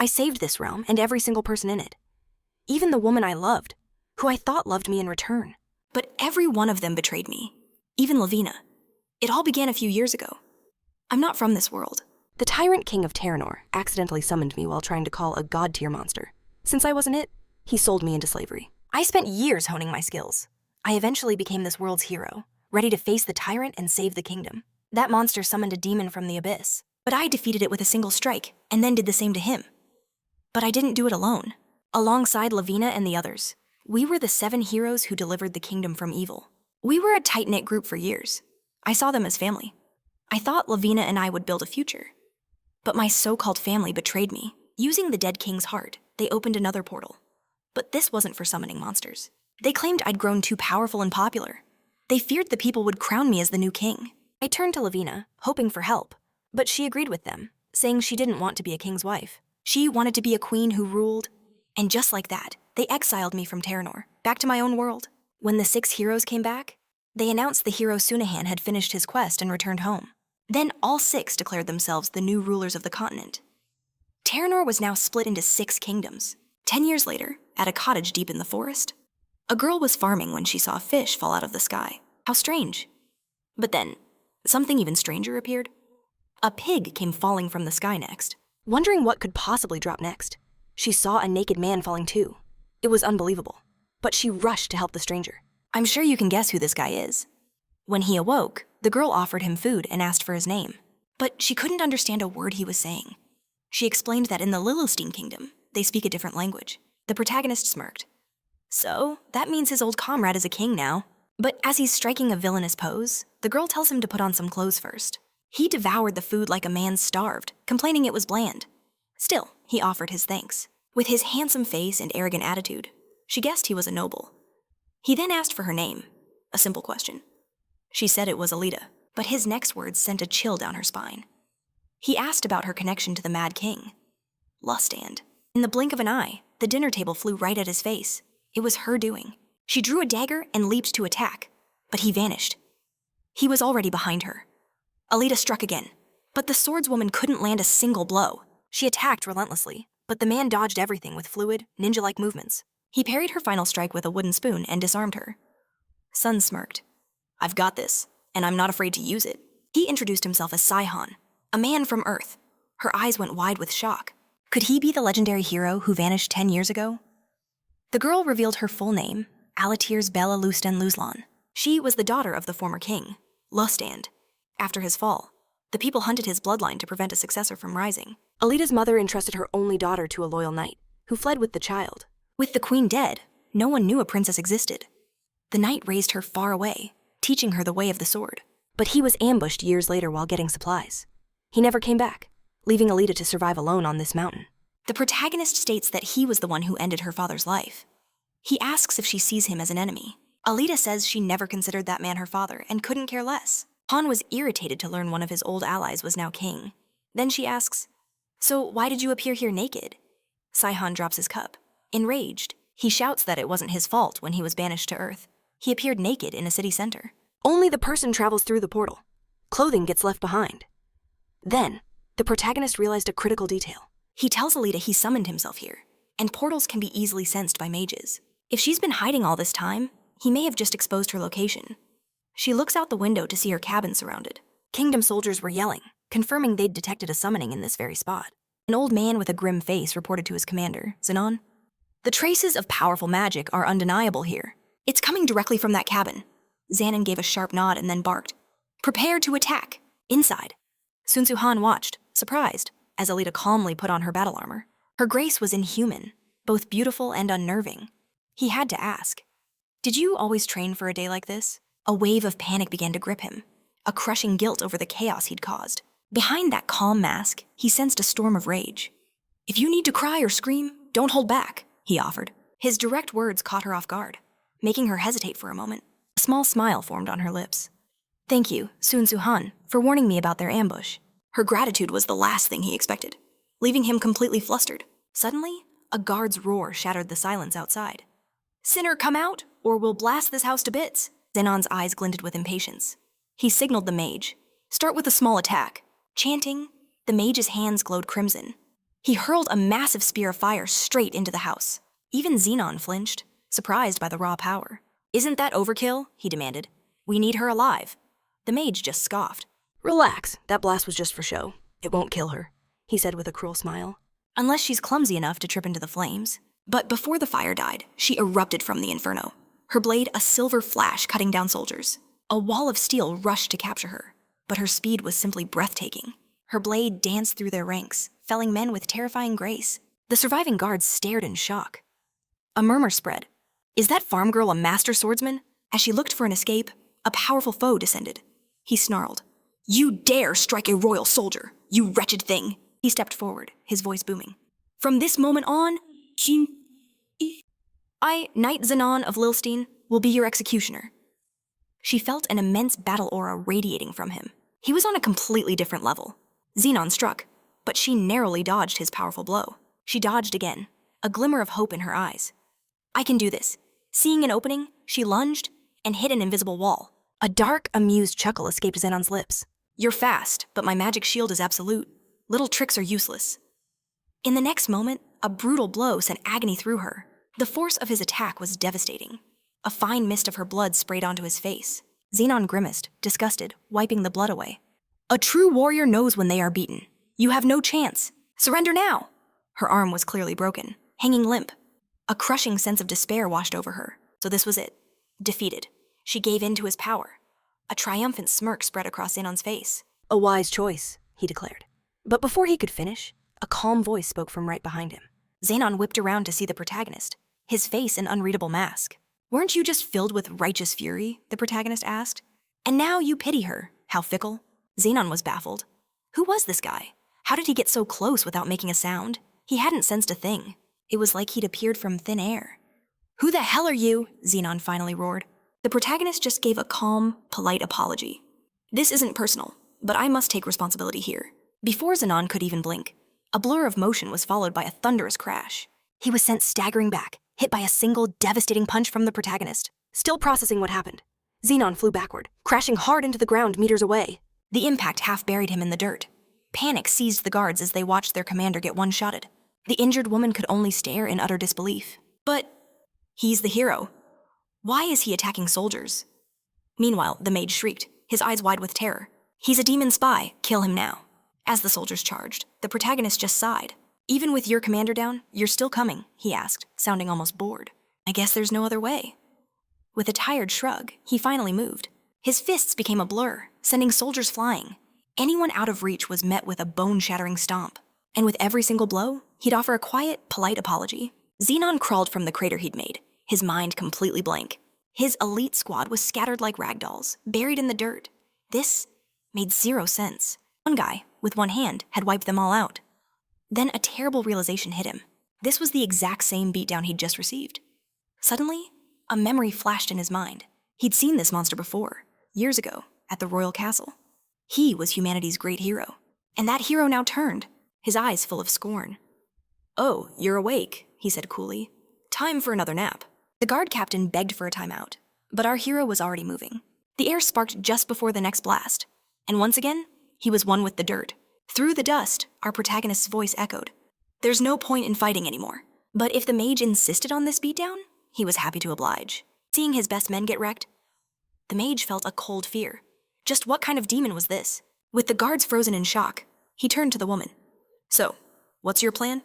I saved this realm and every single person in it. Even the woman I loved, who I thought loved me in return. But every one of them betrayed me. Even Lavina. It all began a few years ago. I'm not from this world. The tyrant king of Teranor accidentally summoned me while trying to call a god-tier monster. Since I wasn't it, he sold me into slavery. I spent years honing my skills. I eventually became this world's hero, ready to face the tyrant and save the kingdom. That monster summoned a demon from the abyss, but I defeated it with a single strike, and then did the same to him. But I didn't do it alone. Alongside Lavina and the others, we were the 7 heroes who delivered the kingdom from evil. We were a tight-knit group for years. I saw them as family. I thought Lavina and I would build a future. But my so-called family betrayed me. Using the dead king's heart, they opened another portal. But this wasn't for summoning monsters. They claimed I'd grown too powerful and popular. They feared the people would crown me as the new king. I turned to Lavina, hoping for help, but she agreed with them, saying she didn't want to be a king's wife. She wanted to be a queen who ruled. And just like that, they exiled me from Teranor, back to my own world. When the 6 heroes came back, they announced the hero Sunihan had finished his quest and returned home. Then all 6 declared themselves the new rulers of the continent. Teranor was now split into 6 kingdoms. 10 years later, at a cottage deep in the forest, a girl was farming when she saw a fish fall out of the sky. How strange. But then, something even stranger appeared. A pig came falling from the sky next. Wondering what could possibly drop next, she saw a naked man falling too. It was unbelievable, but she rushed to help the stranger. I'm sure you can guess who this guy is. When he awoke, the girl offered him food and asked for his name, but she couldn't understand a word he was saying. She explained that in the Lilestein kingdom, they speak a different language. The protagonist smirked. So, that means his old comrade is a king now. But as he's striking a villainous pose, the girl tells him to put on some clothes first. He devoured the food like a man starved, complaining it was bland. Still, he offered his thanks. With his handsome face and arrogant attitude, she guessed he was a noble. He then asked for her name, a simple question. She said it was Alita, but his next words sent a chill down her spine. He asked about her connection to the Mad King. Lustand. In the blink of an eye, the dinner table flew right at his face. It was her doing. She drew a dagger and leaped to attack, but he vanished. He was already behind her. Alita struck again, but the swordswoman couldn't land a single blow. She attacked relentlessly, but the man dodged everything with fluid, ninja-like movements. He parried her final strike with a wooden spoon and disarmed her. Sun smirked. I've got this, and I'm not afraid to use it. He introduced himself as Sunihan, a man from Earth. Her eyes went wide with shock. Could he be the legendary hero who vanished 10 years ago? The girl revealed her full name, Alatir's Bella Lusten Luzlan. She was the daughter of the former king, Lustand. After his fall, the people hunted his bloodline to prevent a successor from rising. Alita's mother entrusted her only daughter to a loyal knight, who fled with the child. With the queen dead, no one knew a princess existed. The knight raised her far away, teaching her the way of the sword. But he was ambushed years later while getting supplies. He never came back, leaving Alita to survive alone on this mountain. The protagonist states that he was the one who ended her father's life. He asks if she sees him as an enemy. Alita says she never considered that man her father and couldn't care less. Han was irritated to learn one of his old allies was now king. Then she asks, "So why did you appear here naked?" Sunihan drops his cup. Enraged, he shouts that it wasn't his fault when he was banished to Earth. He appeared naked in a city center. Only the person travels through the portal. Clothing gets left behind. Then, the protagonist realized a critical detail. He tells Alita he summoned himself here, and portals can be easily sensed by mages. If she's been hiding all this time, he may have just exposed her location. She looks out the window to see her cabin surrounded. Kingdom soldiers were yelling, confirming they'd detected a summoning in this very spot. An old man with a grim face reported to his commander, Zenon. The traces of powerful magic are undeniable here. It's coming directly from that cabin. Xanon gave a sharp nod and then barked. Prepare to attack. Inside. Sun Suhan watched, surprised, as Alita calmly put on her battle armor. Her grace was inhuman, both beautiful and unnerving. He had to ask, "Did you always train for a day like this?" A wave of panic began to grip him, a crushing guilt over the chaos he'd caused. Behind that calm mask, he sensed a storm of rage. "If you need to cry or scream, don't hold back," he offered. His direct words caught her off guard, making her hesitate for a moment. A small smile formed on her lips. "Thank you, Sun Suhan, for warning me about their ambush." Her gratitude was the last thing he expected, leaving him completely flustered. Suddenly, a guard's roar shattered the silence outside. "Sinner, come out, or we'll blast this house to bits." Zenon's eyes glinted with impatience. He signaled the mage, "Start with a small attack." Chanting, the mage's hands glowed crimson. He hurled a massive spear of fire straight into the house. Even Xenon flinched, surprised by the raw power. "Isn't that overkill?" he demanded. "We need her alive." The mage just scoffed. "Relax, that blast was just for show. It won't kill her," he said with a cruel smile. "Unless she's clumsy enough to trip into the flames." But before the fire died, she erupted from the inferno. Her blade a silver flash cutting down soldiers. A wall of steel rushed to capture her, but her speed was simply breathtaking. Her blade danced through their ranks, felling men with terrifying grace. The surviving guards stared in shock. A murmur spread. "Is that farm girl a master swordsman?" As she looked for an escape, a powerful foe descended. He snarled, "You dare strike a royal soldier, you wretched thing!" He stepped forward, his voice booming. "From this moment on, I, Knight Xenon of Lilstein, will be your executioner." She felt an immense battle aura radiating from him. He was on a completely different level. Xenon struck, but she narrowly dodged his powerful blow. She dodged again, a glimmer of hope in her eyes. "I can do this." Seeing an opening, she lunged and hit an invisible wall. A dark, amused chuckle escaped Xenon's lips. "You're fast, but my magic shield is absolute. Little tricks are useless." In the next moment, a brutal blow sent agony through her. The force of his attack was devastating. A fine mist of her blood sprayed onto his face. Xenon grimaced, disgusted, wiping the blood away. "A true warrior knows when they are beaten. You have no chance. Surrender now!" Her arm was clearly broken, hanging limp. A crushing sense of despair washed over her. So this was it. Defeated. She gave in to his power. A triumphant smirk spread across Xenon's face. "A wise choice," he declared. But before he could finish, a calm voice spoke from right behind him. Xenon whipped around to see the protagonist, his face an unreadable mask. "Weren't you just filled with righteous fury?" the protagonist asked. "And now you pity her. How fickle." Xenon was baffled. Who was this guy? How did he get so close without making a sound? He hadn't sensed a thing. It was like he'd appeared from thin air. "Who the hell are you?" Xenon finally roared. The protagonist just gave a calm, polite apology. "This isn't personal, but I must take responsibility here." Before Xenon could even blink, a blur of motion was followed by a thunderous crash. He was sent staggering back, hit by a single devastating punch from the protagonist. Still processing what happened, Xenon flew backward, crashing hard into the ground meters away. The impact half buried him in the dirt. Panic seized the guards as they watched their commander get one-shotted. The injured woman could only stare in utter disbelief. But he's the hero. Why is he attacking soldiers? Meanwhile, the mage shrieked, his eyes wide with terror. "He's a demon spy. Kill him now." As the soldiers charged, the protagonist just sighed. "Even with your commander down, you're still coming?" he asked, sounding almost bored. "I guess there's no other way." With a tired shrug, he finally moved. His fists became a blur, sending soldiers flying. Anyone out of reach was met with a bone-shattering stomp. And with every single blow, he'd offer a quiet, polite apology. Xenon crawled from the crater he'd made, his mind completely blank. His elite squad was scattered like ragdolls, buried in the dirt. This made zero sense. One guy, with one hand, had wiped them all out. Then a terrible realization hit him. This was the exact same beatdown he'd just received. Suddenly, a memory flashed in his mind. He'd seen this monster before, years ago, at the royal castle. He was humanity's great hero. And that hero now turned, his eyes full of scorn. "Oh, you're awake," he said coolly. "Time for another nap." The guard captain begged for a timeout, but our hero was already moving. The air sparked just before the next blast, and once again, he was one with the dirt. Through the dust, our protagonist's voice echoed. There's no point in fighting anymore. But if the mage insisted on this beatdown, he was happy to oblige. Seeing his best men get wrecked, the mage felt a cold fear. Just what kind of demon was this? With the guards frozen in shock, he turned to the woman. "So, what's your plan?"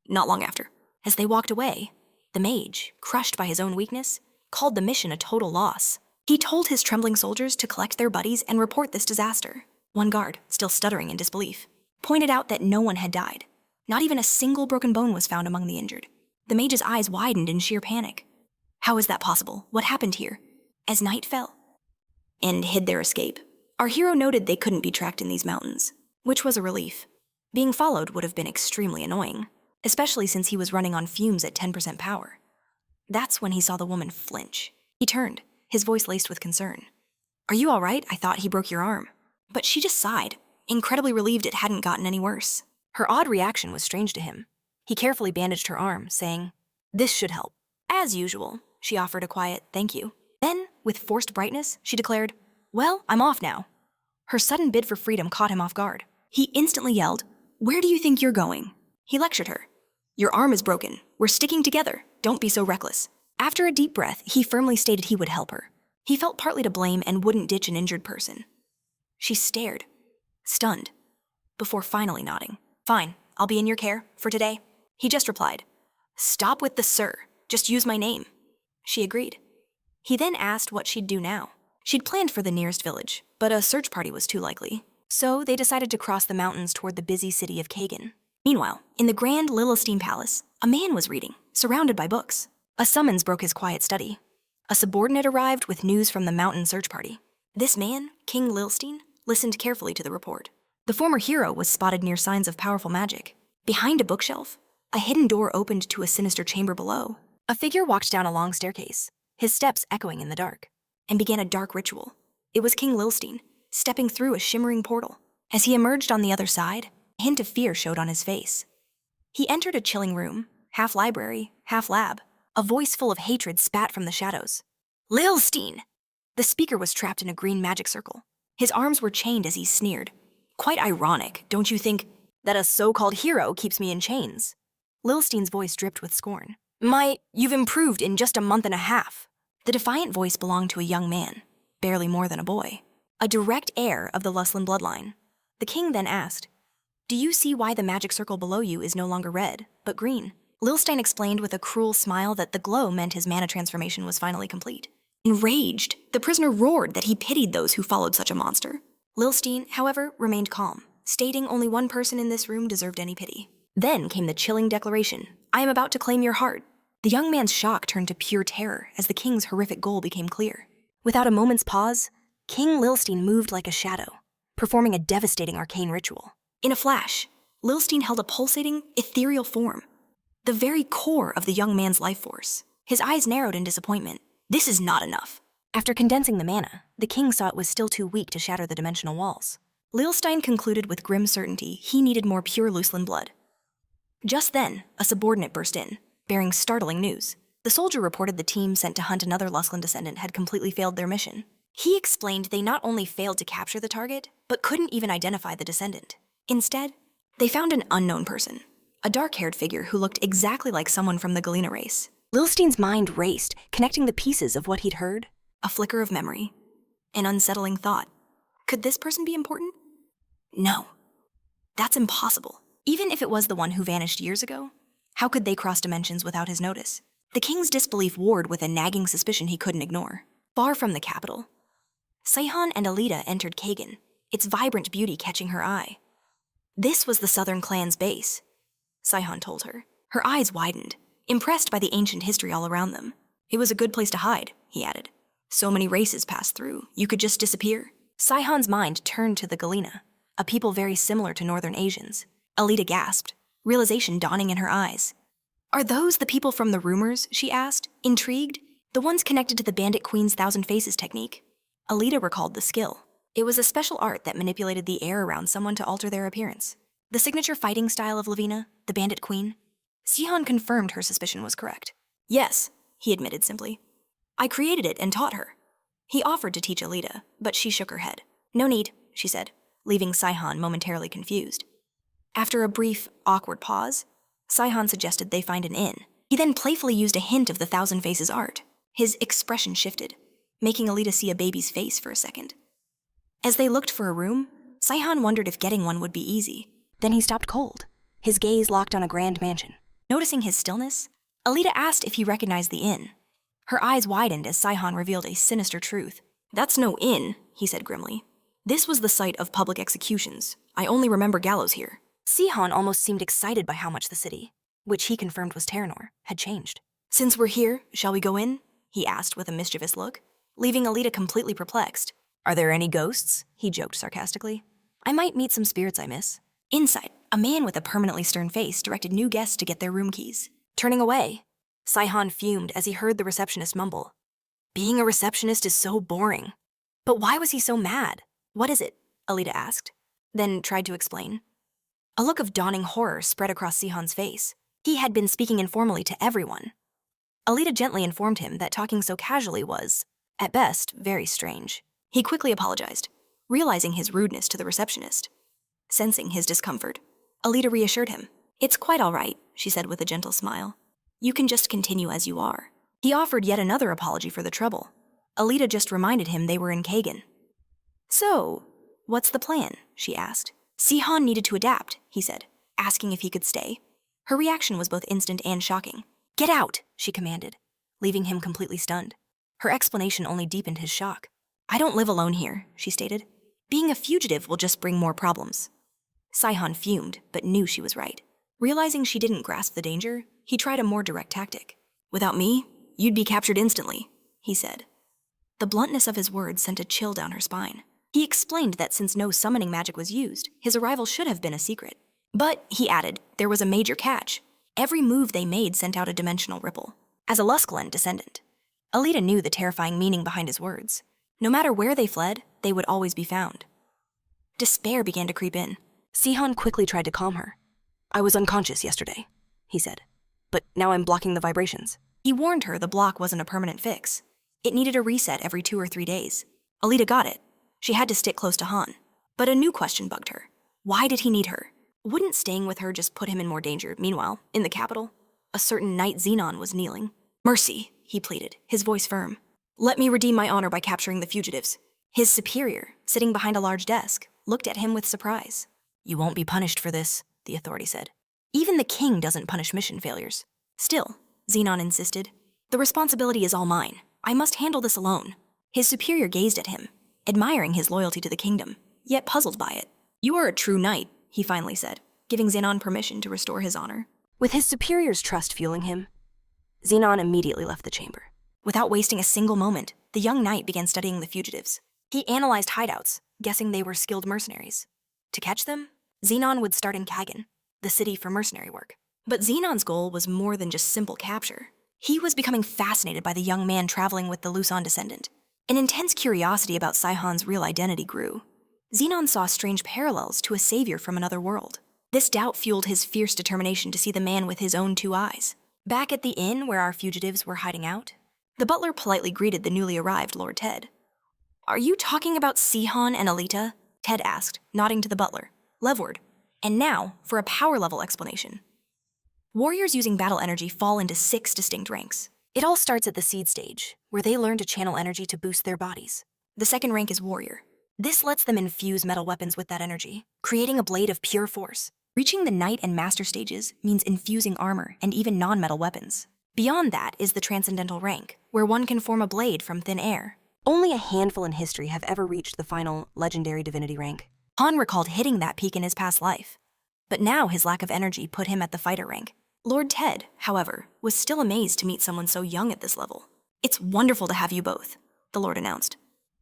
Not long after, as they walked away, the mage, crushed by his own weakness, called the mission a total loss. He told his trembling soldiers to collect their buddies and report this disaster. One guard, still stuttering in disbelief, pointed out that no one had died. Not even a single broken bone was found among the injured. The mage's eyes widened in sheer panic. How is that possible? What happened here? As night fell and hid their escape, our hero noted they couldn't be tracked in these mountains, which was a relief. Being followed would have been extremely annoying, especially since he was running on fumes at 10% power. That's when he saw the woman flinch. He turned, his voice laced with concern. "Are you all right? I thought he broke your arm." But she just sighed, incredibly relieved it hadn't gotten any worse. Her odd reaction was strange to him. He carefully bandaged her arm, saying, "This should help." As usual, she offered a quiet thank you. Then, with forced brightness, she declared, "Well, I'm off now." Her sudden bid for freedom caught him off guard. He instantly yelled, "Where do you think you're going?" He lectured her. Your arm is broken. We're sticking together. Don't be so reckless. After a deep breath, he firmly stated he would help her. He felt partly to blame and wouldn't ditch an injured person. She stared, stunned, before finally nodding. Fine, I'll be in your care for today. He just replied, Stop with the sir. Just use my name. She agreed. He then asked what she'd do now. She'd planned for the nearest village, but a search party was too likely. So they decided to cross the mountains toward the busy city of Kagan. Meanwhile, in the grand Lilestein Palace, a man was reading, surrounded by books. A summons broke his quiet study. A subordinate arrived with news from the mountain search party. This man, King Lilestein, listened carefully to the report. The former hero was spotted near signs of powerful magic. Behind a bookshelf, a hidden door opened to a sinister chamber below. A figure walked down a long staircase, his steps echoing in the dark, and began a dark ritual. It was King Lilestein, stepping through a shimmering portal. As he emerged on the other side, a hint of fear showed on his face. He entered a chilling room, half library, half lab. A voice full of hatred spat from the shadows. Lilestein! The speaker was trapped in a green magic circle. His arms were chained as he sneered. Quite ironic, don't you think, that a so-called hero keeps me in chains? Lilstein's voice dripped with scorn. You've improved in just a month and a half. The defiant voice belonged to a young man, barely more than a boy, a direct heir of the Luslin bloodline. The king then asked, Do you see why the magic circle below you is no longer red, but green? Lilstein explained with a cruel smile that the glow meant his mana transformation was finally complete. Enraged, the prisoner roared that he pitied those who followed such a monster. Lilstein, however, remained calm, stating only one person in this room deserved any pity. Then came the chilling declaration, I am about to claim your heart. The young man's shock turned to pure terror as the king's horrific goal became clear. Without a moment's pause, King Lilstein moved like a shadow, performing a devastating arcane ritual. In a flash, Lilstein held a pulsating, ethereal form, the very core of the young man's life force. His eyes narrowed in disappointment. This is not enough. After condensing the mana, the king saw it was still too weak to shatter the dimensional walls. Lilstein concluded with grim certainty he needed more pure Luslin blood. Just then, a subordinate burst in, bearing startling news. The soldier reported the team sent to hunt another Luslin descendant had completely failed their mission. He explained they not only failed to capture the target, but couldn't even identify the descendant. Instead, they found an unknown person, a dark-haired figure who looked exactly like someone from the Galena race. Lilstein's mind raced, connecting the pieces of what he'd heard. A flicker of memory. An unsettling thought. Could this person be important? No. That's impossible. Even if it was the one who vanished years ago, how could they cross dimensions without his notice? The king's disbelief warred with a nagging suspicion he couldn't ignore. Far from the capital, Sunihan and Alita entered Kagan, its vibrant beauty catching her eye. This was the Southern clan's base, Sunihan told her. Her eyes widened, impressed by the ancient history all around them. It was a good place to hide, he added. So many races passed through, you could just disappear. Saihan's mind turned to the Galena, a people very similar to Northern Asians. Alita gasped, realization dawning in her eyes. Are those the people from the rumors, she asked, intrigued? The ones connected to the Bandit Queen's Thousand Faces technique. Alita recalled the skill. It was a special art that manipulated the air around someone to alter their appearance. The signature fighting style of Lavina, the Bandit Queen. Sihon confirmed her suspicion was correct. Yes, he admitted simply. I created it and taught her. He offered to teach Alita, but she shook her head. No need, she said, leaving Sihon momentarily confused. After a brief, awkward pause, Sihon suggested they find an inn. He then playfully used a hint of the Thousand Faces art. His expression shifted, making Alita see a baby's face for a second. As they looked for a room, Sihon wondered if getting one would be easy. Then he stopped cold, his gaze locked on a grand mansion. Noticing his stillness, Alita asked if he recognized the inn. Her eyes widened as Sihon revealed a sinister truth. That's no inn, he said grimly. This was the site of public executions. I only remember gallows here. Sihon almost seemed excited by how much the city, which he confirmed was Teranor, had changed. Since we're here, shall we go in? He asked with a mischievous look, leaving Alita completely perplexed. Are there any ghosts? He joked sarcastically. I might meet some spirits I miss. Inside, a man with a permanently stern face directed new guests to get their room keys. Turning away, Sihon fumed as he heard the receptionist mumble. Being a receptionist is so boring. But why was he so mad? What is it? Alita asked, then tried to explain. A look of dawning horror spread across Sihon's face. He had been speaking informally to everyone. Alita gently informed him that talking so casually was, at best, very strange. He quickly apologized, realizing his rudeness to the receptionist. Sensing his discomfort, Alita reassured him. It's quite all right, she said with a gentle smile. You can just continue as you are. He offered yet another apology for the trouble. Alita just reminded him they were in Kagan. So, what's the plan? She asked. Sunihan needed to adapt, he said, asking if he could stay. Her reaction was both instant and shocking. Get out, she commanded, leaving him completely stunned. Her explanation only deepened his shock. I don't live alone here, she stated. Being a fugitive will just bring more problems. Sunihan fumed, but knew she was right. Realizing she didn't grasp the danger, he tried a more direct tactic. Without me, you'd be captured instantly, he said. The bluntness of his words sent a chill down her spine. He explained that since no summoning magic was used, his arrival should have been a secret. But, he added, there was a major catch. Every move they made sent out a dimensional ripple. As a Luscalan descendant, Alita knew the terrifying meaning behind his words. No matter where they fled, they would always be found. Despair began to creep in. Sunihan quickly tried to calm her. I was unconscious yesterday, he said. But now I'm blocking the vibrations. He warned her the block wasn't a permanent fix. It needed a reset every 2 or 3 days. Alita got it. She had to stick close to Han. But a new question bugged her. Why did he need her? Wouldn't staying with her just put him in more danger? Meanwhile, in the capital, a certain knight Xenon was kneeling. Mercy, he pleaded, his voice firm. Let me redeem my honor by capturing the fugitives. His superior, sitting behind a large desk, looked at him with surprise. You won't be punished for this, the authority said. Even the king doesn't punish mission failures. Still, Xenon insisted, the responsibility is all mine. I must handle this alone. His superior gazed at him, admiring his loyalty to the kingdom, yet puzzled by it. You are a true knight, he finally said, giving Xenon permission to restore his honor. With his superior's trust fueling him, Xenon immediately left the chamber. Without wasting a single moment, the young knight began studying the fugitives. He analyzed hideouts, guessing they were skilled mercenaries. To catch them, Xenon would start in Kagan, the city for mercenary work. But Xenon's goal was more than just simple capture. He was becoming fascinated by the young man traveling with the Lusan descendant. An intense curiosity about Saihan's real identity grew. Xenon saw strange parallels to a savior from another world. This doubt fueled his fierce determination to see the man with his own 2 eyes. Back at the inn where our fugitives were hiding out, the butler politely greeted the newly arrived Lord Ted. Are you talking about Sunihan and Alita? Ted asked, nodding to the butler, Levward. And now, for a power level explanation. Warriors using battle energy fall into 6 distinct ranks. It all starts at the seed stage, where they learn to channel energy to boost their bodies. The second rank is warrior. This lets them infuse metal weapons with that energy, creating a blade of pure force. Reaching the knight and master stages means infusing armor and even non-metal weapons. Beyond that is the transcendental rank, where one can form a blade from thin air. Only a handful in history have ever reached the final legendary divinity rank. Han recalled hitting that peak in his past life, but now his lack of energy put him at the fighter rank. Lord Ted, however, was still amazed to meet someone so young at this level. It's wonderful to have you both, the Lord announced.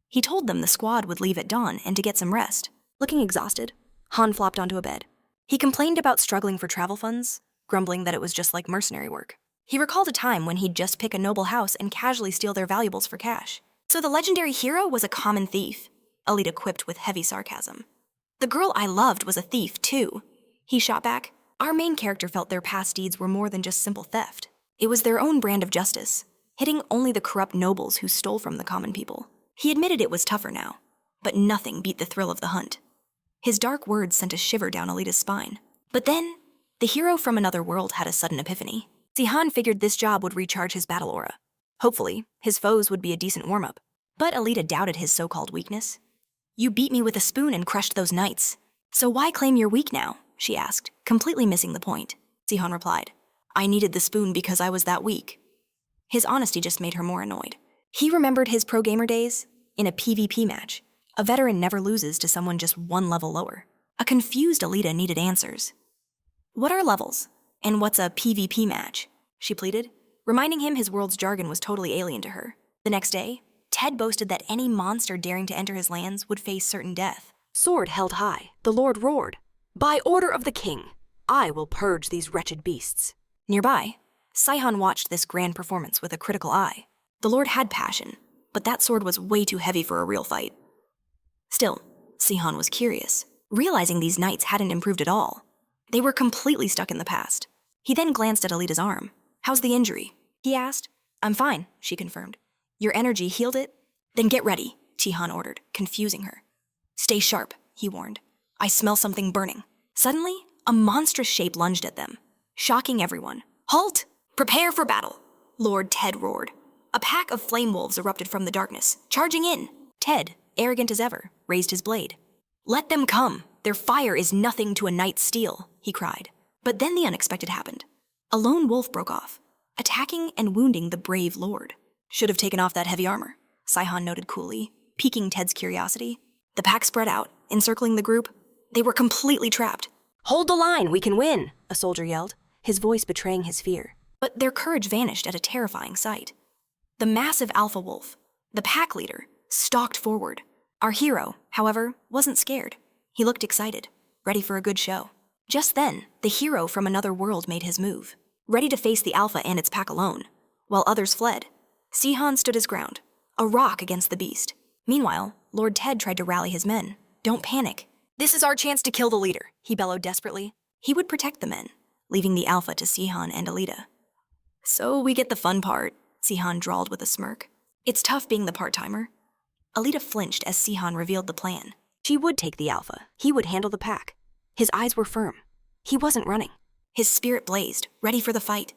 He told them the squad would leave at dawn and to get some rest. Looking exhausted, Han flopped onto a bed. He complained about struggling for travel funds, grumbling that it was just like mercenary work. He recalled a time when he'd just pick a noble house and casually steal their valuables for cash. So the legendary hero was a common thief, Alita quipped with heavy sarcasm. The girl I loved was a thief, too. He shot back. Our main character felt their past deeds were more than just simple theft. It was their own brand of justice, hitting only the corrupt nobles who stole from the common people. He admitted it was tougher now, but nothing beat the thrill of the hunt. His dark words sent a shiver down Alita's spine. But then, the hero from another world had a sudden epiphany. Sunihan figured this job would recharge his battle aura. Hopefully, his foes would be a decent warm-up. But Alita doubted his so-called weakness. You beat me with a spoon and crushed those knights. So why claim you're weak now? She asked, completely missing the point. Sunihan replied, I needed the spoon because I was that weak. His honesty just made her more annoyed. He remembered his pro-gamer days. In a PvP match, a veteran never loses to someone just 1 level lower. A confused Alita needed answers. What are levels? And what's a PvP match? She pleaded, reminding him his world's jargon was totally alien to her. The next day, Ted boasted that any monster daring to enter his lands would face certain death. Sword held high, the Lord roared, By order of the king, I will purge these wretched beasts. Nearby, Saihan watched this grand performance with a critical eye. The Lord had passion, but that sword was way too heavy for a real fight. Still, Saihan was curious, realizing these knights hadn't improved at all. They were completely stuck in the past. He then glanced at Alita's arm. How's the injury? He asked. I'm fine, she confirmed. Your energy healed it? Then get ready, Tihan ordered, confusing her. Stay sharp, he warned. I smell something burning. Suddenly, A monstrous shape lunged at them, shocking everyone. "Halt! Prepare for battle!" Lord Ted roared. A pack of flame wolves erupted from the darkness, charging in. Ted, arrogant as ever, raised his blade. "Let them come! Their fire is nothing to a knight's steel," he cried. But then the unexpected happened. A lone wolf broke off, attacking and wounding the brave lord. "Should have taken off that heavy armor," Sunihan noted coolly, piquing Ted's curiosity. The pack spread out, encircling the group. They were completely trapped. "Hold the line, we can win," a soldier yelled, his voice betraying his fear. But their courage vanished at a terrifying sight. The massive alpha wolf, the pack leader, stalked forward. Our hero, however, wasn't scared. He looked excited, ready for a good show. Just then, the hero from another world made his move, ready to face the alpha and its pack alone. While others fled, Sunihan stood his ground, a rock against the beast. Meanwhile, Lord Ted tried to rally his men. "Don't panic. This is our chance to kill the leader," he bellowed desperately. He would protect the men, leaving the alpha to Sunihan and Alita. "So we get the fun part," Sunihan drawled with a smirk. "It's tough being the part-timer." Alita flinched as Sunihan revealed the plan. She would take the alpha. He would handle the pack. His eyes were firm. He wasn't running. His spirit blazed, ready for the fight.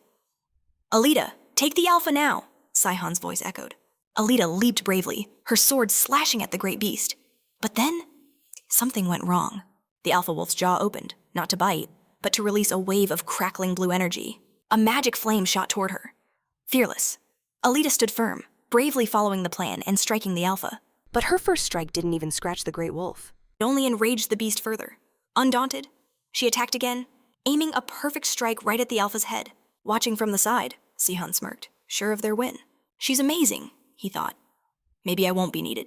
"Alita, take the alpha now," Saihan's voice echoed. Alita leaped bravely, her sword slashing at the great beast. But then, something went wrong. The alpha wolf's jaw opened, not to bite, but to release a wave of crackling blue energy. A magic flame shot toward her. Fearless, Alita stood firm, bravely following the plan and striking the alpha. But her first strike didn't even scratch the great wolf. It only enraged the beast further. Undaunted, she attacked again, aiming a perfect strike right at the alpha's head. Watching from the side, Sunihan smirked, sure of their win. "She's amazing," he thought. "Maybe I won't be needed."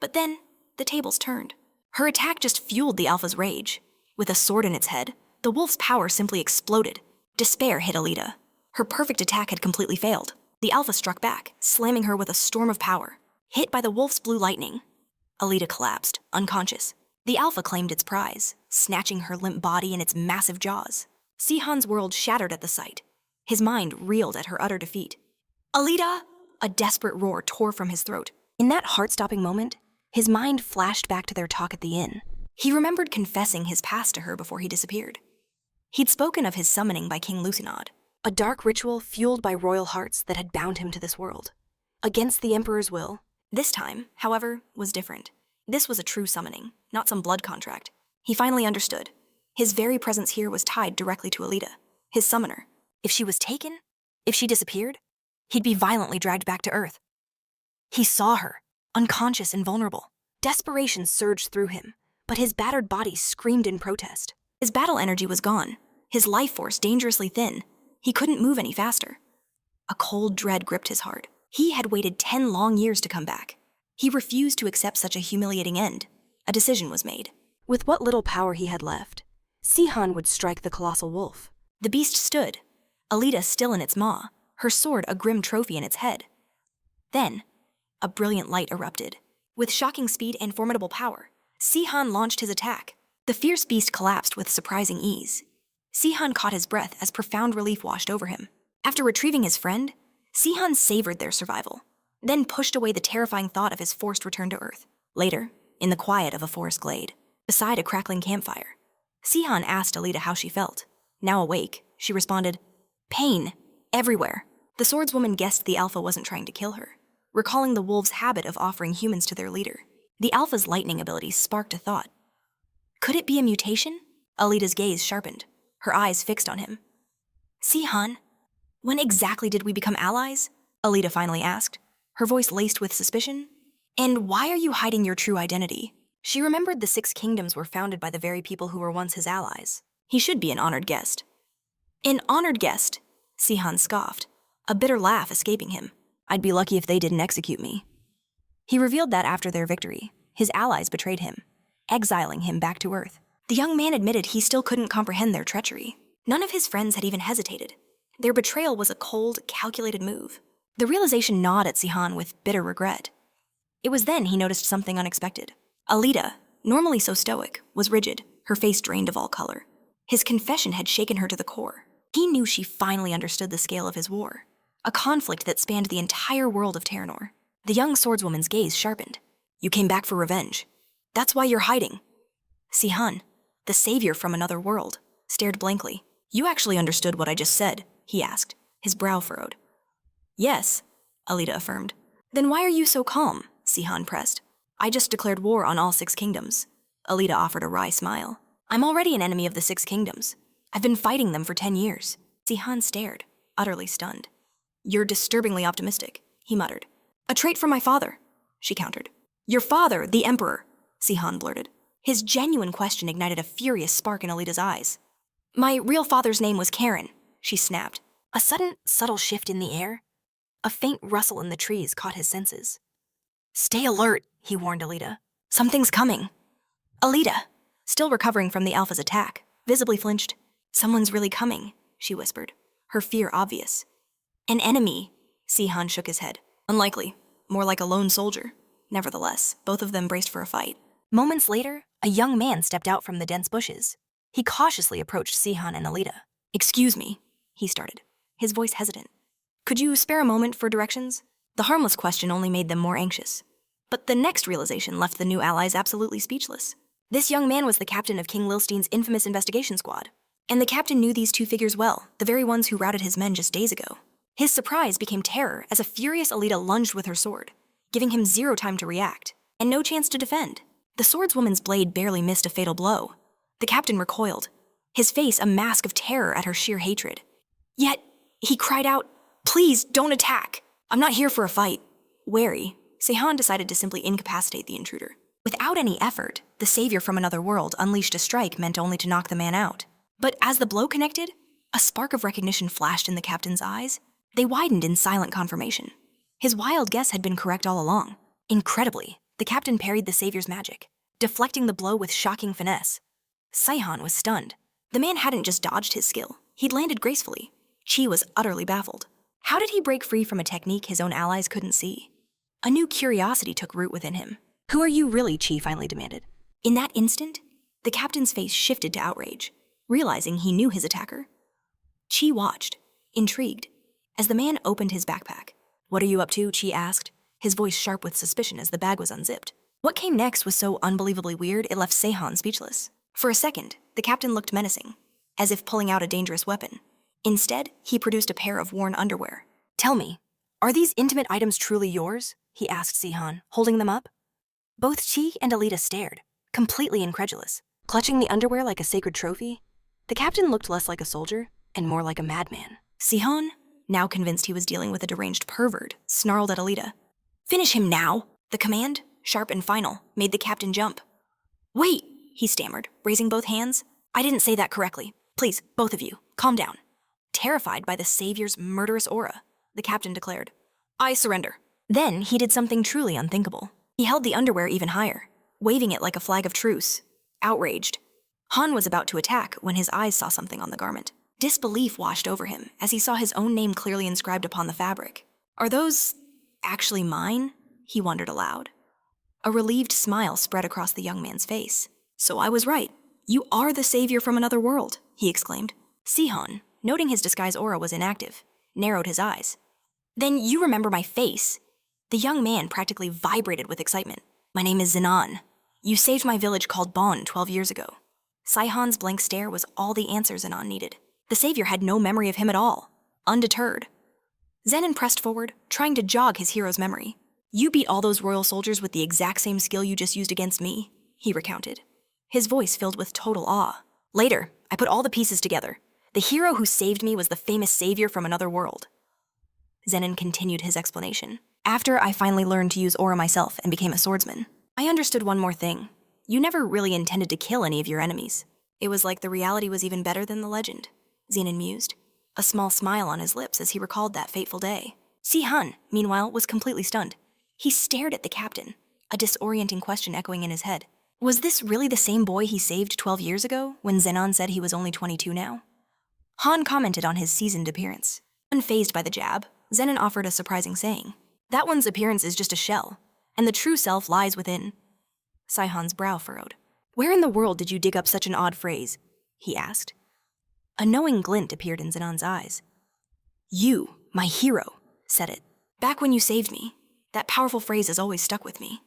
But then, the tables turned. Her attack just fueled the alpha's rage. With a sword in its head, the wolf's power simply exploded. Despair hit Alita. Her perfect attack had completely failed. The alpha struck back, slamming her with a storm of power. Hit by the wolf's blue lightning, Alita collapsed, unconscious. The alpha claimed its prize, snatching her limp body in its massive jaws. Sihon's world shattered at the sight. His mind reeled at her utter defeat. "Alita!" A desperate roar tore from his throat. In that heart-stopping moment, his mind flashed back to their talk at the inn. He remembered confessing his past to her before he disappeared. He'd spoken of his summoning by King Lucinod, a dark ritual fueled by royal hearts that had bound him to this world. Against the Emperor's will. This time, however, was different. This was a true summoning, not some blood contract. He finally understood. His very presence here was tied directly to Alita, his summoner. If she was taken, if she disappeared, he'd be violently dragged back to Earth. He saw her, unconscious and vulnerable. Desperation surged through him, but his battered body screamed in protest. His battle energy was gone, his life force dangerously thin. He couldn't move any faster. A cold dread gripped his heart. He had waited 10 long years to come back. He refused to accept such a humiliating end. A decision was made. With what little power he had left, Sunihan would strike the colossal wolf. The beast stood, Alita still in its maw, her sword a grim trophy in its head. Then, a brilliant light erupted. With shocking speed and formidable power, Sunihan launched his attack. The fierce beast collapsed with surprising ease. Sunihan caught his breath as profound relief washed over him. After retrieving his friend, Sunihan savored their survival, then pushed away the terrifying thought of his forced return to Earth. Later, in the quiet of a forest glade, beside a crackling campfire, Sunihan asked Alita how she felt. Now awake, she responded, "Pain, everywhere." The swordswoman guessed the alpha wasn't trying to kill her, recalling the wolves' habit of offering humans to their leader. The alpha's lightning ability sparked a thought. Could it be a mutation? Alita's gaze sharpened, her eyes fixed on him. "Sunihan, when exactly did we become allies?" Alita finally asked, her voice laced with suspicion. "And why are you hiding your true identity?" She remembered the 6 kingdoms were founded by the very people who were once his allies. He should be an honored guest. "An honored guest?" Sunihan scoffed, a bitter laugh escaping him. "I'd be lucky if they didn't execute me." He revealed that after their victory, his allies betrayed him, exiling him back to Earth. The young man admitted he still couldn't comprehend their treachery. None of his friends had even hesitated. Their betrayal was a cold, calculated move. The realization gnawed at Sunihan with bitter regret. It was then he noticed something unexpected. Alita, normally so stoic, was rigid, her face drained of all color. His confession had shaken her to the core. He knew she finally understood the scale of his war, a conflict that spanned the entire world of Teranor. The young swordswoman's gaze sharpened. "You came back for revenge. That's why you're hiding." Sunihan, the savior from another world, stared blankly. You actually understood what I just said, he asked, his brow furrowed. Yes, Alita affirmed. Then why are you so calm? Sunihan pressed. I just declared war on all 6 kingdoms. Alita offered a wry smile. I'm already an enemy of the 6 kingdoms. I've been fighting them for 10 years. Sunihan stared, utterly stunned. You're disturbingly optimistic, he muttered. A trait from my father, she countered. Your father, the Emperor, Sunihan blurted. His genuine question ignited a furious spark in Alita's eyes. My real father's name was Karen, she snapped. A sudden, subtle shift in the air. A faint rustle in the trees caught his senses. Stay alert, he warned Alita. Something's coming. Alita, still recovering from the Alpha's attack, visibly flinched. Someone's really coming, she whispered, her fear obvious. An enemy, Sunihan shook his head. Unlikely, more like a lone soldier. Nevertheless, both of them braced for a fight. Moments later, a young man stepped out from the dense bushes. He cautiously approached Sunihan and Alita. Excuse me, he started, his voice hesitant. Could you spare a moment for directions? The harmless question only made them more anxious. But the next realization left the new allies absolutely speechless. This young man was the captain of King Lilstein's infamous investigation squad. And the captain knew these 2 figures well, the very ones who routed his men just days ago. His surprise became terror as a furious Alita lunged with her sword, giving him 0 time to react, and no chance to defend. The swordswoman's blade barely missed a fatal blow. The captain recoiled, his face a mask of terror at her sheer hatred. Yet, he cried out, Please, don't attack! I'm not here for a fight. Wary, Sunihan decided to simply incapacitate the intruder. Without any effort, the savior from another world unleashed a strike meant only to knock the man out. But as the blow connected, a spark of recognition flashed in the captain's eyes. They widened in silent confirmation. His wild guess had been correct all along. Incredibly, the captain parried the savior's magic, deflecting the blow with shocking finesse. Sunihan was stunned. The man hadn't just dodged his skill, he'd landed gracefully. Chi was utterly baffled. How did he break free from a technique his own allies couldn't see? A new curiosity took root within him. Who are you really, Chi finally demanded. In that instant, the captain's face shifted to outrage, realizing he knew his attacker. Chi watched, intrigued, as the man opened his backpack. What are you up to? Chi asked, his voice sharp with suspicion as the bag was unzipped. What came next was so unbelievably weird it left Sunihan speechless. For a second, the captain looked menacing, as if pulling out a dangerous weapon. Instead, he produced a pair of worn underwear. Tell me, are these intimate items truly yours? He asked Sunihan, holding them up. Both Chi and Alita stared, completely incredulous. Clutching the underwear like a sacred trophy, the captain looked less like a soldier and more like a madman. Sunihan, now convinced he was dealing with a deranged pervert, snarled at Alita. Finish him now! The command, sharp and final, made the captain jump. Wait, he stammered, raising both hands. I didn't say that correctly. Please, both of you, calm down. Terrified by the savior's murderous aura, the captain declared, I surrender. Then he did something truly unthinkable. He held the underwear even higher, waving it like a flag of truce. Outraged, Han was about to attack when his eyes saw something on the garment. Disbelief washed over him as he saw his own name clearly inscribed upon the fabric. Are those actually mine? He wondered aloud. A relieved smile spread across the young man's face. So I was right. You are the savior from another world, he exclaimed. Sunihan, noting his disguise aura was inactive, narrowed his eyes. Then you remember my face. The young man practically vibrated with excitement. My name is Zenon. You saved my village called Bon 12 years ago. Saihan's blank stare was all the answer Zenon needed. The savior had no memory of him at all. Undeterred, Zenon pressed forward, trying to jog his hero's memory. You beat all those royal soldiers with the exact same skill you just used against me, he recounted, his voice filled with total awe. Later, I put all the pieces together. The hero who saved me was the famous savior from another world. Zenon continued his explanation. After I finally learned to use aura myself and became a swordsman, I understood one more thing. You never really intended to kill any of your enemies. It was like the reality was even better than the legend, Zenon mused, a small smile on his lips as he recalled that fateful day. Sunihan, meanwhile, was completely stunned. He stared at the captain, a disorienting question echoing in his head. Was this really the same boy he saved 12 years ago when Zenon said he was only 22 now? Han commented on his seasoned appearance. Unfazed by the jab, Zenon offered a surprising saying. That one's appearance is just a shell, and the true self lies within. Saihan's brow furrowed. Where in the world did you dig up such an odd phrase? He asked. A knowing glint appeared in Zenon's eyes. You, my hero, said it. Back when you saved me, that powerful phrase has always stuck with me.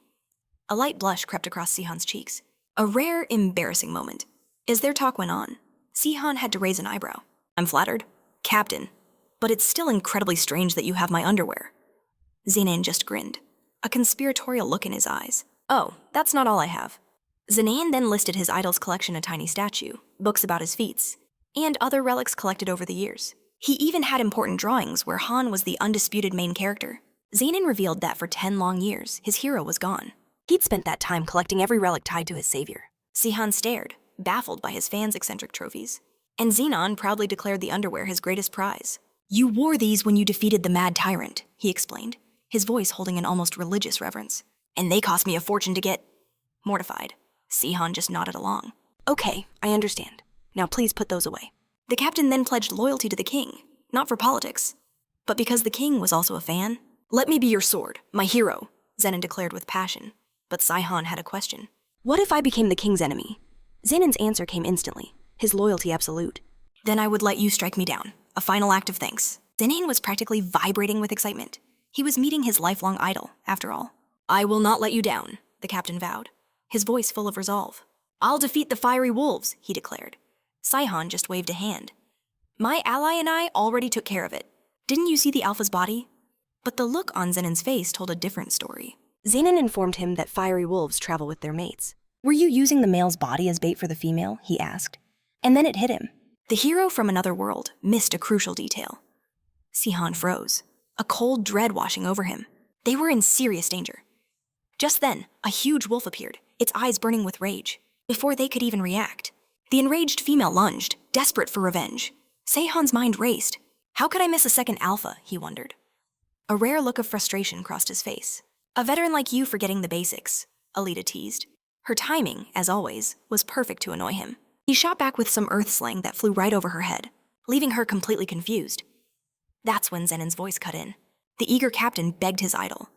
A light blush crept across Sihon's cheeks. A rare, embarrassing moment. As their talk went on, Sunihan had to raise an eyebrow. I'm flattered. Captain. But it's still incredibly strange that you have my underwear. Zenan just grinned, a conspiratorial look in his eyes. Oh, that's not all I have. Zenan then listed his idol's collection, a tiny statue, books about his feats, and other relics collected over the years. He even had important drawings where Han was the undisputed main character. Zenan revealed that for 10 long years, his hero was gone. He'd spent that time collecting every relic tied to his savior. Sunihan stared, baffled by his fans' eccentric trophies. And Zenan proudly declared the underwear his greatest prize. You wore these when you defeated the mad tyrant, he explained, his voice holding an almost religious reverence. And they cost me a fortune to get. Mortified, Sunihan just nodded along. Okay, I understand. Now please put those away. The captain then pledged loyalty to the king, not for politics, but because the king was also a fan. Let me be your sword, my hero, Zenan declared with passion. But Sunihan had a question. What if I became the king's enemy? Zenan's answer came instantly, his loyalty absolute. Then I would let you strike me down, a final act of thanks. Zenan was practically vibrating with excitement. He was meeting his lifelong idol, after all. I will not let you down, the captain vowed, his voice full of resolve. I'll defeat the fiery wolves, he declared. Sunihan just waved a hand. My ally and I already took care of it. Didn't you see the alpha's body? But the look on Zenan's face told a different story. Zenan informed him that fiery wolves travel with their mates. Were you using the male's body as bait for the female? He asked. And then it hit him. The hero from another world missed a crucial detail. Sunihan froze, a cold dread washing over him. They were in serious danger. Just then, a huge wolf appeared, its eyes burning with rage. Before they could even react, the enraged female lunged, desperate for revenge. Seihan's mind raced. How could I miss a second alpha, he wondered. A rare look of frustration crossed his face. A veteran like you forgetting the basics, Alita teased. Her timing, as always, was perfect to annoy him. He shot back with some earth slang that flew right over her head, leaving her completely confused. That's when Zenan's voice cut in. The eager captain begged his idol.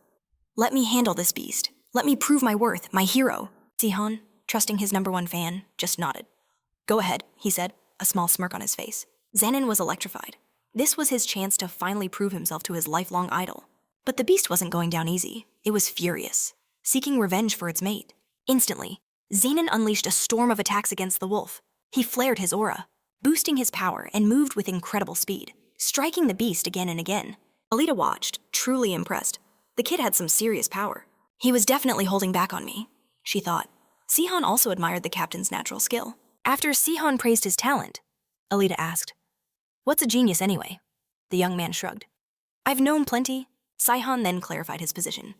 Let me handle this beast. Let me prove my worth, my hero. Sunihan, trusting his #1 fan, just nodded. Go ahead, he said, a small smirk on his face. Zenan was electrified. This was his chance to finally prove himself to his lifelong idol. But the beast wasn't going down easy. It was furious, seeking revenge for its mate. Instantly, Zenan unleashed a storm of attacks against the wolf. He flared his aura, boosting his power, and moved with incredible speed, striking the beast again and again. Alita watched, truly impressed. The kid had some serious power. He was definitely holding back on me, she thought. Sunihan also admired the captain's natural skill. After Sunihan praised his talent, Alita asked, What's a genius anyway? The young man shrugged. I've known plenty. Sunihan then clarified his position.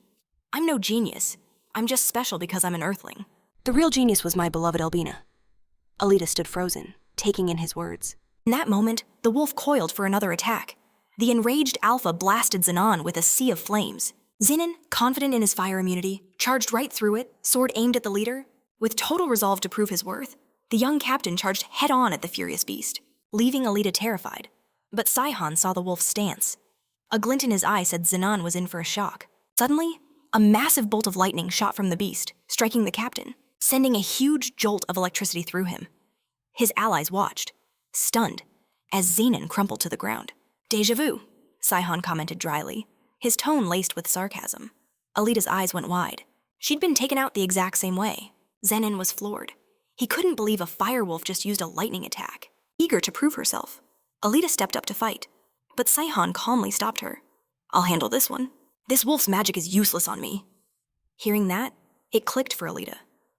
I'm no genius. I'm just special because I'm an earthling. The real genius was my beloved Albina. Alita stood frozen, taking in his words. In that moment, the wolf coiled for another attack. The enraged alpha blasted Zenan with a sea of flames. Zenan, confident in his fire immunity, charged right through it, sword aimed at the leader. With total resolve to prove his worth, the young captain charged head-on at the furious beast, leaving Alita terrified. But Sunihan saw the wolf's stance. A glint in his eye said Zenan was in for a shock. Suddenly, a massive bolt of lightning shot from the beast, striking the captain, sending a huge jolt of electricity through him. His allies watched, stunned, as Zenan crumpled to the ground. Déjà vu, Sunihan commented dryly, his tone laced with sarcasm. Alita's eyes went wide. She'd been taken out the exact same way. Zenan was floored. He couldn't believe a firewolf just used a lightning attack. Eager to prove herself, Alita stepped up to fight, but Sunihan calmly stopped her. I'll handle this one. This wolf's magic is useless on me. Hearing that, it clicked for Alita.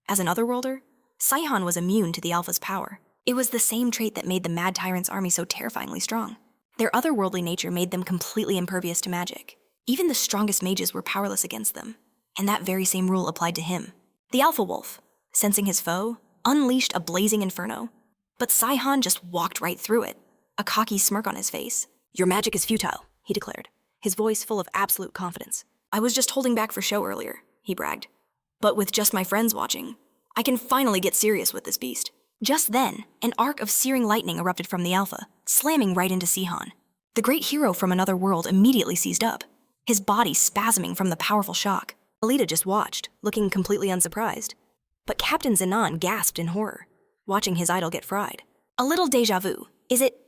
As an otherworlder, Sunihan was immune to the Alpha's power. It was the same trait that made the Mad Tyrant's army so terrifyingly strong. Their otherworldly nature made them completely impervious to magic. Even the strongest mages were powerless against them, and that very same rule applied to him. The Alpha Wolf, sensing his foe, unleashed a blazing inferno. But Sunihan just walked right through it, a cocky smirk on his face. Your magic is futile, he declared, his voice full of absolute confidence. I was just holding back for show earlier, he bragged. But with just my friends watching, I can finally get serious with this beast. Just then, an arc of searing lightning erupted from the Alpha, slamming right into Sunihan. The great hero from another world immediately seized up, his body spasming from the powerful shock. Alita just watched, looking completely unsurprised. But Captain Zenan gasped in horror, watching his idol get fried. A little déjà vu, is it?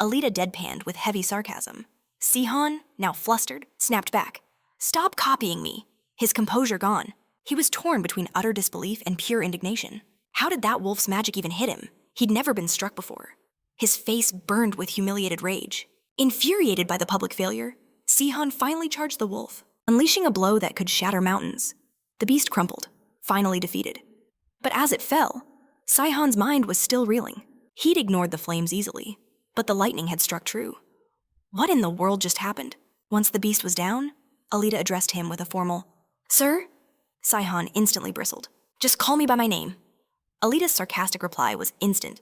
Alita deadpanned with heavy sarcasm. Sunihan, now flustered, snapped back. Stop copying me. His composure gone. He was torn between utter disbelief and pure indignation. How did that wolf's magic even hit him? He'd never been struck before. His face burned with humiliated rage. Infuriated by the public failure, Sunihan finally charged the wolf, unleashing a blow that could shatter mountains. The beast crumpled, finally defeated. But as it fell, Saihan's mind was still reeling. He'd ignored the flames easily, but the lightning had struck true. What in the world just happened? Once the beast was down, Alita addressed him with a formal, "Sir?" Saihan instantly bristled. "Just call me by my name." Alita's sarcastic reply was instant.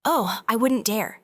"Oh, I wouldn't dare."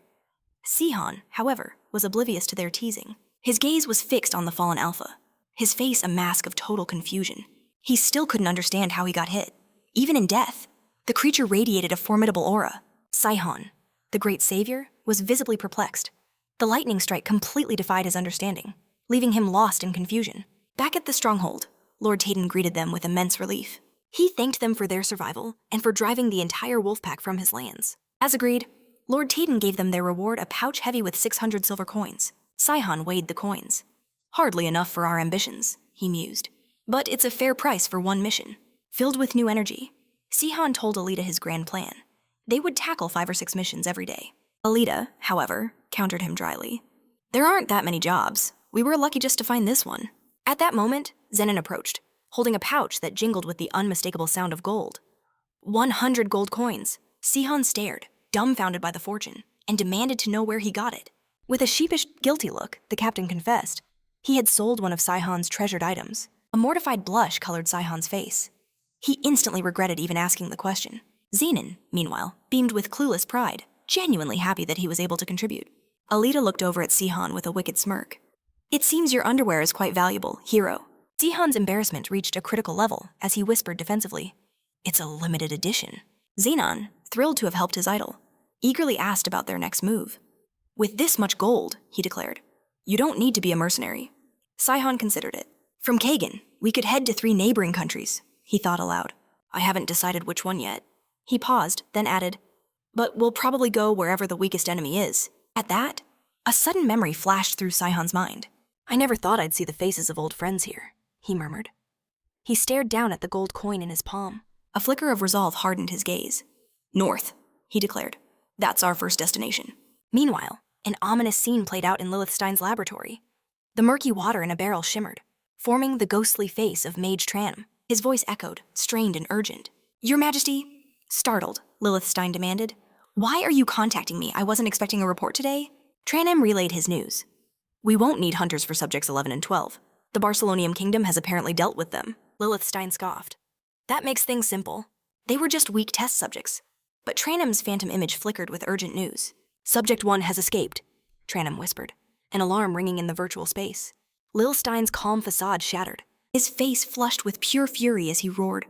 Sihon, however, was oblivious to their teasing. His gaze was fixed on the fallen alpha, his face a mask of total confusion. He still couldn't understand how he got hit. Even in death, the creature radiated a formidable aura. Sihon, the great savior, was visibly perplexed. The lightning strike completely defied his understanding, leaving him lost in confusion. Back at the stronghold, Lord Tayden greeted them with immense relief. He thanked them for their survival and for driving the entire wolf pack from his lands. As agreed, Lord Tayden gave them their reward, a pouch heavy with 600 silver coins. Sihon weighed the coins. "Hardly enough for our ambitions," he mused. "But it's a fair price for one mission." Filled with new energy, Sihon told Alita his grand plan. They would tackle 5 or 6 missions every day. Alita, however, countered him dryly. "There aren't that many jobs. We were lucky just to find this one." At that moment, Zenon approached, holding a pouch that jingled with the unmistakable sound of gold. 100 gold coins. Sihon stared, dumbfounded by the fortune, and demanded to know where he got it. With a sheepish, guilty look, the captain confessed he had sold one of Sihon's treasured items. A mortified blush colored Sihon's face. He instantly regretted even asking the question. Zenon, meanwhile, beamed with clueless pride, genuinely happy that he was able to contribute. Alita looked over at Sihon with a wicked smirk. "It seems your underwear is quite valuable, hero." Sihon's embarrassment reached a critical level as he whispered defensively, "It's a limited edition." Zenon, thrilled to have helped his idol, eagerly asked about their next move. "With this much gold," he declared, "you don't need to be a mercenary." Sihon considered it. "From Kagan, we could head to 3 neighboring countries," he thought aloud. "I haven't decided which one yet." He paused, then added, "But we'll probably go wherever the weakest enemy is." At that, a sudden memory flashed through Sihon's mind. "I never thought I'd see the faces of old friends here," he murmured. He stared down at the gold coin in his palm. A flicker of resolve hardened his gaze. "North," he declared. "That's our first destination." Meanwhile, an ominous scene played out in Lilithstein's laboratory. The murky water in a barrel shimmered, forming the ghostly face of Mage Tranum. His voice echoed, strained and urgent. "Your Majesty," startled, Lilithstein demanded. "Why are you contacting me? I wasn't expecting a report today." Tranum relayed his news. "We won't need hunters for subjects 11 and 12. The Barcelonium Kingdom has apparently dealt with them," Lilithstein scoffed. "That makes things simple. They were just weak test subjects." But Tranum's phantom image flickered with urgent news. "Subject 1 has escaped," Tranum whispered, an alarm ringing in the virtual space. Lilithstein's calm facade shattered. His face flushed with pure fury as he roared,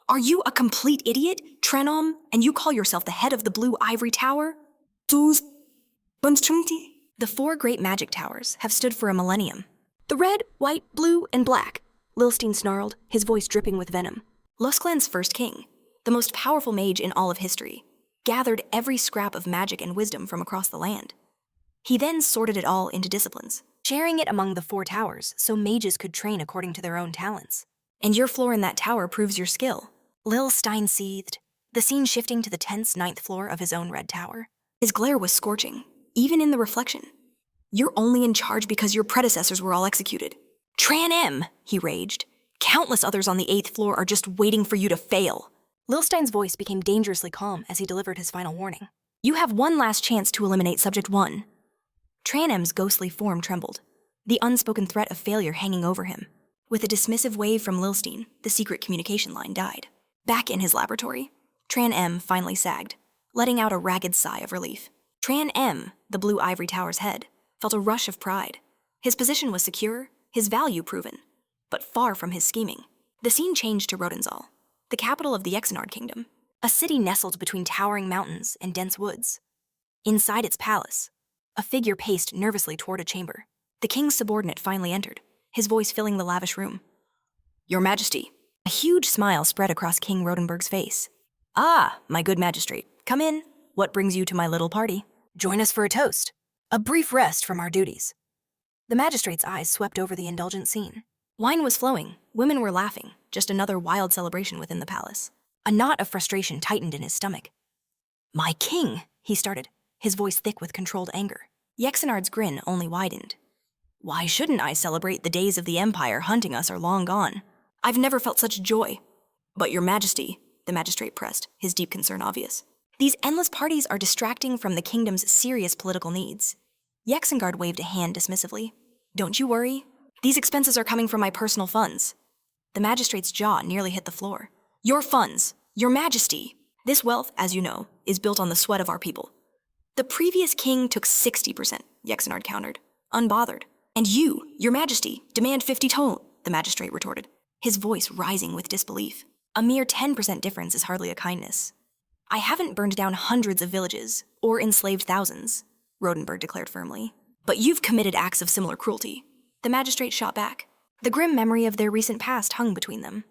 "Are you a complete idiot, Tranum, and you call yourself the head of the Blue Ivory Tower?" The 4 great magic towers have stood for a millennium. "The red, white, blue, and black," Lilstein snarled, his voice dripping with venom. Luskland's first king, the most powerful mage in all of history, gathered every scrap of magic and wisdom from across the land. He then sorted it all into disciplines, sharing it among the 4 towers so mages could train according to their own talents. "And your floor in that tower proves your skill." Lilstein seethed, the scene shifting to the tense 9th floor of his own red tower. His glare was scorching, even in the reflection. "You're only in charge because your predecessors were all executed." "Tranum," he raged. "Countless others on the 8th floor are just waiting for you to fail." Lilstein's voice became dangerously calm as he delivered his final warning. "You have one last chance to eliminate Subject 1. Tranum's ghostly form trembled, the unspoken threat of failure hanging over him. With a dismissive wave from Lilstein, the secret communication line died. Back in his laboratory, Tranum finally sagged, letting out a ragged sigh of relief. Tranum, the Blue Ivory Tower's head, felt a rush of pride. His position was secure, his value proven, but far from his scheming. The scene changed to Rodensal, the capital of the Exiled Kingdom, a city nestled between towering mountains and dense woods. Inside its palace, a figure paced nervously toward a chamber. The king's subordinate finally entered, his voice filling the lavish room. "Your Majesty." A huge smile spread across King Rodenberg's face. "Ah, my good magistrate, come in. What brings you to my little party? Join us for a toast. A brief rest from our duties." The magistrate's eyes swept over the indulgent scene. Wine was flowing, women were laughing, just another wild celebration within the palace. A knot of frustration tightened in his stomach. "My king," he started, his voice thick with controlled anger. Yexenard's grin only widened. Why shouldn't I celebrate the days of the Empire hunting us are long gone? I've never felt such joy. But your majesty, the magistrate pressed, his deep concern obvious. These endless parties are distracting from the kingdom's serious political needs. Yexengard waved a hand dismissively. Don't you worry. These expenses are coming from my personal funds. The magistrate's jaw nearly hit the floor. Your funds, your majesty. This wealth, as you know, is built on the sweat of our people. The previous king took 60%, Yexenard countered, unbothered. And you, your majesty, demand 50 toll, the magistrate retorted, his voice rising with disbelief. A mere 10% difference is hardly a kindness. I haven't burned down hundreds of villages, or enslaved thousands, Rodenberg declared firmly. But you've committed acts of similar cruelty. The magistrate shot back. The grim memory of their recent past hung between them.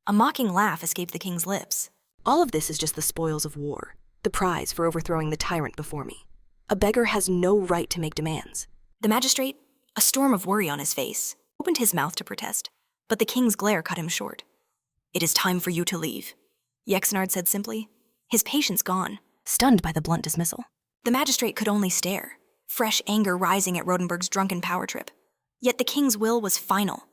A mocking laugh escaped the king's lips. All of this is just the spoils of war, the prize for overthrowing the tyrant before me. A beggar has no right to make demands. The magistrate, a storm of worry on his face, opened his mouth to protest, but the king's glare cut him short. It is time for you to leave, Yexenard said simply, his patience gone, stunned by the blunt dismissal. The magistrate could only stare, fresh anger rising at Rodenberg's drunken power trip. Yet the king's will was final.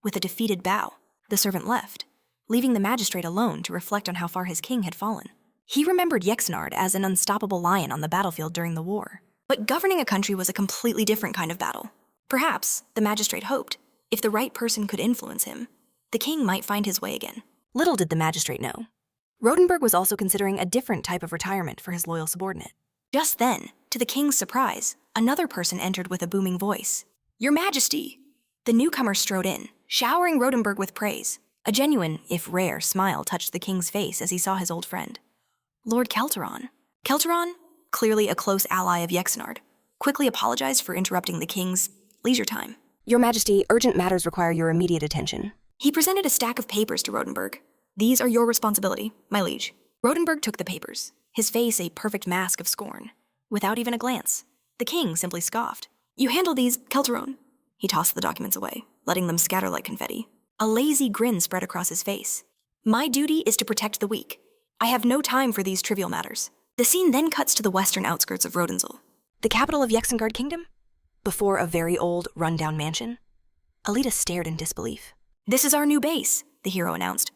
With a defeated bow, the servant left, leaving the magistrate alone to reflect on how far his king had fallen. He remembered Yexenard as an unstoppable lion on the battlefield during the war. But governing a country was a completely different kind of battle. Perhaps, the magistrate hoped, if the right person could influence him, the king might find his way again. Little did the magistrate know. Rodenberg was also considering a different type of retirement for his loyal subordinate. Just then, to the king's surprise, another person entered with a booming voice. Your Majesty! The newcomer strode in, showering Rodenberg with praise. A genuine, if rare, smile touched the king's face as he saw his old friend. Lord Kelteron. Kelteron, clearly a close ally of Yexenard, quickly apologized for interrupting the king's leisure time. Your Majesty, urgent matters require your immediate attention. He presented a stack of papers to Rodenberg. These are your responsibility, my liege. Rodenberg took the papers, his face a perfect mask of scorn. Without even a glance, the king simply scoffed. You handle these, Kelteron. He tossed the documents away, letting them scatter like confetti. A lazy grin spread across his face. My duty is to protect the weak. I have no time for these trivial matters. The scene then cuts to the western outskirts of Rodensel, the capital of Yexengard Kingdom. Before a very old, run-down mansion, Alita stared in disbelief. This is our new base, the hero announced.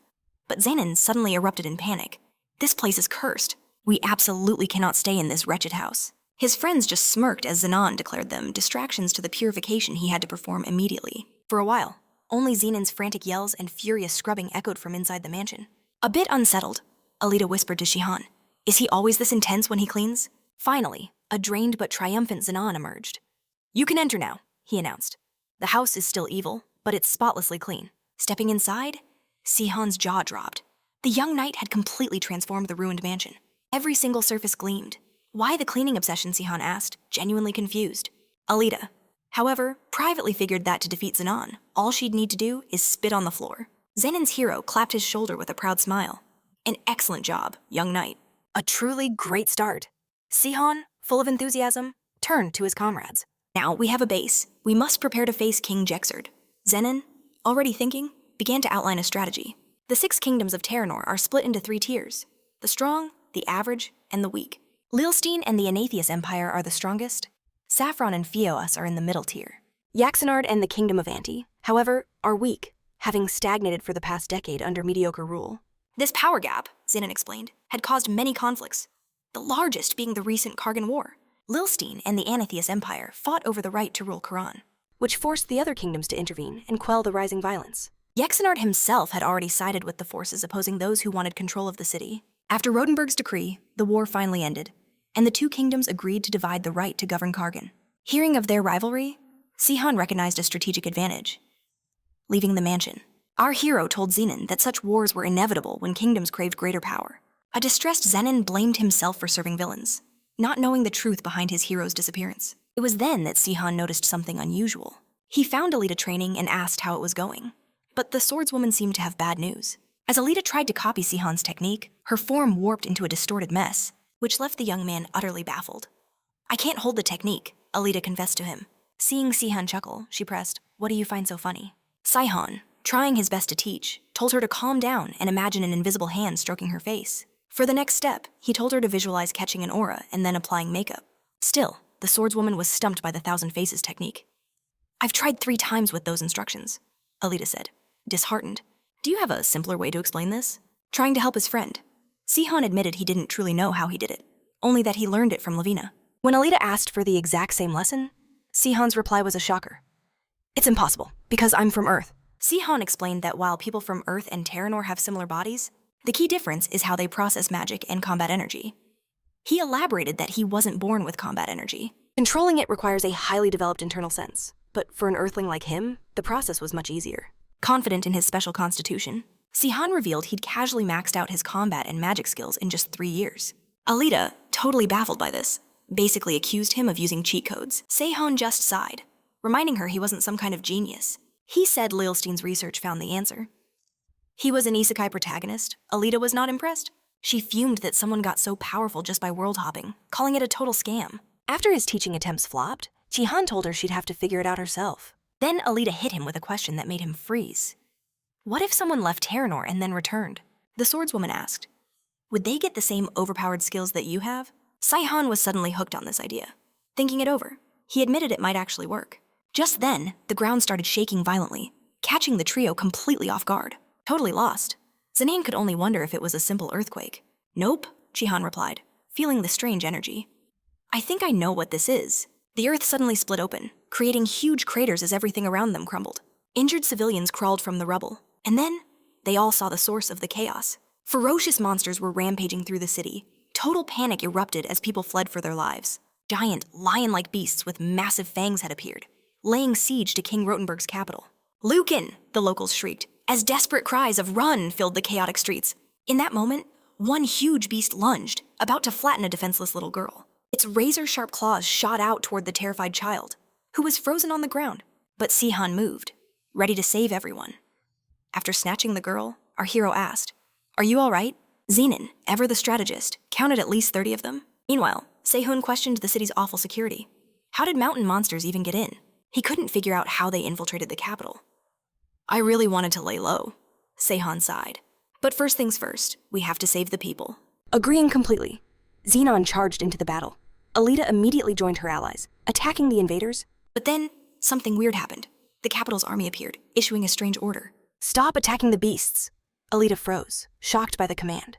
But Zenon suddenly erupted in panic. This place is cursed. We absolutely cannot stay in this wretched house. His friends just smirked as Zenon declared them distractions to the purification he had to perform immediately. For a while, only Zenon's frantic yells and furious scrubbing echoed from inside the mansion. A bit unsettled, Alita whispered to Shihan. Is he always this intense when he cleans? Finally, a drained but triumphant Zenon emerged. You can enter now, he announced. The house is still evil, but it's spotlessly clean. Stepping inside, Sihan's jaw dropped. The young knight had completely transformed the ruined mansion. Every single surface gleamed. Why the cleaning obsession, Sihan asked, genuinely confused. Alita, however, privately figured that to defeat Zenon, all she'd need to do is spit on the floor. Zenon's hero clapped his shoulder with a proud smile. An excellent job, young knight. A truly great start. Sihan, full of enthusiasm, turned to his comrades. Now we have a base. We must prepare to face King Jexard. Zenon, already thinking, began to outline a strategy. The 6 kingdoms of Teranor are split into 3 tiers. The strong, the average, and the weak. Lilstein and the Anatheus Empire are the strongest. Saffron and Fioas are in the middle tier. Yaxenard and the Kingdom of Anti, however, are weak, having stagnated for the past decade under mediocre rule. This power gap, Zenon explained, had caused many conflicts, the largest being the recent Kargan War. Lilstein and the Anatheus Empire fought over the right to rule Quran, which forced the other kingdoms to intervene and quell the rising violence. Yexenard himself had already sided with the forces opposing those who wanted control of the city. After Rodenberg's decree, the war finally ended, and the 2 kingdoms agreed to divide the right to govern Kargan. Hearing of their rivalry, Sihan recognized a strategic advantage. Leaving the mansion, our hero told Zenon that such wars were inevitable when kingdoms craved greater power. A distressed Zenon blamed himself for serving villains, not knowing the truth behind his hero's disappearance. It was then that Sihan noticed something unusual. He found Alita training and asked how it was going. But the swordswoman seemed to have bad news. As Alita tried to copy Sihan's technique, her form warped into a distorted mess, which left the young man utterly baffled. I can't hold the technique, Alita confessed to him. Seeing Sihan chuckle, she pressed, What do you find so funny? Sihan, trying his best to teach, told her to calm down and imagine an invisible hand stroking her face. For the next step, he told her to visualize catching an aura and then applying makeup. Still, the swordswoman was stumped by the thousand faces technique. "I've tried 3 times with those instructions," Alita said, disheartened. "Do you have a simpler way to explain this?" Trying to help his friend, Sunihan admitted he didn't truly know how he did it, only that he learned it from Lavina. When Alita asked for the exact same lesson, Sihon's reply was a shocker. "It's impossible, because I'm from Earth." Sihon explained that while people from Earth and Teranor have similar bodies, the key difference is how they process magic and combat energy. He elaborated that he wasn't born with combat energy. Controlling it requires a highly developed internal sense, but for an Earthling like him, the process was much easier. Confident in his special constitution, Sihon revealed he'd casually maxed out his combat and magic skills in just 3 years. Alita, totally baffled by this, basically accused him of using cheat codes. Sihon just sighed, reminding her he wasn't some kind of genius. He said Lilstein's research found the answer. He was an Isekai protagonist. Alita was not impressed. She fumed that someone got so powerful just by world hopping, calling it a total scam. After his teaching attempts flopped, Chihan told her she'd have to figure it out herself. Then Alita hit him with a question that made him freeze. What if someone left Teranor and then returned? The swordswoman asked. Would they get the same overpowered skills that you have? Sihon was suddenly hooked on this idea. Thinking it over, he admitted it might actually work. Just then, the ground started shaking violently, catching the trio completely off guard. Totally lost. Sunihan could only wonder if it was a simple earthquake. Nope, Chihan replied, feeling the strange energy. I think I know what this is. The earth suddenly split open, creating huge craters as everything around them crumbled. Injured civilians crawled from the rubble, and then they all saw the source of the chaos. Ferocious monsters were rampaging through the city. Total panic erupted as people fled for their lives. Giant, lion-like beasts with massive fangs had appeared, laying siege to King Rotenberg's capital. Lucan, the locals shrieked, as desperate cries of "run" filled the chaotic streets. In that moment, one huge beast lunged, about to flatten a defenseless little girl. Its razor-sharp claws shot out toward the terrified child, who was frozen on the ground. But Sihon moved, ready to save everyone. After snatching the girl, our hero asked, Are you all right? Zenon, ever the strategist, counted at least 30 of them. Meanwhile, Sehun questioned the city's awful security. How did mountain monsters even get in? He couldn't figure out how they infiltrated the capital. I really wanted to lay low, Sehun sighed. But first things first, we have to save the people. Agreeing completely, Zenon charged into the battle. Alita immediately joined her allies, attacking the invaders. But then, something weird happened. The capital's army appeared, issuing a strange order. Stop attacking the beasts. Alita froze, shocked by the command.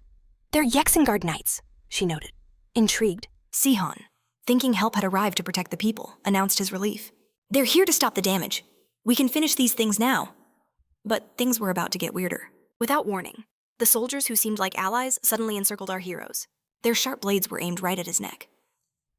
They're Yexengard knights, she noted. Intrigued, Sihon, thinking help had arrived to protect the people, announced his relief. They're here to stop the damage. We can finish these things now. But things were about to get weirder. Without warning, the soldiers who seemed like allies suddenly encircled our heroes. Their sharp blades were aimed right at his neck.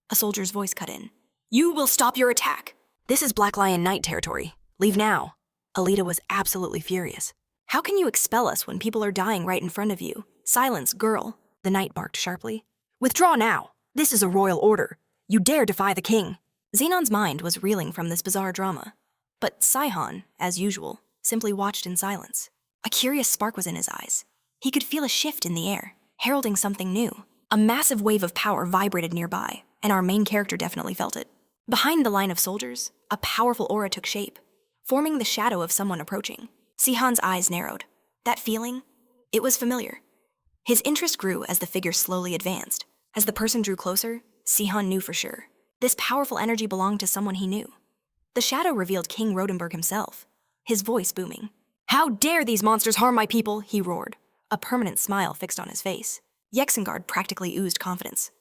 A soldier's voice cut in. You will stop your attack. This is Black Lion Knight territory. Leave now. Alita was absolutely furious. How can you expel us when people are dying right in front of you? Silence, girl, the knight barked sharply. Withdraw now. This is a royal order. You dare defy the king. Zenon's mind was reeling from this bizarre drama. But Sihon, as usual, simply watched in silence. A curious spark was in his eyes. He could feel a shift in the air, heralding something new. A massive wave of power vibrated nearby, and our main character definitely felt it. Behind the line of soldiers, a powerful aura took shape, forming the shadow of someone approaching. Sihon's eyes narrowed. That feeling? It was familiar. His interest grew as the figure slowly advanced. As the person drew closer, Sihon knew for sure. This powerful energy belonged to someone he knew. The shadow revealed King Rotenberg himself, his voice booming. How dare these monsters harm my people, he roared, a permanent smile fixed on his face. Yexengard practically oozed confidence.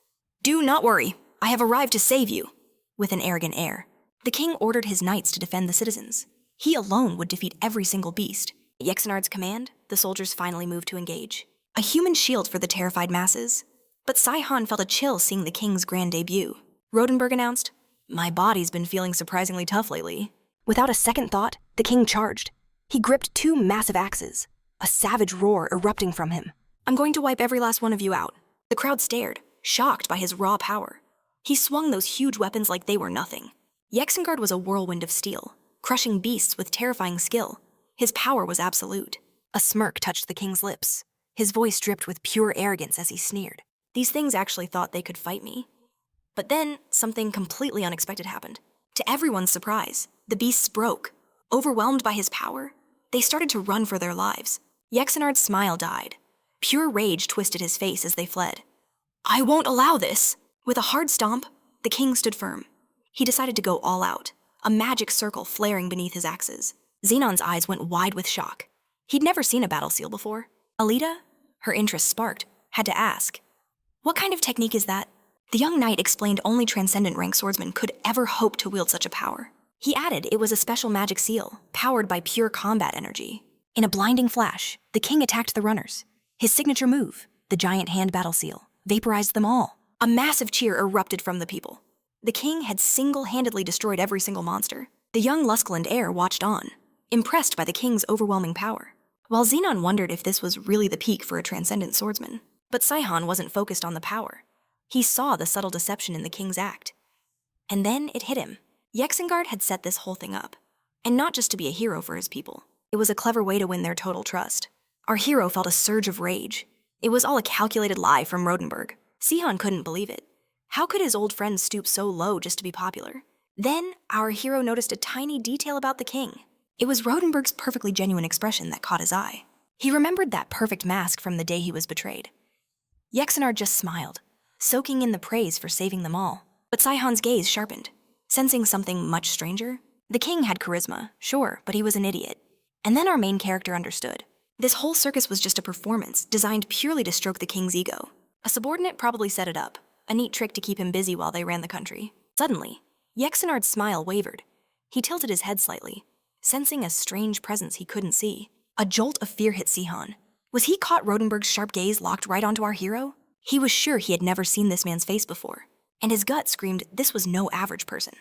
Do not worry, I have arrived to save you. With an arrogant air, the king ordered his knights to defend the citizens. He alone would defeat every single beast. At Yexenard's command, the soldiers finally moved to engage. A human shield for the terrified masses. But Sihon felt a chill seeing the king's grand debut. Rotenberg announced, My body's been feeling surprisingly tough lately. Without a second thought, the king charged. He gripped 2 massive axes, a savage roar erupting from him. I'm going to wipe every last one of you out. The crowd stared, shocked by his raw power. He swung those huge weapons like they were nothing. Yexengard was a whirlwind of steel, crushing beasts with terrifying skill. His power was absolute. A smirk touched the king's lips. His voice dripped with pure arrogance as he sneered. These things actually thought they could fight me. But then, something completely unexpected happened. To everyone's surprise, the beasts broke. Overwhelmed by his power, they started to run for their lives. Yexenard's smile died. Pure rage twisted his face as they fled. "I won't allow this!" With a hard stomp, the king stood firm. He decided to go all out, a magic circle flaring beneath his axes. Xenon's eyes went wide with shock. He'd never seen a battle seal before. Alita, her interest sparked, had to ask, "What kind of technique is that?" The young knight explained only transcendent rank swordsmen could ever hope to wield such a power. He added it was a special magic seal, powered by pure combat energy. In a blinding flash, the king attacked the runners. His signature move, the giant hand battle seal, vaporized them all. A massive cheer erupted from the people. The king had single-handedly destroyed every single monster. The young Luscaland heir watched on, impressed by the king's overwhelming power, while Xenon wondered if this was really the peak for a transcendent swordsman. But Saihan wasn't focused on the power. He saw the subtle deception in the king's act. And then it hit him. Yexengard had set this whole thing up. And not just to be a hero for his people. It was a clever way to win their total trust. Our hero felt a surge of rage. It was all a calculated lie from Rodenberg. Sihon couldn't believe it. How could his old friend stoop so low just to be popular? Then, our hero noticed a tiny detail about the king. It was Rodenberg's perfectly genuine expression that caught his eye. He remembered that perfect mask from the day he was betrayed. Yexenard just smiled, soaking in the praise for saving them all. But Saihan's gaze sharpened, sensing something much stranger. The king had charisma, sure, but he was an idiot. And then our main character understood. This whole circus was just a performance designed purely to stroke the king's ego. A subordinate probably set it up, a neat trick to keep him busy while they ran the country. Suddenly, Yexenard's smile wavered. He tilted his head slightly, sensing a strange presence he couldn't see. A jolt of fear hit Sihon. Was he caught Rodenberg's sharp gaze locked right onto our hero? He was sure he had never seen this man's face before, and his gut screamed this was no average person.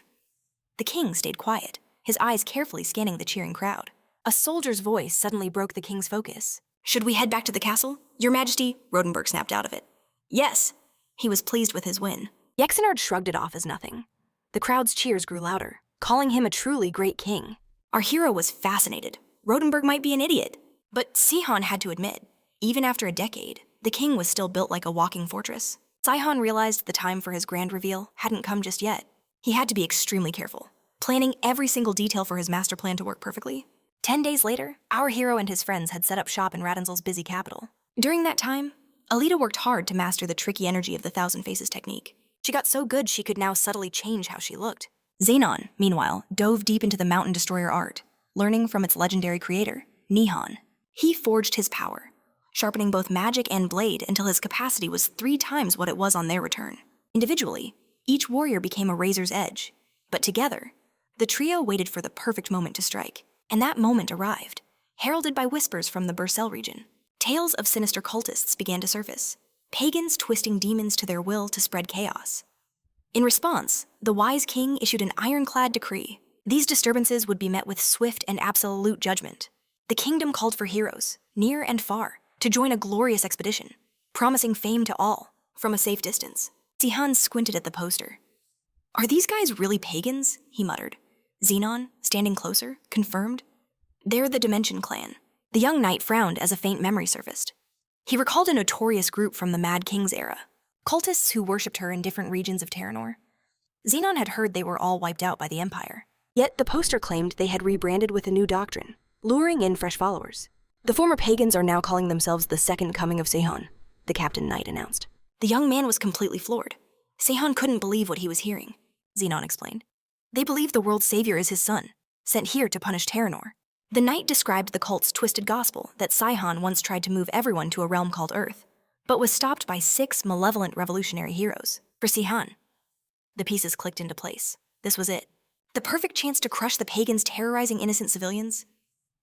The king stayed quiet, his eyes carefully scanning the cheering crowd. A soldier's voice suddenly broke the king's focus. "Should we head back to the castle? Your Majesty," Rodenberg snapped out of it. "Yes." He was pleased with his win. Yexenard shrugged it off as nothing. The crowd's cheers grew louder, calling him a truly great king. Our hero was fascinated. Rodenberg might be an idiot, but Sihon had to admit, even after a decade, the king was still built like a walking fortress. Sihon realized the time for his grand reveal hadn't come just yet. He had to be extremely careful, planning every single detail for his master plan to work perfectly. 10 days later, our hero and his friends had set up shop in Radenzel's busy capital. During that time, Alita worked hard to master the tricky energy of the Thousand Faces technique. She got so good she could now subtly change how she looked. Xenon, meanwhile, dove deep into the Mountain Destroyer art, learning from its legendary creator, Nihon. He forged his power, sharpening both magic and blade until his capacity was 3 times what it was on their return. Individually, each warrior became a razor's edge, but together, the trio waited for the perfect moment to strike. And that moment arrived, heralded by whispers from the Bercel region. Tales of sinister cultists began to surface, pagans twisting demons to their will to spread chaos. In response, the wise king issued an ironclad decree. These disturbances would be met with swift and absolute judgment. The kingdom called for heroes, near and far, to join a glorious expedition, promising fame to all, from a safe distance. Sihon squinted at the poster. "Are these guys really pagans?" he muttered. Xenon, standing closer, confirmed. "They're the Dimension Clan." The young knight frowned as a faint memory surfaced. He recalled a notorious group from the Mad King's era, cultists who worshipped her in different regions of Teranor. Xenon had heard they were all wiped out by the Empire. Yet the poster claimed they had rebranded with a new doctrine, luring in fresh followers. "The former pagans are now calling themselves the Second Coming of Sihon," the Captain Knight announced. The young man was completely floored. Sihon couldn't believe what he was hearing, Xenon explained. "They believe the world's savior is his son, sent here to punish Teranor." The knight described the cult's twisted gospel that Sihon once tried to move everyone to a realm called Earth, but was stopped by 6 malevolent revolutionary heroes. For Sihon, the pieces clicked into place. This was it. The perfect chance to crush the pagans terrorizing innocent civilians.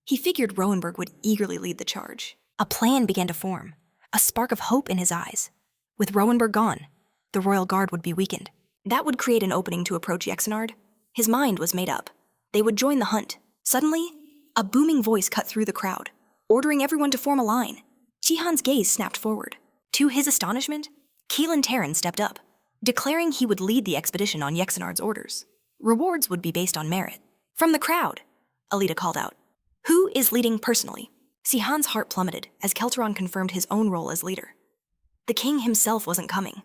He figured Rowenberg would eagerly lead the charge. A plan began to form, a spark of hope in his eyes. With Rowenberg gone, the Royal Guard would be weakened. That would create an opening to approach Yexenard. His mind was made up. They would join the hunt. Suddenly, a booming voice cut through the crowd, ordering everyone to form a line. Sihon's gaze snapped forward. To his astonishment, Keelan Terran stepped up, declaring he would lead the expedition on Yexenard's orders. Rewards would be based on merit. "From the crowd," Alita called out. "Who is leading personally?" Sihon's heart plummeted as Kelteron confirmed his own role as leader. The king himself wasn't coming.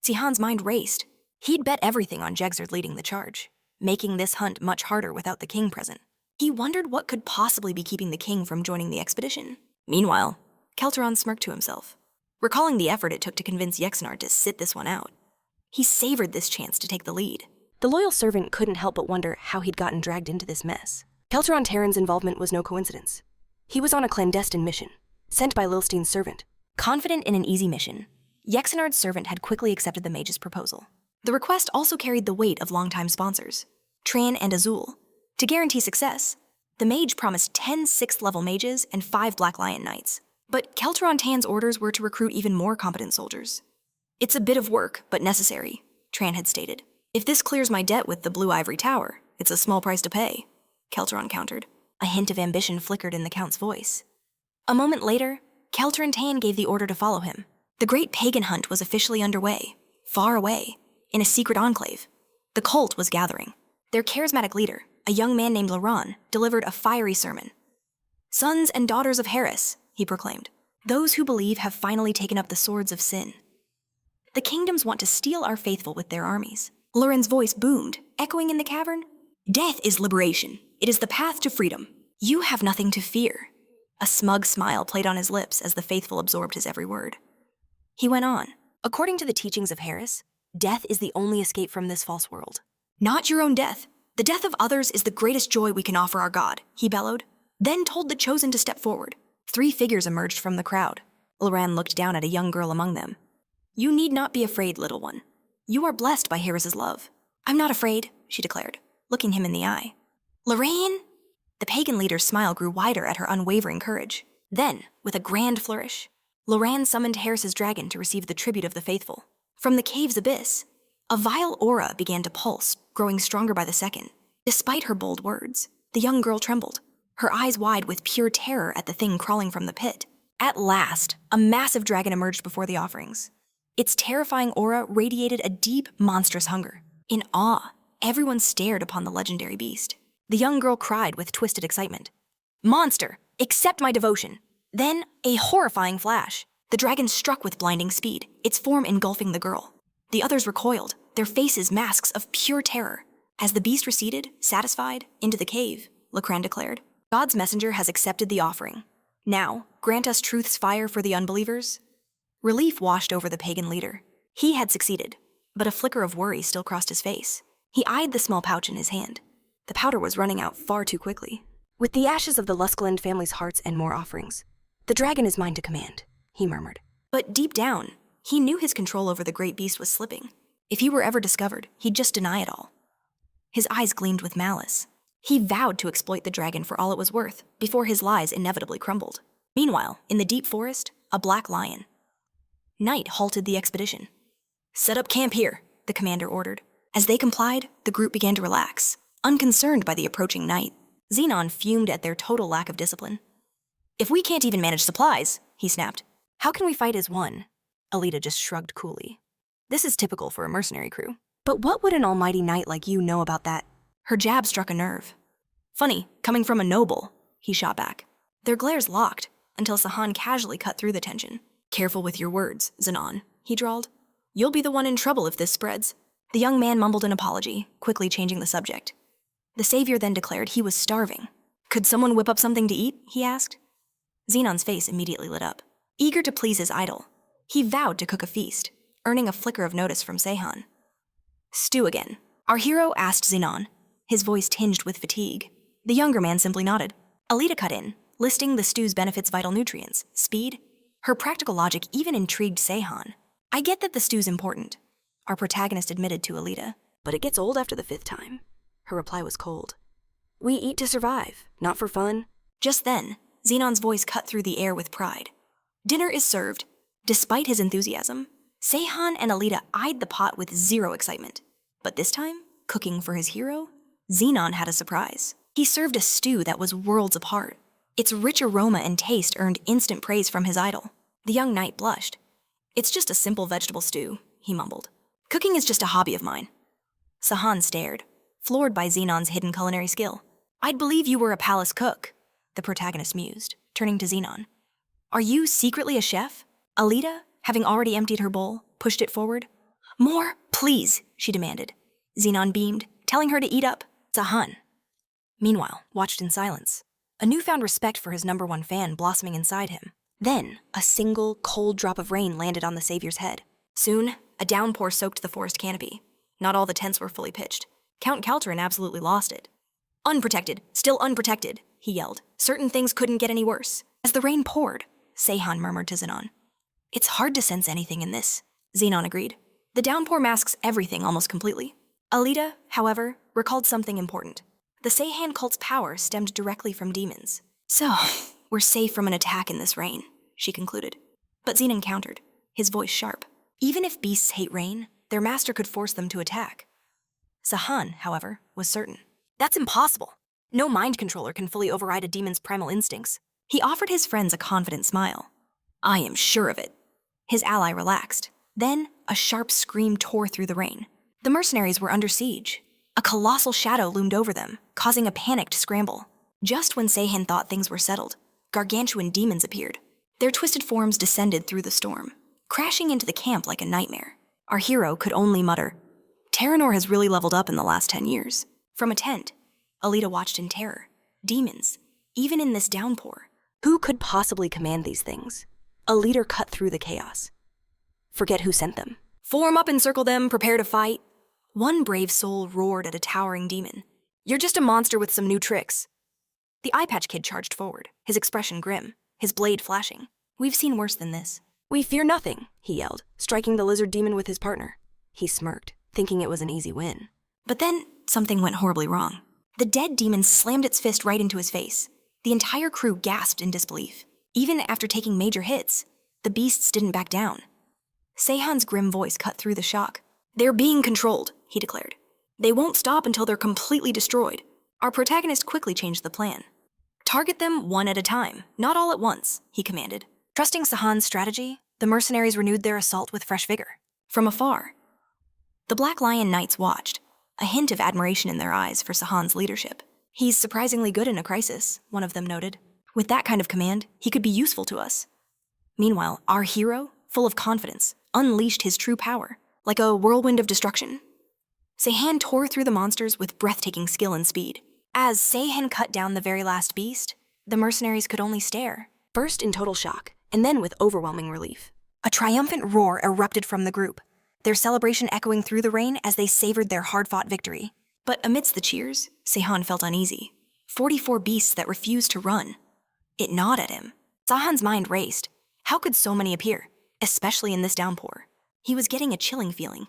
Sihon's mind raced. He'd bet everything on Jegzerd leading the charge, making this hunt much harder without the king present. He wondered what could possibly be keeping the king from joining the expedition. Meanwhile, Kelteron smirked to himself, recalling the effort it took to convince Yexnard to sit this one out. He savored this chance to take the lead. The loyal servant couldn't help but wonder how he'd gotten dragged into this mess. Kelteron Terran's involvement was no coincidence. He was on a clandestine mission, sent by Lilstein's servant. Confident in an easy mission, Yexnard's servant had quickly accepted the mage's proposal. The request also carried the weight of longtime sponsors, Tran and Azul. To guarantee success, the mage promised 10 6th-level mages and 5 Black Lion Knights. But Kelteron Tan's orders were to recruit even more competent soldiers. "It's a bit of work, but necessary," Tran had stated. "If this clears my debt with the Blue Ivory Tower, it's a small price to pay," Kelteron countered. A hint of ambition flickered in the Count's voice. A moment later, Kelteron Tan gave the order to follow him. The great pagan hunt was officially underway, far away, in a secret enclave. The cult was gathering. Their charismatic leader, a young man named Laron, delivered a fiery sermon. "Sons and daughters of Harris," he proclaimed, "those who believe have finally taken up the swords of sin. The kingdoms want to steal our faithful with their armies." Lauren's voice boomed, echoing in the cavern. "Death is liberation. It is the path to freedom. You have nothing to fear." A smug smile played on his lips as the faithful absorbed his every word. He went on, "According to the teachings of Harris, death is the only escape from this false world. Not your own death. The death of others is the greatest joy we can offer our God," he bellowed, then told the chosen to step forward. 3 figures emerged from the crowd. Loran looked down at a young girl among them. "You need not be afraid, little one. You are blessed by Harris's love." "I'm not afraid," she declared, looking him in the eye. "Lorraine?" The pagan leader's smile grew wider at her unwavering courage. Then, with a grand flourish, Loran summoned Harris's dragon to receive the tribute of the faithful. From the cave's abyss, a vile aura began to pulse, growing stronger by the second. Despite her bold words, the young girl trembled, her eyes wide with pure terror at the thing crawling from the pit. At last, a massive dragon emerged before the offerings. Its terrifying aura radiated a deep, monstrous hunger. In awe, everyone stared upon the legendary beast. The young girl cried with twisted excitement, "Monster, accept my devotion!" Then, a horrifying flash. The dragon struck with blinding speed, its form engulfing the girl. The others recoiled, their faces masks of pure terror. As the beast receded, satisfied, into the cave, Lacran declared, "God's messenger has accepted the offering. Now, grant us truth's fire for the unbelievers." Relief washed over the pagan leader. He had succeeded, but a flicker of worry still crossed his face. He eyed the small pouch in his hand. The powder was running out far too quickly. "With the ashes of the Luskeland family's hearts and more offerings, the dragon is mine to command," he murmured. But deep down, he knew his control over the great beast was slipping. If he were ever discovered, he'd just deny it all. His eyes gleamed with malice. He vowed to exploit the dragon for all it was worth, before his lies inevitably crumbled. Meanwhile, in the deep forest, a black lion. Night halted the expedition. "Set up camp here," the commander ordered. As they complied, the group began to relax, unconcerned by the approaching night. Xenon fumed at their total lack of discipline. "If we can't even manage supplies," he snapped, "how can we fight as one?" Alita just shrugged coolly. "This is typical for a mercenary crew. But what would an almighty knight like you know about that?" Her jab struck a nerve. "Funny, coming from a noble," he shot back. Their glares locked, until Sahan casually cut through the tension. "Careful with your words, Xenon," he drawled. "You'll be the one in trouble if this spreads." The young man mumbled an apology, quickly changing the subject. The savior then declared he was starving. "Could someone whip up something to eat?" he asked. Xenon's face immediately lit up. Eager to please his idol, he vowed to cook a feast, earning a flicker of notice from Seihan. "Stew again," our hero asked Xenon, his voice tinged with fatigue. The younger man simply nodded. Alita cut in, listing the stew's benefits: vital nutrients, speed. Her practical logic even intrigued Seihan. "I get that the stew's important," our protagonist admitted to Alita, "but it gets old after the 5th time." Her reply was cold. "We eat to survive, not for fun." Just then, Xenon's voice cut through the air with pride. "Dinner is served." Despite his enthusiasm, Seihan and Alita eyed the pot with zero excitement. But this time, cooking for his hero, Xenon had a surprise. He served a stew that was worlds apart. Its rich aroma and taste earned instant praise from his idol. The young knight blushed. "It's just a simple vegetable stew," he mumbled. "Cooking is just a hobby of mine." Sahan stared, floored by Xenon's hidden culinary skill. "I'd believe you were a palace cook," the protagonist mused, turning to Xenon. "Are you secretly a chef?" Alita, having already emptied her bowl, pushed it forward. "More, please," she demanded. Xenon beamed, telling her to eat up. Sahan, meanwhile, watched in silence, a newfound respect for his #1 fan blossoming inside him. Then, a single, cold drop of rain landed on the savior's head. Soon, a downpour soaked the forest canopy. Not all the tents were fully pitched. Count Calterin absolutely lost it. "Unprotected, still unprotected," he yelled. "Certain things couldn't get any worse." As the rain poured, Seihan murmured to Zenon. "It's hard to sense anything in this," Zenon agreed. "The downpour masks everything almost completely." Alita, however, recalled something important. The Seihan cult's power stemmed directly from demons. "So, we're safe from an attack in this rain," she concluded. But Zenon countered, his voice sharp. Even if beasts hate rain, their master could force them to attack. Sahan, however, was certain. "That's impossible. No mind controller can fully override a demon's primal instincts." He offered his friends a confident smile. "I am sure of it." His ally relaxed. Then, a sharp scream tore through the rain. The mercenaries were under siege. A colossal shadow loomed over them, causing a panicked scramble. Just when Seihan thought things were settled, gargantuan demons appeared. Their twisted forms descended through the storm, crashing into the camp like a nightmare. Our hero could only mutter, "Teranor has really leveled up in the last 10 years. From a tent, Alita watched in terror. Demons, even in this downpour. Who could possibly command these things? A leader cut through the chaos. Forget who sent them. "Form up and circle them, prepare to fight." One brave soul roared at a towering demon. "You're just a monster with some new tricks." The eye patch kid charged forward, his expression grim, his blade flashing. "We've seen worse than this." "We fear nothing," he yelled, striking the lizard demon with his partner. He smirked, thinking it was an easy win. But then, something went horribly wrong. The dead demon slammed its fist right into his face. The entire crew gasped in disbelief. Even after taking major hits, the beasts didn't back down. Seihan's grim voice cut through the shock. "They're being controlled," he declared. "They won't stop until they're completely destroyed." Our protagonist quickly changed the plan. "Target them one at a time, not all at once," he commanded. Trusting Sahan's strategy, the mercenaries renewed their assault with fresh vigor. From afar, the Black Lion Knights watched, a hint of admiration in their eyes for Sahan's leadership. "He's surprisingly good in a crisis," one of them noted. "With that kind of command, he could be useful to us." Meanwhile, our hero, full of confidence, unleashed his true power, like a whirlwind of destruction. Seihan tore through the monsters with breathtaking skill and speed. As Seihan cut down the very last beast, the mercenaries could only stare, first in total shock, and then with overwhelming relief. A triumphant roar erupted from the group, their celebration echoing through the rain as they savored their hard-fought victory. But amidst the cheers, Seihan felt uneasy. 44 beasts that refused to run. It gnawed at him. Sahan's mind raced. How could so many appear, especially in this downpour? He was getting a chilling feeling.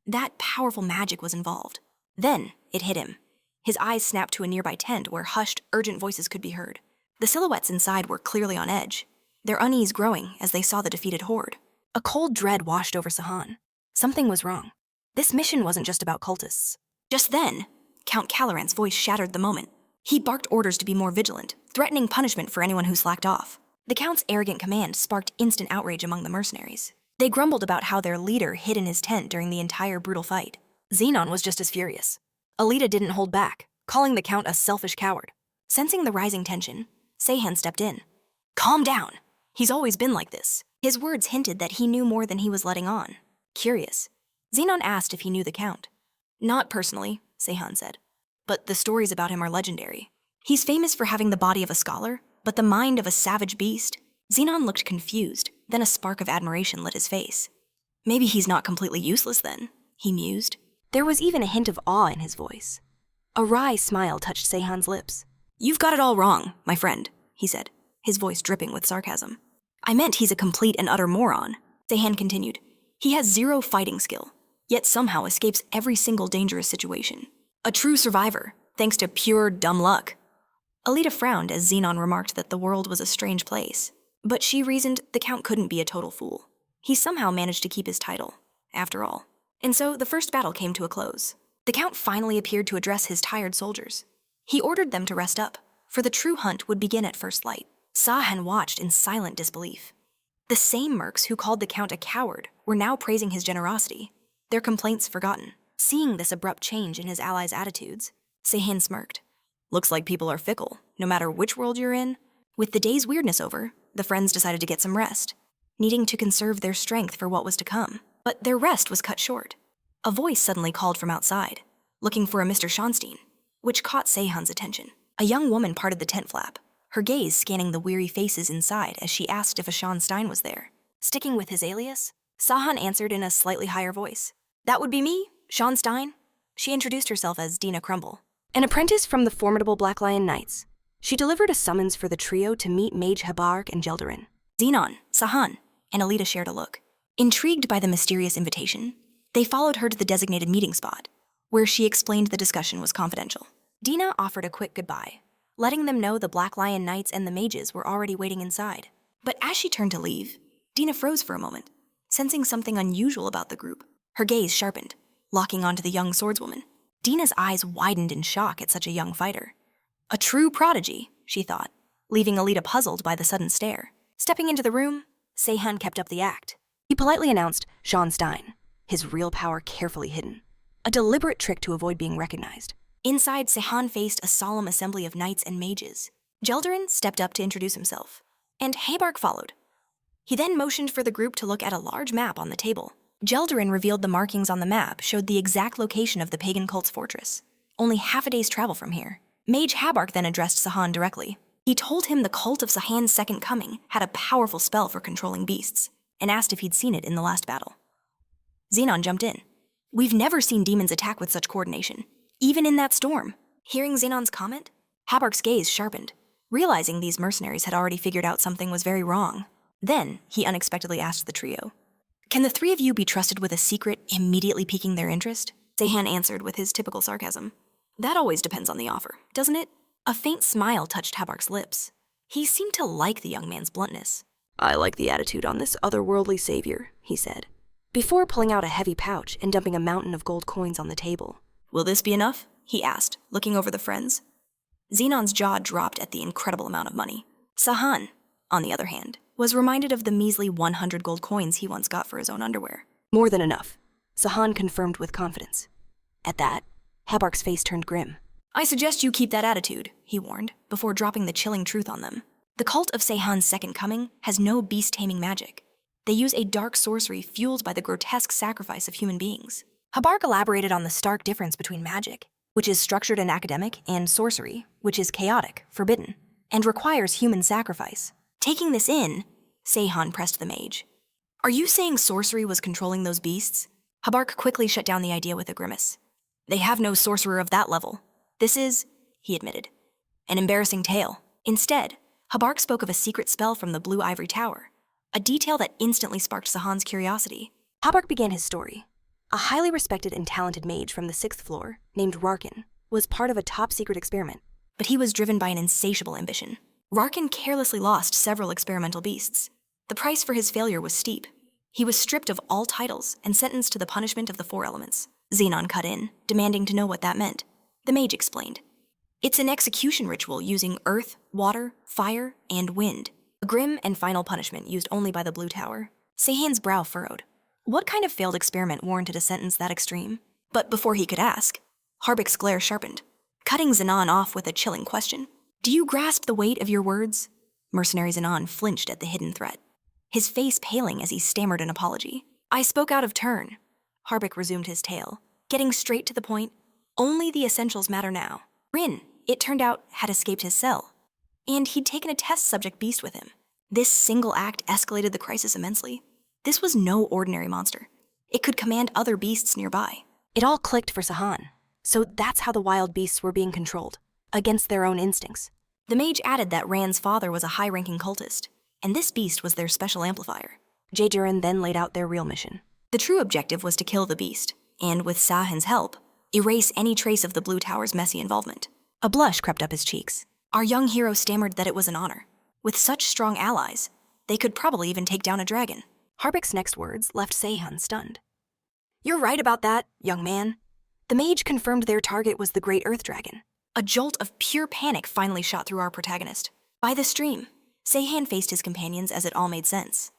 That powerful magic was involved. Then, it hit him. His eyes snapped to a nearby tent where hushed, urgent voices could be heard. The silhouettes inside were clearly on edge, their unease growing as they saw the defeated horde. A cold dread washed over Sahan. Something was wrong. This mission wasn't just about cultists. Just then, Count Caloran's voice shattered the moment. He barked orders to be more vigilant, threatening punishment for anyone who slacked off. The Count's arrogant command sparked instant outrage among the mercenaries. They grumbled about how their leader hid in his tent during the entire brutal fight. Zenon was just as furious. Alita didn't hold back, calling the Count a selfish coward. Sensing the rising tension, Seihan stepped in. "Calm down. He's always been like this." His words hinted that he knew more than he was letting on. Curious, Zenon asked if he knew the Count. "Not personally," Seihan said, "but the stories about him are legendary. He's famous for having the body of a scholar, but the mind of a savage beast." Zenon looked confused, then a spark of admiration lit his face. "Maybe he's not completely useless then," he mused. There was even a hint of awe in his voice. A wry smile touched Seihan's lips. "You've got it all wrong, my friend," he said, his voice dripping with sarcasm. "I meant he's a complete and utter moron," Seihan continued. "He has zero fighting skill, yet somehow escapes every single dangerous situation. A true survivor, thanks to pure dumb luck." Alita frowned as Zenon remarked that the world was a strange place. But she reasoned the Count couldn't be a total fool. He somehow managed to keep his title, after all. And so the first battle came to a close. The Count finally appeared to address his tired soldiers. He ordered them to rest up, for the true hunt would begin at first light. Sahan watched in silent disbelief. The same mercs who called the Count a coward were now praising his generosity, their complaints forgotten. Seeing this abrupt change in his allies' attitudes, Seihan smirked. "Looks like people are fickle, no matter which world you're in." With the day's weirdness over, the friends decided to get some rest, needing to conserve their strength for what was to come. But their rest was cut short. A voice suddenly called from outside, looking for a Mr. Schonstein, which caught Seihan's attention. A young woman parted the tent flap, her gaze scanning the weary faces inside as she asked if Sean Stein was there. Sticking with his alias, Sahan answered in a slightly higher voice. That would be me, Sean Stein. She introduced herself as Dina Crumble, an apprentice from the formidable Black Lion Knights. She delivered a summons for the trio to meet Mage Habark and Jeldarin. Xenon, Sahan, and Alita shared a look. Intrigued by the mysterious invitation, they followed her to the designated meeting spot, where she explained the discussion was confidential. Dina offered a quick goodbye, letting them know the Black Lion Knights and the mages were already waiting inside. But as she turned to leave, Dina froze for a moment, sensing something unusual about the group. Her gaze sharpened, locking onto the young swordswoman. Dina's eyes widened in shock at such a young fighter. A true prodigy, she thought, leaving Alita puzzled by the sudden stare. Stepping into the room, Seihan kept up the act. He politely announced Sean Stein, his real power carefully hidden, a deliberate trick to avoid being recognized. Inside, Seihan faced a solemn assembly of knights and mages. Jeldarin stepped up to introduce himself, and Habark followed. He then motioned for the group to look at a large map on the table. Jeldarin revealed the markings on the map showed the exact location of the pagan cult's fortress, only half a day's travel from here. Mage Habark then addressed Sahan directly. He told him the cult of Sahan's second coming had a powerful spell for controlling beasts, and asked if he'd seen it in the last battle. Xenon jumped in. We've never seen demons attack with such coordination, even in that storm. Hearing Xenon's comment, Habark's gaze sharpened, realizing these mercenaries had already figured out something was very wrong. Then, he unexpectedly asked the trio, "Can the three of you be trusted with a secret immediately piquing their interest?" Seihan answered with his typical sarcasm. That always depends on the offer, doesn't it? A faint smile touched Habark's lips. He seemed to like the young man's bluntness. I like the attitude on this otherworldly savior, he said, before pulling out a heavy pouch and dumping a mountain of gold coins on the table. Will this be enough? He asked, looking over the friends. Xenon's jaw dropped at the incredible amount of money. Sahan, on the other hand, was reminded of the measly 100 gold coins he once got for his own underwear. More than enough, Sahan confirmed with confidence. At that, Habark's face turned grim. I suggest you keep that attitude, he warned, before dropping the chilling truth on them. The cult of Seihan's second coming has no beast-taming magic. They use a dark sorcery fueled by the grotesque sacrifice of human beings. Habark elaborated on the stark difference between magic, which is structured and academic, and sorcery, which is chaotic, forbidden, and requires human sacrifice. Taking this in, Seihan pressed the mage. Are you saying sorcery was controlling those beasts? Habark quickly shut down the idea with a grimace. They have no sorcerer of that level. This is, he admitted, an embarrassing tale. Instead, Habark spoke of a secret spell from the Blue Ivory Tower, a detail that instantly sparked Sahan's curiosity. Habark began his story. A highly respected and talented mage from the 6th floor, named Rarkin, was part of a top-secret experiment, but he was driven by an insatiable ambition. Rarkin carelessly lost several experimental beasts. The price for his failure was steep. He was stripped of all titles and sentenced to the punishment of the 4 elements. Xenon cut in, demanding to know what that meant. The mage explained. It's an execution ritual using earth, water, fire, and wind. A grim and final punishment used only by the Blue Tower. Seihan's brow furrowed. What kind of failed experiment warranted a sentence that extreme? But before he could ask, Harbik's glare sharpened, cutting Xenon off with a chilling question. Do you grasp the weight of your words? Mercenary Xenon flinched at the hidden threat, his face paling as he stammered an apology. I spoke out of turn. Harbik resumed his tale, getting straight to the point. Only the essentials matter now. Rin, it turned out, had escaped his cell, and he'd taken a test subject beast with him. This single act escalated the crisis immensely. This was no ordinary monster. It could command other beasts nearby. It all clicked for Sahan. So that's how the wild beasts were being controlled, against their own instincts. The mage added that Rand's father was a high-ranking cultist, and this beast was their special amplifier. Jae-Durin then laid out their real mission. The true objective was to kill the beast, and with Sahan's help, erase any trace of the Blue Tower's messy involvement. A blush crept up his cheeks. Our young hero stammered that it was an honor. With such strong allies, they could probably even take down a dragon. Harbik's next words left Seihan stunned. You're right about that, young man. The mage confirmed their target was the Great Earth Dragon. A jolt of pure panic finally shot through our protagonist. By the stream, Seihan faced his companions as it all made sense.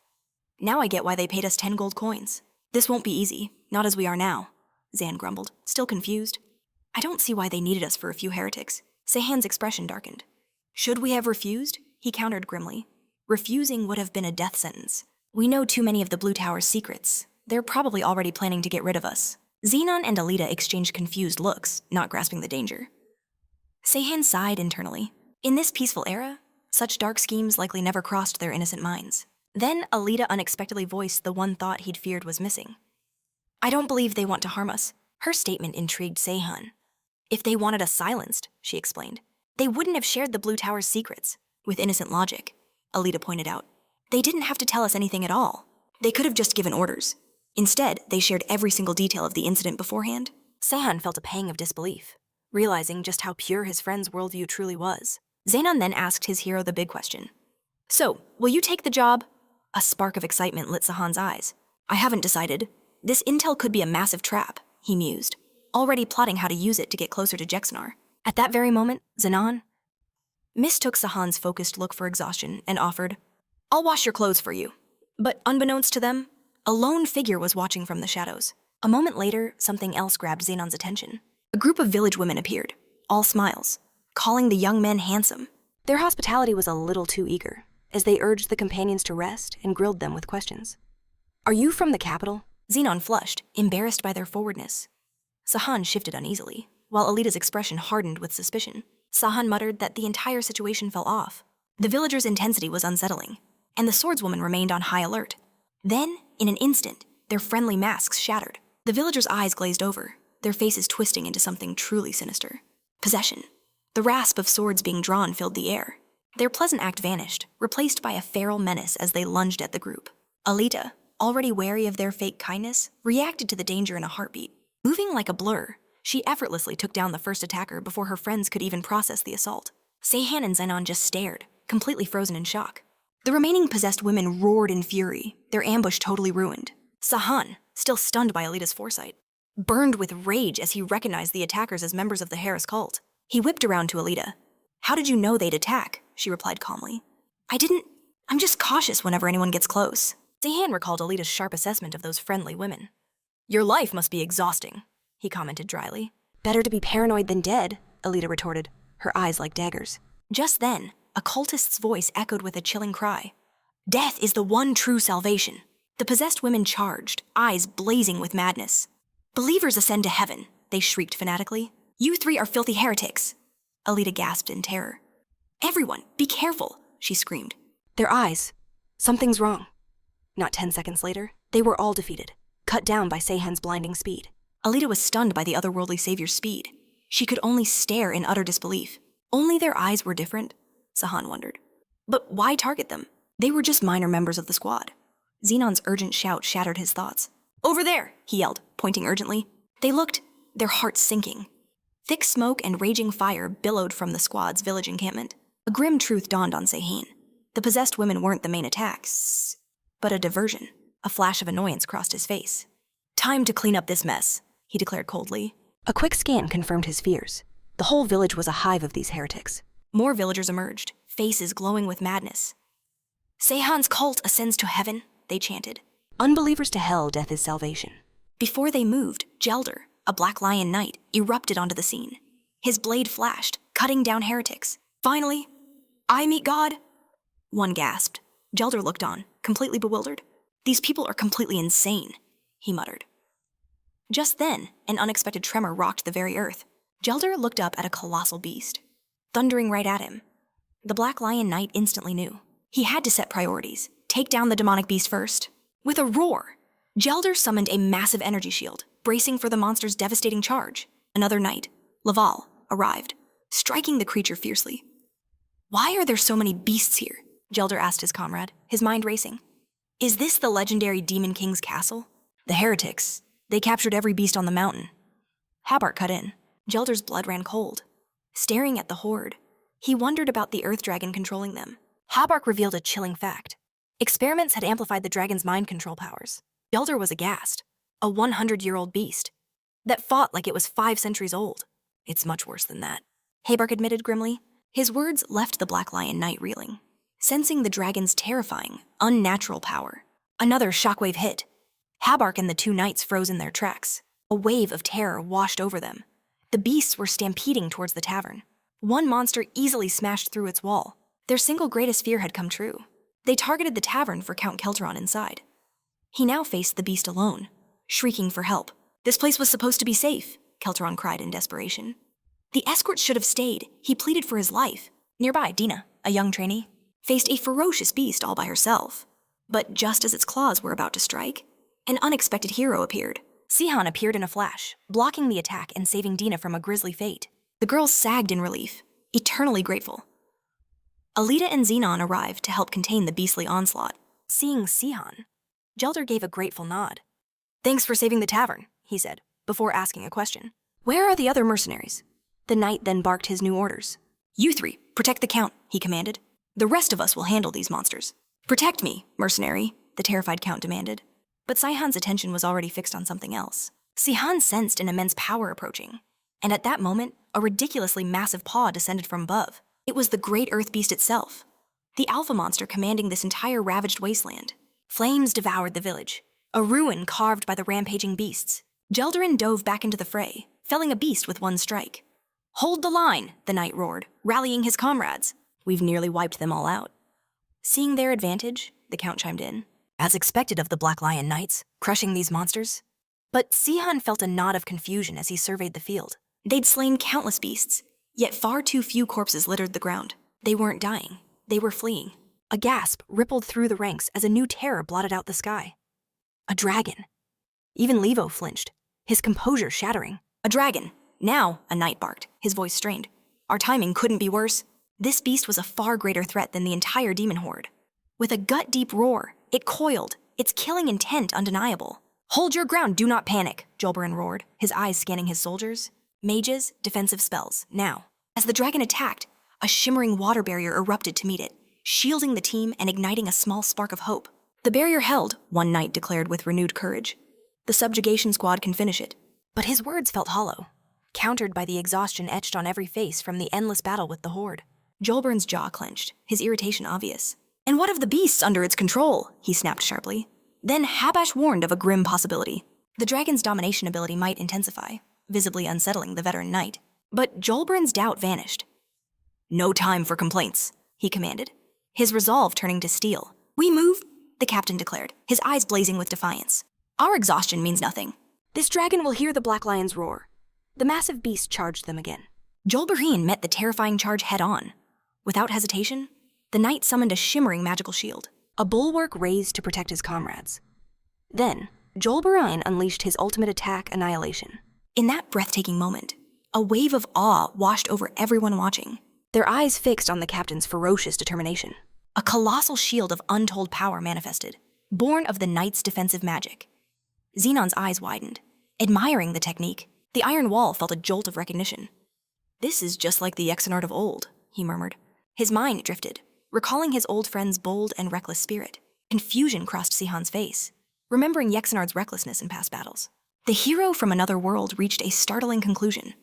Now I get why they paid us 10 gold coins. This won't be easy, not as we are now, Zan grumbled, still confused. I don't see why they needed us for a few heretics. Seihan's expression darkened. Should we have refused? He countered grimly. Refusing would have been a death sentence. We know too many of the Blue Tower's secrets. They're probably already planning to get rid of us. Xenon and Alita exchanged confused looks, not grasping the danger. Seihan sighed internally. In this peaceful era, Such dark schemes likely never crossed their innocent minds. Then Alita unexpectedly voiced the one thought he'd feared was missing. I don't believe they want to harm us. Her statement intrigued Seihan. If they wanted us silenced, she explained, they wouldn't have shared the Blue Tower's secrets. With innocent logic, Alita pointed out. They didn't have to tell us anything at all. They could have just given orders. Instead, they shared every single detail of the incident beforehand. Seihan felt a pang of disbelief, realizing just how pure his friend's worldview truly was. Xenon then asked his hero the big question. So, will you take the job? A spark of excitement lit Sahan's eyes. I haven't decided. This intel could be a massive trap, he mused, already plotting how to use it to get closer to Jexnar. At that very moment, Xenon mistook Sahan's focused look for exhaustion and offered, I'll wash your clothes for you. But unbeknownst to them, a lone figure was watching from the shadows. A moment later, something else grabbed Xenon's attention. A group of village women appeared, all smiles, calling the young men handsome. Their hospitality was a little too eager, as they urged the companions to rest and grilled them with questions. Are you from the capital? Xenon flushed, embarrassed by their forwardness. Sahan shifted uneasily, while Alita's expression hardened with suspicion. Sahan muttered that the entire situation fell off. The villagers' intensity was unsettling, and the swordswoman remained on high alert. Then, in an instant, their friendly masks shattered. The villagers' eyes glazed over, their faces twisting into something truly sinister. Possession. The rasp of swords being drawn filled the air. Their pleasant act vanished, replaced by a feral menace as they lunged at the group. Alita, already wary of their fake kindness, reacted to the danger in a heartbeat. Moving like a blur, she effortlessly took down the first attacker before her friends could even process the assault. Seihan and Xenon just stared, completely frozen in shock. The remaining possessed women roared in fury, their ambush totally ruined. Sahan, still stunned by Alita's foresight, burned with rage as he recognized the attackers as members of the Harris cult. He whipped around to Alita. How did you know they'd attack? She replied calmly. I'm just cautious whenever anyone gets close. Seihan recalled Alita's sharp assessment of those friendly women. Your life must be exhausting, he commented dryly. Better to be paranoid than dead, Alita retorted, her eyes like daggers. Just then, a cultist's voice echoed with a chilling cry. Death is the one true salvation. The possessed women charged, eyes blazing with madness. Believers ascend to heaven, they shrieked fanatically. You three are filthy heretics. Alita gasped in terror. Everyone, be careful, she screamed. Their eyes. Something's wrong. Not 10 seconds later, they were all defeated, cut down by Seihan's blinding speed. Alita was stunned by the otherworldly savior's speed. She could only stare in utter disbelief. Only their eyes were different? Sahan wondered. But why target them? They were just minor members of the squad. Xenon's urgent shout shattered his thoughts. Over there, he yelled, pointing urgently. They looked, their hearts sinking. Thick smoke and raging fire billowed from the squad's village encampment. A grim truth dawned on Seihan. The possessed women weren't the main attacks, but a diversion. A flash of annoyance crossed his face. Time to clean up this mess, he declared coldly. A quick scan confirmed his fears. The whole village was a hive of these heretics. More villagers emerged, faces glowing with madness. Seihan's cult ascends to heaven, they chanted. Unbelievers to hell, death is salvation. Before they moved, Gelder, a black lion knight, erupted onto the scene. His blade flashed, cutting down heretics. Finally, I meet God? One gasped. Gelder looked on, completely bewildered. These people are completely insane, he muttered. Just then, an unexpected tremor rocked the very earth. Gelder looked up at a colossal beast, thundering right at him. The Black Lion Knight instantly knew. He had to set priorities, take down the demonic beast first. With a roar, Gelder summoned a massive energy shield, bracing for the monster's devastating charge. Another knight, Laval, arrived, striking the creature fiercely. Why are there so many beasts here? Gelder asked his comrade, his mind racing. Is this the legendary Demon King's castle? The heretics, they captured every beast on the mountain. Habart cut in. Gelder's blood ran cold. Staring at the horde, he wondered about the Earth Dragon controlling them. Habark revealed a chilling fact. Experiments had amplified the dragon's mind control powers. Gelder was aghast. A 100-year-old beast that fought like it was 5 centuries old. It's much worse than that, Habark admitted grimly. His words left the Black Lion Knight reeling, sensing the dragon's terrifying, unnatural power. Another shockwave hit. Habark and the two knights froze in their tracks. A wave of terror washed over them. The beasts were stampeding towards the tavern. One monster easily smashed through its wall. Their single greatest fear had come true. They targeted the tavern for Count Kelteron inside. He now faced the beast alone, shrieking for help. This place was supposed to be safe, Kelteron cried in desperation. The escorts should have stayed. He pleaded for his life. Nearby, Dina, a young trainee, faced a ferocious beast all by herself. But just as its claws were about to strike, an unexpected hero appeared. Sihan appeared in a flash, blocking the attack and saving Dina from a grisly fate. The girls sagged in relief, eternally grateful. Alita and Xenon arrived to help contain the beastly onslaught. Seeing Sihan, Gelder gave a grateful nod. "Thanks for saving the tavern," he said, before asking a question. "Where are the other mercenaries?" The knight then barked his new orders. "You three, protect the Count," he commanded. "The rest of us will handle these monsters." "Protect me, mercenary," the terrified Count demanded. But Sihan's attention was already fixed on something else. Sihan sensed an immense power approaching, and at that moment, a ridiculously massive paw descended from above. It was the great earth beast itself, the alpha monster commanding this entire ravaged wasteland. Flames devoured the village, a ruin carved by the rampaging beasts. Gelderin dove back into the fray, felling a beast with one strike. "Hold the line," the knight roared, rallying his comrades. "We've nearly wiped them all out." Seeing their advantage, the Count chimed in. As expected of the Black Lion Knights, crushing these monsters. But Sihan felt a nod of confusion as he surveyed the field. They'd slain countless beasts, yet far too few corpses littered the ground. They weren't dying, they were fleeing. A gasp rippled through the ranks as a new terror blotted out the sky. A dragon. Even Levo flinched, his composure shattering. "A dragon! Now," a knight barked, his voice strained. "Our timing couldn't be worse." This beast was a far greater threat than the entire demon horde. With a gut-deep roar, it coiled, its killing intent undeniable. "Hold your ground, do not panic," Jolberin roared, his eyes scanning his soldiers. Mages, defensive spells, now. As the dragon attacked, a shimmering water barrier erupted to meet it, shielding the team and igniting a small spark of hope. "The barrier held," one knight declared with renewed courage. "The subjugation squad can finish it." But his words felt hollow, countered by the exhaustion etched on every face from the endless battle with the horde. Jolberin's jaw clenched, his irritation obvious. "And what of the beasts under its control?" he snapped sharply. Then Habash warned of a grim possibility. The dragon's domination ability might intensify, visibly unsettling the veteran knight. But Jolberin's doubt vanished. "No time for complaints," he commanded, his resolve turning to steel. "We move," the captain declared, his eyes blazing with defiance. "Our exhaustion means nothing. This dragon will hear the Black Lion's roar." The massive beast charged them again. Jolberin met the terrifying charge head-on. Without hesitation, the knight summoned a shimmering magical shield, a bulwark raised to protect his comrades. Then, Jolberin unleashed his ultimate attack, Annihilation. In that breathtaking moment, a wave of awe washed over everyone watching, their eyes fixed on the captain's ferocious determination. A colossal shield of untold power manifested, born of the knight's defensive magic. Xenon's eyes widened, admiring the technique. The iron wall felt a jolt of recognition. "This is just like the Exiled of old," he murmured. His mind drifted, recalling his old friend's bold and reckless spirit. Confusion crossed Sihan's face, remembering Yexenard's recklessness in past battles. The hero from another world reached a startling conclusion.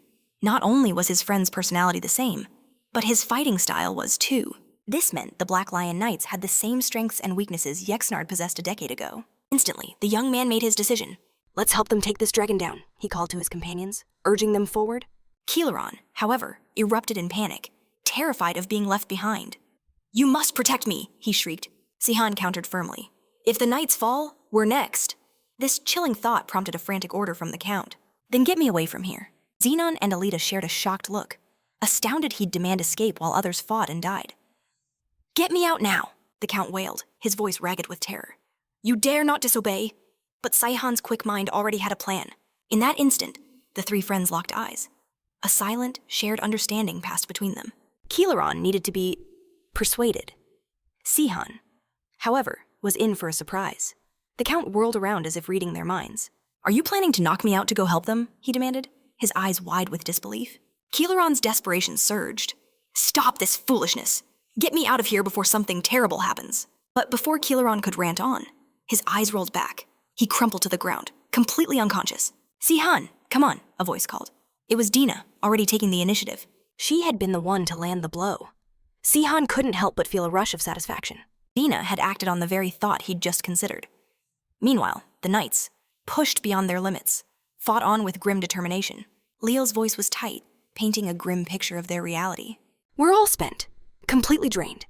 Not only was his friend's personality the same, but his fighting style was too. This meant the Black Lion Knights had the same strengths and weaknesses Yexenard possessed a decade ago. Instantly, the young man made his decision. "Let's help them take this dragon down," he called to his companions, urging them forward. Kieleron, however, erupted in panic, terrified of being left behind. "You must protect me," he shrieked. Sihan countered firmly. "If the knights fall, we're next." This chilling thought prompted a frantic order from the Count. "Then get me away from here." Xenon and Alita shared a shocked look, astounded he'd demand escape while others fought and died. "Get me out now," the Count wailed, his voice ragged with terror. "You dare not disobey." But Sihan's quick mind already had a plan. In that instant, the three friends locked eyes. A silent, shared understanding passed between them. Kieleron needed to be persuaded. Sihan, however, was in for a surprise. The Count whirled around as if reading their minds. "Are you planning to knock me out to go help them?" he demanded, his eyes wide with disbelief. Kieleron's desperation surged. "Stop this foolishness! Get me out of here before something terrible happens." But before Kieleron could rant on, his eyes rolled back. He crumpled to the ground, completely unconscious. "Sihan, come on," a voice called. It was Dina, already taking the initiative. She had been the one to land the blow. Sihan couldn't help but feel a rush of satisfaction. Dina had acted on the very thought he'd just considered. Meanwhile, the knights, pushed beyond their limits, fought on with grim determination. Leo's voice was tight, painting a grim picture of their reality. "We're all spent, completely drained."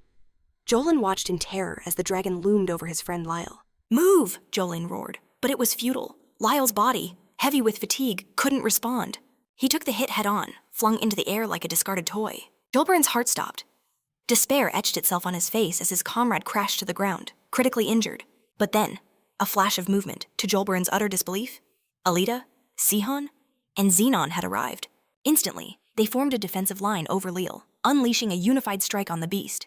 Jolin watched in terror as the dragon loomed over his friend Lyle. "Move!" Jolin roared, but it was futile. Lyle's body, heavy with fatigue, couldn't respond. He took the hit head-on, flung into the air like a discarded toy. Jolberin's heart stopped. Despair etched itself on his face as his comrade crashed to the ground, critically injured. But then, a flash of movement, to Jolberan's utter disbelief. Alita, Sihon, and Xenon had arrived. Instantly, they formed a defensive line over Leal, unleashing a unified strike on the beast.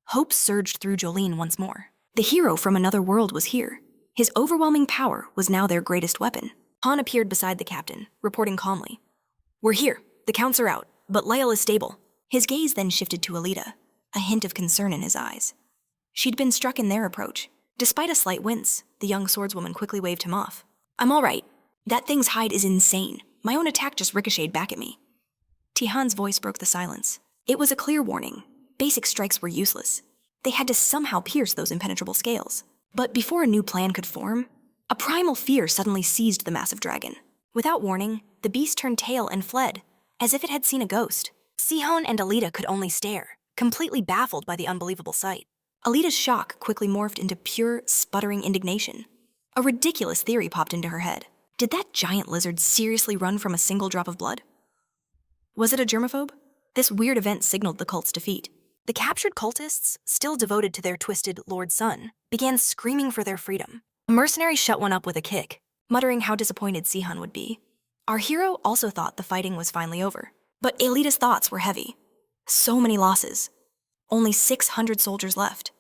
Hope surged through Jolene once more. The hero from another world was here. His overwhelming power was now their greatest weapon. Han appeared beside the captain, reporting calmly. "We're here. The counts are out, but Leal is stable." His gaze then shifted to Alita, a hint of concern in his eyes. She'd been struck in their approach. Despite a slight wince, the young swordswoman quickly waved him off. "I'm all right. That thing's hide is insane. My own attack just ricocheted back at me." Tihan's voice broke the silence. It was a clear warning. Basic strikes were useless. They had to somehow pierce those impenetrable scales. But before a new plan could form, a primal fear suddenly seized the massive dragon. Without warning, the beast turned tail and fled, as if it had seen a ghost. Sihon and Alita could only stare, completely baffled by the unbelievable sight. Alita's shock quickly morphed into pure, sputtering indignation. A ridiculous theory popped into her head. Did that giant lizard seriously run from a single drop of blood? Was it a germaphobe? This weird event signaled the cult's defeat. The captured cultists, still devoted to their twisted Lord Sun, began screaming for their freedom. A mercenary shut one up with a kick, muttering how disappointed Sihon would be. Our hero also thought the fighting was finally over. But Alita's thoughts were heavy. So many losses. Only 600 soldiers left.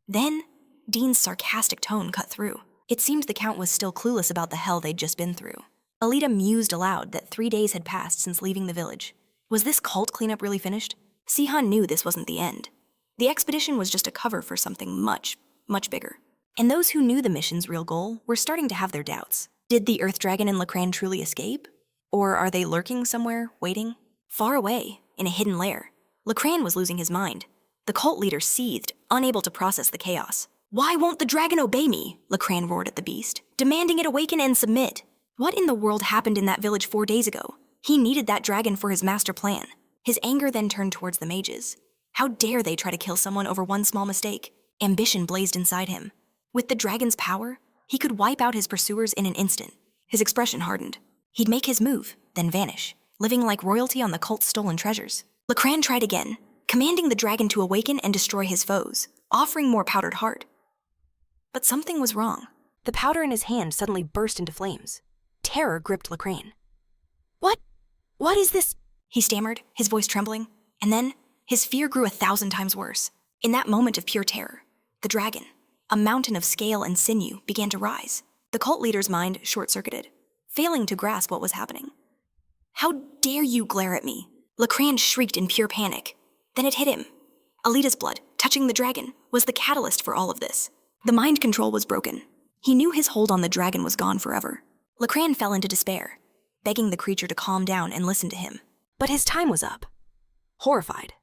Then, Dean's sarcastic tone cut through. It seemed the Count was still clueless about the hell they'd just been through. Alita mused aloud that 3 days had passed since leaving the village. Was this cult cleanup really finished? Sihon knew this wasn't the end. The expedition was just a cover for something much, much bigger. And those who knew the mission's real goal were starting to have their doubts. Did the Earth Dragon and Lacran truly escape? Or are they lurking somewhere, waiting? Far away, in a hidden lair, Lacran was losing his mind. The cult leader seethed, unable to process the chaos. "Why won't the dragon obey me?" Lacran roared at the beast, demanding it awaken and submit. What in the world happened in that village 4 days ago? He needed that dragon for his master plan. His anger then turned towards the mages. How dare they try to kill someone over one small mistake? Ambition blazed inside him. With the dragon's power, he could wipe out his pursuers in an instant. His expression hardened. He'd make his move, then vanish, living like royalty on the cult's stolen treasures. Lacran tried again, commanding the dragon to awaken and destroy his foes, offering more powdered heart. But something was wrong. The powder in his hand suddenly burst into flames. Terror gripped Lacran. What is this?" he stammered, his voice trembling. And then, his fear grew 1,000 times worse. In that moment of pure terror, the dragon, a mountain of scale and sinew, began to rise. The cult leader's mind short-circuited, failing to grasp what was happening. "How dare you glare at me?" Lacran shrieked in pure panic. Then it hit him. Alita's blood, touching the dragon, was the catalyst for all of this. The mind control was broken. He knew his hold on the dragon was gone forever. Lacran fell into despair, begging the creature to calm down and listen to him. But his time was up. Horrified,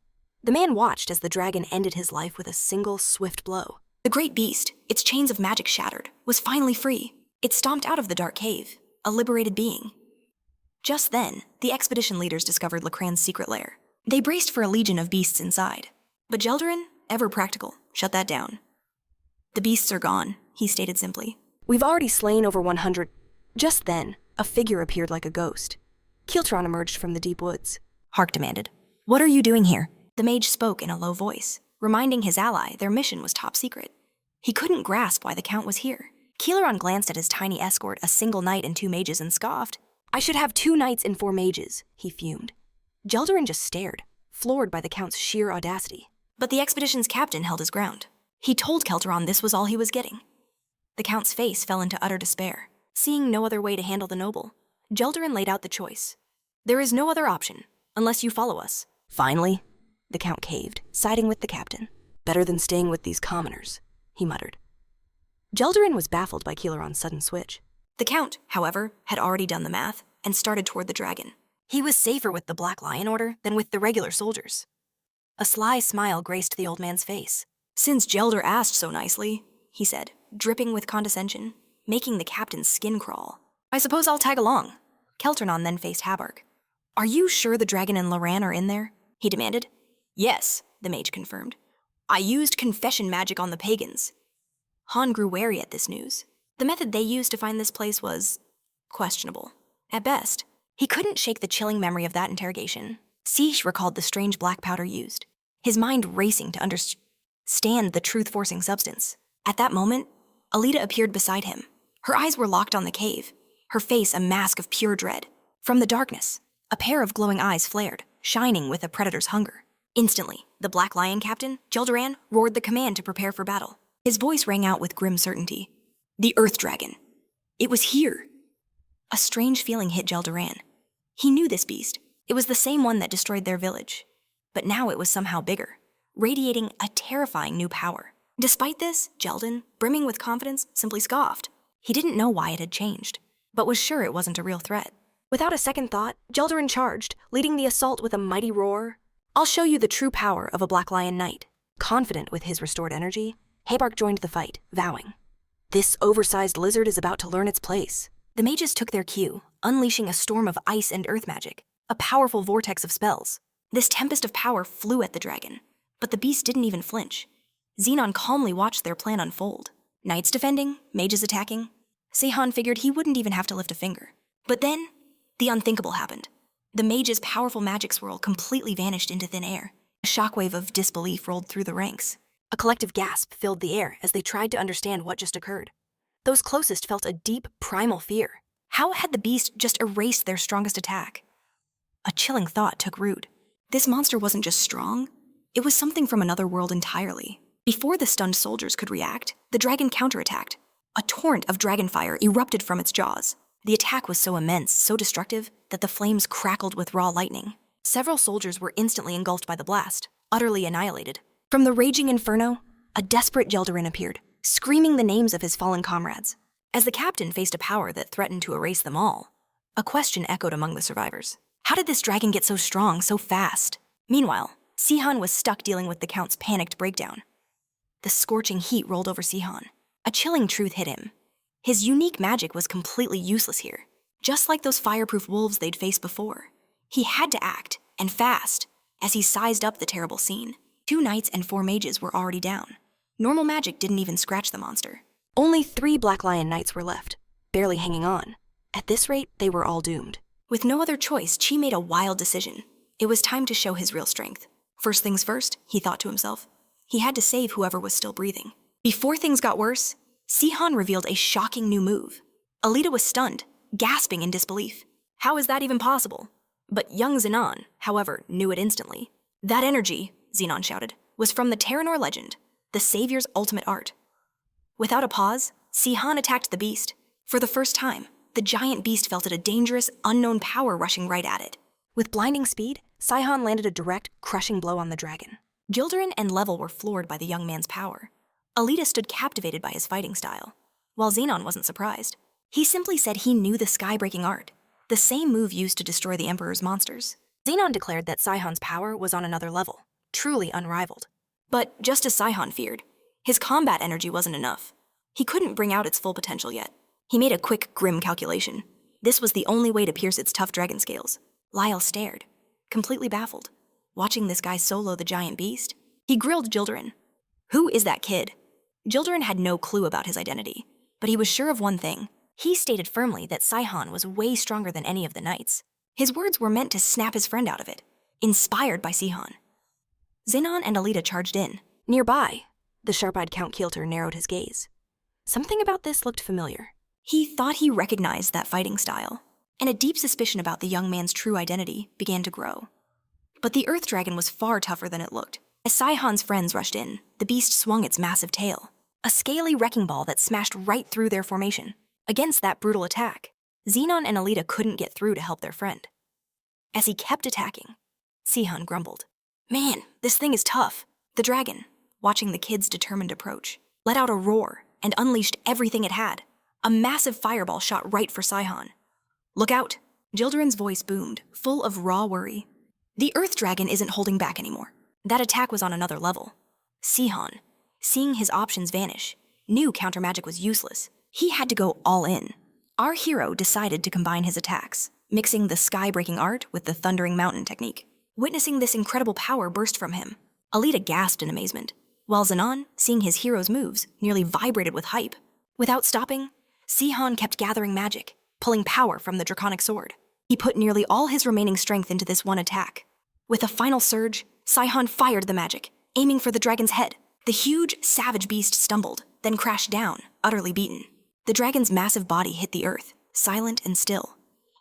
the man watched as the dragon ended his life with a single swift blow. The great beast, its chains of magic shattered, was finally free. It stomped out of the dark cave, a liberated being. Just then, the expedition leaders discovered Lacran's secret lair. They braced for a legion of beasts inside. But Gelderin, ever practical, shut that down. "The beasts are gone," he stated simply. "We've already slain over 100. Just then, a figure appeared like a ghost. Kiltron emerged from the deep woods. Hark demanded, "What are you doing here?" The mage spoke in a low voice, reminding his ally their mission was top secret. He couldn't grasp why the Count was here. Kiltron glanced at his tiny escort, a single knight and 2 mages, and scoffed. "I should have 2 knights and 4 mages," he fumed. Gelderin just stared, floored by the Count's sheer audacity. But the expedition's captain held his ground. He told Kelteron this was all he was getting. The Count's face fell into utter despair. Seeing no other way to handle the noble, Gelderin laid out the choice. "There is no other option, unless you follow us." "Finally," the Count caved, siding with the captain. "Better than staying with these commoners," he muttered. Gelderin was baffled by Kil'jaeron's sudden switch. The Count, however, had already done the math and started toward the dragon. He was safer with the Black Lion Order than with the regular soldiers. A sly smile graced the old man's face. "Since Gelder asked so nicely," he said, dripping with condescension, making the captain's skin crawl. "I suppose I'll tag along." Kelternon then faced Habark. "Are you sure the dragon and Loran are in there?" he demanded. "Yes," the mage confirmed. "I used confession magic on the pagans." Han grew wary at this news. The method they used to find this place was questionable. At best, he couldn't shake the chilling memory of that interrogation. Siege recalled the strange black powder used. his mind racing to understand the truth-forcing substance. At that moment, Alita appeared beside him. Her eyes were locked on the cave, her face a mask of pure dread. From the darkness, a pair of glowing eyes flared, shining with a predator's hunger. Instantly, the Black Lion captain, Geldoran, roared the command to prepare for battle. His voice rang out with grim certainty. The Earth Dragon. It was here. A strange feeling hit Geldoran. He knew this beast. It was the same one that destroyed their village. But now it was somehow bigger, radiating a terrifying new power. Despite this, Gelden, brimming with confidence, simply scoffed. He didn't know why it had changed, but was sure it wasn't a real threat. Without a second thought, Geldoran charged, leading the assault with a mighty roar. I'll show you the true power of a Black Lion Knight. Confident with his restored energy, Haybark joined the fight, vowing, this oversized lizard is about to learn its place. The mages took their cue, unleashing a storm of ice and earth magic, a powerful vortex of spells. This tempest of power flew at the dragon, but the beast didn't even flinch. Xenon calmly watched their plan unfold. Knights defending, mages attacking. Seihan figured he wouldn't even have to lift a finger. But then, the unthinkable happened. The mage's powerful magic swirl completely vanished into thin air. A shockwave of disbelief rolled through the ranks. A collective gasp filled the air as they tried to understand what just occurred. Those closest felt a deep, primal fear. How had the beast just erased their strongest attack? A chilling thought took root. This monster wasn't just strong, it was something from another world entirely. Before the stunned soldiers could react, the dragon counterattacked. A torrent of dragon fire erupted from its jaws. The attack was so immense, so destructive, that the flames crackled with raw lightning. Several soldiers were instantly engulfed by the blast, utterly annihilated. From the raging inferno, a desperate Geldoran appeared, screaming the names of his fallen comrades. As the captain faced a power that threatened to erase them all, a question echoed among the survivors. How did this dragon get so strong, so fast? Meanwhile, Seihan was stuck dealing with the Count's panicked breakdown. The scorching heat rolled over Seihan. A chilling truth hit him. His unique magic was completely useless here. Just like those fireproof wolves they'd faced before. He had to act, and fast, as he sized up the terrible scene. 2 knights and 4 mages were already down. Normal magic didn't even scratch the monster. Only 3 Black Lion Knights were left, barely hanging on. At this rate, they were all doomed. With no other choice, Chi made a wild decision. It was time to show his real strength. First things first, he thought to himself. He had to save whoever was still breathing. Before things got worse, Seihan revealed a shocking new move. Alita was stunned, gasping in disbelief. How is that even possible? But young Xenon, however, knew it instantly. That energy, Xenon shouted, was from the Teranor legend, the Savior's ultimate art. Without a pause, Seihan attacked the beast. For the first time, the giant beast felt a dangerous, unknown power rushing right at it. With blinding speed, Seihan landed a direct, crushing blow on the dragon. Gilderin and Level were floored by the young man's power. Alita stood captivated by his fighting style, while Xenon wasn't surprised. He simply said he knew the sky-breaking art, the same move used to destroy the Emperor's monsters. Xenon declared that Seihan's power was on another level, truly unrivaled. But just as Seihan feared, his combat energy wasn't enough. He couldn't bring out its full potential yet. He made a quick, grim calculation. This was the only way to pierce its tough dragon scales. Lyle stared, completely baffled. Watching this guy solo the giant beast, he grilled Gilderin. Who is that kid? Gilderin had no clue about his identity, but he was sure of one thing. He stated firmly that Seihan was way stronger than any of the knights. His words were meant to snap his friend out of it, inspired by Seihan. Xenon and Alita charged in. Nearby, the sharp-eyed Count Kielter narrowed his gaze. Something about this looked familiar. He thought he recognized that fighting style, and a deep suspicion about the young man's true identity began to grow. But the Earth Dragon was far tougher than it looked. As Seihan's friends rushed in, the beast swung its massive tail, a scaly wrecking ball that smashed right through their formation. Against that brutal attack, Xenon and Alita couldn't get through to help their friend. As he kept attacking, Seihan grumbled. Man, this thing is tough. The dragon, watching the kid's determined approach, let out a roar and unleashed everything it had. A massive fireball shot right for Seihan. Look out! Gilderin's voice boomed, full of raw worry. The Earth Dragon isn't holding back anymore. That attack was on another level. Seihan, seeing his options vanish, knew counter-magic was useless. He had to go all in. Our hero decided to combine his attacks, mixing the sky-breaking art with the thundering mountain technique. Witnessing this incredible power burst from him, Alita gasped in amazement, while Xenon, seeing his hero's moves, nearly vibrated with hype. Without stopping, Seihan kept gathering magic, pulling power from the draconic sword. He put nearly all his remaining strength into this one attack. With a final surge, Saihan fired the magic, aiming for the dragon's head. The huge, savage beast stumbled, then crashed down, utterly beaten. The dragon's massive body hit the earth, silent and still.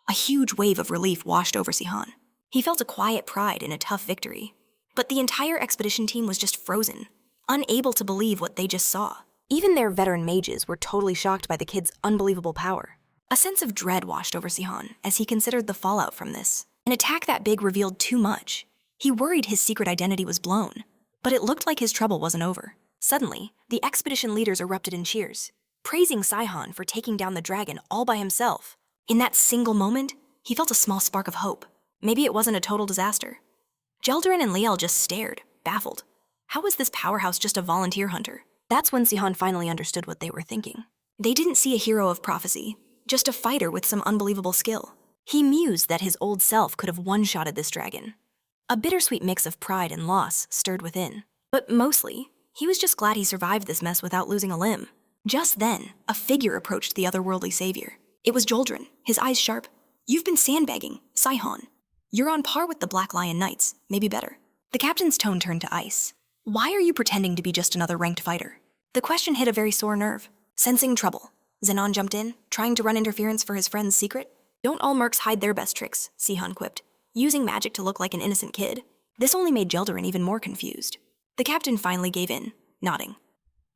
A huge wave of relief washed over Saihan. He felt a quiet pride in a tough victory. But the entire expedition team was just frozen, unable to believe what they just saw. Even their veteran mages were totally shocked by the kid's unbelievable power. A sense of dread washed over Saihan as he considered the fallout from this. An attack that big revealed too much. He worried his secret identity was blown. But it looked like his trouble wasn't over. Suddenly, the expedition leaders erupted in cheers, praising Saihan for taking down the dragon all by himself. In that single moment, he felt a small spark of hope. Maybe it wasn't a total disaster. Gelderin and Liel just stared, baffled. How was this powerhouse just a volunteer hunter? That's when Saihan finally understood what they were thinking. They didn't see a hero of prophecy, just a fighter with some unbelievable skill. He mused that his old self could have one-shotted this dragon. A bittersweet mix of pride and loss stirred within. But mostly, he was just glad he survived this mess without losing a limb. Just then, a figure approached the otherworldly savior. It was Gelderin, his eyes sharp. "You've been sandbagging, Saihan. You're on par with the Black Lion Knights, maybe better." The captain's tone turned to ice. "Why are you pretending to be just another ranked fighter?" The question hit a very sore nerve. Sensing trouble, Zenon jumped in, trying to run interference for his friend's secret. "Don't all mercs hide their best tricks," Saihan quipped, using magic to look like an innocent kid. This only made Gelderin even more confused. The captain finally gave in, nodding.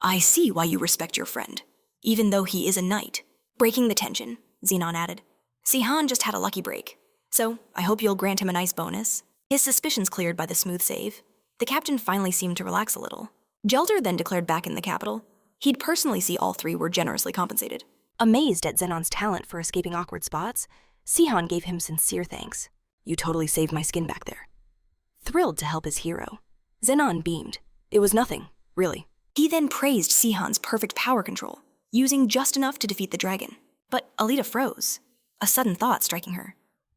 "I see why you respect your friend, even though he is a knight." Breaking the tension, Zenon added, "Saihan just had a lucky break, so I hope you'll grant him a nice bonus." His suspicions cleared by the smooth save. The captain finally seemed to relax a little. Gelder then declared back in the capital. He'd personally see all three were generously compensated. Amazed at Zenon's talent for escaping awkward spots, Saihan gave him sincere thanks. "You totally saved my skin back there." Thrilled to help his hero, Zenon beamed. It was nothing, really. He then praised Saihan's perfect power control, using just enough to defeat the dragon. But Alita froze, a sudden thought striking her.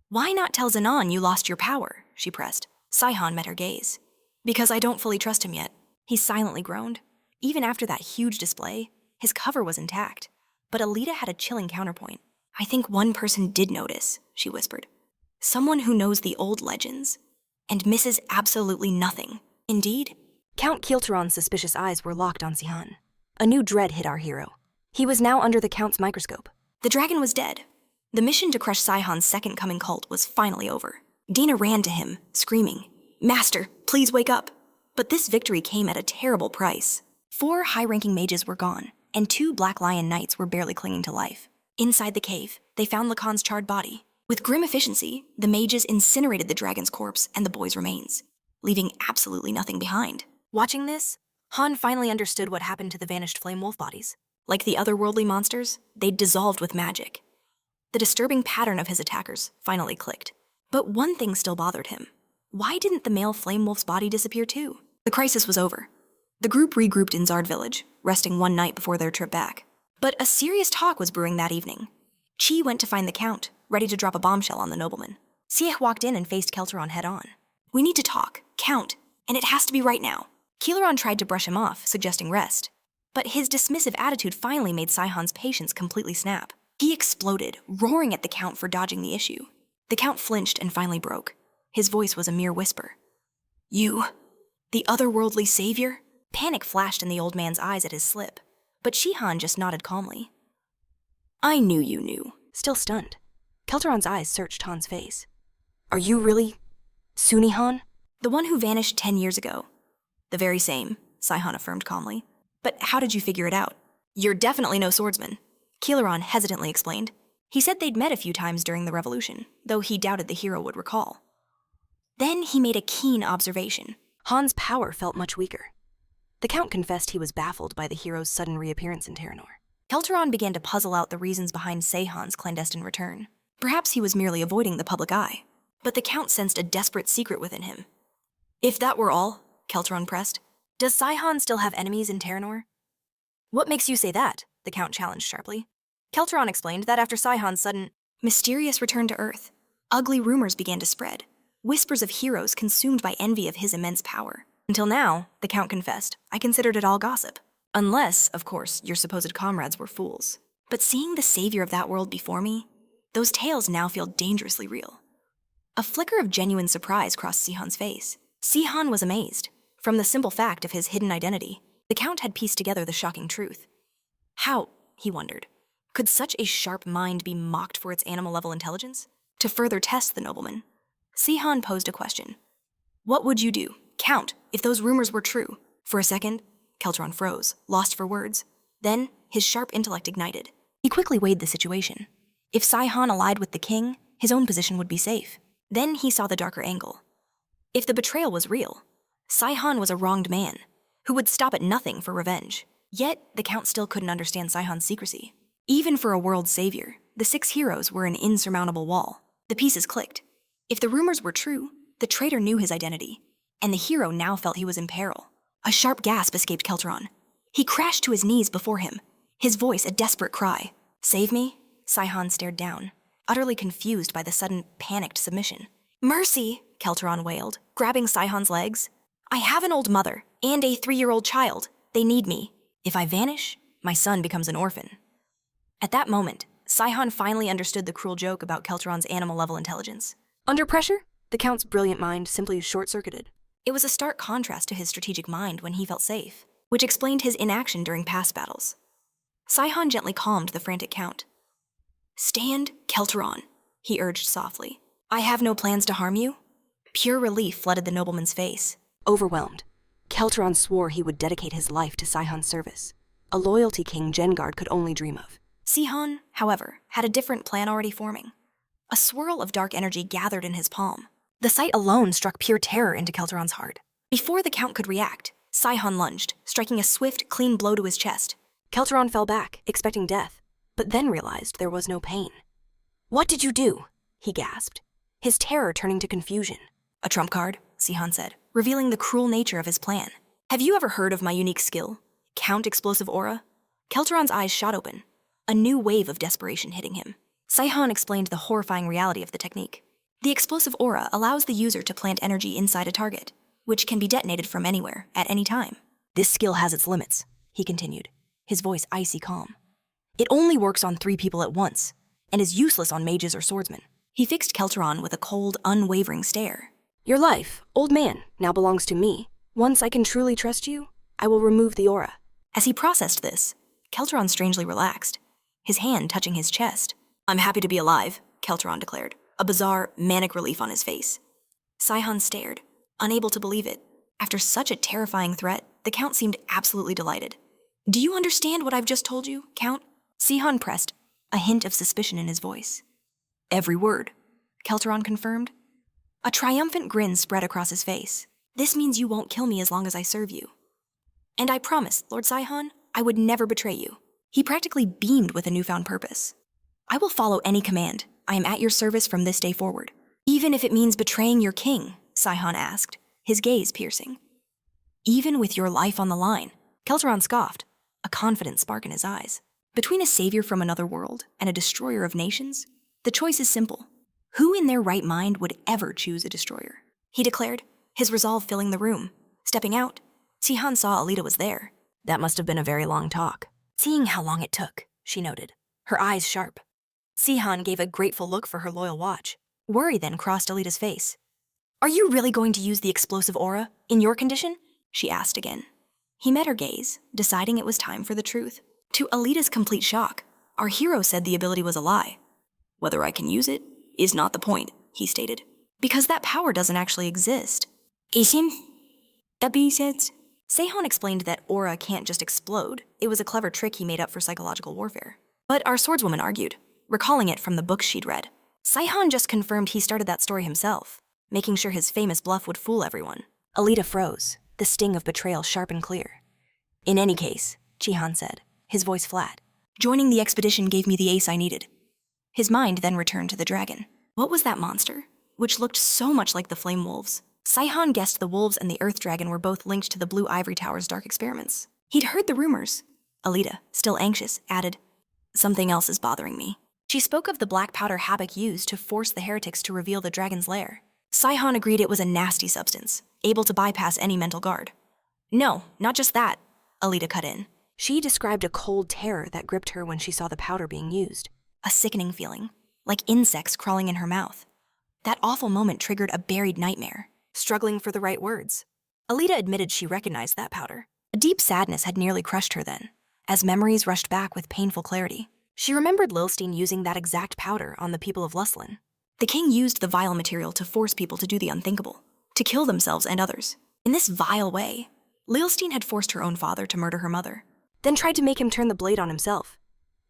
"Why not tell Zenon you lost your power?" she pressed. Saihan met her gaze. "Because I don't fully trust him yet." He silently groaned. Even after that huge display, his cover was intact. But Alita had a chilling counterpoint. "I think one person did notice," she whispered. "Someone who knows the old legends and misses absolutely nothing." Indeed? Count Kilteron's suspicious eyes were locked on Saihan. A new dread hit our hero. He was now under the Count's microscope. The dragon was dead. The mission to crush Saihan's second coming cult was finally over. Dina ran to him, screaming, "Master, please wake up." But this victory came at a terrible price. 4 high-ranking mages were gone, and 2 Black Lion Knights were barely clinging to life. Inside the cave, they found Lacan's charred body. With grim efficiency, the mages incinerated the dragon's corpse and the boy's remains, leaving absolutely nothing behind. Watching this, Han finally understood what happened to the vanished flame wolf bodies. Like the otherworldly monsters, they'd dissolved with magic. The disturbing pattern of his attackers finally clicked. But one thing still bothered him. Why didn't the male flame wolf's body disappear too? The crisis was over. The group regrouped in Zard Village, resting one night before their trip back. But a serious talk was brewing that evening. Chi went to find the Count, ready to drop a bombshell on the nobleman. Sieh walked in and faced Kelteron head-on. "We need to talk, Count, and it has to be right now." Kelteron tried to brush him off, suggesting rest. But his dismissive attitude finally made Saihan's patience completely snap. He exploded, roaring at the Count for dodging the issue. The Count flinched and finally broke. His voice was a mere whisper. "You, the otherworldly savior?" Panic flashed in the old man's eyes at his slip, but Shihan just nodded calmly. "I knew you knew." Still stunned, Kelteron's eyes searched Han's face. "Are you really Sunihan?" "The one who vanished 10 years ago." "The very same," Saihan affirmed calmly. "But how did you figure it out?" "You're definitely no swordsman," Kelteron hesitantly explained. He said they'd met a few times during the revolution, though he doubted the hero would recall. Then he made a keen observation. Han's power felt much weaker. The Count confessed he was baffled by the hero's sudden reappearance in Teranor. Kelteron began to puzzle out the reasons behind Seihan's clandestine return. Perhaps he was merely avoiding the public eye. But the Count sensed a desperate secret within him. "If that were all," Kelteron pressed, "does Saihan still have enemies in Teranor?" "What makes you say that?" the Count challenged sharply. Kelteron explained that after Saihan's sudden, mysterious return to Earth, ugly rumors began to spread, whispers of heroes consumed by envy of his immense power. "Until now," the Count confessed, "I considered it all gossip. Unless, of course, your supposed comrades were fools. But seeing the savior of that world before me, those tales now feel dangerously real." A flicker of genuine surprise crossed Sihon's face. Sunihan was amazed. From the simple fact of his hidden identity, the Count had pieced together the shocking truth. How, he wondered, could such a sharp mind be mocked for its animal-level intelligence? To further test the nobleman, Sunihan posed a question. What would you do, Count, if those rumors were true? For a second, Keltron froze, lost for words. Then, his sharp intellect ignited. He quickly weighed the situation. If Sunihan allied with the king, his own position would be safe. Then he saw the darker angle. If the betrayal was real, Sunihan was a wronged man, who would stop at nothing for revenge. Yet, the Count still couldn't understand Sunihan's secrecy. Even for a world savior, the 6 heroes were an insurmountable wall. The pieces clicked. If the rumors were true, the traitor knew his identity, and the hero now felt he was in peril. A sharp gasp escaped Keltron. He crashed to his knees before him, his voice a desperate cry. Save me? Sunihan stared down, utterly confused by the sudden, panicked submission. Mercy, Keltron wailed, grabbing Sunihan's legs. I have an old mother and a 3-year-old child. They need me. If I vanish, my son becomes an orphan. At that moment, Sunihan finally understood the cruel joke about Keltron's animal-level intelligence. Under pressure, the Count's brilliant mind simply short-circuited. It was a stark contrast to his strategic mind when he felt safe, which explained his inaction during past battles. Sunihan gently calmed the frantic Count. Stand, Keltron, he urged softly. I have no plans to harm you. Pure relief flooded the nobleman's face. Overwhelmed, Keltron swore he would dedicate his life to Sunihan's service, a loyalty King Jengard could only dream of. Sunihan, however, had a different plan already forming. A swirl of dark energy gathered in his palm. The sight alone struck pure terror into Keltron's heart. Before the Count could react, Sunihan lunged, striking a swift, clean blow to his chest. Keltron fell back, expecting death, but then realized there was no pain. What did you do? He gasped, his terror turning to confusion. A trump card, Sunihan said, revealing the cruel nature of his plan. Have you ever heard of my unique skill, Count Explosive Aura? Keltron's eyes shot open, a new wave of desperation hitting him. Sunihan explained the horrifying reality of the technique. The explosive aura allows the user to plant energy inside a target, which can be detonated from anywhere, at any time. This skill has its limits, he continued, his voice icy calm. It only works on 3 people at once, and is useless on mages or swordsmen. He fixed Keltron with a cold, unwavering stare. Your life, old man, now belongs to me. Once I can truly trust you, I will remove the aura. As he processed this, Keltron strangely relaxed, his hand touching his chest. I'm happy to be alive, Keltron declared, a bizarre, manic relief on his face. Sunihan stared, unable to believe it. After such a terrifying threat, the Count seemed absolutely delighted. Do you understand what I've just told you, Count? Sunihan pressed, a hint of suspicion in his voice. Every word, Keltron confirmed. A triumphant grin spread across his face. This means you won't kill me as long as I serve you. And I promise, Lord Sunihan, I would never betray you. He practically beamed with a newfound purpose. I will follow any command. I am at your service from this day forward. Even if it means betraying your king, Sunihan asked, his gaze piercing. Even with your life on the line, Keltron scoffed, a confident spark in his eyes. Between a savior from another world and a destroyer of nations, the choice is simple. Who in their right mind would ever choose a destroyer? He declared, his resolve filling the room. Stepping out, Sunihan saw Alita was there. That must have been a very long talk. Seeing how long it took, she noted, her eyes sharp. Sunihan gave a grateful look for her loyal watch. Worry then crossed Alita's face. Are you really going to use the explosive aura, in your condition? She asked again. He met her gaze, deciding it was time for the truth. To Alita's complete shock, our hero said the ability was a lie. Whether I can use it is not the point, he stated, because that power doesn't actually exist. Isim? Sunihan explained that aura can't just explode. It was a clever trick he made up for psychological warfare. But our swordswoman argued, recalling it from the books she'd read. Sunihan just confirmed he started that story himself, making sure his famous bluff would fool everyone. Alita froze, the sting of betrayal sharp and clear. In any case, Sunihan said, his voice flat, joining the expedition gave me the ace I needed. His mind then returned to the dragon. What was that monster, which looked so much like the flame wolves? Sunihan guessed the wolves and the earth dragon were both linked to the Blue Ivory Tower's dark experiments. He'd heard the rumors. Alita, still anxious, added, something else is bothering me. She spoke of the black powder Habak used to force the heretics to reveal the dragon's lair. Sunihan agreed it was a nasty substance, able to bypass any mental guard. No, not just that, Alita cut in. She described a cold terror that gripped her when she saw the powder being used. A sickening feeling, like insects crawling in her mouth. That awful moment triggered a buried nightmare. struggling for the right words. Alita admitted she recognized that powder. A deep sadness had nearly crushed her then, as memories rushed back with painful clarity. She remembered Lilstein using that exact powder on the people of Luslin. The king used the vile material to force people to do the unthinkable, to kill themselves and others. In this vile way, Lilstein had forced her own father to murder her mother, then tried to make him turn the blade on himself.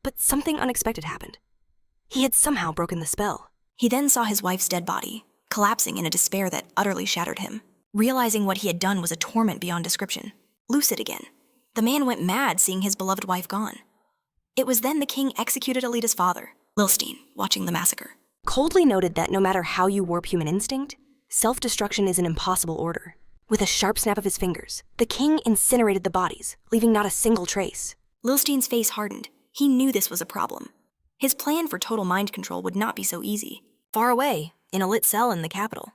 But something unexpected happened. He had somehow broken the spell. He then saw his wife's dead body, collapsing in a despair that utterly shattered him. Realizing what he had done was a torment beyond description. Lucid again, the man went mad seeing his beloved wife gone. It was then the king executed Alita's father, Lilstein, watching the massacre. Coldly noted that no matter how you warp human instinct, self-destruction is an impossible order. With a sharp snap of his fingers, the king incinerated the bodies, leaving not a single trace. Lilstein's face hardened. He knew this was a problem. His plan for total mind control would not be so easy. Far away, in a lit cell in the capital,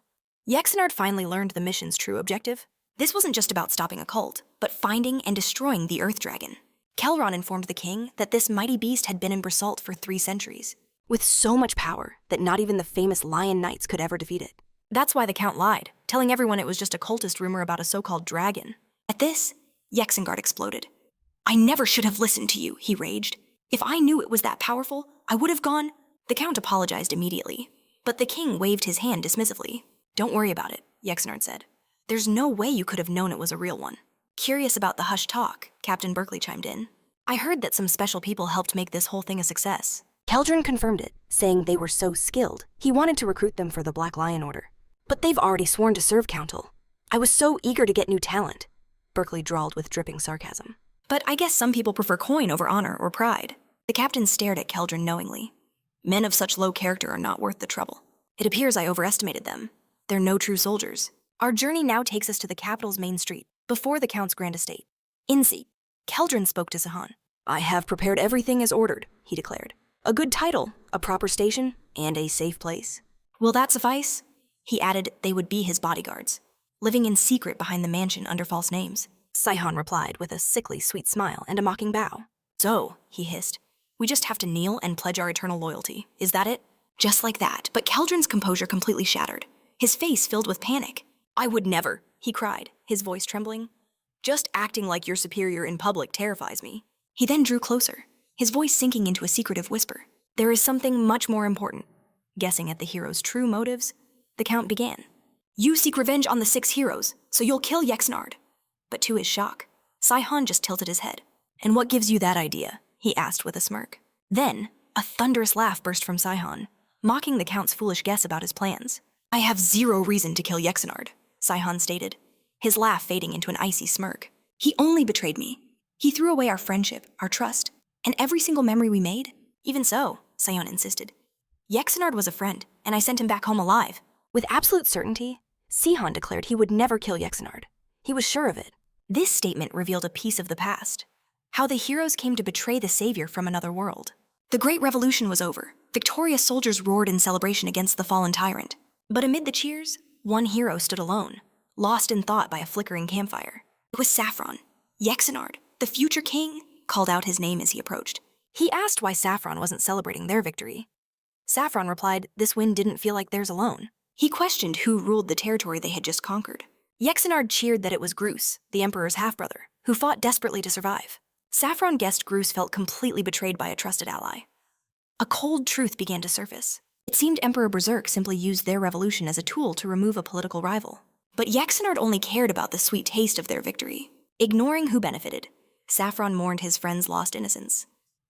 Yexenard finally learned the mission's true objective. This wasn't just about stopping a cult, but finding and destroying the Earth Dragon. Kelron informed the king that this mighty beast had been in Brasalt for 3 centuries, with so much power that not even the famous Lion Knights could ever defeat it. That's why the Count lied, telling everyone it was just a cultist rumor about a so-called dragon. At this, Yexengard exploded. "I never should have listened to you," he raged. "If I knew it was that powerful, I would have gone." The Count apologized immediately, but the king waved his hand dismissively. "Don't worry about it," Yexenard said. "There's no way you could have known it was a real one." Curious about the hushed talk, Captain Berkeley chimed in. "I heard that some special people helped make this whole thing a success." Keldrin confirmed it, saying they were so skilled, he wanted to recruit them for the Black Lion Order. "But they've already sworn to serve Countal. I was so eager to get new talent," Berkeley drawled with dripping sarcasm. "But I guess some people prefer coin over honor or pride." The captain stared at Keldrin knowingly. "Men of such low character are not worth the trouble. It appears I overestimated them. They're no true soldiers. Our journey now takes us to the capital's main street, before the Count's grand estate. In-seat, Keldrin spoke to Sunihan. "I have prepared everything as ordered," he declared. "A good title, a proper station, and a safe place." "Will that suffice?" He added they would be his bodyguards, living in secret behind the mansion under false names. Sihon replied with a sickly sweet smile and a mocking bow. "So," he hissed, "we just have to kneel and pledge our eternal loyalty. Is that it?" Just like that, but Keldrin's composure completely shattered, his face filled with panic. "I would never," he cried, his voice trembling. "Just acting like your superior in public terrifies me." He then drew closer, his voice sinking into a secretive whisper. "There is something much more important." Guessing at the hero's true motives, the Count began. "You seek revenge on the 6 heroes, so you'll kill Yexenard." But to his shock, Sihon just tilted his head. "And what gives you that idea?" he asked with a smirk. Then, a thunderous laugh burst from Sihon, mocking the Count's foolish guess about his plans. "I have 0 reason to kill Yexenard," Sihon stated, his laugh fading into an icy smirk. "He only betrayed me. He threw away our friendship, our trust, and every single memory we made." "Even so," Sihon insisted. "Yexenard was a friend, and I sent him back home alive." With absolute certainty, Sihon declared he would never kill Yexenard. He was sure of it. This statement revealed a piece of the past, how the heroes came to betray the savior from another world. The Great Revolution was over. Victorious soldiers roared in celebration against the fallen tyrant. But amid the cheers, one hero stood alone, lost in thought by a flickering campfire. It was Saffron. Yexenard, the future king, called out his name as he approached. He asked why Saffron wasn't celebrating their victory. Saffron replied this win didn't feel like theirs alone. He questioned who ruled the territory they had just conquered. Yexenard cheered that it was Groose, the emperor's half-brother, who fought desperately to survive. Saffron guessed Groose felt completely betrayed by a trusted ally. A cold truth began to surface. It seemed Emperor Berserk simply used their revolution as a tool to remove a political rival. But Yexenard only cared about the sweet taste of their victory. Ignoring who benefited, Saffron mourned his friend's lost innocence.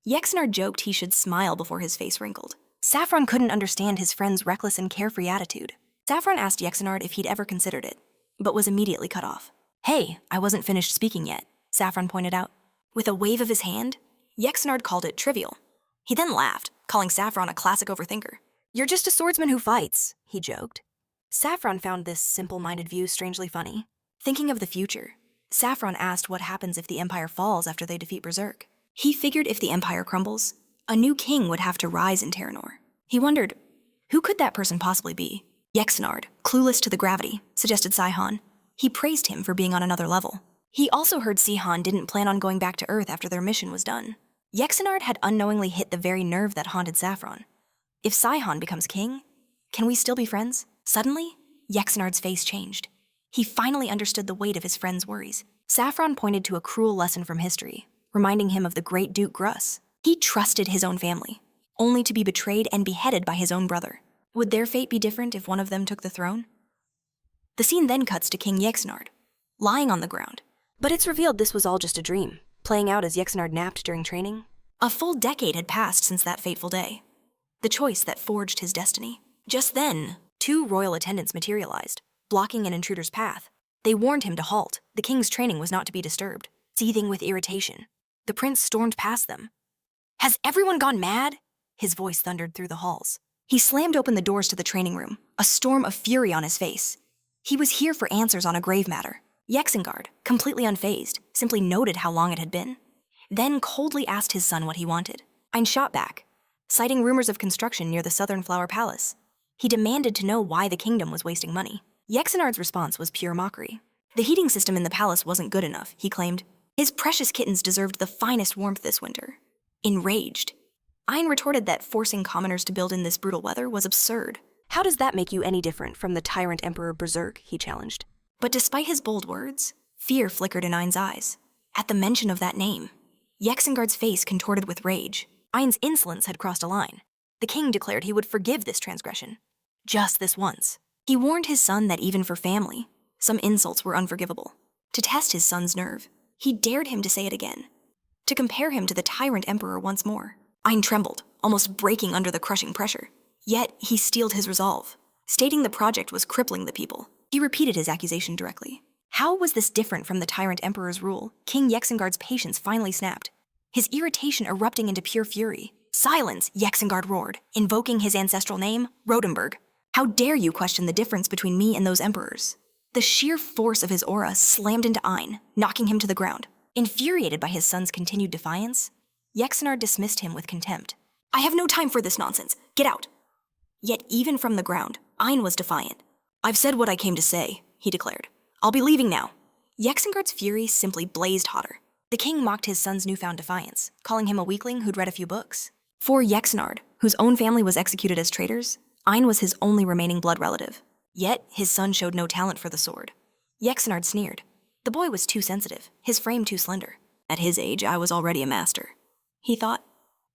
Yexenard joked he should smile before his face wrinkled. Saffron couldn't understand his friend's reckless and carefree attitude. Saffron asked Yexenard if he'd ever considered it, but was immediately cut off. "Hey, I wasn't finished speaking yet," Saffron pointed out. With a wave of his hand, Yexenard called it trivial. He then laughed, calling Saffron a classic overthinker. "You're just a swordsman who fights," he joked. Saffron found this simple-minded view strangely funny. Thinking of the future, Saffron asked what happens if the Empire falls after they defeat Berserk. He figured if the Empire crumbles, a new king would have to rise in Teranor. He wondered, who could that person possibly be? Yexenard, clueless to the gravity, suggested Sihon. He praised him for being on another level. He also heard Sihon didn't plan on going back to Earth after their mission was done. Yexenard had unknowingly hit the very nerve that haunted Saffron. If Sihon becomes king, can we still be friends? Suddenly, Yexenard's face changed. He finally understood the weight of his friend's worries. Saffron pointed to a cruel lesson from history, reminding him of the great Duke Gruss. He trusted his own family, only to be betrayed and beheaded by his own brother. Would their fate be different if one of them took the throne? The scene then cuts to King Yexnard, lying on the ground. But it's revealed this was all just a dream, playing out as Yexnard napped during training. A full decade had passed since that fateful day, the choice that forged his destiny. Just then, 2 royal attendants materialized, blocking an intruder's path. They warned him to halt. The king's training was not to be disturbed. Seething with irritation, the prince stormed past them. "Has everyone gone mad?" His voice thundered through the halls. He slammed open the doors to the training room, a storm of fury on his face. He was here for answers on a grave matter. Yexingard, completely unfazed, simply noted how long it had been, then coldly asked his son what he wanted. Ein shot back, citing rumors of construction near the Southern Flower Palace. He demanded to know why the kingdom was wasting money. Yexinard's response was pure mockery. The heating system in the palace wasn't good enough, he claimed. His precious kittens deserved the finest warmth this winter. Enraged, Ein retorted that forcing commoners to build in this brutal weather was absurd. "How does that make you any different from the tyrant Emperor Berserk?" he challenged. But despite his bold words, fear flickered in Ein's eyes. At the mention of that name, Yexingard's face contorted with rage. Ein's insolence had crossed a line. The king declared he would forgive this transgression. Just this once. He warned his son that even for family, some insults were unforgivable. To test his son's nerve, he dared him to say it again, to compare him to the tyrant emperor once more. Ein trembled, almost breaking under the crushing pressure. Yet he steeled his resolve, stating the project was crippling the people. He repeated his accusation directly. How was this different from the tyrant emperor's rule? King Yexingard's patience finally snapped, his irritation erupting into pure fury. "Silence!" Yexingard roared, invoking his ancestral name, Rodenberg. "How dare you question the difference between me and those emperors?" The sheer force of his aura slammed into Ein, knocking him to the ground. Infuriated by his son's continued defiance, Yexinard dismissed him with contempt. "I have no time for this nonsense. Get out!" Yet even from the ground, Ein was defiant. "I've said what I came to say," he declared. "I'll be leaving now." Yexingard's fury simply blazed hotter. The king mocked his son's newfound defiance, calling him a weakling who'd read a few books. For Yexinard, whose own family was executed as traitors, Ein was his only remaining blood relative. Yet his son showed no talent for the sword. Yexinard sneered. The boy was too sensitive, his frame too slender. "At his age, I was already a master," he thought.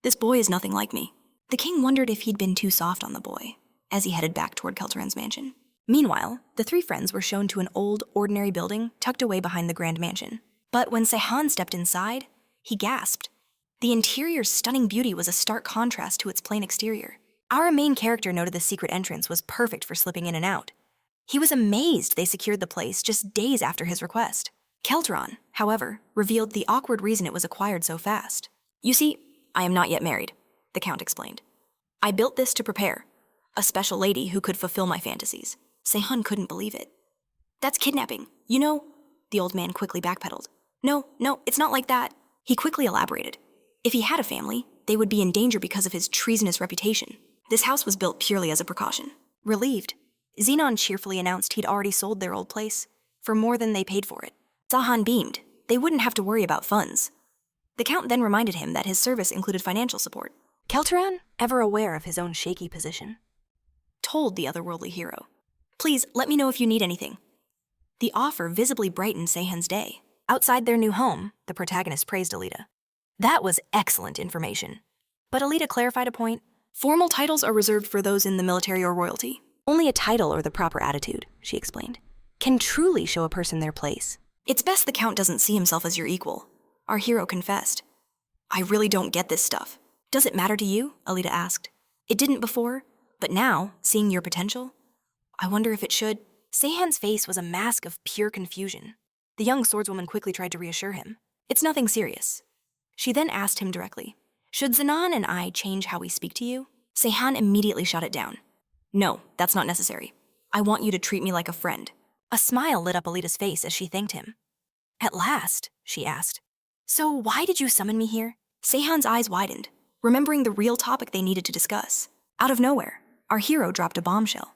"This boy is nothing like me." The king wondered if he'd been too soft on the boy, as he headed back toward Kelteran's mansion. Meanwhile, the 3 friends were shown to an old, ordinary building tucked away behind the grand mansion. But when Sunihan stepped inside, he gasped. The interior's stunning beauty was a stark contrast to its plain exterior. Our main character noted the secret entrance was perfect for slipping in and out. He was amazed they secured the place just days after his request. Kelteran, however, revealed the awkward reason it was acquired so fast. "You see, I am not yet married," the count explained. "I built this to prepare a special lady who could fulfill my fantasies." Sehun couldn't believe it. "That's kidnapping, you know," the old man quickly backpedaled. No, it's not like that." He quickly elaborated. If he had a family, they would be in danger because of his treasonous reputation. This house was built purely as a precaution. Relieved, Xenon cheerfully announced he'd already sold their old place for more than they paid for it. Sahhan beamed. They wouldn't have to worry about funds. The count then reminded him that his service included financial support. Kelteran, ever aware of his own shaky position, told the otherworldly hero, "Please, let me know if you need anything." The offer visibly brightened Sehun's day. Outside their new home, the protagonist praised Alita. That was excellent information. But Alita clarified a point. "Formal titles are reserved for those in the military or royalty. Only a title or the proper attitude," she explained, "can truly show a person their place." "It's best the count doesn't see himself as your equal," our hero confessed. "I really don't get this stuff." "Does it matter to you?" Alita asked. "It didn't before, but now, seeing your potential, I wonder if it should." Sehun's face was a mask of pure confusion. The young swordswoman quickly tried to reassure him. "It's nothing serious." She then asked him directly, "Should Xenon and I change how we speak to you?" Sehun immediately shot it down. "No, that's not necessary. I want you to treat me like a friend." A smile lit up Alita's face as she thanked him. "At last," she asked. "So why did you summon me here?" Sehun's eyes widened, remembering the real topic they needed to discuss. Out of nowhere, our hero dropped a bombshell.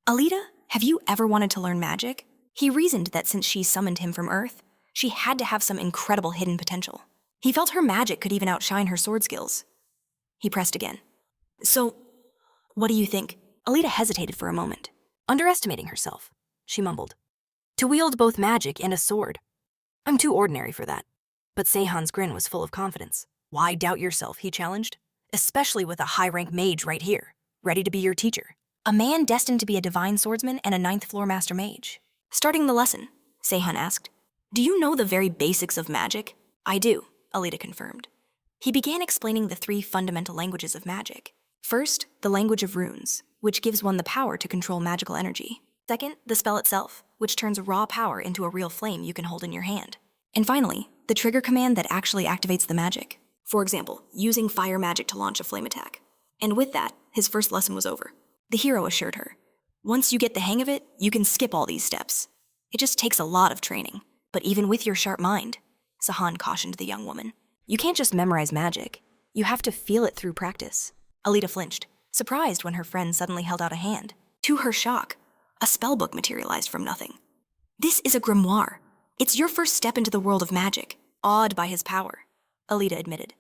"Alita, have you ever wanted to learn magic?" He reasoned that since she summoned him from Earth, she had to have some incredible hidden potential. He felt her magic could even outshine her sword skills. He pressed again. "So, what do you think?" Alita hesitated for a moment, underestimating herself. She mumbled, To wield both magic and a sword. I'm too ordinary for that. But Seihan's grin was full of confidence. Why doubt yourself, he challenged. Especially with a high-rank mage right here, ready to be your teacher. A man destined to be a divine swordsman and a 9th floor master mage. Starting the lesson, Seihan asked, "Do you know the very basics of magic?" "I do," Alita confirmed. He began explaining the 3 fundamental languages of magic. First, the language of runes, which gives one the power to control magical energy. Second, the spell itself, which turns raw power into a real flame you can hold in your hand. And finally, the trigger command that actually activates the magic. For example, using fire magic to launch a flame attack. And with that, his first lesson was over. The hero assured her, "Once you get the hang of it, you can skip all these steps. It just takes a lot of training. But even with your sharp mind," Sunihan cautioned the young woman, "you can't just memorize magic. You have to feel it through practice." Alita flinched, surprised when her friend suddenly held out a hand. To her shock, a spellbook materialized from nothing. "This is a grimoire. It's your first step into the world of magic." Awed by his power, Alita admitted,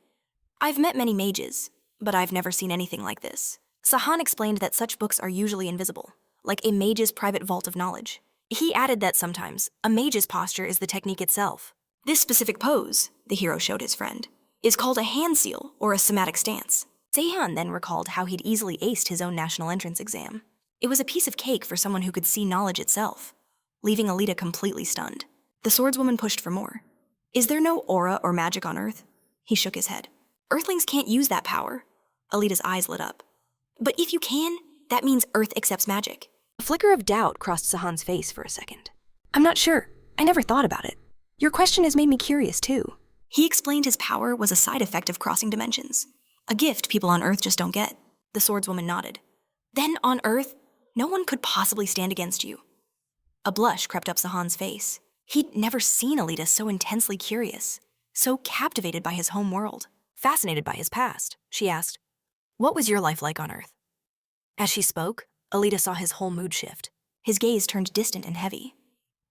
"I've met many mages, but I've never seen anything like this." Sunihan explained that such books are usually invisible, like a mage's private vault of knowledge. He added that sometimes, a mage's posture is the technique itself. This specific pose, the hero showed his friend, is called a hand seal or a somatic stance. Seihan then recalled how he'd easily aced his own national entrance exam. It was a piece of cake for someone who could see knowledge itself, leaving Alita completely stunned. The swordswoman pushed for more. "Is there no aura or magic on Earth?" He shook his head. "Earthlings can't use that power." Alita's eyes lit up. "But if you can, that means Earth accepts magic." A flicker of doubt crossed Sahan's face for a second. "I'm not sure. I never thought about it. Your question has made me curious, too." He explained his power was a side effect of crossing dimensions, a gift people on Earth just don't get. The swordswoman nodded. "Then on Earth, no one could possibly stand against you." A blush crept up Sahan's face. He'd never seen Alita so intensely curious, so captivated by his home world. Fascinated by his past, she asked, "What was your life like on Earth?" As she spoke, Alita saw his whole mood shift. His gaze turned distant and heavy.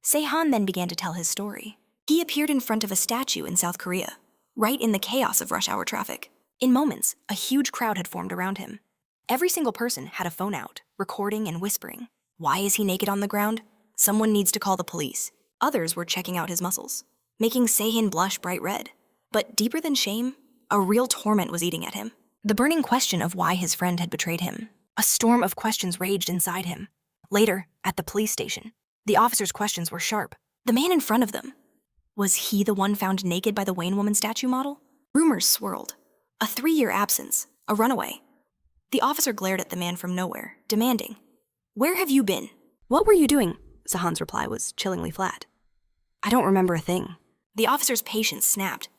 Seihan then began to tell his story. He appeared in front of a statue in South Korea, right in the chaos of rush hour traffic. In moments, a huge crowd had formed around him. Every single person had a phone out, recording and whispering. Why is he naked on the ground? Someone needs to call the police. Others were checking out his muscles, making Seihan blush bright red. But deeper than shame, a real torment was eating at him. The burning question of why his friend had betrayed him. A storm of questions raged inside him. Later, at the police station, the officers' questions were sharp. The man in front of them. Was he the one found naked by the Wayne woman statue model? Rumors swirled. A 3-year absence, a runaway. The officer glared at the man from nowhere, demanding, "Where have you been?" "What were you doing?" Sahan's reply was chillingly flat. "I don't remember a thing." The officer's patience snapped.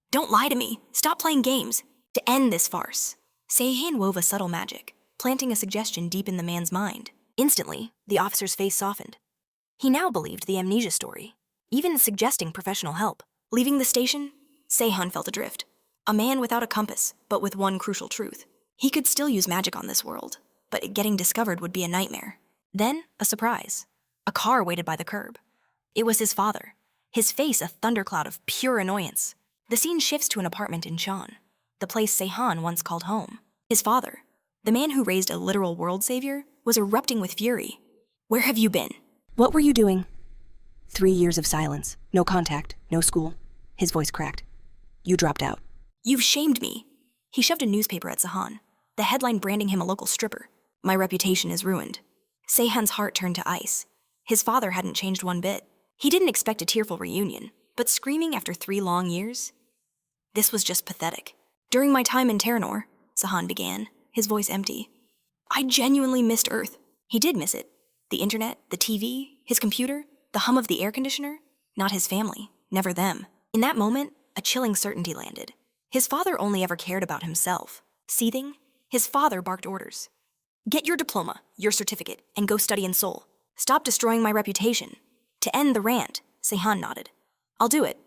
"Don't lie to me. Stop playing games. To end this farce." Seihan wove a subtle magic, planting a suggestion deep in the man's mind. Instantly, the officer's face softened. He now believed the amnesia story, even suggesting professional help. Leaving the station, Seihan felt adrift. A man without a compass, but with one crucial truth. He could still use magic on this world, but getting discovered would be a nightmare. Then, a surprise. A car waited by the curb. It was his father, his face a thundercloud of pure annoyance. The scene shifts to an apartment in Sean, the place Seihan once called home. His father, the man who raised a literal world savior, was erupting with fury. "Where have you been?" "What were you doing?" 3 years of silence, no contact, no school. His voice cracked. "You dropped out." "You've shamed me." He shoved a newspaper at Seihan, the headline branding him a local stripper. "My reputation is ruined." Seihan's heart turned to ice. His father hadn't changed one bit. He didn't expect a tearful reunion, but screaming after 3 long years? This was just pathetic. "During my time in Teranor," Seihan began, his voice empty, "I genuinely missed Earth." He did miss it. The internet, the TV, his computer, the hum of the air conditioner. Not his family, never them. In that moment, a chilling certainty landed. His father only ever cared about himself. Seething, his father barked orders. "Get your diploma, your certificate, and go study in Seoul. Stop destroying my reputation." To end the rant, Seihan nodded. "I'll do it."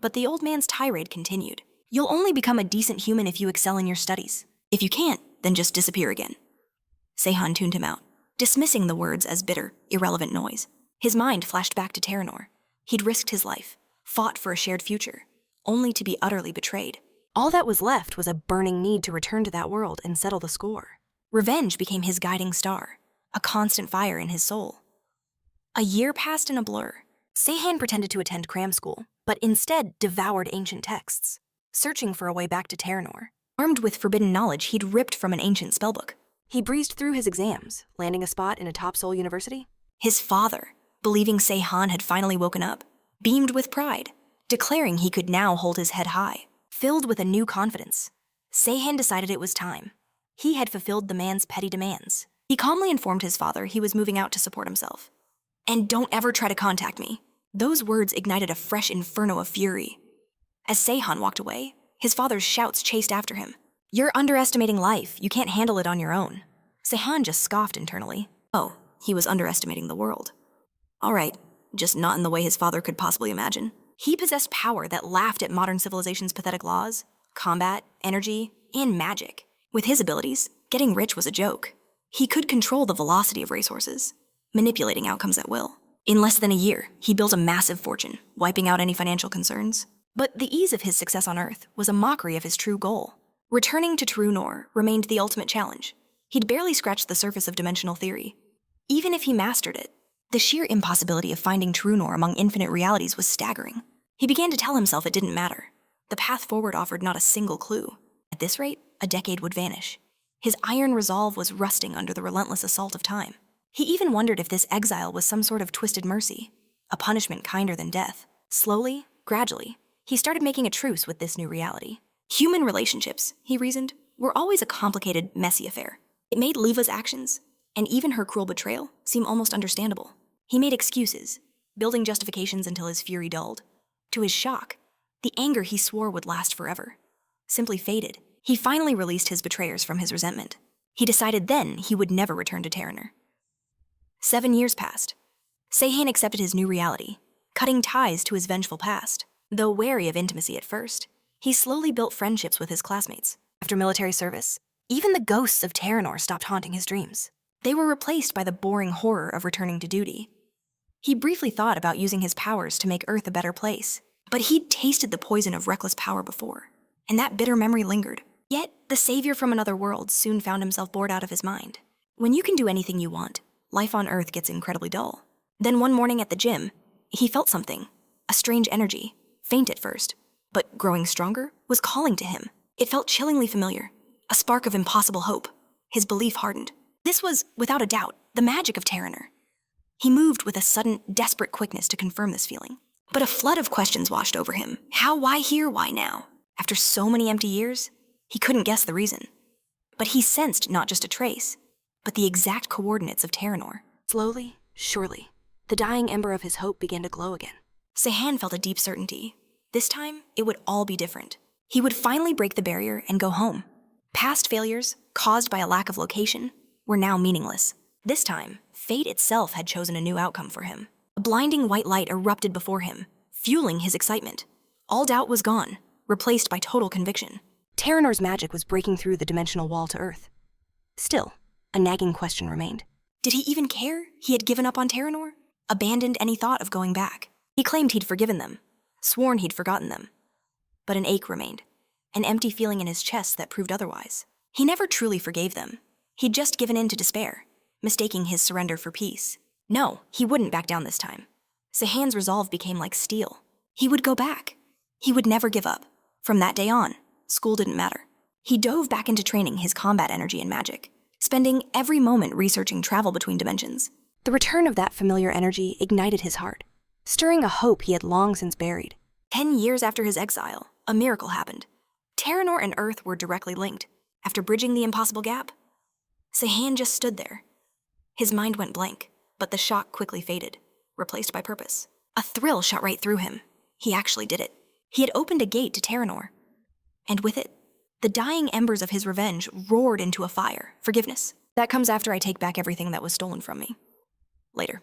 But the old man's tirade continued. "You'll only become a decent human if you excel in your studies. If you can't, then just disappear again." Seihan tuned him out, dismissing the words as bitter, irrelevant noise. His mind flashed back to Teranor. He'd risked his life, fought for a shared future, only to be utterly betrayed. All that was left was a burning need to return to that world and settle the score. Revenge became his guiding star, a constant fire in his soul. A year passed in a blur, Seihan pretended to attend cram school, but instead devoured ancient texts, searching for a way back to Teranor. Armed with forbidden knowledge he'd ripped from an ancient spellbook, he breezed through his exams, landing a spot in a top Seoul university. His father, believing Seihan had finally woken up, beamed with pride, declaring he could now hold his head high. Filled with a new confidence, Seihan decided it was time. He had fulfilled the man's petty demands. He calmly informed his father he was moving out to support himself. "And don't ever try to contact me." Those words ignited a fresh inferno of fury. As Seihan walked away, his father's shouts chased after him. "You're underestimating life. You can't handle it on your own." Seihan just scoffed internally. Oh, he was underestimating the world. All right, just not in the way his father could possibly imagine. He possessed power that laughed at modern civilization's pathetic laws, combat, energy, and magic. With his abilities, getting rich was a joke. He could control the velocity of racehorses, manipulating outcomes at will. In less than a year, he built a massive fortune, wiping out any financial concerns. But the ease of his success on Earth was a mockery of his true goal. Returning to Teranor remained the ultimate challenge. He'd barely scratched the surface of dimensional theory. Even if he mastered it, the sheer impossibility of finding Teranor among infinite realities was staggering. He began to tell himself it didn't matter. The path forward offered not a single clue. At this rate, a decade would vanish. His iron resolve was rusting under the relentless assault of time. He even wondered if this exile was some sort of twisted mercy, a punishment kinder than death. Slowly, gradually, he started making a truce with this new reality. Human relationships, he reasoned, were always a complicated, messy affair. It made Leva's actions, and even her cruel betrayal, seem almost understandable. He made excuses, building justifications until his fury dulled. To his shock, the anger he swore would last forever simply faded. He finally released his betrayers from his resentment. He decided then he would never return to Teranor. 7 years passed. Seihan accepted his new reality, cutting ties to his vengeful past. Though wary of intimacy at first, he slowly built friendships with his classmates. After military service, even the ghosts of Teranor stopped haunting his dreams. They were replaced by the boring horror of returning to duty. He briefly thought about using his powers to make Earth a better place, but he'd tasted the poison of reckless power before, and that bitter memory lingered. Yet, the savior from another world soon found himself bored out of his mind. When you can do anything you want, life on Earth gets incredibly dull. Then one morning at the gym, he felt something, a strange energy, faint at first, but growing stronger, was calling to him. It felt chillingly familiar, a spark of impossible hope. His belief hardened. This was, without a doubt, the magic of Teranor. He moved with a sudden, desperate quickness to confirm this feeling. But a flood of questions washed over him. How, why here, why now? After so many empty years, he couldn't guess the reason. But he sensed not just a trace, but the exact coordinates of Teranor. Slowly, surely, the dying ember of his hope began to glow again. Seihan felt a deep certainty. This time, it would all be different. He would finally break the barrier and go home. Past failures, caused by a lack of location, were now meaningless. This time, fate itself had chosen a new outcome for him. A blinding white light erupted before him, fueling his excitement. All doubt was gone, replaced by total conviction. Teranor's magic was breaking through the dimensional wall to Earth. Still, a nagging question remained. Did he even care he had given up on Teranor? Abandoned any thought of going back? He claimed he'd forgiven them, sworn he'd forgotten them. But an ache remained, an empty feeling in his chest that proved otherwise. He never truly forgave them. He'd just given in to despair, mistaking his surrender for peace. No, he wouldn't back down this time. Seihan's resolve became like steel. He would go back. He would never give up. From that day on, school didn't matter. He dove back into training his combat energy and magic, spending every moment researching travel between dimensions. The return of that familiar energy ignited his heart, stirring a hope he had long since buried. 10 years after his exile, a miracle happened. Teranor and Earth were directly linked. After bridging the impossible gap, Seihan just stood there. His mind went blank, but the shock quickly faded, replaced by purpose. A thrill shot right through him. He actually did it. He had opened a gate to Teranor. And with it, the dying embers of his revenge roared into a fire. Forgiveness. That comes after I take back everything that was stolen from me. Later,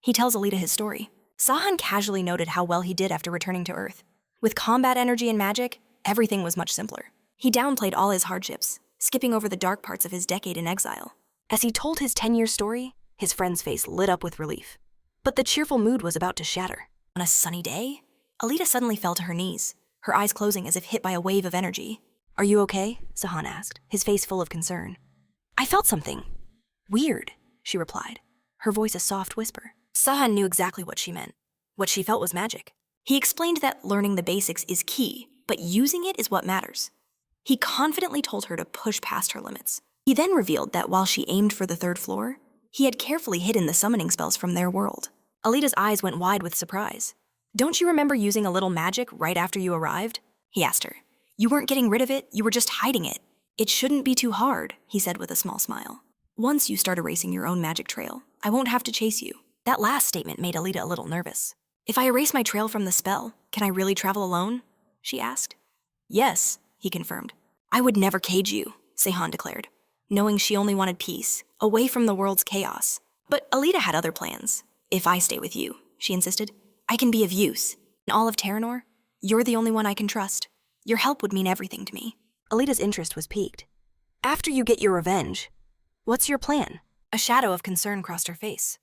he tells Alita his story. Sahun casually noted how well he did after returning to Earth. With combat energy and magic, everything was much simpler. He downplayed all his hardships, skipping over the dark parts of his decade in exile. As he told his 10-year story, his friend's face lit up with relief. But the cheerful mood was about to shatter. On a sunny day, Alita suddenly fell to her knees, her eyes closing as if hit by a wave of energy. "Are you okay?" Sahun asked, his face full of concern. "I felt something. Weird," she replied, her voice a soft whisper. Sahun knew exactly what she meant. What she felt was magic. He explained that learning the basics is key, but using it is what matters. He confidently told her to push past her limits. He then revealed that while she aimed for the 3rd floor, he had carefully hidden the summoning spells from their world. Alita's eyes went wide with surprise. "Don't you remember using a little magic right after you arrived?" he asked her. "You weren't getting rid of it, you were just hiding it." "It shouldn't be too hard," he said with a small smile. "Once you start erasing your own magic trail, I won't have to chase you." That last statement made Alita a little nervous. "If I erase my trail from the spell, can I really travel alone?" she asked. "Yes," he confirmed. "I would never cage you," Seihan declared, knowing she only wanted peace, away from the world's chaos. But Alita had other plans. "If I stay with you," she insisted, "I can be of use. In all of Teranor, you're the only one I can trust. Your help would mean everything to me." Alita's interest was piqued. "After you get your revenge, what's your plan?" A shadow of concern crossed her face.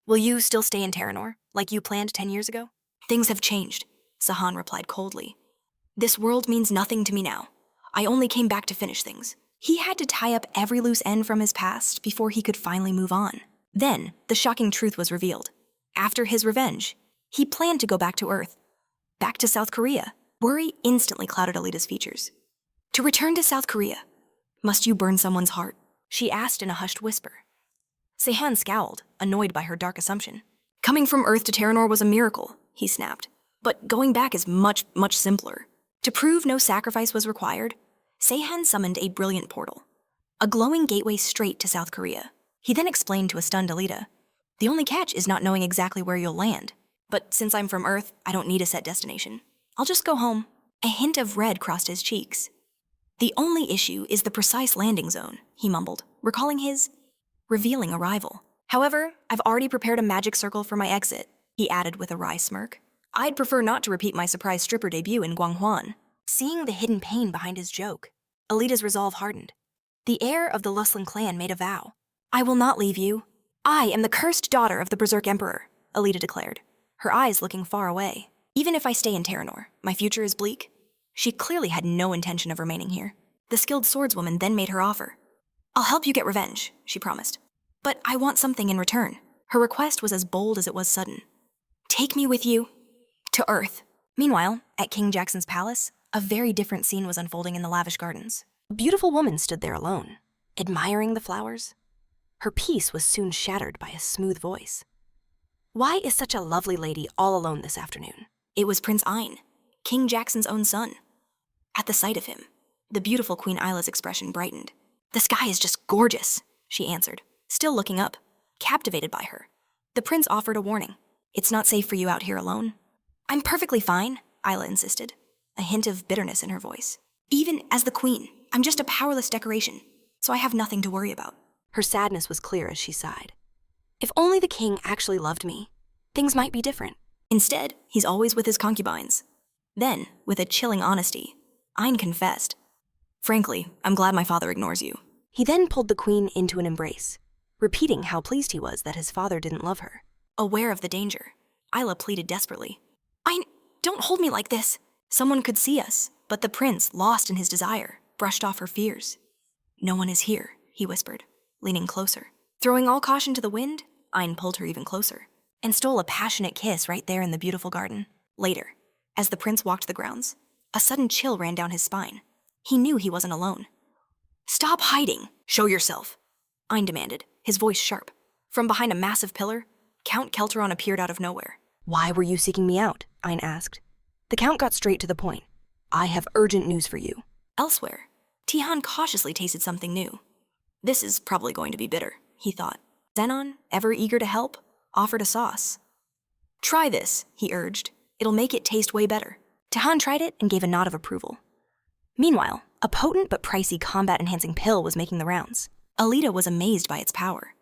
"Will you still stay in Teranor, like you planned 10 years ago?" "Things have changed," Seihan replied coldly. "This world means nothing to me now. I only came back to finish things." He had to tie up every loose end from his past before he could finally move on. Then, the shocking truth was revealed. After his revenge, he planned to go back to Earth. Back to South Korea. Worry instantly clouded Alita's features. "To return to South Korea, must you burn someone's heart?" she asked in a hushed whisper. Seihan scowled, annoyed by her dark assumption. "Coming from Earth to Teranor was a miracle," he snapped. "But going back is much, much simpler." To prove no sacrifice was required, Seihan summoned a brilliant portal, a glowing gateway straight to South Korea. He then explained to a stunned Alita, "The only catch is not knowing exactly where you'll land. But since I'm from Earth, I don't need a set destination. I'll just go home." A hint of red crossed his cheeks. "The only issue is the precise landing zone," he mumbled, recalling his revealing arrival. "However, I've already prepared a magic circle for my exit," he added with a wry smirk. "I'd prefer not to repeat my surprise stripper debut in Guanghwan." Seeing the hidden pain behind his joke, Alita's resolve hardened. The heir of the Luslin clan made a vow. "I will not leave you. I am the cursed daughter of the Berserk Emperor," Alita declared, her eyes looking far away. "Even if I stay in Teranor, my future is bleak." She clearly had no intention of remaining here. The skilled swordswoman then made her offer. "I'll help you get revenge," she promised. "But I want something in return." Her request was as bold as it was sudden. "Take me with you to Earth." Meanwhile, at King Jackson's palace, a very different scene was unfolding in the lavish gardens. A beautiful woman stood there alone, admiring the flowers. Her peace was soon shattered by a smooth voice. "Why is such a lovely lady all alone this afternoon?" It was Prince Ayn, King Jackson's own son. At the sight of him, the beautiful Queen Isla's expression brightened. "The sky is just gorgeous," she answered, still looking up, captivated by her. The prince offered a warning. "It's not safe for you out here alone." "I'm perfectly fine," Isla insisted, a hint of bitterness in her voice. "Even as the queen, I'm just a powerless decoration, so I have nothing to worry about." Her sadness was clear as she sighed. "If only the king actually loved me, things might be different. Instead, he's always with his concubines." Then, with a chilling honesty, Ayn confessed, "Frankly, I'm glad my father ignores you." He then pulled the queen into an embrace, repeating how pleased he was that his father didn't love her. Aware of the danger, Isla pleaded desperately. "Ayn, don't hold me like this." Someone could see us, but the prince, lost in his desire, brushed off her fears. "No one is here," he whispered, leaning closer. Throwing all caution to the wind, Ayn pulled her even closer, and stole a passionate kiss right there in the beautiful garden. Later, as the prince walked the grounds, a sudden chill ran down his spine. He knew he wasn't alone. "Stop hiding! Show yourself!" Ayn demanded, his voice sharp. From behind a massive pillar, Count Kelteron appeared out of nowhere. "Why were you seeking me out?" Ayn asked. The count got straight to the point. "I have urgent news for you." Elsewhere, Tihan cautiously tasted something new. This is probably going to be bitter, he thought. Zenon, ever eager to help, offered a sauce. "Try this," he urged. "It'll make it taste way better." Tihan tried it and gave a nod of approval. Meanwhile, a potent but pricey combat-enhancing pill was making the rounds. Alita was amazed by its power.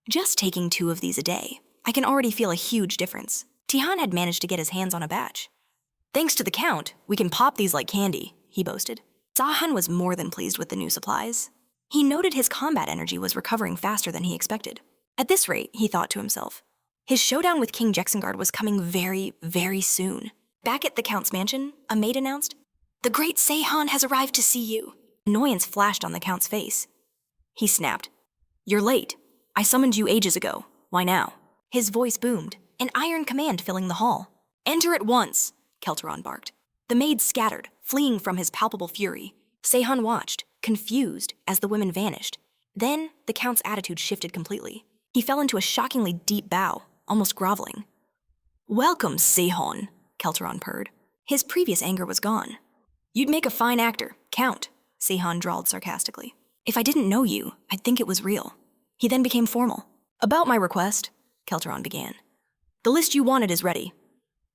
"Just taking 2 of these a day, I can already feel a huge difference." Tihan had managed to get his hands on a batch. "Thanks to the count, we can pop these like candy," he boasted. Sahan was more than pleased with the new supplies. He noted his combat energy was recovering faster than he expected. At this rate, he thought to himself, his showdown with King Jexengard was coming very, very soon. Back at the count's mansion, a maid announced, "The great Seihan has arrived to see you." Annoyance flashed on the count's face. He snapped, "You're late. I summoned you ages ago. Why now?" His voice boomed, an iron command filling the hall. Enter at once, Kelteron barked. The maids scattered, fleeing from his palpable fury. Seihan watched, confused, as the women vanished. Then, the Count's attitude shifted completely. He fell into a shockingly deep bow, almost groveling. Welcome, Seihan, Kelteron purred. His previous anger was gone. You'd make a fine actor, Count, Seihan drawled sarcastically. If I didn't know you, I'd think it was real. He then became formal. About my request, Kelteron began. The list you wanted is ready.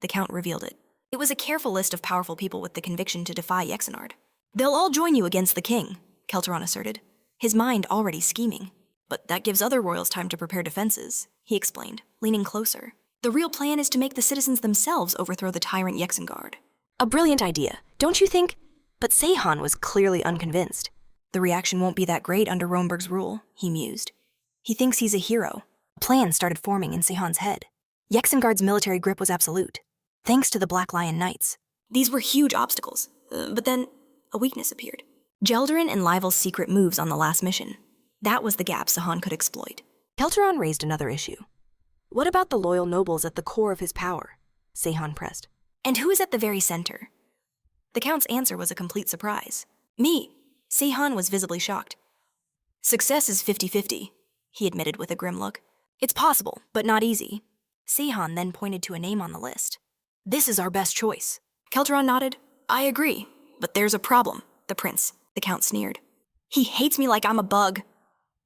The Count revealed it. It was a careful list of powerful people with the conviction to defy Yexenard. They'll all join you against the king, Kelteron asserted, his mind already scheming. But that gives other royals time to prepare defenses, he explained, leaning closer. The real plan is to make the citizens themselves overthrow the tyrant Yexengard. A brilliant idea, don't you think? But Seihan was clearly unconvinced. The reaction won't be that great under Romberg's rule, he mused. He thinks he's a hero. A plan started forming in Seihan's head. Yexengard's military grip was absolute, thanks to the Black Lion Knights. These were huge obstacles, but then a weakness appeared. Gelderin and Livel's secret moves on the last mission. That was the gap Seihan could exploit. Kelteron raised another issue. What about the loyal nobles at the core of his power? Seihan pressed. And who is at the very center? The Count's answer was a complete surprise. Me. Seihan was visibly shocked. Success is 50-50, he admitted with a grim look. It's possible, but not easy. Seihan then pointed to a name on the list. This is our best choice. Kelteron nodded. I agree, but there's a problem, the Count sneered. He hates me like I'm a bug.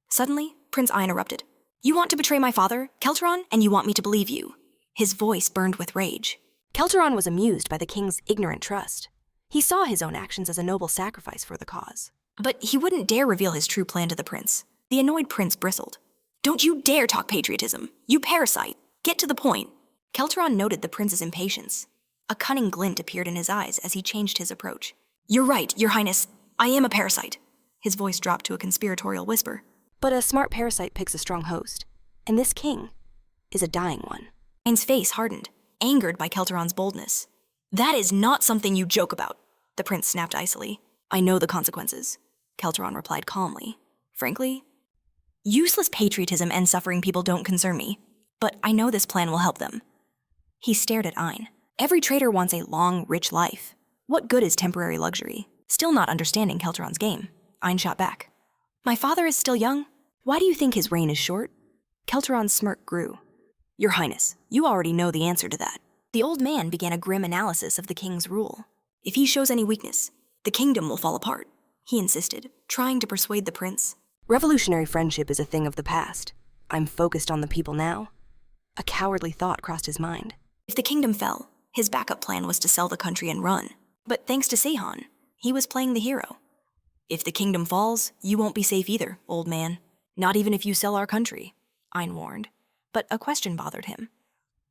Suddenly, Prince I interrupted. You want to betray my father, Kelteron, and you want me to believe you. His voice burned with rage. Kelteron was amused by the king's ignorant trust. He saw his own actions as a noble sacrifice for the cause. But he wouldn't dare reveal his true plan to the prince. The annoyed prince bristled. Don't you dare talk patriotism, you parasite. Get to the point. Kelteron noted the prince's impatience. A cunning glint appeared in his eyes as he changed his approach. You're right, your highness. I am a parasite. His voice dropped to a conspiratorial whisper. But a smart parasite picks a strong host. And this king is a dying one. Ain's face hardened, angered by Kelteron's boldness. That is not something you joke about, the prince snapped icily. I know the consequences, Kelteron replied calmly. Frankly, useless patriotism and suffering people don't concern me, but I know this plan will help them. He stared at Ein. Every traitor wants a long, rich life. What good is temporary luxury? Still not understanding Kelteron's game, Ein shot back. My father is still young. Why do you think his reign is short? Kelteron's smirk grew. Your Highness, you already know the answer to that. The old man began a grim analysis of the king's rule. If he shows any weakness, the kingdom will fall apart, he insisted, trying to persuade the prince. Revolutionary friendship is a thing of the past. I'm focused on the people now. A cowardly thought crossed his mind. If the kingdom fell, his backup plan was to sell the country and run. But thanks to Seihan, he was playing the hero. If the kingdom falls, you won't be safe either, old man. Not even if you sell our country, Ein warned. But a question bothered him.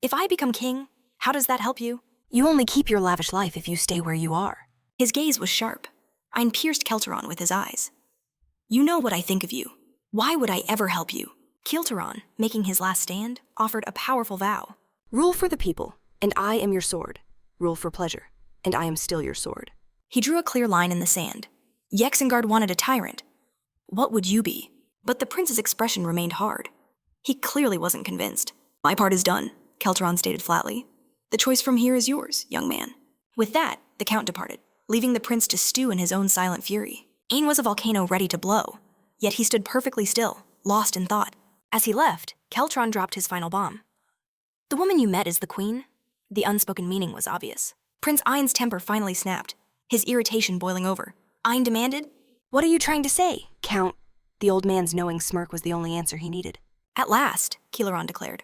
If I become king, how does that help you? You only keep your lavish life if you stay where you are. His gaze was sharp. Ein pierced Kelteron with his eyes. You know what I think of you. Why would I ever help you? Kelteron, making his last stand, offered a powerful vow. Rule for the people, and I am your sword. Rule for pleasure, and I am still your sword. He drew a clear line in the sand. Yexengard wanted a tyrant. What would you be? But the prince's expression remained hard. He clearly wasn't convinced. My part is done, Kelteron stated flatly. The choice from here is yours, young man. With that, the Count departed, leaving the prince to stew in his own silent fury. Ein was a volcano ready to blow, yet he stood perfectly still, lost in thought. As he left, Kelteron dropped his final bomb. The woman you met is the queen? The unspoken meaning was obvious. Prince Ein's temper finally snapped, his irritation boiling over. Ein demanded, What are you trying to say, Count? The old man's knowing smirk was the only answer he needed. At last, Kelteron declared.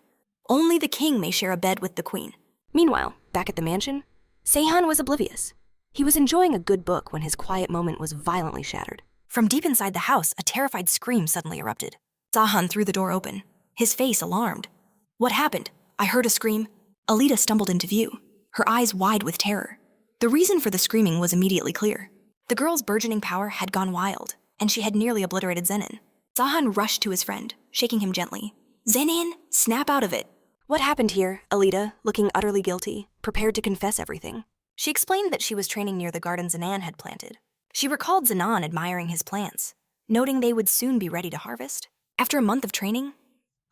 Only the king may share a bed with the queen. Meanwhile, back at the mansion, Seihan was oblivious. He was enjoying a good book when his quiet moment was violently shattered. From deep inside the house, a terrified scream suddenly erupted. Seihan threw the door open, his face alarmed. What happened? I heard a scream. Alita stumbled into view, her eyes wide with terror. The reason for the screaming was immediately clear. The girl's burgeoning power had gone wild, and she had nearly obliterated Zenin. Seihan rushed to his friend, shaking him gently. Zenin, snap out of it. What happened here? Alita, looking utterly guilty, prepared to confess everything. She explained that she was training near the garden Zenan had planted. She recalled Zenan admiring his plants, noting they would soon be ready to harvest. After a month of training,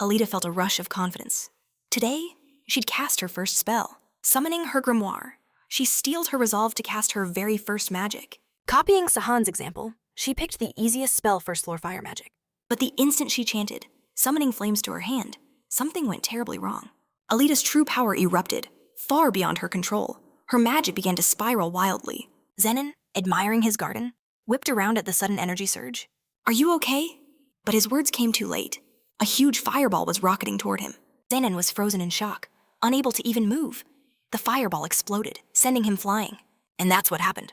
Alita felt a rush of confidence. Today, she'd cast her first spell. Summoning her grimoire, she steeled her resolve to cast her very first magic. Copying Sahan's example, she picked the easiest spell first floor fire magic. But the instant she chanted, summoning flames to her hand, something went terribly wrong. Alita's true power erupted, far beyond her control. Her magic began to spiral wildly. Zenon, admiring his garden, whipped around at the sudden energy surge. "Are you okay?" But his words came too late. A huge fireball was rocketing toward him. Zenon was frozen in shock, unable to even move. The fireball exploded, sending him flying. "And that's what happened,"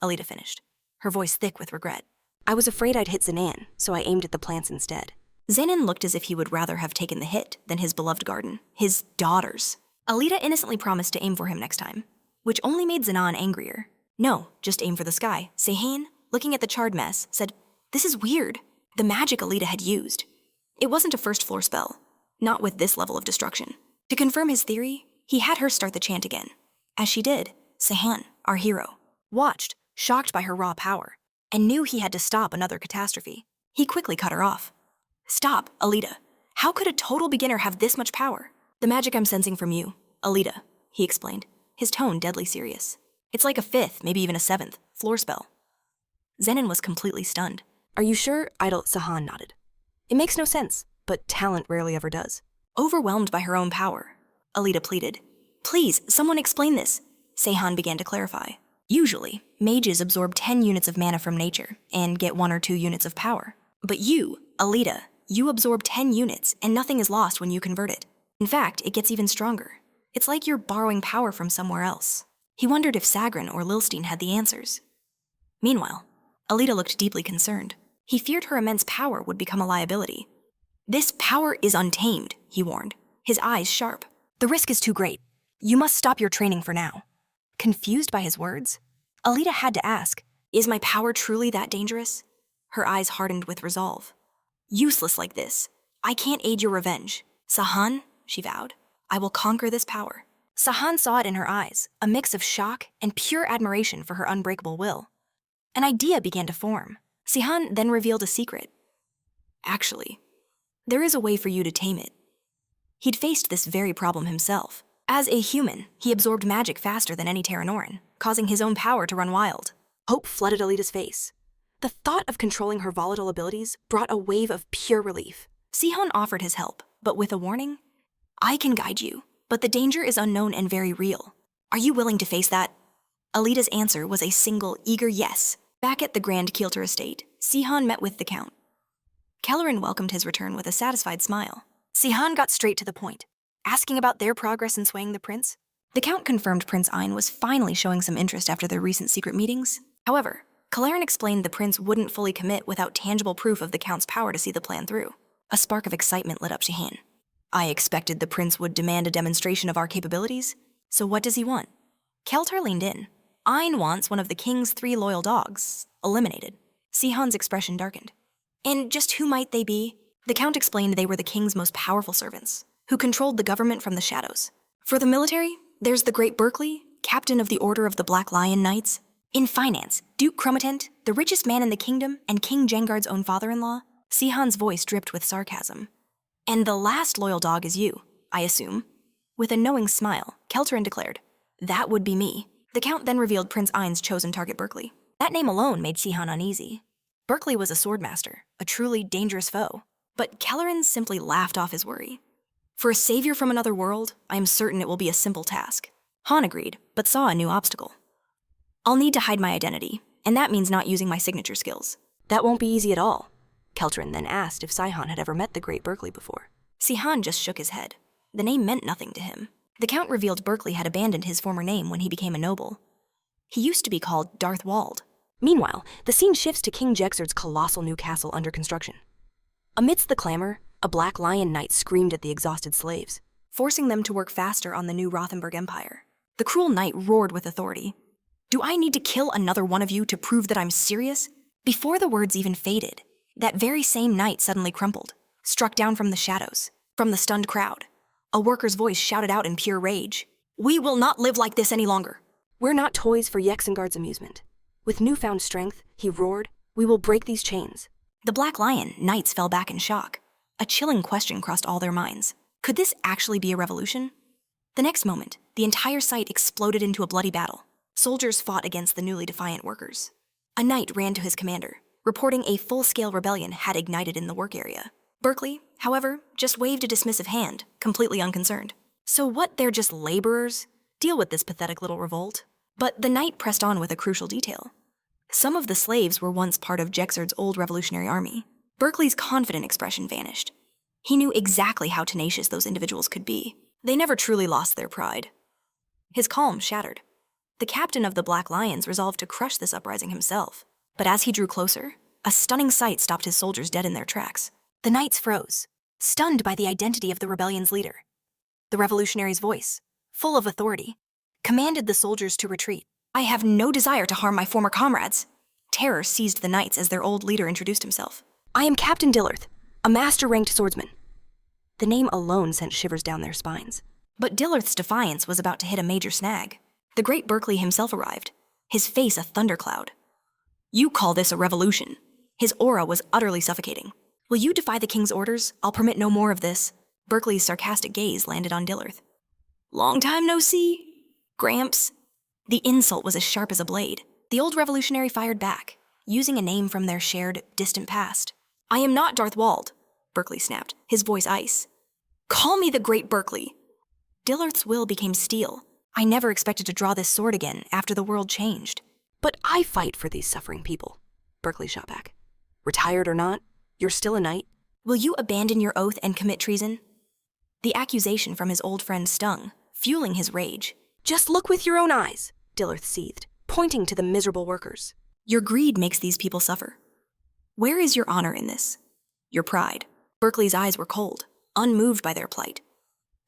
Alita finished, her voice thick with regret. "I was afraid I'd hit Zenon, so I aimed at the plants instead." Zenon looked as if he would rather have taken the hit than his beloved garden, his daughters. Alita innocently promised to aim for him next time, which only made Zenon angrier. "No, just aim for the sky." Seihan, looking at the charred mess, said, "This is weird." The magic Alita had used. It wasn't a first floor spell, not with this level of destruction. To confirm his theory, he had her start the chant again. As she did, Seihan, our hero, watched, shocked by her raw power, and knew he had to stop another catastrophe. He quickly cut her off. "Stop, Alita. How could a total beginner have this much power?" "The magic I'm sensing from you, Alita," he explained, his tone deadly serious. "It's like a 5th, maybe even a 7th, floor spell." Zenon was completely stunned. "Are you sure?" Seihan nodded. "It makes no sense, but talent rarely ever does." Overwhelmed by her own power, Alita pleaded. "Please, someone explain this." Seihan began to clarify. "Usually, mages absorb 10 units of mana from nature and get 1 or 2 units of power. But you, Alita, you absorb 10 units and nothing is lost when you convert it. In fact, it gets even stronger. It's like you're borrowing power from somewhere else." He wondered if Sagrin or Lilstein had the answers. Meanwhile, Alita looked deeply concerned. He feared her immense power would become a liability. "This power is untamed," he warned, his eyes sharp. "The risk is too great. You must stop your training for now." Confused by his words, Alita had to ask, "Is my power truly that dangerous?" Her eyes hardened with resolve. "Useless like this. I can't aid your revenge. Sahan," she vowed, "I will conquer this power." Sahan saw it in her eyes, a mix of shock and pure admiration for her unbreakable will. An idea began to form. Seihan then revealed a secret. "Actually, there is a way for you to tame it." He'd faced this very problem himself. As a human, he absorbed magic faster than any Terranoran, causing his own power to run wild. Hope flooded Alita's face. The thought of controlling her volatile abilities brought a wave of pure relief. Seihan offered his help, but with a warning. "I can guide you, but the danger is unknown and very real. Are you willing to face that?" Alita's answer was a single, eager yes. Back at the Grand Kielter estate, Seihan met with the Count. Kelleran welcomed his return with a satisfied smile. Seihan got straight to the point, asking about their progress in swaying the prince. The Count confirmed Prince Ein was finally showing some interest after their recent secret meetings. However, Kelleran explained the prince wouldn't fully commit without tangible proof of the Count's power to see the plan through. A spark of excitement lit up Seihan. "I expected the prince would demand a demonstration of our capabilities, so what does he want?" Keltar leaned in. "Ein wants one of the king's 3 loyal dogs eliminated." Seihan's expression darkened. "And just who might they be?" The Count explained they were the king's most powerful servants, who controlled the government from the shadows. For the military, there's the Great Berkeley, captain of the Order of the Black Lion Knights. In finance, Duke Chromatent, the richest man in the kingdom and King Jengard's own father-in-law. Seihan's voice dripped with sarcasm. "And the last loyal dog is you, I assume." With a knowing smile, Keltarin declared, "That would be me." The Count then revealed Prince Ein's chosen target, Berkeley. That name alone made Seihan uneasy. Berkeley was a swordmaster, a truly dangerous foe. But Kelleran simply laughed off his worry. "For a savior from another world, I am certain it will be a simple task." Han agreed, but saw a new obstacle. "I'll need to hide my identity, and that means not using my signature skills." "That won't be easy at all." Keltarin then asked if Seihan had ever met the Great Berkeley before. Seihan just shook his head. The name meant nothing to him. The Count revealed Berkeley had abandoned his former name when he became a noble. He used to be called Darth Wald. Meanwhile, the scene shifts to King Jexard's colossal new castle under construction. Amidst the clamor, a Black Lion Knight screamed at the exhausted slaves, forcing them to work faster on the new Rothenburg Empire. The cruel knight roared with authority. "Do I need to kill another one of you to prove that I'm serious?" Before the words even faded, that very same knight suddenly crumpled, struck down from the shadows. From the stunned crowd, a worker's voice shouted out in pure rage. "We will not live like this any longer. We're not toys for Yexengard's amusement." With newfound strength, he roared, "We will break these chains." The Black Lion knights fell back in shock. A chilling question crossed all their minds. Could this actually be a revolution? The next moment, the entire site exploded into a bloody battle. Soldiers fought against the newly defiant workers. A knight ran to his commander, reporting a full-scale rebellion had ignited in the work area. Berkeley, however, just waved a dismissive hand, completely unconcerned. So what, they're just laborers? Deal with this pathetic little revolt. But the knight pressed on with a crucial detail. Some of the slaves were once part of Jexard's old revolutionary army. Berkeley's confident expression vanished. He knew exactly how tenacious those individuals could be. They never truly lost their pride. His calm shattered. The captain of the Black Lions resolved to crush this uprising himself. But as he drew closer, a stunning sight stopped his soldiers dead in their tracks. The knights froze, stunned by the identity of the rebellion's leader. The revolutionary's voice, full of authority, commanded the soldiers to retreat. "I have no desire to harm my former comrades." Terror seized the knights as their old leader introduced himself. "I am Captain Dillerth, a master-ranked swordsman." The name alone sent shivers down their spines. But Dillerth's defiance was about to hit a major snag. The great Berkeley himself arrived, his face a thundercloud. "You call this a revolution?" His aura was utterly suffocating. "Will you defy the king's orders? I'll permit no more of this." Berkeley's sarcastic gaze landed on Dillerth. "Long time no see, Gramps." The insult was as sharp as a blade. The old revolutionary fired back, using a name from their shared, distant past. "I am not Darth Wald," Berkeley snapped, his voice ice. "Call me the Great Berkeley." Dillerth's will became steel. "I never expected to draw this sword again after the world changed." "But I fight for these suffering people," Berkeley shot back. "Retired or not, you're still a knight. Will you abandon your oath and commit treason?" The accusation from his old friend stung, fueling his rage. "Just look with your own eyes," Dillerth seethed, pointing to the miserable workers. "Your greed makes these people suffer. Where is your honor in this? Your pride?" Berkeley's eyes were cold, unmoved by their plight.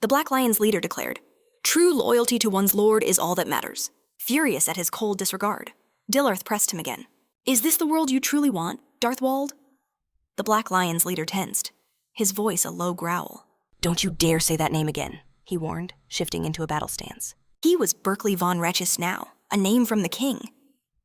The Black Lion's leader declared, "True loyalty to one's lord is all that matters." Furious at his cold disregard, Dillerth pressed him again. "Is this the world you truly want, Darth Wald?" The Black Lion's leader tensed, his voice a low growl. "Don't you dare say that name again," he warned, shifting into a battle stance. He was Berkeley von Retches now, a name from the king.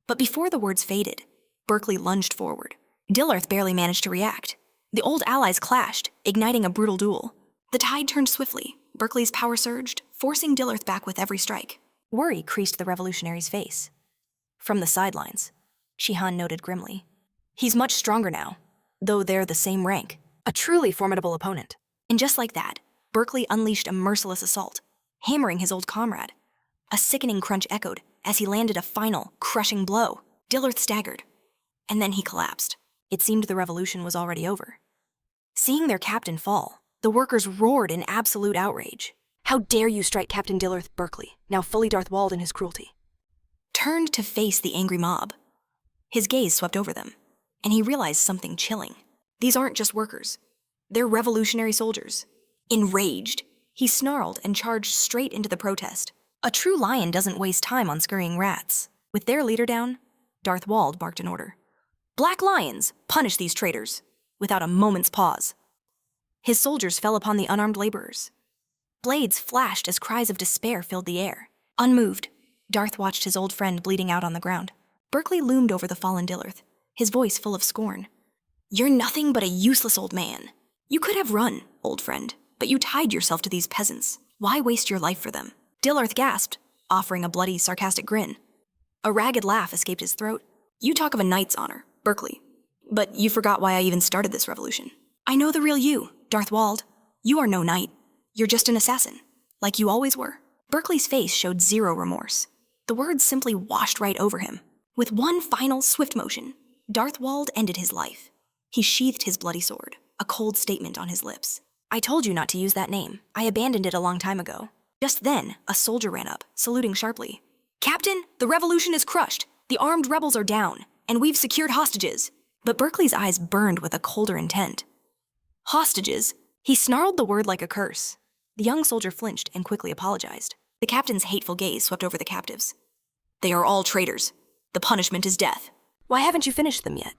But before the words faded, Berkeley lunged forward. Dillerth barely managed to react. The old allies clashed, igniting a brutal duel. The tide turned swiftly. Berkeley's power surged, forcing Dillerth back with every strike. Worry creased the revolutionary's face. From the sidelines, Shihan noted grimly, "He's much stronger now, though they're the same rank. A truly formidable opponent." And just like that, Berkeley unleashed a merciless assault, hammering his old comrade. A sickening crunch echoed as he landed a final, crushing blow. Dillerth staggered, and then he collapsed. It seemed the revolution was already over. Seeing their captain fall, the workers roared in absolute outrage. "How dare you strike Captain Dillerth Berkeley, now fully Darth Wald in his cruelty?" Turned to face the angry mob. His gaze swept over them, and he realized something chilling. These aren't just workers. They're revolutionary soldiers. Enraged, he snarled and charged straight into the protest. A true lion doesn't waste time on scurrying rats. With their leader down, Darth Wald barked an order. "Black Lions, punish these traitors," without a moment's pause. His soldiers fell upon the unarmed laborers. Blades flashed as cries of despair filled the air. Unmoved, Darth watched his old friend bleeding out on the ground. Berkeley loomed over the fallen Dillerth, his voice full of scorn. "You're nothing but a useless old man. You could have run, old friend, but you tied yourself to these peasants. Why waste your life for them?" Dillerth gasped, offering a bloody, sarcastic grin. A ragged laugh escaped his throat. "You talk of a knight's honor, Berkeley, but you forgot why I even started this revolution. I know the real you, Darth Wald. You are no knight. You're just an assassin, like you always were." Berkeley's face showed zero remorse. The words simply washed right over him. With one final, swift motion, Darth Wald ended his life. He sheathed his bloody sword, a cold statement on his lips. "I told you not to use that name. I abandoned it a long time ago." Just then, a soldier ran up, saluting sharply. "Captain, the revolution is crushed. The armed rebels are down, and we've secured hostages." But Berkeley's eyes burned with a colder intent. "Hostages?" He snarled the word like a curse. The young soldier flinched and quickly apologized. The captain's hateful gaze swept over the captives. "They are all traitors. The punishment is death." "Why haven't you finished them yet?"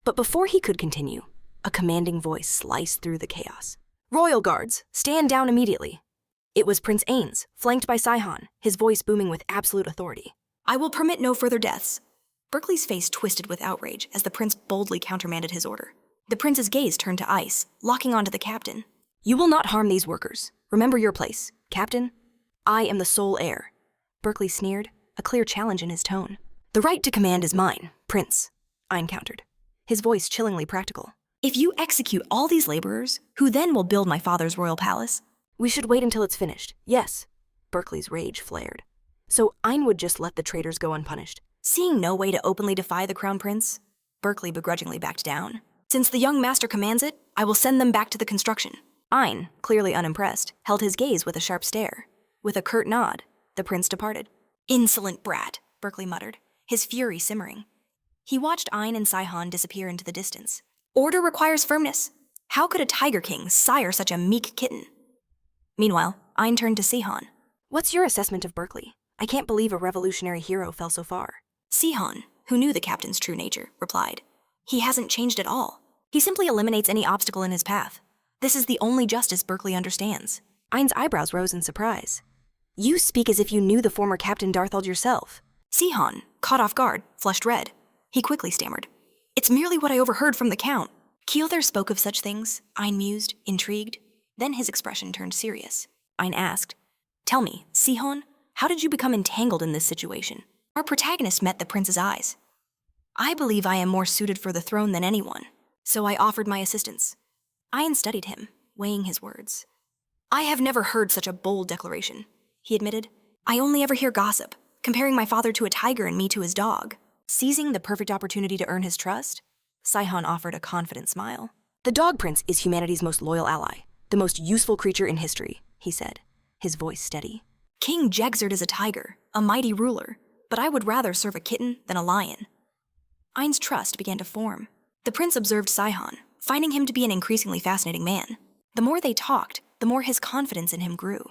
But before he could continue, a commanding voice sliced through the chaos. "Royal guards, stand down immediately." It was Prince Ains, flanked by Sunihan, his voice booming with absolute authority. "I will permit no further deaths." Berkeley's face twisted with outrage as the prince boldly countermanded his order. The prince's gaze turned to ice, locking onto the captain. "You will not harm these workers. Remember your place, Captain. I am the sole heir. Berkeley sneered, a clear challenge in his tone. The right to command is mine, Prince, Ein countered, his voice chillingly practical. If you execute all these laborers, who then will build my father's royal palace? We should wait until it's finished, yes. Berkeley's rage flared. So Ein would just let the traitors go unpunished. Seeing no way to openly defy the crown prince, Berkeley begrudgingly backed down. Since the young master commands it, I will send them back to the construction. Ein, clearly unimpressed, held his gaze with a sharp stare. With a curt nod, the prince departed. Insolent brat, Berkeley muttered, his fury simmering. He watched Ein and Saihan disappear into the distance. Order requires firmness. How could a tiger king sire such a meek kitten? Meanwhile, Ein turned to Seihan. What's your assessment of Berkeley? I can't believe a revolutionary hero fell so far. Seihan, who knew the captain's true nature, replied. He hasn't changed at all. He simply eliminates any obstacle in his path. This is the only justice Berkeley understands. Ein's eyebrows rose in surprise. You speak as if you knew the former Captain Darthold yourself. Seihan, caught off guard, flushed red. He quickly stammered. It's merely what I overheard from the Count. Keelther spoke of such things, Ein mused, intrigued. Then his expression turned serious. Ein asked, Tell me, Seihan, how did you become entangled in this situation? Our protagonist met the prince's eyes. I believe I am more suited for the throne than anyone, so I offered my assistance. Ein studied him, weighing his words. I have never heard such a bold declaration, he admitted. I only ever hear gossip, comparing my father to a tiger and me to his dog. Seizing the perfect opportunity to earn his trust, Saihan offered a confident smile. The dog prince is humanity's most loyal ally, the most useful creature in history, he said, his voice steady. King Jegzerd is a tiger, a mighty ruler, but I would rather serve a kitten than a lion. Ein's trust began to form. The prince observed Saihan, finding him to be an increasingly fascinating man. The more they talked, the more his confidence in him grew.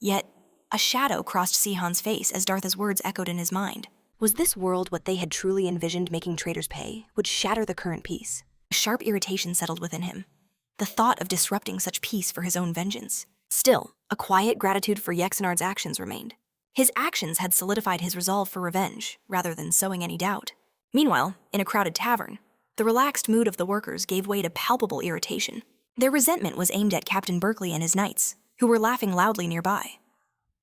Yet, a shadow crossed Seihan's face as Dartha's words echoed in his mind. Was this world what they had truly envisioned making traitors pay would shatter the current peace? A sharp irritation settled within him. The thought of disrupting such peace for his own vengeance. Still, a quiet gratitude for Yexenard's actions remained. His actions had solidified his resolve for revenge, rather than sowing any doubt. Meanwhile, in a crowded tavern, the relaxed mood of the workers gave way to palpable irritation. Their resentment was aimed at Captain Berkeley and his knights, who were laughing loudly nearby.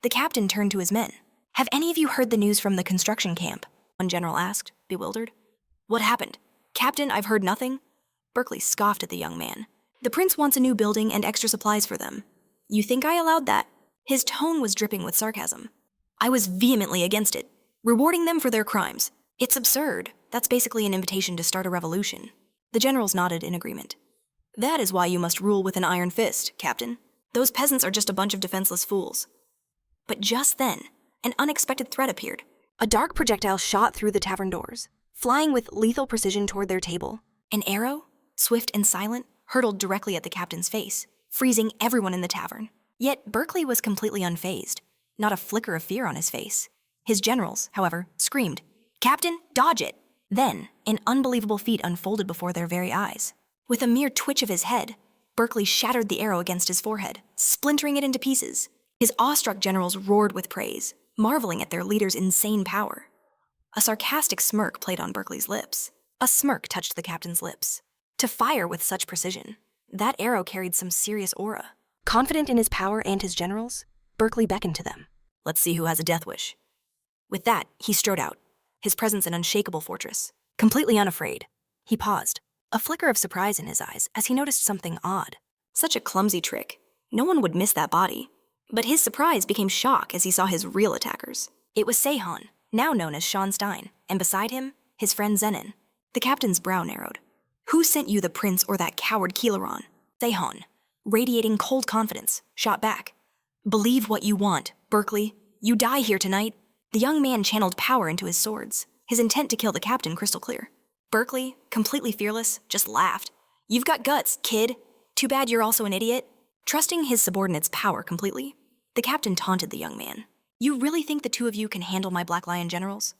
The captain turned to his men. Have any of you heard the news from the construction camp? One general asked, bewildered. What happened? Captain, I've heard nothing. Berkeley scoffed at the young man. The prince wants a new building and extra supplies for them. You think I allowed that? His tone was dripping with sarcasm. I was vehemently against it, rewarding them for their crimes. It's absurd. That's basically an invitation to start a revolution. The generals nodded in agreement. That is why you must rule with an iron fist, Captain. Those peasants are just a bunch of defenseless fools. But just then, an unexpected threat appeared. A dark projectile shot through the tavern doors, flying with lethal precision toward their table. An arrow, swift and silent, hurtled directly at the captain's face, freezing everyone in the tavern. Yet Berkeley was completely unfazed, not a flicker of fear on his face. His generals, however, screamed, Captain, dodge it! Then, an unbelievable feat unfolded before their very eyes. With a mere twitch of his head, Berkeley shattered the arrow against his forehead, splintering it into pieces. His awestruck generals roared with praise, marveling at their leader's insane power. A sarcastic smirk played on Berkeley's lips. A smirk touched the captain's lips. To fire with such precision, that arrow carried some serious aura. Confident in his power and his generals, Berkeley beckoned to them. Let's see who has a death wish. With that, he strode out, his presence an unshakable fortress. Completely unafraid, he paused, a flicker of surprise in his eyes as he noticed something odd. Such a clumsy trick. No one would miss that body. But his surprise became shock as he saw his real attackers. It was Seihan, now known as Sean Stein, and beside him, his friend Zenon. The captain's brow narrowed. Who sent you the prince or that coward Keeleron? Seihan, radiating cold confidence, shot back. Believe what you want, Berkeley. You die here tonight. The young man channeled power into his swords, his intent to kill the captain crystal clear. Berkeley, completely fearless, just laughed. You've got guts, kid. Too bad you're also an idiot. Trusting his subordinate's power completely, the captain taunted the young man. You really think the two of you can handle my Black Lion generals?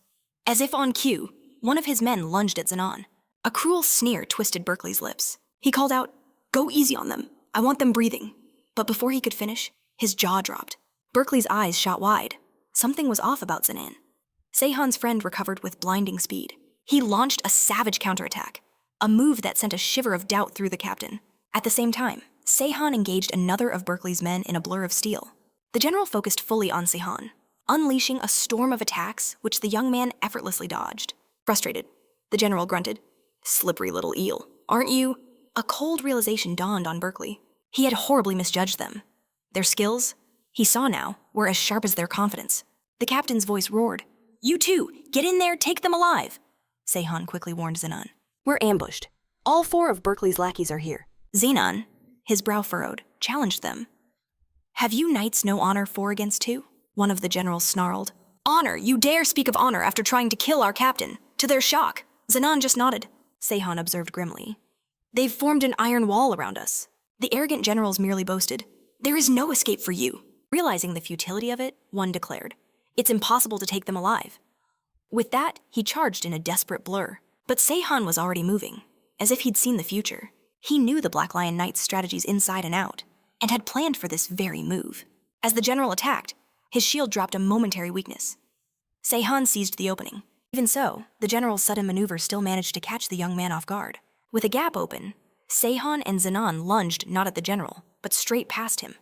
As if on cue, one of his men lunged at Zenon. A cruel sneer twisted Berkeley's lips. He called out, Go easy on them. I want them breathing. But before he could finish, his jaw dropped. Berkeley's eyes shot wide. Something was off about Zenon. Seihan's friend recovered with blinding speed. He launched a savage counterattack, a move that sent a shiver of doubt through the captain. At the same time, Seihan engaged another of Berkeley's men in a blur of steel. The general focused fully on Sunihan, unleashing a storm of attacks which the young man effortlessly dodged. Frustrated, the general grunted, "Slippery little eel, aren't you?" A cold realization dawned on Berkeley. He had horribly misjudged them. Their skills, he saw now, were as sharp as their confidence. The captain's voice roared, "You two, get in there, take them alive!" Sunihan quickly warned Zenon. "We're ambushed. All 4 of Berkeley's lackeys are here." Zenon, his brow furrowed, challenged them. "Have you knights no honor 4 against 2? One of the generals snarled. "Honor? You dare speak of honor after trying to kill our captain?" To their shock, Zenon just nodded. Sunihan observed grimly. "They've formed an iron wall around us." The arrogant generals merely boasted, "There is no escape for you." Realizing the futility of it, one declared, "It's impossible to take them alive." With that, he charged in a desperate blur. But Sunihan was already moving, as if he'd seen the future. He knew the Black Lion Knight's strategies inside and out, and had planned for this very move. As the general attacked, his shield dropped a momentary weakness. Sunihan seized the opening. Even so, the general's sudden maneuver still managed to catch the young man off guard. With a gap open, Sunihan and Zenon lunged not at the general, but straight past him.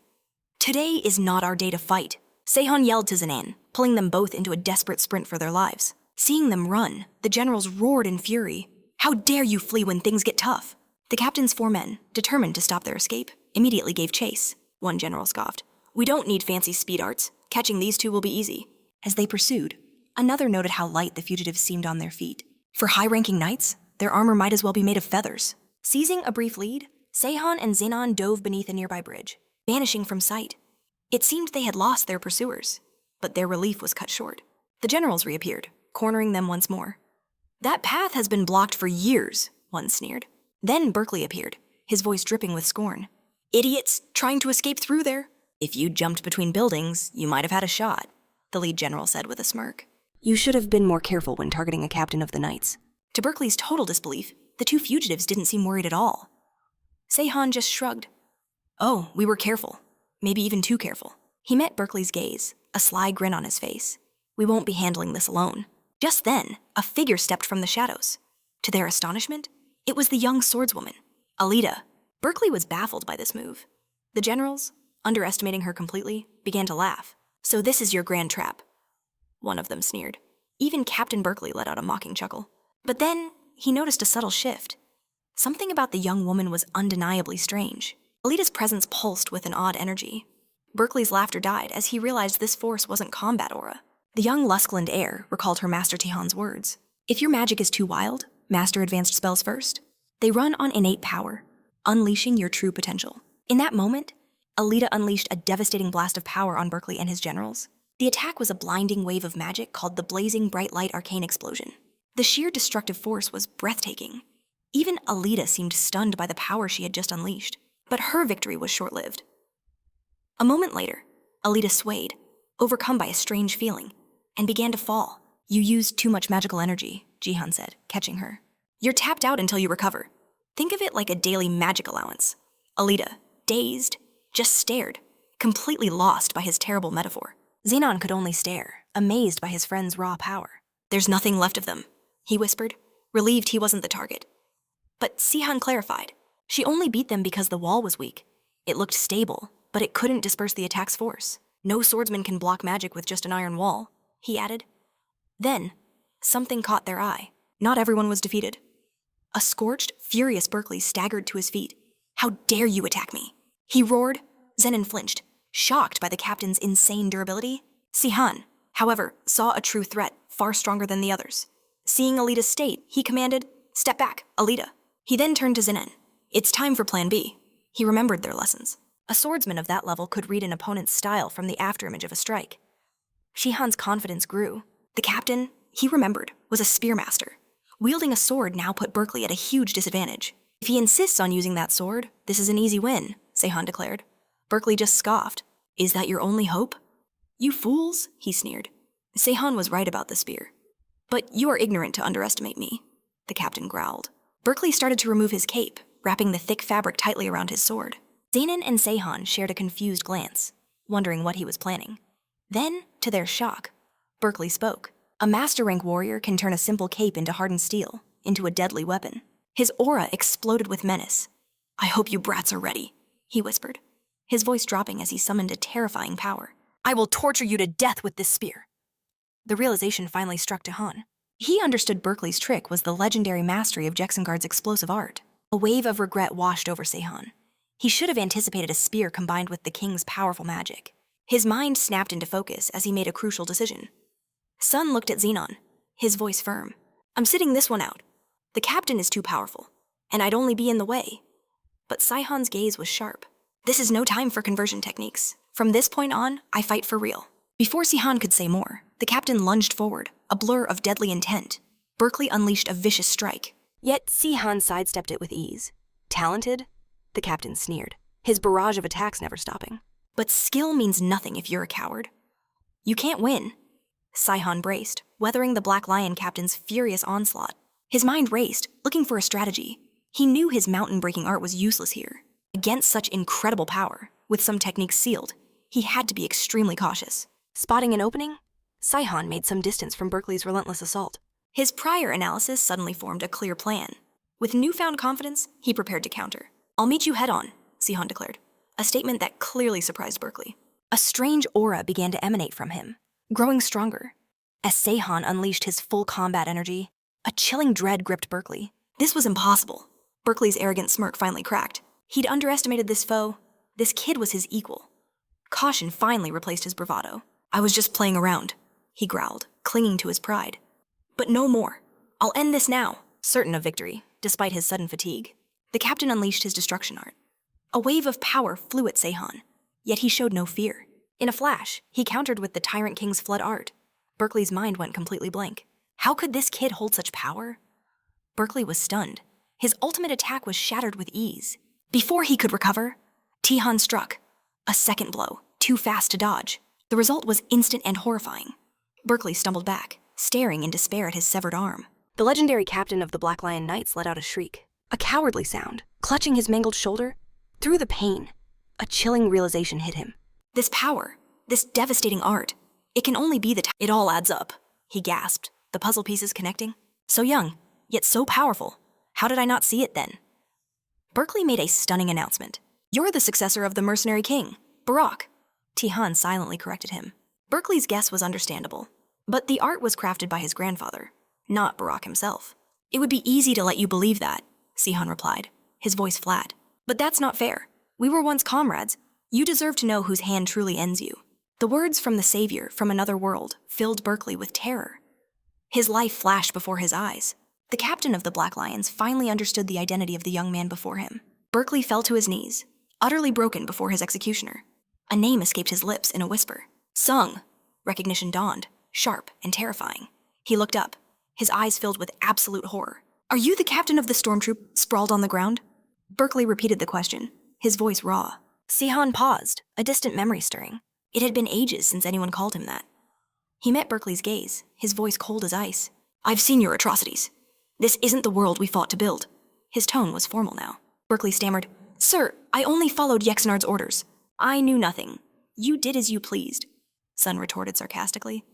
"Today is not our day to fight," Sunihan yelled to Zenon, pulling them both into a desperate sprint for their lives. Seeing them run, the generals roared in fury. "How dare you flee when things get tough?" The captain's 4 men, determined to stop their escape, immediately gave chase. One general scoffed, "We don't need fancy speed arts. Catching these 2 will be easy." As they pursued, another noted how light the fugitives seemed on their feet. For high-ranking knights, their armor might as well be made of feathers. Seizing a brief lead, Sunihan and Zenon dove beneath a nearby bridge, vanishing from sight. It seemed they had lost their pursuers, but their relief was cut short. The generals reappeared, cornering them once more. "That path has been blocked for years," one sneered. Then Berkeley appeared, his voice dripping with scorn. "Idiots, trying to escape through there. If you'd jumped between buildings, you might have had a shot," the lead general said with a smirk. "You should have been more careful when targeting a captain of the knights." To Berkeley's total disbelief, the 2 fugitives didn't seem worried at all. Sunihan just shrugged. "Oh, we were careful. Maybe even too careful." He met Berkeley's gaze, a sly grin on his face. "We won't be handling this alone." Just then, a figure stepped from the shadows. To their astonishment, it was the young swordswoman, Alida. Berkeley was baffled by this move. The generals, underestimating her completely, began to laugh. "So this is your grand trap," one of them sneered. Even Captain Berkeley let out a mocking chuckle. But then, he noticed a subtle shift. Something about the young woman was undeniably strange. Alida's presence pulsed with an odd energy. Berkeley's laughter died as he realized this force wasn't combat aura. The young Luskland heir recalled her Master Tihan's words. "If your magic is too wild, master advanced spells first. They run on innate power, unleashing your true potential." In that moment, Alida unleashed a devastating blast of power on Berkeley and his generals. The attack was a blinding wave of magic called the Blazing Bright Light Arcane Explosion. The sheer destructive force was breathtaking. Even Alida seemed stunned by the power she had just unleashed, but her victory was short-lived. A moment later, Alida swayed, overcome by a strange feeling, and began to fall. "You used too much magical energy," Jihan said, catching her. "You're tapped out until you recover. Think of it like a daily magic allowance." Alida, dazed, just stared, completely lost by his terrible metaphor. Zenon could only stare, amazed by his friend's raw power. "There's nothing left of them," he whispered, relieved he wasn't the target. But Sunihan clarified. She only beat them because the wall was weak. It looked stable, but it couldn't disperse the attack's force. "No swordsman can block magic with just an iron wall," he added. Then, something caught their eye. Not everyone was defeated. A scorched, furious Berkeley staggered to his feet. "How dare you attack me?" he roared. Zenon flinched, shocked by the captain's insane durability. Sunihan, however, saw a true threat, far stronger than the others. Seeing Alida's state, he commanded, "Step back, Alida." He then turned to Zenon. "It's time for Plan B." He remembered their lessons. A swordsman of that level could read an opponent's style from the afterimage of a strike. Shihan's confidence grew. The captain, he remembered, was a spearmaster. Wielding a sword now put Berkeley at a huge disadvantage. "If he insists on using that sword, this is an easy win," Sunihan declared. Berkeley just scoffed. "Is that your only hope?" "You fools," he sneered. Sunihan was right about the spear. "But you are ignorant to underestimate me," the captain growled. Berkeley started to remove his cape, wrapping the thick fabric tightly around his sword. Zenon and Sunihan shared a confused glance, wondering what he was planning. Then, to their shock, Berkeley spoke. A master-rank warrior can turn a simple cape into hardened steel, into a deadly weapon. His aura exploded with menace. "I hope you brats are ready," he whispered. his voice dropping as he summoned a terrifying power. I will torture you to death with this spear. The realization finally struck Tehan. He understood Berkeley's trick was the legendary mastery of Jexengard's explosive art. A wave of regret washed over Seihan. He should have anticipated a spear combined with the king's powerful magic. His mind snapped into focus as he made a crucial decision. Sun looked at Xenon, his voice firm. I'm sitting this one out. The captain is too powerful, and I'd only be in the way. But Seihan's gaze was sharp. This is no time for conversion techniques. From this point on, I fight for real. Before Seihan could say more, the captain lunged forward, a blur of deadly intent. Berkeley unleashed a vicious strike. Yet Seihan sidestepped it with ease. Talented? The captain sneered, his barrage of attacks never stopping. But skill means nothing if you're a coward. You can't win. Seihan braced, weathering the Black Lion captain's furious onslaught. His mind raced, looking for a strategy. He knew his mountain-breaking art was useless here. Against such incredible power, with some techniques sealed, he had to be extremely cautious. Spotting an opening, Seihan made some distance from Berkeley's relentless assault. His prior analysis suddenly formed a clear plan. With newfound confidence, he prepared to counter. I'll meet you head-on, Seihan declared, a statement that clearly surprised Berkeley. A strange aura began to emanate from him, growing stronger. As Seihan unleashed his full combat energy, a chilling dread gripped Berkeley. This was impossible. Berkeley's arrogant smirk finally cracked. He'd underestimated this foe. This kid was his equal. Caution finally replaced his bravado. I was just playing around, he growled, clinging to his pride. But no more. I'll end this now, certain of victory, despite his sudden fatigue. The captain unleashed his destruction art. A wave of power flew at Seihan, yet he showed no fear. In a flash, he countered with the Tyrant King's flood art. Berkeley's mind went completely blank. How could this kid hold such power? Berkeley was stunned. His ultimate attack was shattered with ease. Before he could recover, Tehan struck. A second blow, too fast to dodge. The result was instant and horrifying. Berkeley stumbled back, staring in despair at his severed arm. The legendary captain of the Black Lion Knights let out a shriek, a cowardly sound, clutching his mangled shoulder. Through the pain, a chilling realization hit him. This power, this devastating art, it can only be It all adds up, he gasped, the puzzle pieces connecting. So young, yet so powerful. How did I not see it then? Berkeley made a stunning announcement. You're the successor of the mercenary king, Barak. Tehan silently corrected him. Berkeley's guess was understandable, but the art was crafted by his grandfather, not Barak himself. It would be easy to let you believe that, Seihan replied, his voice flat. But that's not fair. We were once comrades. You deserve to know whose hand truly ends you. The words from the savior from another world filled Berkeley with terror. His life flashed before his eyes. The captain of the Black Lions finally understood the identity of the young man before him. Berkeley fell to his knees, utterly broken before his executioner. A name escaped his lips in a whisper. Sung. Recognition dawned, sharp and terrifying. He looked up, his eyes filled with absolute horror. Are you the captain of the stormtroop sprawled on the ground? Berkeley repeated the question, his voice raw. Seihan paused, a distant memory stirring. It had been ages since anyone called him that. He met Berkeley's gaze, his voice cold as ice. I've seen your atrocities. This isn't the world we fought to build. His tone was formal now. Berkeley stammered, Sir, I only followed Yexnard's orders. I knew nothing. You did as you pleased, Sun retorted sarcastically.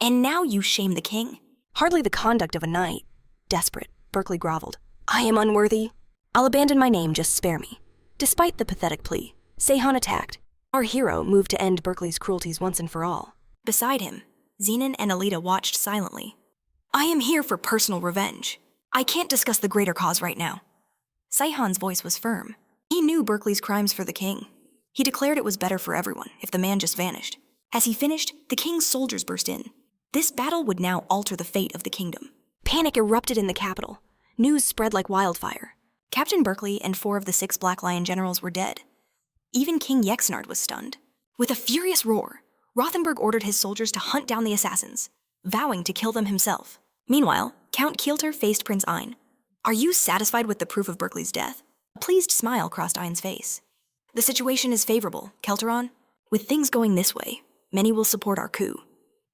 And now you shame the king. Hardly the conduct of a knight. Desperate, Berkeley groveled. I am unworthy. I'll abandon my name, just spare me. Despite the pathetic plea, Seihan attacked. Our hero moved to end Berkeley's cruelties once and for all. Beside him, Zenon and Alita watched silently. I am here for personal revenge. I can't discuss the greater cause right now. Seihan's voice was firm. He knew Berkeley's crimes for the king. He declared it was better for everyone if the man just vanished. As he finished, the king's soldiers burst in. This battle would now alter the fate of the kingdom. Panic erupted in the capital. News spread like wildfire. Captain Berkeley and 4 of the 6 Black Lion generals were dead. Even King Yexnard was stunned. With a furious roar, Rothenberg ordered his soldiers to hunt down the assassins, vowing to kill them himself. Meanwhile, Count Kielter faced Prince Ein. Are you satisfied with the proof of Berkeley's death? A pleased smile crossed Ein's face. The situation is favorable, Kelteron. With things going this way, many will support our coup.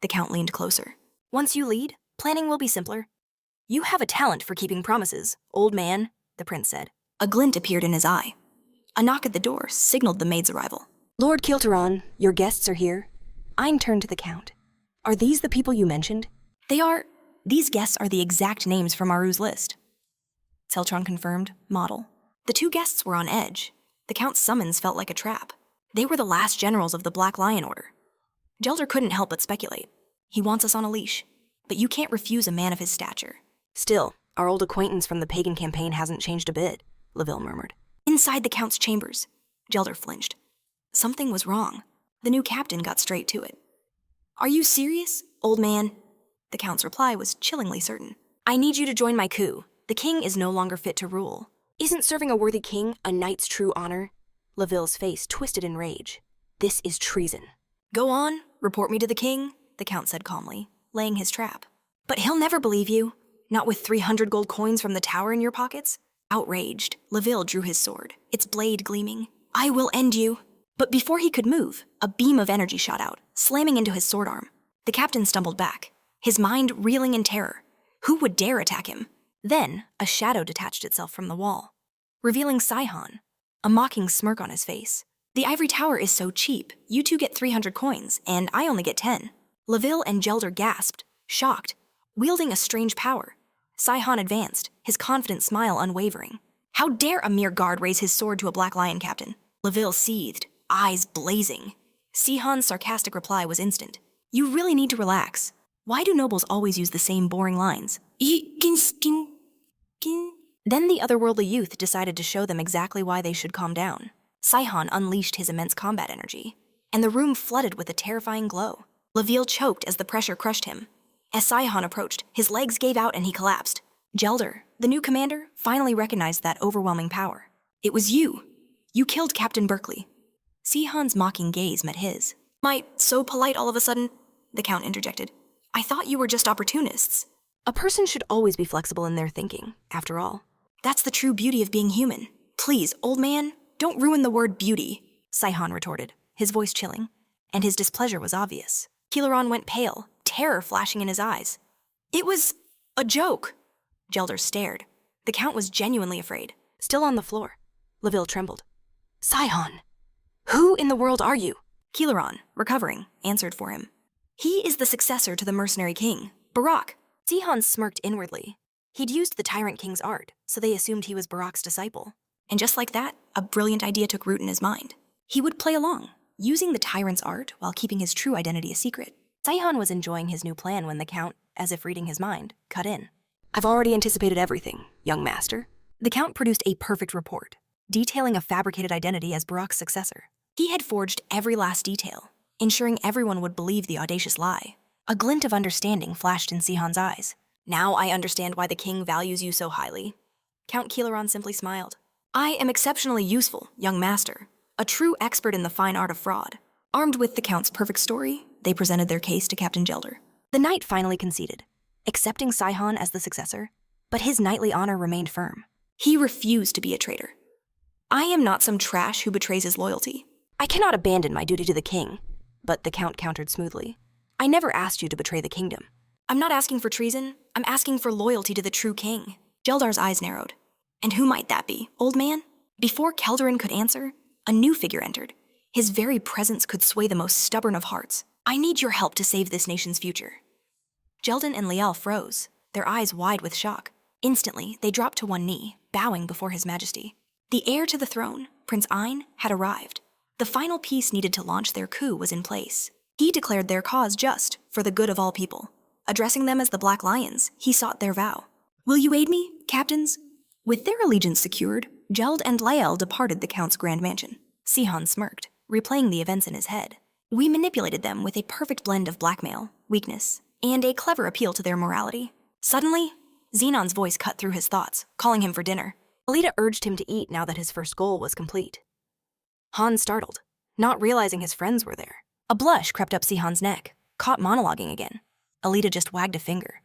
The Count leaned closer. Once you lead, planning will be simpler. You have a talent for keeping promises, old man, the prince said. A glint appeared in his eye. A knock at the door signaled the maid's arrival. Lord Kilteron, your guests are here. Ein turned to the Count. Are these the people you mentioned? They are. These guests are the exact names from Aru's list. Celtron confirmed, model. The 2 guests were on edge. The Count's summons felt like a trap. They were the last generals of the Black Lion Order. Gelder couldn't help but speculate. He wants us on a leash, but you can't refuse a man of his stature. Still, our old acquaintance from the pagan campaign hasn't changed a bit, Laville murmured. Inside the Count's chambers, Gelder flinched. Something was wrong. The new captain got straight to it. Are you serious, old man? The Count's reply was chillingly certain. I need you to join my coup. The king is no longer fit to rule. Isn't serving a worthy king a knight's true honor? Laville's face twisted in rage. This is treason. Go on, report me to the king, the Count said calmly, laying his trap. But he'll never believe you. Not with 300 gold coins from the tower in your pockets? Outraged, Laville drew his sword, its blade gleaming. I will end you. But before he could move, a beam of energy shot out, slamming into his sword arm. The captain stumbled back, his mind reeling in terror. Who would dare attack him? Then, a shadow detached itself from the wall, revealing Sunihan, a mocking smirk on his face. The ivory tower is so cheap, you two get 300 coins, and I only get 10. Laville and Gelder gasped, shocked, wielding a strange power. Sunihan advanced, his confident smile unwavering. How dare a mere guard raise his sword to a Black Lion captain? Laville seethed, eyes blazing. Sihon's sarcastic reply was instant. You really need to relax. Why do nobles always use the same boring lines? Then the otherworldly youth decided to show them exactly why they should calm down. Sunihan unleashed his immense combat energy, and the room flooded with a terrifying glow. Laville choked as the pressure crushed him. As Sunihan approached, his legs gave out and he collapsed. Gelder, the new commander, finally recognized that overwhelming power. It was you. You killed Captain Berkeley. Sihon's mocking gaze met his. So polite all of a sudden, the Count interjected. I thought you were just opportunists. A person should always be flexible in their thinking, after all. That's the true beauty of being human. Please, old man, don't ruin the word beauty, Sunihan retorted, his voice chilling, and his displeasure was obvious. Kilaron went pale, terror flashing in his eyes. It was a joke. Gelder stared. The Count was genuinely afraid. Still on the floor, Laville trembled. Sunihan, who in the world are you? Kilaron, recovering, answered for him. He is the successor to the mercenary king, Barak. Sihon smirked inwardly. He'd used the Tyrant King's art, so they assumed he was Barak's disciple. And just like that, a brilliant idea took root in his mind. He would play along, using the tyrant's art while keeping his true identity a secret. Sihon was enjoying his new plan when the Count, as if reading his mind, cut in. I've already anticipated everything, young master. The Count produced a perfect report, detailing a fabricated identity as Barak's successor. He had forged every last detail, ensuring everyone would believe the audacious lie. A glint of understanding flashed in Sihon's eyes. Now I understand why the king values you so highly. Count Kilaron simply smiled. I am exceptionally useful, young master, a true expert in the fine art of fraud. Armed with the Count's perfect story, they presented their case to Captain Gelder. The knight finally conceded, accepting Sihon as the successor, but his knightly honor remained firm. He refused to be a traitor. I am not some trash who betrays his loyalty. I cannot abandon my duty to the king, but the Count countered smoothly. I never asked you to betray the kingdom. I'm not asking for treason, I'm asking for loyalty to the true king. Geldar's eyes narrowed. And who might that be, old man? Before Keldarin could answer, a new figure entered. His very presence could sway the most stubborn of hearts. I need your help to save this nation's future. Gelden and Liel froze, their eyes wide with shock. Instantly, they dropped to one knee, bowing before His Majesty. The heir to the throne, Prince Ein, had arrived. The final piece needed to launch their coup was in place. He declared their cause just, for the good of all people. Addressing them as the Black Lions, he sought their vow. Will you aid me, captains? With their allegiance secured, Geld and Liel departed the Count's grand mansion. Sihon smirked, replaying the events in his head. We manipulated them with a perfect blend of blackmail, weakness, and a clever appeal to their morality. Suddenly, Xenon's voice cut through his thoughts, calling him for dinner. Alita urged him to eat now that his first goal was complete. Han startled, not realizing his friends were there. A blush crept up Sihon's neck, caught monologuing again. Alita just wagged a finger.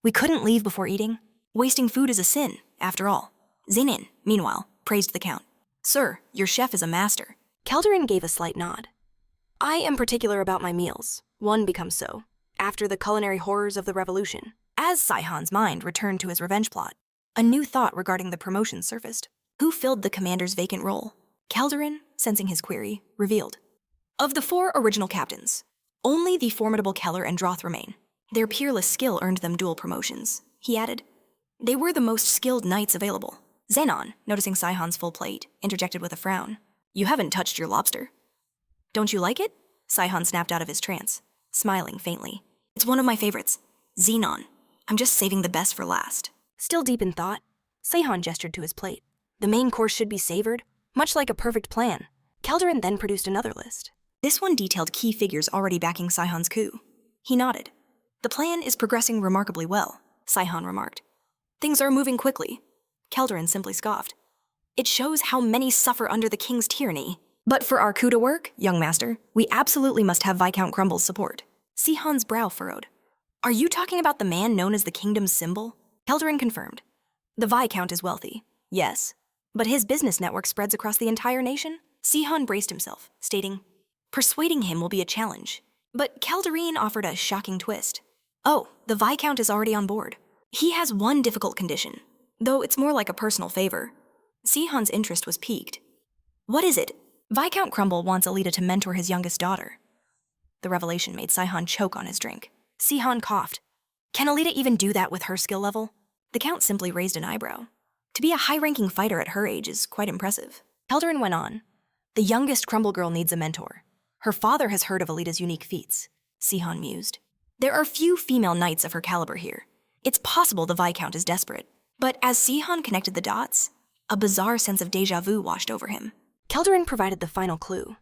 We couldn't leave before eating. Wasting food is a sin, after all. Xenon, meanwhile, praised the Count. Sir, your chef is a master. Keldarin gave a slight nod. I am particular about my meals. One becomes so, after the culinary horrors of the revolution. As Sihon's mind returned to his revenge plot, a new thought regarding the promotion surfaced. Who filled the commander's vacant role? Keldarin, sensing his query, revealed. Of the 4 original captains, only the formidable Keller and Droth remain. Their peerless skill earned them dual promotions, he added. They were the most skilled knights available. Xenon, noticing Sihon's full plate, interjected with a frown. You haven't touched your lobster. Don't you like it? Saihan snapped out of his trance, smiling faintly. It's one of my favorites. Xenon. I'm just saving the best for last. Still deep in thought, Seihan gestured to his plate. The main course should be savored, much like a perfect plan. Calderon then produced another list. This one detailed key figures already backing Saihan's coup. He nodded. The plan is progressing remarkably well, Saihan remarked. Things are moving quickly. Calderon simply scoffed. It shows how many suffer under the king's tyranny. But for our coup to work, young master, we absolutely must have Viscount Crumble's support. Seihan's brow furrowed. Are you talking about the man known as the kingdom's symbol? Calderon confirmed. The Viscount is wealthy, yes, but his business network spreads across the entire nation. Seihan braced himself, stating, persuading him will be a challenge. But Calderon offered a shocking twist. Oh, the Viscount is already on board. He has one difficult condition, though it's more like a personal favor. Seihan's interest was piqued. What is it? Viscount Crumble wants Alita to mentor his youngest daughter. The revelation made Seihan choke on his drink. Seihan coughed. Can Alita even do that with her skill level? The Count simply raised an eyebrow. To be a high-ranking fighter at her age is quite impressive. Calderon went on. The youngest Crumble girl needs a mentor. Her father has heard of Alita's unique feats, Seihan mused. There are few female knights of her caliber here. It's possible the Viscount is desperate. But as Seihan connected the dots, a bizarre sense of déjà vu washed over him. Calderon provided the final clue.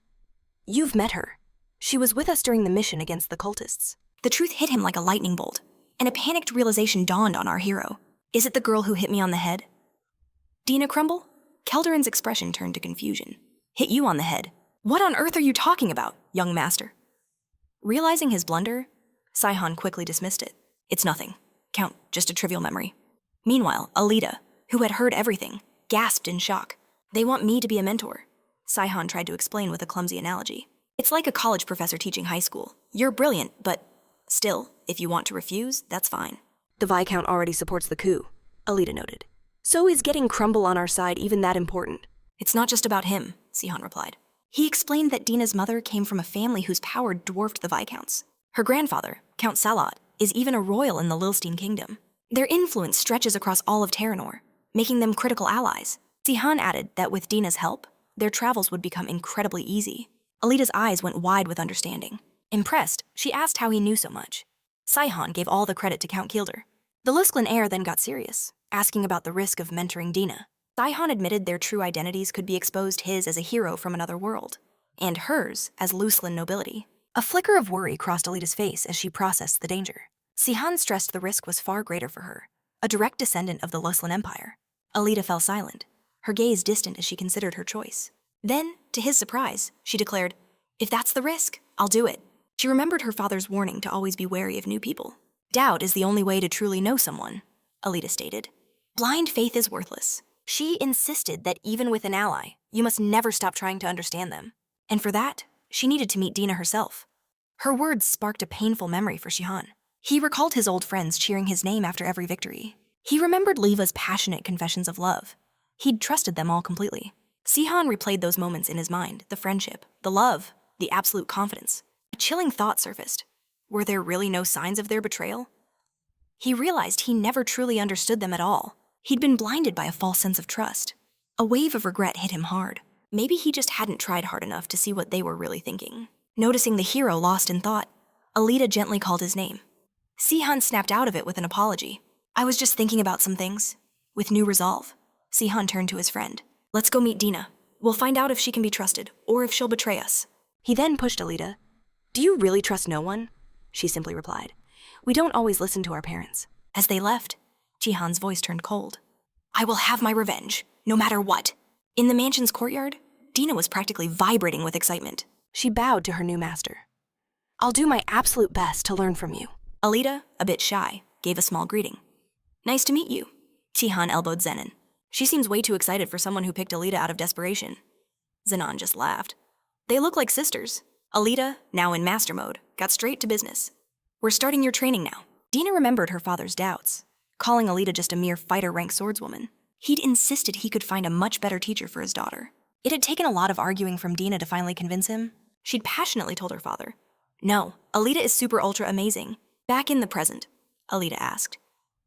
You've met her. She was with us during the mission against the cultists. The truth hit him like a lightning bolt, and a panicked realization dawned on our hero. Is it the girl who hit me on the head? Dina Crumble? Calderon's expression turned to confusion. Hit you on the head? What on earth are you talking about, young master? Realizing his blunder, Saihan quickly dismissed it. It's nothing. Count, just a trivial memory. Meanwhile, Alita, who had heard everything, gasped in shock. They want me to be a mentor. Saihan tried to explain with a clumsy analogy. It's like a college professor teaching high school. You're brilliant, but still, if you want to refuse, that's fine. The Viscount already supports the coup, Alita noted. So is getting Crumble on our side even that important? It's not just about him, Seihan replied. He explained that Dina's mother came from a family whose power dwarfed the Viscounts. Her grandfather, Count Salat, is even a royal in the Lilstein kingdom. Their influence stretches across all of Teranor, making them critical allies. Seihan added that with Dina's help, their travels would become incredibly easy. Alita's eyes went wide with understanding. Impressed, she asked how he knew so much. Saihan gave all the credit to Count Kilder. The Lusklin heir then got serious, asking about the risk of mentoring Dina. Saihan admitted their true identities could be exposed, his as a hero from another world, and hers as Lusklin nobility. A flicker of worry crossed Alita's face as she processed the danger. Seihan stressed the risk was far greater for her, a direct descendant of the Lusklin Empire. Alita fell silent, her gaze distant as she considered her choice. Then, to his surprise, she declared, if that's the risk, I'll do it. She remembered her father's warning to always be wary of new people. Doubt is the only way to truly know someone, Alita stated. Blind faith is worthless. She insisted that even with an ally, you must never stop trying to understand them. And for that, she needed to meet Dina herself. Her words sparked a painful memory for Shihan. He recalled his old friends cheering his name after every victory. He remembered Leva's passionate confessions of love. He'd trusted them all completely. Seihan replayed those moments in his mind, the friendship, the love, the absolute confidence. A chilling thought surfaced. Were there really no signs of their betrayal? He realized he never truly understood them at all. He'd been blinded by a false sense of trust. A wave of regret hit him hard. Maybe he just hadn't tried hard enough to see what they were really thinking. Noticing the hero lost in thought, Alita gently called his name. Seihan snapped out of it with an apology. I was just thinking about some things. With new resolve, Seihan turned to his friend. Let's go meet Dina. We'll find out if she can be trusted, or if she'll betray us. He then pushed Alita. Do you really trust no one? She simply replied. We don't always listen to our parents. As they left, Jihan's voice turned cold. I will have my revenge, no matter what. In the mansion's courtyard, Dina was practically vibrating with excitement. She bowed to her new master. I'll do my absolute best to learn from you. Alita, a bit shy, gave a small greeting. Nice to meet you. Jihan elbowed Zenon. She seems way too excited for someone who picked Alita out of desperation. Zenon just laughed. They look like sisters. Alita, now in master mode, got straight to business. We're starting your training now. Dina remembered her father's doubts, calling Alita just a mere fighter-rank swordswoman. He'd insisted he could find a much better teacher for his daughter. It had taken a lot of arguing from Dina to finally convince him. She'd passionately told her father, no, Alita is super ultra amazing. Back in the present, Alita asked,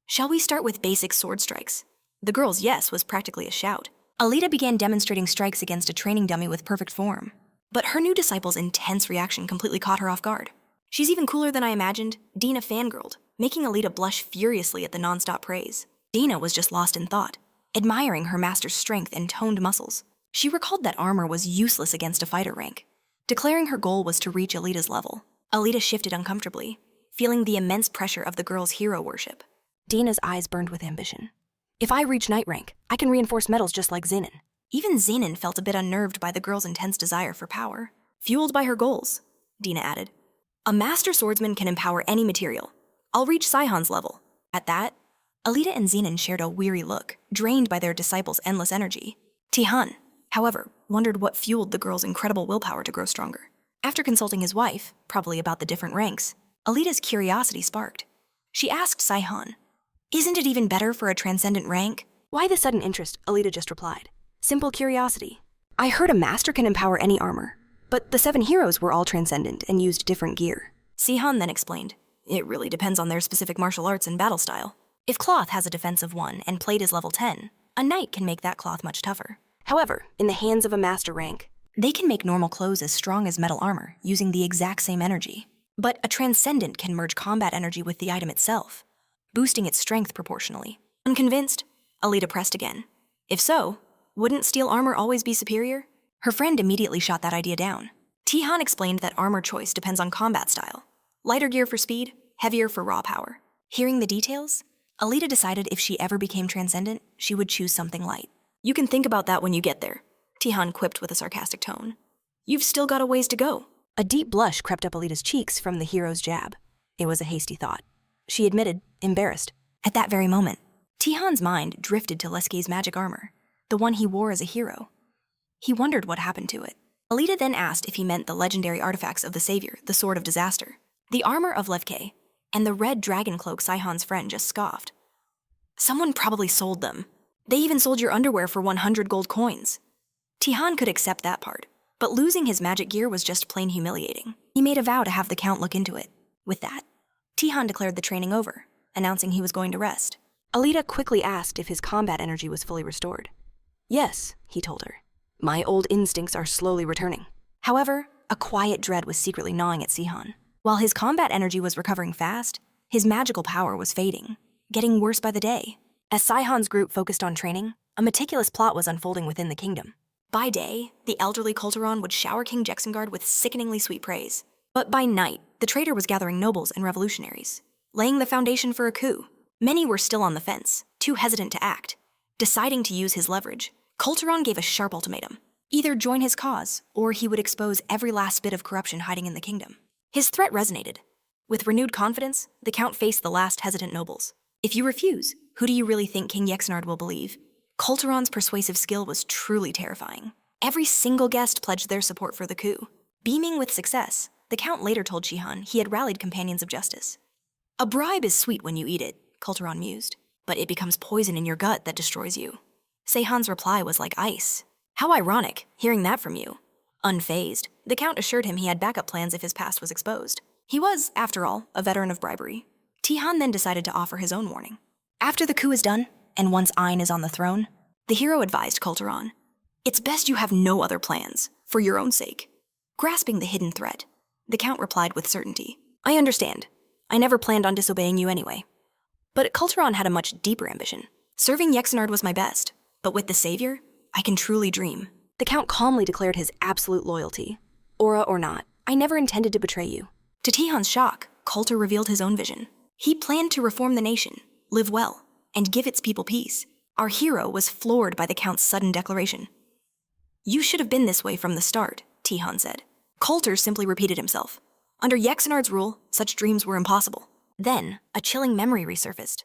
shall we start with basic sword strikes? The girl's yes was practically a shout. Alita began demonstrating strikes against a training dummy with perfect form. But her new disciple's intense reaction completely caught her off guard. She's even cooler than I imagined, Dina fangirled, making Alita blush furiously at the nonstop praise. Dina was just lost in thought, admiring her master's strength and toned muscles. She recalled that armor was useless against a fighter rank, declaring her goal was to reach Alita's level. Alita shifted uncomfortably, feeling the immense pressure of the girl's hero worship. Dina's eyes burned with ambition. If I reach knight rank, I can reinforce metals just like Zenin. Even Zenin felt a bit unnerved by the girl's intense desire for power, fueled by her goals, Dina added. A master swordsman can empower any material. I'll reach Saihan's level. At that, Alita and Zenin shared a weary look, drained by their disciple's endless energy. Tihan, however, wondered what fueled the girl's incredible willpower to grow stronger. After consulting his wife, probably about the different ranks, Alita's curiosity sparked. She asked Saihan, "Isn't it even better for a transcendent rank?" Why the sudden interest? Alita just replied. Simple curiosity. I heard a master can empower any armor, but the 7 heroes were all transcendent and used different gear. Sihon then explained, it really depends on their specific martial arts and battle style. If cloth has a defense of 1 and plate is level 10, a knight can make that cloth much tougher. However, in the hands of a master rank, they can make normal clothes as strong as metal armor using the exact same energy. But a transcendent can merge combat energy with the item itself, boosting its strength proportionally. Unconvinced, Alita pressed again. If so, wouldn't steel armor always be superior? Her friend immediately shot that idea down. Tihan explained that armor choice depends on combat style. Lighter gear for speed, heavier for raw power. Hearing the details, Alita decided if she ever became transcendent, she would choose something light. You can think about that when you get there, Tihan quipped with a sarcastic tone. You've still got a ways to go. A deep blush crept up Alita's cheeks from the hero's jab. It was a hasty thought. She admitted, embarrassed. At that very moment, Tihan's mind drifted to Leskay's magic armor, the one he wore as a hero. He wondered what happened to it. Alita then asked if he meant the legendary artifacts of the Savior, the Sword of Disaster, the armor of Levkay, and the red dragon cloak Saihan's friend just scoffed. Someone probably sold them. They even sold your underwear for 100 gold coins. Tihan could accept that part, but losing his magic gear was just plain humiliating. He made a vow to have the Count look into it. With that, Tihan declared the training over, announcing he was going to rest. Alita quickly asked if his combat energy was fully restored. Yes, he told her. My old instincts are slowly returning. However, a quiet dread was secretly gnawing at Sihon. While his combat energy was recovering fast, his magical power was fading, getting worse by the day. As Sihon's group focused on training, a meticulous plot was unfolding within the kingdom. By day, the elderly Kulturon would shower King Jexengard with sickeningly sweet praise. But by night, the traitor was gathering nobles and revolutionaries, laying the foundation for a coup. Many were still on the fence, too hesitant to act. Deciding to use his leverage, Kulturon gave a sharp ultimatum. Either join his cause, or he would expose every last bit of corruption hiding in the kingdom. His threat resonated. With renewed confidence, the Count faced the last hesitant nobles. If you refuse, who do you really think King Jexenard will believe? Kulturon's persuasive skill was truly terrifying. Every single guest pledged their support for the coup. Beaming with success, the Count later told Shihan he had rallied companions of justice. A bribe is sweet when you eat it, Kulturon mused, but it becomes poison in your gut that destroys you. Seihan's reply was like ice. How ironic, hearing that from you. Unfazed, the Count assured him he had backup plans if his past was exposed. He was, after all, a veteran of bribery. Tihan then decided to offer his own warning. After the coup is done, and once Ayn is on the throne, the hero advised Kulturon, it's best you have no other plans, for your own sake. Grasping the hidden threat, the Count replied with certainty, I understand. I never planned on disobeying you anyway. But Kulturon had a much deeper ambition. Serving Jexenard was my best, but with the Savior, I can truly dream. The Count calmly declared his absolute loyalty. Aura or not, I never intended to betray you. To Tihan's shock, Kultur revealed his own vision. He planned to reform the nation, live well, and give its people peace. Our hero was floored by the Count's sudden declaration. You should have been this way from the start, Tihan said. Kultur simply repeated himself. Under Jexenard's rule, such dreams were impossible. Then, a chilling memory resurfaced.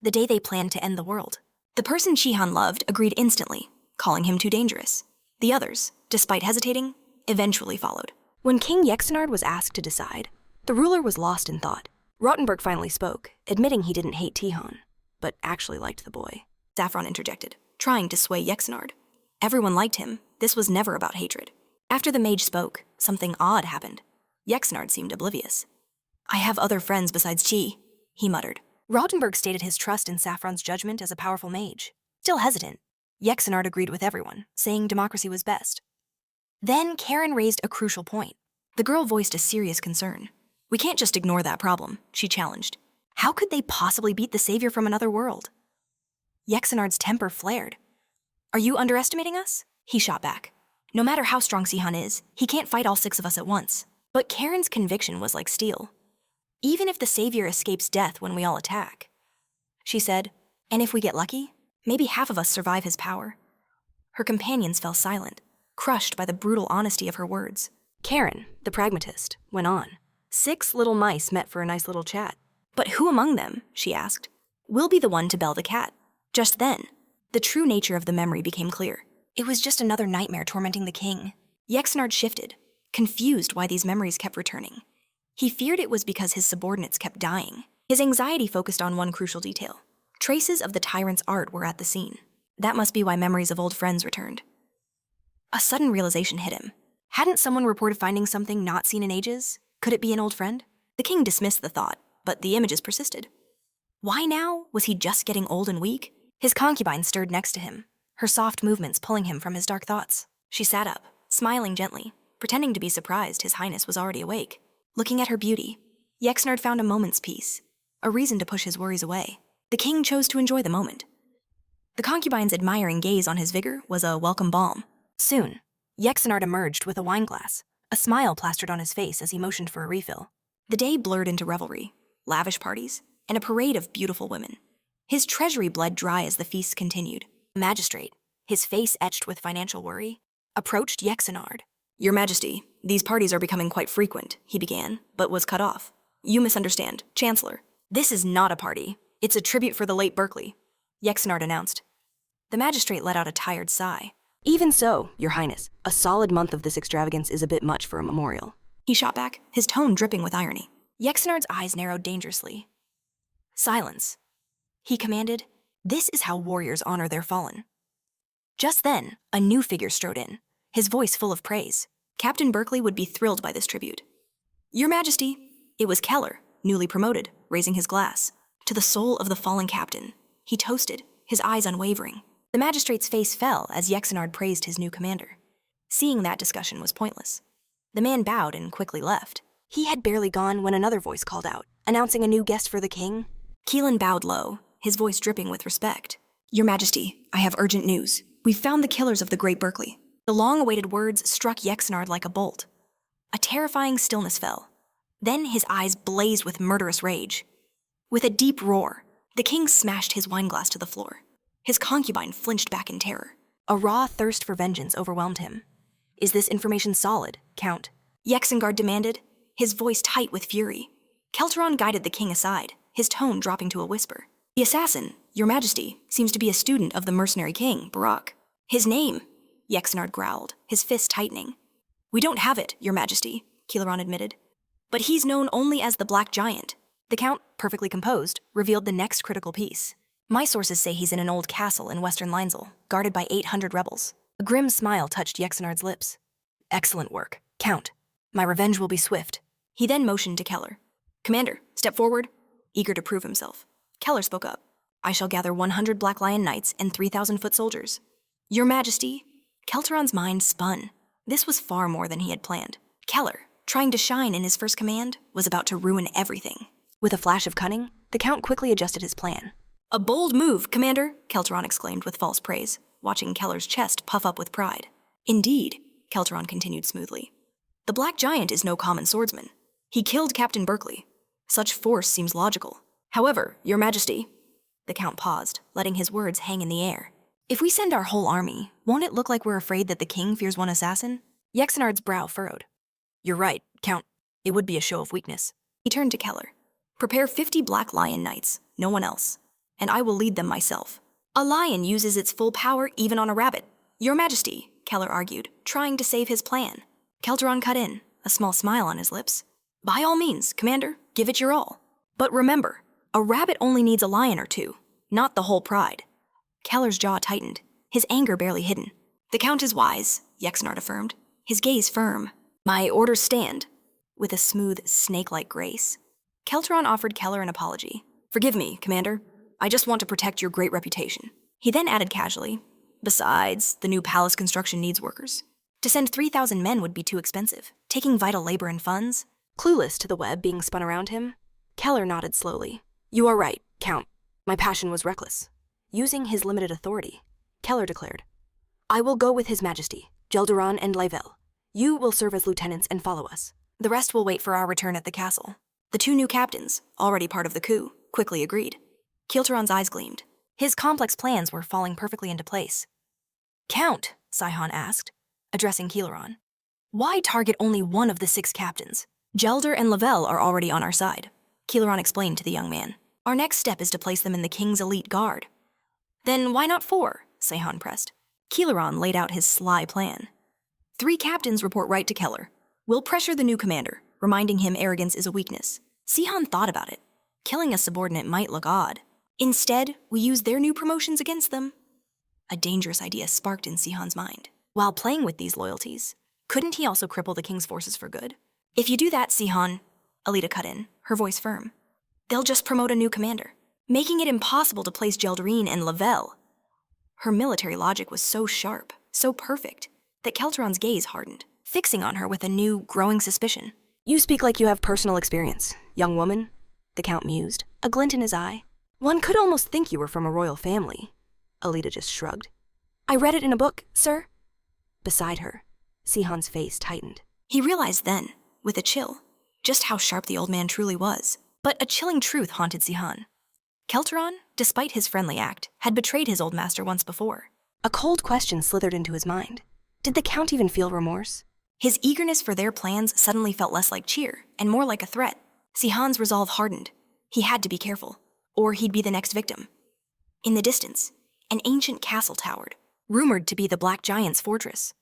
The day they planned to end the world. The person Shihan loved agreed instantly, calling him too dangerous. The others, despite hesitating, eventually followed. When King Jexenard was asked to decide, the ruler was lost in thought. Rottenberg finally spoke, admitting he didn't hate Tihan, but actually liked the boy. Saffron interjected, trying to sway Jexenard. Everyone liked him. This was never about hatred. After the mage spoke, something odd happened. Jexenard seemed oblivious. I have other friends besides Chi, he muttered. Rottenberg stated his trust in Saffron's judgment as a powerful mage. Still hesitant, Jexenard agreed with everyone, saying democracy was best. Then Karen raised a crucial point. The girl voiced a serious concern. We can't just ignore that problem, she challenged. How could they possibly beat the savior from another world? Yexenard's temper flared. Are you underestimating us? He shot back. No matter how strong Sunihan is, he can't fight all 6 of us at once. But Karen's conviction was like steel. Even if the savior escapes death when we all attack. She said, and if we get lucky, maybe half of us survive his power. Her companions fell silent, crushed by the brutal honesty of her words. Karen, the pragmatist, went on. 6 little mice met for a nice little chat. But who among them, she asked, will be the one to bell the cat? Just then, the true nature of the memory became clear. It was just another nightmare tormenting the king. Yexenard shifted, confused why these memories kept returning. He feared it was because his subordinates kept dying. His anxiety focused on one crucial detail. Traces of the tyrant's art were at the scene. That must be why memories of old friends returned. A sudden realization hit him. Hadn't someone reported finding something not seen in ages? Could it be an old friend? The king dismissed the thought, but the images persisted. Why now? Was he just getting old and weak? His concubine stirred next to him, her soft movements pulling him from his dark thoughts. She sat up, smiling gently, pretending to be surprised His Highness was already awake. Looking at her beauty, Yexenard found a moment's peace, a reason to push his worries away. The king chose to enjoy the moment. The concubine's admiring gaze on his vigor was a welcome balm. Soon, Yexenard emerged with a wineglass, a smile plastered on his face as he motioned for a refill. The day blurred into revelry, lavish parties, and a parade of beautiful women. His treasury bled dry as the feast continued. A magistrate, his face etched with financial worry, approached Yexenard. Your Majesty, these parties are becoming quite frequent, he began, but was cut off. You misunderstand, Chancellor. This is not a party. It's a tribute for the late Berkeley, Yexenard announced. The magistrate let out a tired sigh. Even so, Your Highness, a solid month of this extravagance is a bit much for a memorial. He shot back, his tone dripping with irony. Yexenard's eyes narrowed dangerously. Silence. He commanded, this is how warriors honor their fallen. Just then, a new figure strode in, his voice full of praise. Captain Berkeley would be thrilled by this tribute. Your Majesty, it was Keller, newly promoted, raising his glass. To the soul of the fallen captain, he toasted, his eyes unwavering. The magistrate's face fell as Yexenard praised his new commander. Seeing that discussion was pointless. The man bowed and quickly left. He had barely gone when another voice called out, announcing a new guest for the king. Keelan bowed low, his voice dripping with respect. Your Majesty, I have urgent news. We've found the killers of the great Berkeley. The long-awaited words struck Yexenard like a bolt. A terrifying stillness fell. Then his eyes blazed with murderous rage. With a deep roar, the king smashed his wineglass to the floor. His concubine flinched back in terror. A raw thirst for vengeance overwhelmed him. Is this information solid, Count? Yexengard demanded, his voice tight with fury. Kelteron guided the king aside, his tone dropping to a whisper. The assassin, Your Majesty, seems to be a student of the mercenary king, Barak. His name, Yexenard growled, his fist tightening. We don't have it, Your Majesty, Kelteron admitted. But he's known only as the Black Giant. The Count, perfectly composed, revealed the next critical piece. My sources say he's in an old castle in western Linesel, guarded by 800 rebels. A grim smile touched Yexenard's lips. Excellent work, Count. My revenge will be swift. He then motioned to Keller. Commander, step forward. Eager to prove himself, Keller spoke up. I shall gather 100 Black Lion Knights and 3,000 foot soldiers. Your Majesty, Kelteron's mind spun. This was far more than he had planned. Keller, trying to shine in his first command, was about to ruin everything. With a flash of cunning, the Count quickly adjusted his plan. A bold move, Commander, Kelteron exclaimed with false praise, watching Keller's chest puff up with pride. Indeed, Kelteron continued smoothly. The Black Giant is no common swordsman. He killed Captain Berkeley. Such force seems logical. However, Your Majesty, the Count paused, letting his words hang in the air. If we send our whole army, won't it look like we're afraid that the king fears one assassin? Yexenard's brow furrowed. You're right, Count. It would be a show of weakness. He turned to Keller. Prepare 50 Black Lion Knights, no one else, and I will lead them myself. A lion uses its full power even on a rabbit. Your Majesty, Keller argued, trying to save his plan. Kelteron cut in, a small smile on his lips. By all means, Commander, give it your all. But remember, a rabbit only needs a lion or two, not the whole pride. Keller's jaw tightened, his anger barely hidden. The Count is wise, Yexenard affirmed, his gaze firm. My orders stand, with a smooth, snake-like grace. Kelteron offered Keller an apology. Forgive me, Commander. I just want to protect your great reputation. He then added casually, besides, the new palace construction needs workers. To send 3,000 men would be too expensive, taking vital labor and funds. Clueless to the web being spun around him, Keller nodded slowly. You are right, Count. My passion was reckless. Using his limited authority, Keller declared, I will go with His Majesty, Gelderon and Leivel. You will serve as lieutenants and follow us. The rest will wait for our return at the castle. The 2 new captains, already part of the coup, quickly agreed. Kilteron's eyes gleamed. His complex plans were falling perfectly into place. Count, Sihon asked, addressing Kileron. Why target only one of the 6 captains? Gelder and Lavelle are already on our side. Kileron explained to the young man. Our next step is to place them in the king's elite guard. Then why not 4? Sihon pressed. Kileron laid out his sly plan. 3 captains report right to Keller. We'll pressure the new commander, reminding him arrogance is a weakness. Sihon thought about it. Killing a subordinate might look odd. Instead, we use their new promotions against them. A dangerous idea sparked in Sihon's mind. While playing with these loyalties, couldn't he also cripple the king's forces for good? If you do that, Sihon, Alita cut in, her voice firm, they'll just promote a new commander, making it impossible to place Gelderine and Lavelle. Her military logic was so sharp, so perfect, that Kelteron's gaze hardened, fixing on her with a new, growing suspicion. You speak like you have personal experience, young woman, the Count mused, a glint in his eye. One could almost think you were from a royal family. Alita just shrugged. I read it in a book, sir. Beside her, Sihon's face tightened. He realized then, with a chill, just how sharp the old man truly was. But a chilling truth haunted Sihon. Kelteron, despite his friendly act, had betrayed his old master once before. A cold question slithered into his mind. Did the Count even feel remorse? His eagerness for their plans suddenly felt less like cheer and more like a threat. Sihon's resolve hardened. He had to be careful, or he'd be the next victim. In the distance, an ancient castle towered, rumored to be the Black Giant's fortress.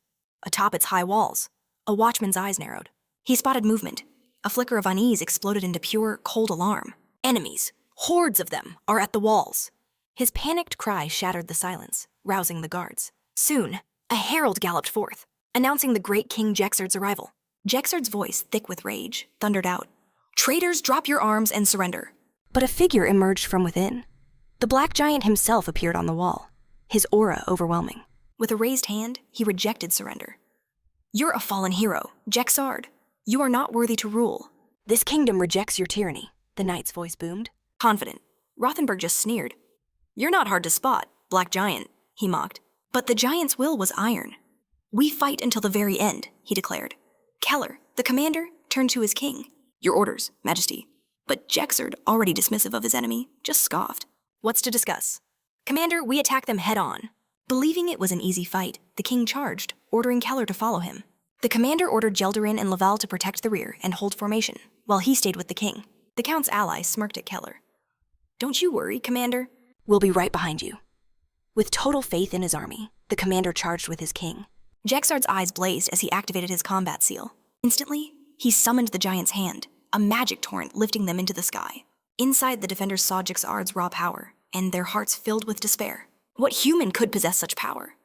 Atop its high walls, a watchman's eyes narrowed. He spotted movement. A flicker of unease exploded into pure, cold alarm. Enemies, hordes of them, are at the walls. His panicked cry shattered the silence, rousing the guards. Soon, a herald galloped forth, announcing the great King Jexard's arrival. Jexard's voice, thick with rage, thundered out, Traitors, drop your arms and surrender. But a figure emerged from within. The Black Giant himself appeared on the wall, his aura overwhelming. With a raised hand, he rejected surrender. You're a fallen hero, Jexard. You are not worthy to rule. This kingdom rejects your tyranny, the knight's voice boomed. Confident, Rothenberg just sneered. You're not hard to spot, Black Giant, he mocked. But the giant's will was iron. We fight until the very end, he declared. Keller, the commander, turned to his king. Your orders, Majesty. But Jexard, already dismissive of his enemy, just scoffed. What's to discuss? Commander, we attack them head on. Believing it was an easy fight, the king charged, ordering Keller to follow him. The commander ordered Gelderin and Laval to protect the rear and hold formation, while he stayed with the king. The count's ally smirked at Keller. Don't you worry, Commander. We'll be right behind you. With total faith in his army, the commander charged with his king. Jexard's eyes blazed as he activated his combat seal. Instantly, he summoned the giant's hand, a magic torrent lifting them into the sky. Inside, the defenders saw Jexard's raw power, and their hearts filled with despair. What human could possess such power?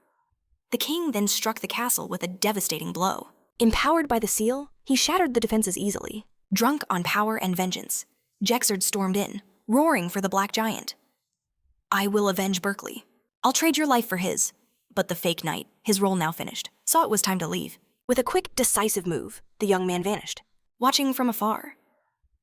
The king then struck the castle with a devastating blow. Empowered by the seal, he shattered the defenses easily. Drunk on power and vengeance, Jexard stormed in, roaring for the Black Giant. I will avenge Berkeley. I'll trade your life for his. But the fake knight, his role now finished, saw it was time to leave. With a quick, decisive move, the young man vanished. Watching from afar,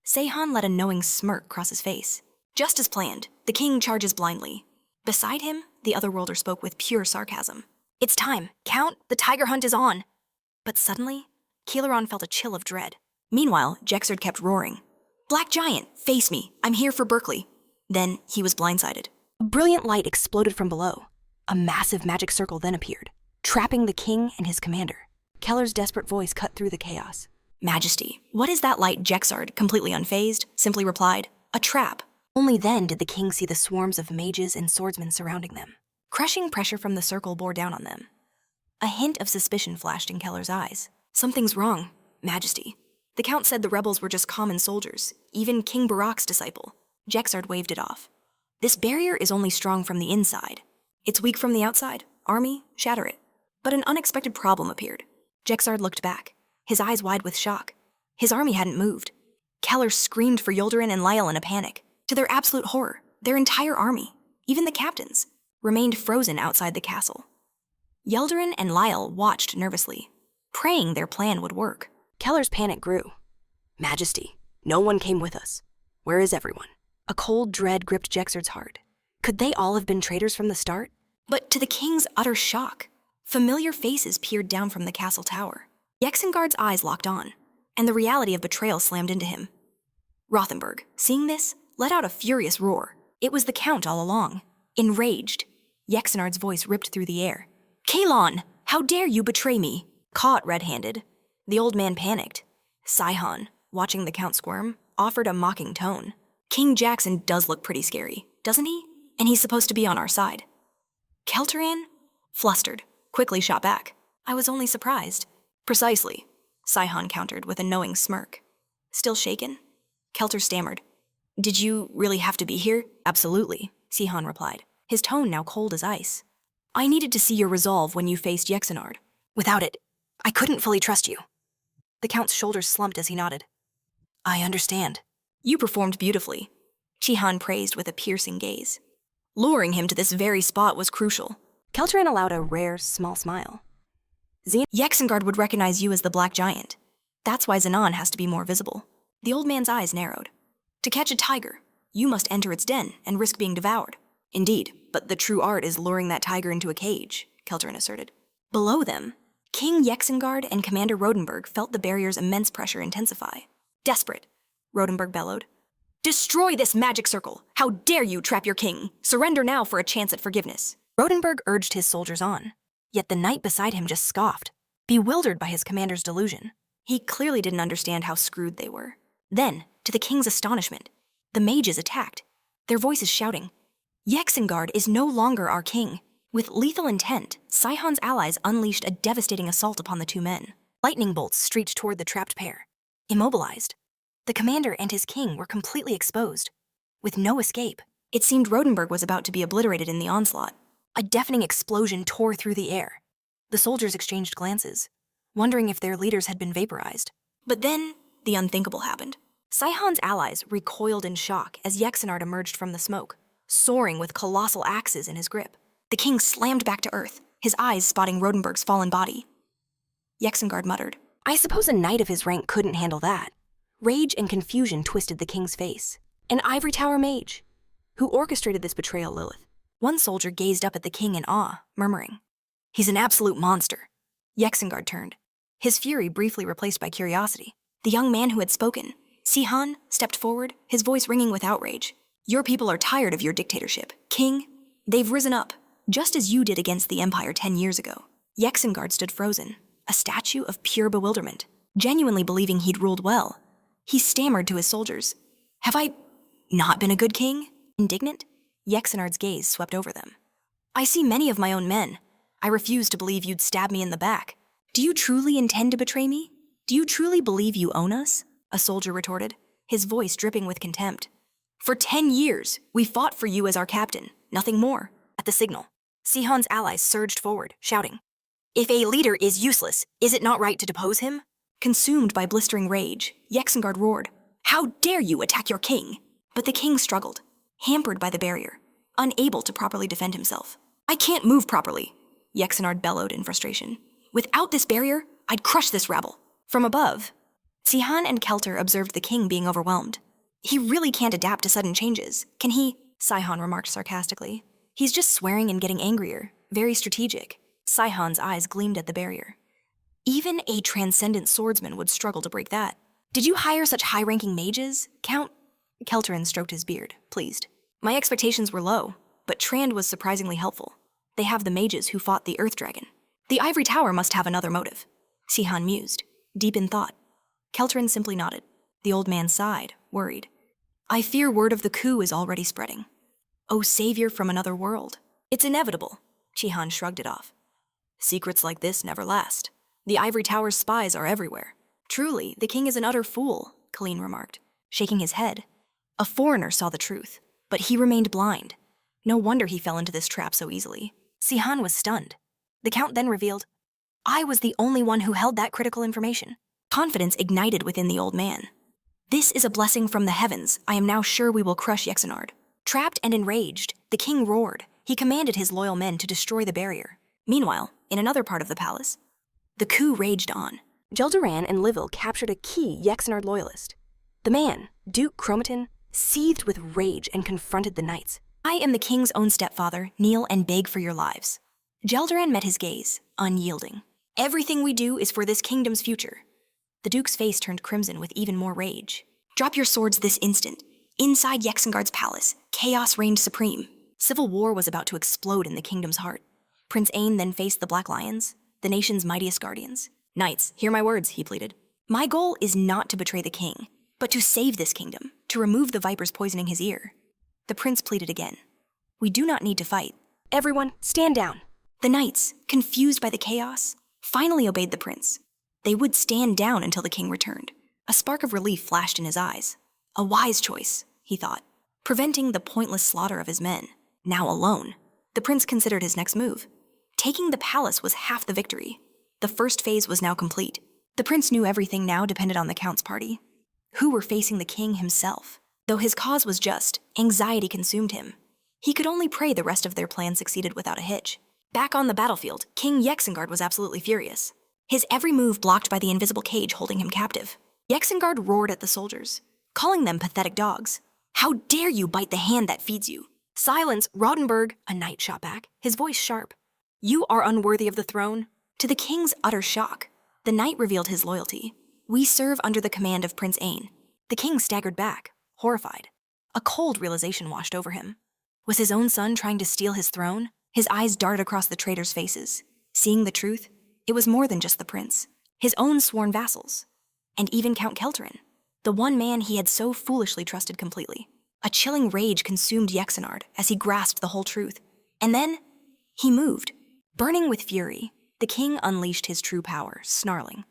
Seihan let a knowing smirk cross his face. Just as planned, the king charges blindly. Beside him, the otherworlder spoke with pure sarcasm. It's time, Count, the tiger hunt is on. But suddenly, Kileron felt a chill of dread. Meanwhile, Jexard kept roaring. Black Giant, face me, I'm here for Berkeley. Then he was blindsided. A brilliant light exploded from below. A massive magic circle then appeared, trapping the king and his commander. Keller's desperate voice cut through the chaos. Majesty, what is that light? Jexard, completely unfazed, simply replied, a trap. Only then did the king see the swarms of mages and swordsmen surrounding them. Crushing pressure from the circle bore down on them. A hint of suspicion flashed in Keller's eyes. Something's wrong, Majesty. The Count said the rebels were just common soldiers, even King Barak's disciple. Jexard waved it off. This barrier is only strong from the inside. It's weak from the outside. Army, shatter it. But an unexpected problem appeared. Jexard looked back, his eyes wide with shock. His army hadn't moved. Keller screamed for Yolderin and Lyle in a panic. To their absolute horror, their entire army, even the captains, remained frozen outside the castle. Yelderin and Lyle watched nervously. praying their plan would work. Keller's panic grew. Majesty, no one came with us. Where is everyone? A cold dread gripped Jexard's heart. Could they all have been traitors from the start? But to the king's utter shock, familiar faces peered down from the castle tower. Yexengard's eyes locked on, and the reality of betrayal slammed into him. Rothenburg, seeing this, let out a furious roar. It was the Count all along. Enraged, Yexenard's voice ripped through the air. Kalon, how dare you betray me? Caught red-handed, the old man panicked. Sihon, watching the Count squirm, offered a mocking tone. King Jackson does look pretty scary, doesn't he? And he's supposed to be on our side. Kelteran, flustered, quickly shot back. I was only surprised. Precisely, Sihon countered with a knowing smirk. Still shaken? Kelter stammered. Did you really have to be here? Absolutely, Sihon replied, his tone now cold as ice. I needed to see your resolve when you faced Yexenard. Without it, I couldn't fully trust you. The Count's shoulders slumped as he nodded. I understand. You performed beautifully, Shihan praised with a piercing gaze. Luring him to this very spot was crucial. Kelteran allowed a rare, small smile. Yexengard would recognize you as the Black Giant. That's why Zanan has to be more visible. The old man's eyes narrowed. To catch a tiger, you must enter its den and risk being devoured. Indeed, but the true art is luring that tiger into a cage, Kelteran asserted. Below them, King Yexengard and Commander Rodenberg felt the barrier's immense pressure intensify. Desperate, Rodenberg bellowed. Destroy this magic circle! How dare you trap your king! Surrender now for a chance at forgiveness. Rodenberg urged his soldiers on, yet the knight beside him just scoffed, bewildered by his commander's delusion. He clearly didn't understand how screwed they were. Then, to the king's astonishment, the mages attacked, their voices shouting, Yexengard is no longer our king. With lethal intent, Sihon's allies unleashed a devastating assault upon the two men. Lightning bolts streaked toward the trapped pair. Immobilized, the commander and his king were completely exposed, with no escape. It seemed Rodenberg was about to be obliterated in the onslaught. A deafening explosion tore through the air. The soldiers exchanged glances, wondering if their leaders had been vaporized. But then, the unthinkable happened. Sihon's allies recoiled in shock as Yexenard emerged from the smoke, soaring with colossal axes in his grip. The king slammed back to earth, his eyes spotting Rodenberg's fallen body. Yexengard muttered, I suppose a knight of his rank couldn't handle that. Rage and confusion twisted the king's face. An ivory tower mage. Who orchestrated this betrayal, Lilith? One soldier gazed up at the king in awe, murmuring, He's an absolute monster. Yexengard turned, his fury briefly replaced by curiosity. The young man who had spoken, Sihon, stepped forward, his voice ringing with outrage. Your people are tired of your dictatorship. King, they've risen up, just as you did against the Empire 10 years ago. Yexengard stood frozen, a statue of pure bewilderment, genuinely believing he'd ruled well. He stammered to his soldiers, Have I not been a good king? Indignant, Yexenard's gaze swept over them. I see many of my own men. I refuse to believe you'd stab me in the back. Do you truly intend to betray me? Do you truly believe you own us? A soldier retorted, his voice dripping with contempt. For 10 years, we fought for you as our captain, nothing more. At the signal, Sihon's allies surged forward, shouting, If a leader is useless, is it not right to depose him? Consumed by blistering rage, Yexengard roared, How dare you attack your king? But the king struggled, hampered by the barrier, unable to properly defend himself. I can't move properly, Yexenard bellowed in frustration. Without this barrier, I'd crush this rabble. From above, Sihon and Kelter observed the king being overwhelmed. He really can't adapt to sudden changes, can he? Sihon remarked sarcastically. He's just swearing and getting angrier, very strategic. Sihon's eyes gleamed at the barrier. Even a transcendent swordsman would struggle to break that. Did you hire such high-ranking mages, Count? Kelteran stroked his beard, pleased. My expectations were low, but Trand was surprisingly helpful. They have the mages who fought the Earth Dragon. The Ivory Tower must have another motive. Sihon mused, deep in thought. Kelteran simply nodded. The old man sighed, worried. I fear word of the coup is already spreading. Oh, savior from another world. It's inevitable. Shihan shrugged it off. Secrets like this never last. The Ivory Tower's spies are everywhere. Truly, the king is an utter fool, Colleen remarked, shaking his head. A foreigner saw the truth, but he remained blind. No wonder he fell into this trap so easily. Sihon was stunned. The Count then revealed, I was the only one who held that critical information. Confidence ignited within the old man. This is a blessing from the heavens. I am now sure we will crush Yexenard. Trapped and enraged, the king roared. He commanded his loyal men to destroy the barrier. Meanwhile, in another part of the palace, The coup raged on. Gelderan and Liville captured a key Yexenard loyalist. The man, Duke Chromatin, seethed with rage and confronted the knights. I am the king's own stepfather. Kneel and beg for your lives. Gelderan met his gaze, unyielding. Everything we do is for this kingdom's future. The duke's face turned crimson with even more rage. Drop your swords this instant. Inside Yexengard's palace, chaos reigned supreme. Civil war was about to explode in the kingdom's heart. Prince Ain then faced the Black Lions, the nation's mightiest guardians. Knights, hear my words, he pleaded. My goal is not to betray the king, but to save this kingdom, to remove the vipers poisoning his ear. The prince pleaded again. We do not need to fight. Everyone, stand down. The knights, confused by the chaos, finally obeyed the prince. They would stand down until the king returned. A spark of relief flashed in his eyes. A wise choice, he thought, preventing the pointless slaughter of his men. Now alone, the prince considered his next move. Taking the palace was half the victory. The first phase was now complete. The prince knew everything now depended on the count's party, who were facing the king himself. Though his cause was just, anxiety consumed him. He could only pray the rest of their plan succeeded without a hitch. Back on the battlefield, King Yexengard was absolutely furious. His every move blocked by the invisible cage holding him captive. Yexengard roared at the soldiers, calling them pathetic dogs. How dare you bite the hand that feeds you? Silence, Rodenberg, a knight shot back, his voice sharp. You are unworthy of the throne. To the king's utter shock, the knight revealed his loyalty. We serve under the command of Prince Ain. The king staggered back, horrified. A cold realization washed over him. Was his own son trying to steal his throne? His eyes darted across the traitors' faces. Seeing the truth, it was more than just the prince. His own sworn vassals. And even Count Kelterin, the one man he had so foolishly trusted completely. A chilling rage consumed Yexenard as he grasped the whole truth. And then, he moved. Burning with fury, the king unleashed his true power, snarling.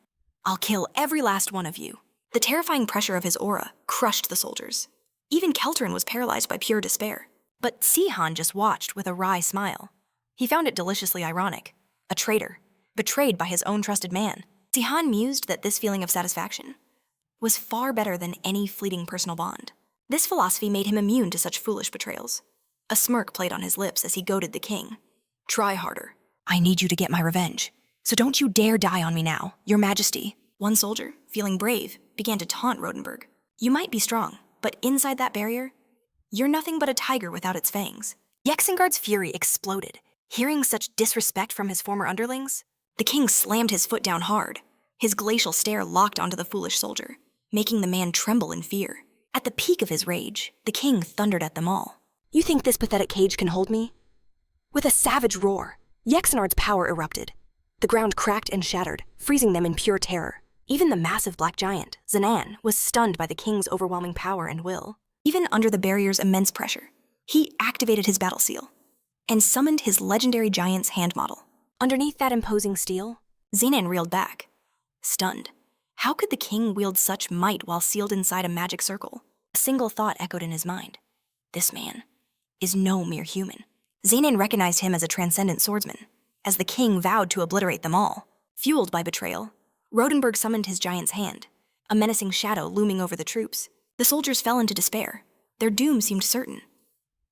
I'll kill every last one of you. The terrifying pressure of his aura crushed the soldiers. Even Kelterin was paralyzed by pure despair. But Sunihan just watched with a wry smile. He found it deliciously ironic. A traitor, betrayed by his own trusted man. Sunihan mused that this feeling of satisfaction was far better than any fleeting personal bond. This philosophy made him immune to such foolish betrayals. A smirk played on his lips as he goaded the king. Try harder. I need you to get my revenge. So don't you dare die on me now, your majesty. One soldier, feeling brave, began to taunt Rodenberg. You might be strong, but inside that barrier, you're nothing but a tiger without its fangs. Yexengard's fury exploded. Hearing such disrespect from his former underlings, the king slammed his foot down hard. His glacial stare locked onto the foolish soldier, making the man tremble in fear. At the peak of his rage, the king thundered at them all. You think this pathetic cage can hold me? With a savage roar, Yexenard's power erupted. The ground cracked and shattered, freezing them in pure terror. Even the massive black giant, Zanan, was stunned by the king's overwhelming power and will. Even under the barrier's immense pressure, he activated his battle seal and summoned his legendary giant's hand model. Underneath that imposing steel, Zanan reeled back, stunned. How could the king wield such might while sealed inside a magic circle? A single thought echoed in his mind. This man is no mere human. Zanan recognized him as a transcendent swordsman, as the king vowed to obliterate them all. Fueled by betrayal, Rodenberg summoned his giant's hand, a menacing shadow looming over the troops. The soldiers fell into despair. Their doom seemed certain.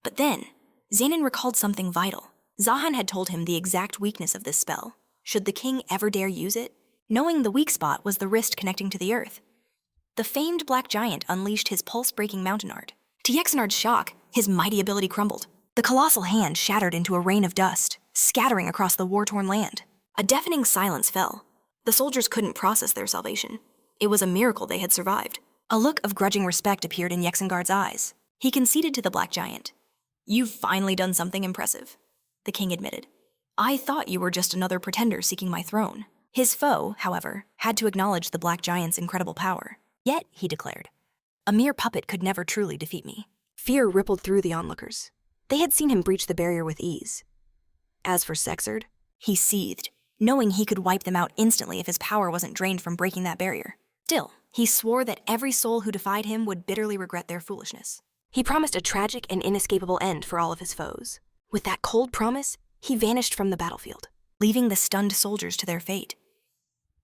But then, Zanan recalled something vital. Zahan had told him the exact weakness of this spell. Should the king ever dare use it, knowing the weak spot was the wrist connecting to the earth. The famed black giant unleashed his pulse-breaking mountain art. To Yexenard's shock, his mighty ability crumbled. The colossal hand shattered into a rain of dust, scattering across the war-torn land. A deafening silence fell. The soldiers couldn't process their salvation. It was a miracle they had survived. A look of grudging respect appeared in Yexengard's eyes. He conceded to the black giant. You've finally done something impressive, the king admitted. I thought you were just another pretender seeking my throne. His foe, however, had to acknowledge the black giant's incredible power. Yet, he declared, a mere puppet could never truly defeat me. fear rippled through the onlookers. They had seen him breach the barrier with ease. As for Sexard, he seethed, knowing he could wipe them out instantly if his power wasn't drained from breaking that barrier. Still, he swore that every soul who defied him would bitterly regret their foolishness. He promised a tragic and inescapable end for all of his foes. With that cold promise, he vanished from the battlefield, leaving the stunned soldiers to their fate.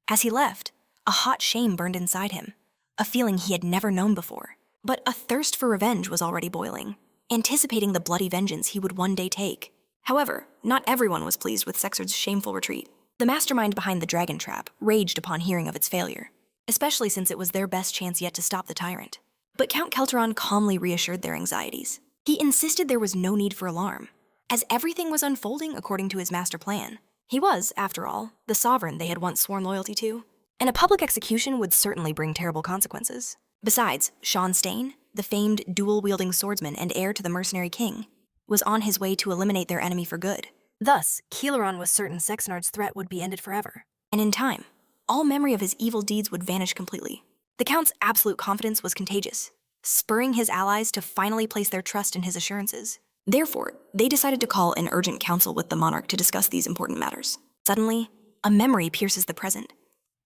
As he left, a hot shame burned inside him, a feeling he had never known before. But a thirst for revenge was already boiling, anticipating the bloody vengeance he would one day take. However, not everyone was pleased with Sexard's shameful retreat. The mastermind behind the dragon trap raged upon hearing of its failure, especially since it was their best chance yet to stop the tyrant. But Count Kelteron calmly reassured their anxieties. He insisted there was no need for alarm, as everything was unfolding according to his master plan. He was, after all, the sovereign they had once sworn loyalty to, and a public execution would certainly bring terrible consequences. Besides, Sean Stain, the famed dual-wielding swordsman and heir to the mercenary king, was on his way to eliminate their enemy for good. Thus, Keleron was certain Sexenard's threat would be ended forever. And in time, all memory of his evil deeds would vanish completely. The Count's absolute confidence was contagious, spurring his allies to finally place their trust in his assurances. Therefore, they decided to call an urgent council with the monarch to discuss these important matters. Suddenly, a memory pierces the present.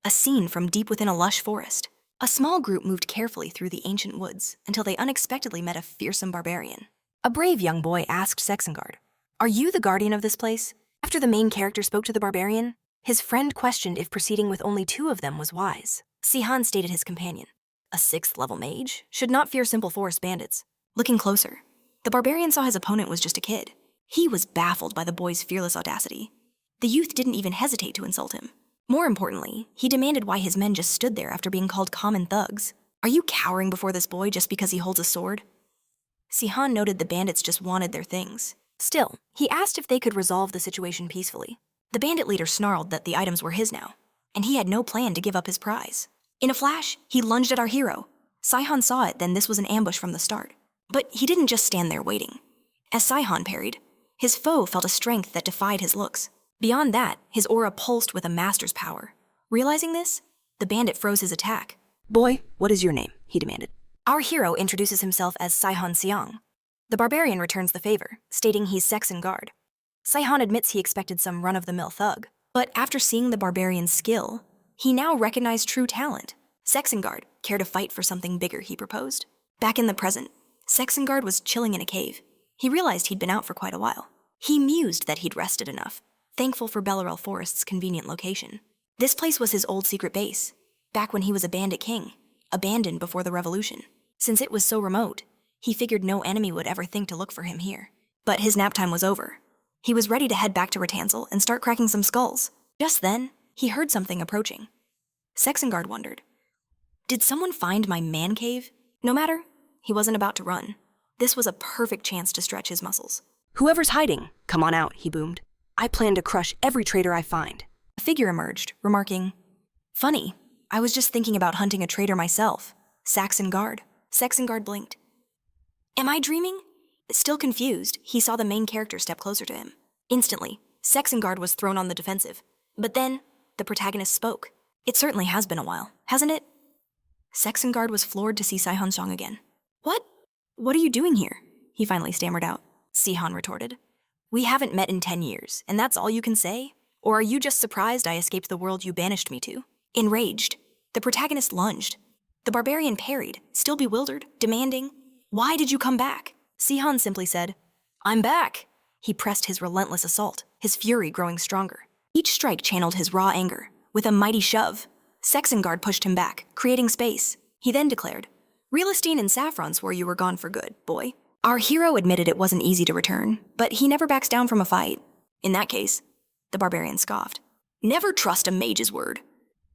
A scene from deep within a lush forest. A small group moved carefully through the ancient woods until they unexpectedly met a fearsome barbarian. A brave young boy asked Sexengard, "Are you the guardian of this place?" After the main character spoke to the barbarian, his friend questioned if proceeding with only 2 of them was wise. Sihan stated his companion, a 6th-level mage, should not fear simple forest bandits. Looking closer, the barbarian saw his opponent was just a kid. He was baffled by the boy's fearless audacity. The youth didn't even hesitate to insult him. More importantly, he demanded why his men just stood there after being called common thugs. "Are you cowering before this boy just because he holds a sword?" Sihan noted the bandits just wanted their things. Still, he asked if they could resolve the situation peacefully. The bandit leader snarled that the items were his now, and he had no plan to give up his prize. In a flash, he lunged at our hero. Saihan saw it, then this was an ambush from the start. But he didn't just stand there waiting. As Saihan parried, his foe felt a strength that defied his looks. Beyond that, his aura pulsed with a master's power. Realizing this, the bandit froze his attack. "Boy, what is your name?" he demanded. Our hero introduces himself as Saihan Siang. The barbarian returns the favor, stating he's Sexengard. Saihan admits he expected some run-of-the-mill thug, but after seeing the barbarian's skill, he now recognized true talent. Sexengard, care to fight for something bigger, he proposed. Back in the present, Sexengard was chilling in a cave. He realized he'd been out for quite a while. He mused that he'd rested enough, thankful for Bellarel Forest's convenient location. This place was his old secret base, back when he was a bandit king, abandoned before the revolution. Since it was so remote, he figured no enemy would ever think to look for him here. But his nap time was over. He was ready to head back to Ratanzel and start cracking some skulls. Just then, he heard something approaching. Sexengard wondered, did someone find my man cave? No matter, he wasn't about to run. This was a perfect chance to stretch his muscles. "Whoever's hiding, come on out," he boomed. "I plan to crush every traitor I find." A figure emerged, remarking, "Funny, I was just thinking about hunting a traitor myself. Saxengard." Sexengard blinked. "Am I dreaming?" Still confused, he saw the main character step closer to him. Instantly, Sexengard was thrown on the defensive. But then, the protagonist spoke. "It certainly has been a while, hasn't it?" Sexengard was floored to see Saihan Zhang again. What are you doing here?" he finally stammered out. Sihan retorted, "We haven't met in 10 years, and that's all you can say? Or are you just surprised I escaped the world you banished me to?" Enraged, the protagonist lunged. The barbarian parried, still bewildered, demanding, "Why did you come back?" Sihan simply said, "I'm back." He pressed his relentless assault, his fury growing stronger. Each strike channeled his raw anger. With a mighty shove, Sexengard pushed him back, creating space. He then declared, "Realistine and Saffron swore you were gone for good, boy." Our hero admitted it wasn't easy to return, but he never backs down from a fight. In that case, the barbarian scoffed. "Never trust a mage's word."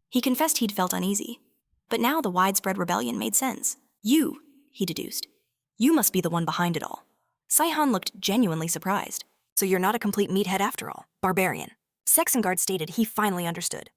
He confessed he'd felt uneasy, but now the widespread rebellion made sense. "You," he deduced, "you must be the one behind it all." Saihan looked genuinely surprised. "So you're not a complete meathead after all, barbarian." Sexengard stated he finally understood.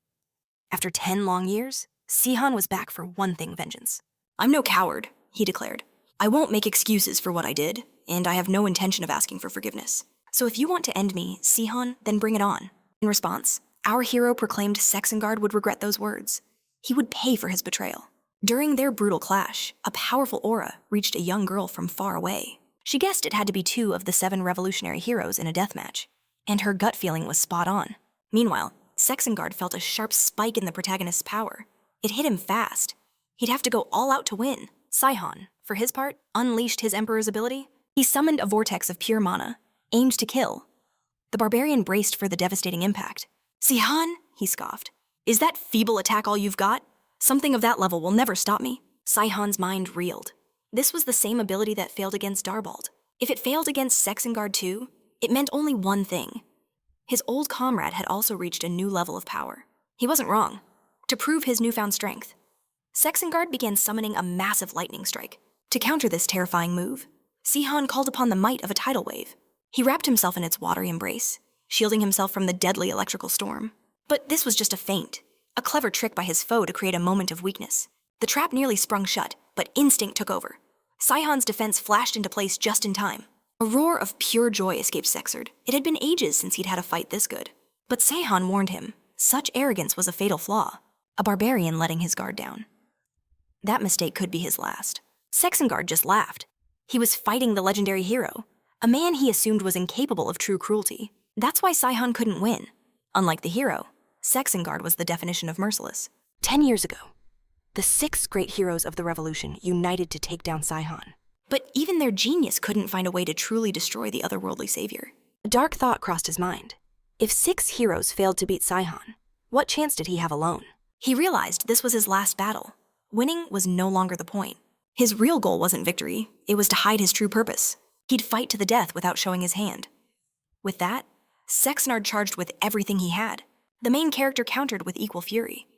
After 10 long years, Sihan was back for one thing: vengeance. "I'm no coward," he declared. "I won't make excuses for what I did, and I have no intention of asking for forgiveness. So if you want to end me, Sihan, then bring it on." In response, our hero proclaimed Sexengard would regret those words. He would pay for his betrayal. During their brutal clash, a powerful aura reached a young girl from far away. She guessed it had to be 2 of the 7 revolutionary heroes in a deathmatch, and her gut feeling was spot on. Meanwhile, Sexengard felt a sharp spike in the protagonist's power. It hit him fast. He'd have to go all out to win. Saihan, for his part, unleashed his Emperor's ability. He summoned a vortex of pure mana, aimed to kill. The barbarian braced for the devastating impact. "Sihan," he scoffed, "is that feeble attack all you've got? Something of that level will never stop me." Saihan's mind reeled. This was the same ability that failed against Darbald. If it failed against Sexengard too, it meant only one thing. His old comrade had also reached a new level of power. He wasn't wrong. To prove his newfound strength, Sexengard began summoning a massive lightning strike. To counter this terrifying move, Sunihan called upon the might of a tidal wave. He wrapped himself in its watery embrace, shielding himself from the deadly electrical storm. But this was just a feint, a clever trick by his foe to create a moment of weakness. The trap nearly sprung shut, but instinct took over. Saihan's defense flashed into place just in time. A roar of pure joy escaped Sexerd. It had been ages since he'd had a fight this good. But Saihan warned him, such arrogance was a fatal flaw, a barbarian letting his guard down. That mistake could be his last. Sexengard just laughed. He was fighting the legendary hero, a man he assumed was incapable of true cruelty. That's why Saihan couldn't win. Unlike the hero, Sexengard was the definition of merciless. 10 years ago, the 6 great heroes of the revolution united to take down Saihan. But even their genius couldn't find a way to truly destroy the otherworldly savior. A dark thought crossed his mind. If 6 heroes failed to beat Saihan, what chance did he have alone? He realized this was his last battle. Winning was no longer the point. His real goal wasn't victory, it was to hide his true purpose. He'd fight to the death without showing his hand. With that, Sexnard charged with everything he had. The main character countered with equal fury.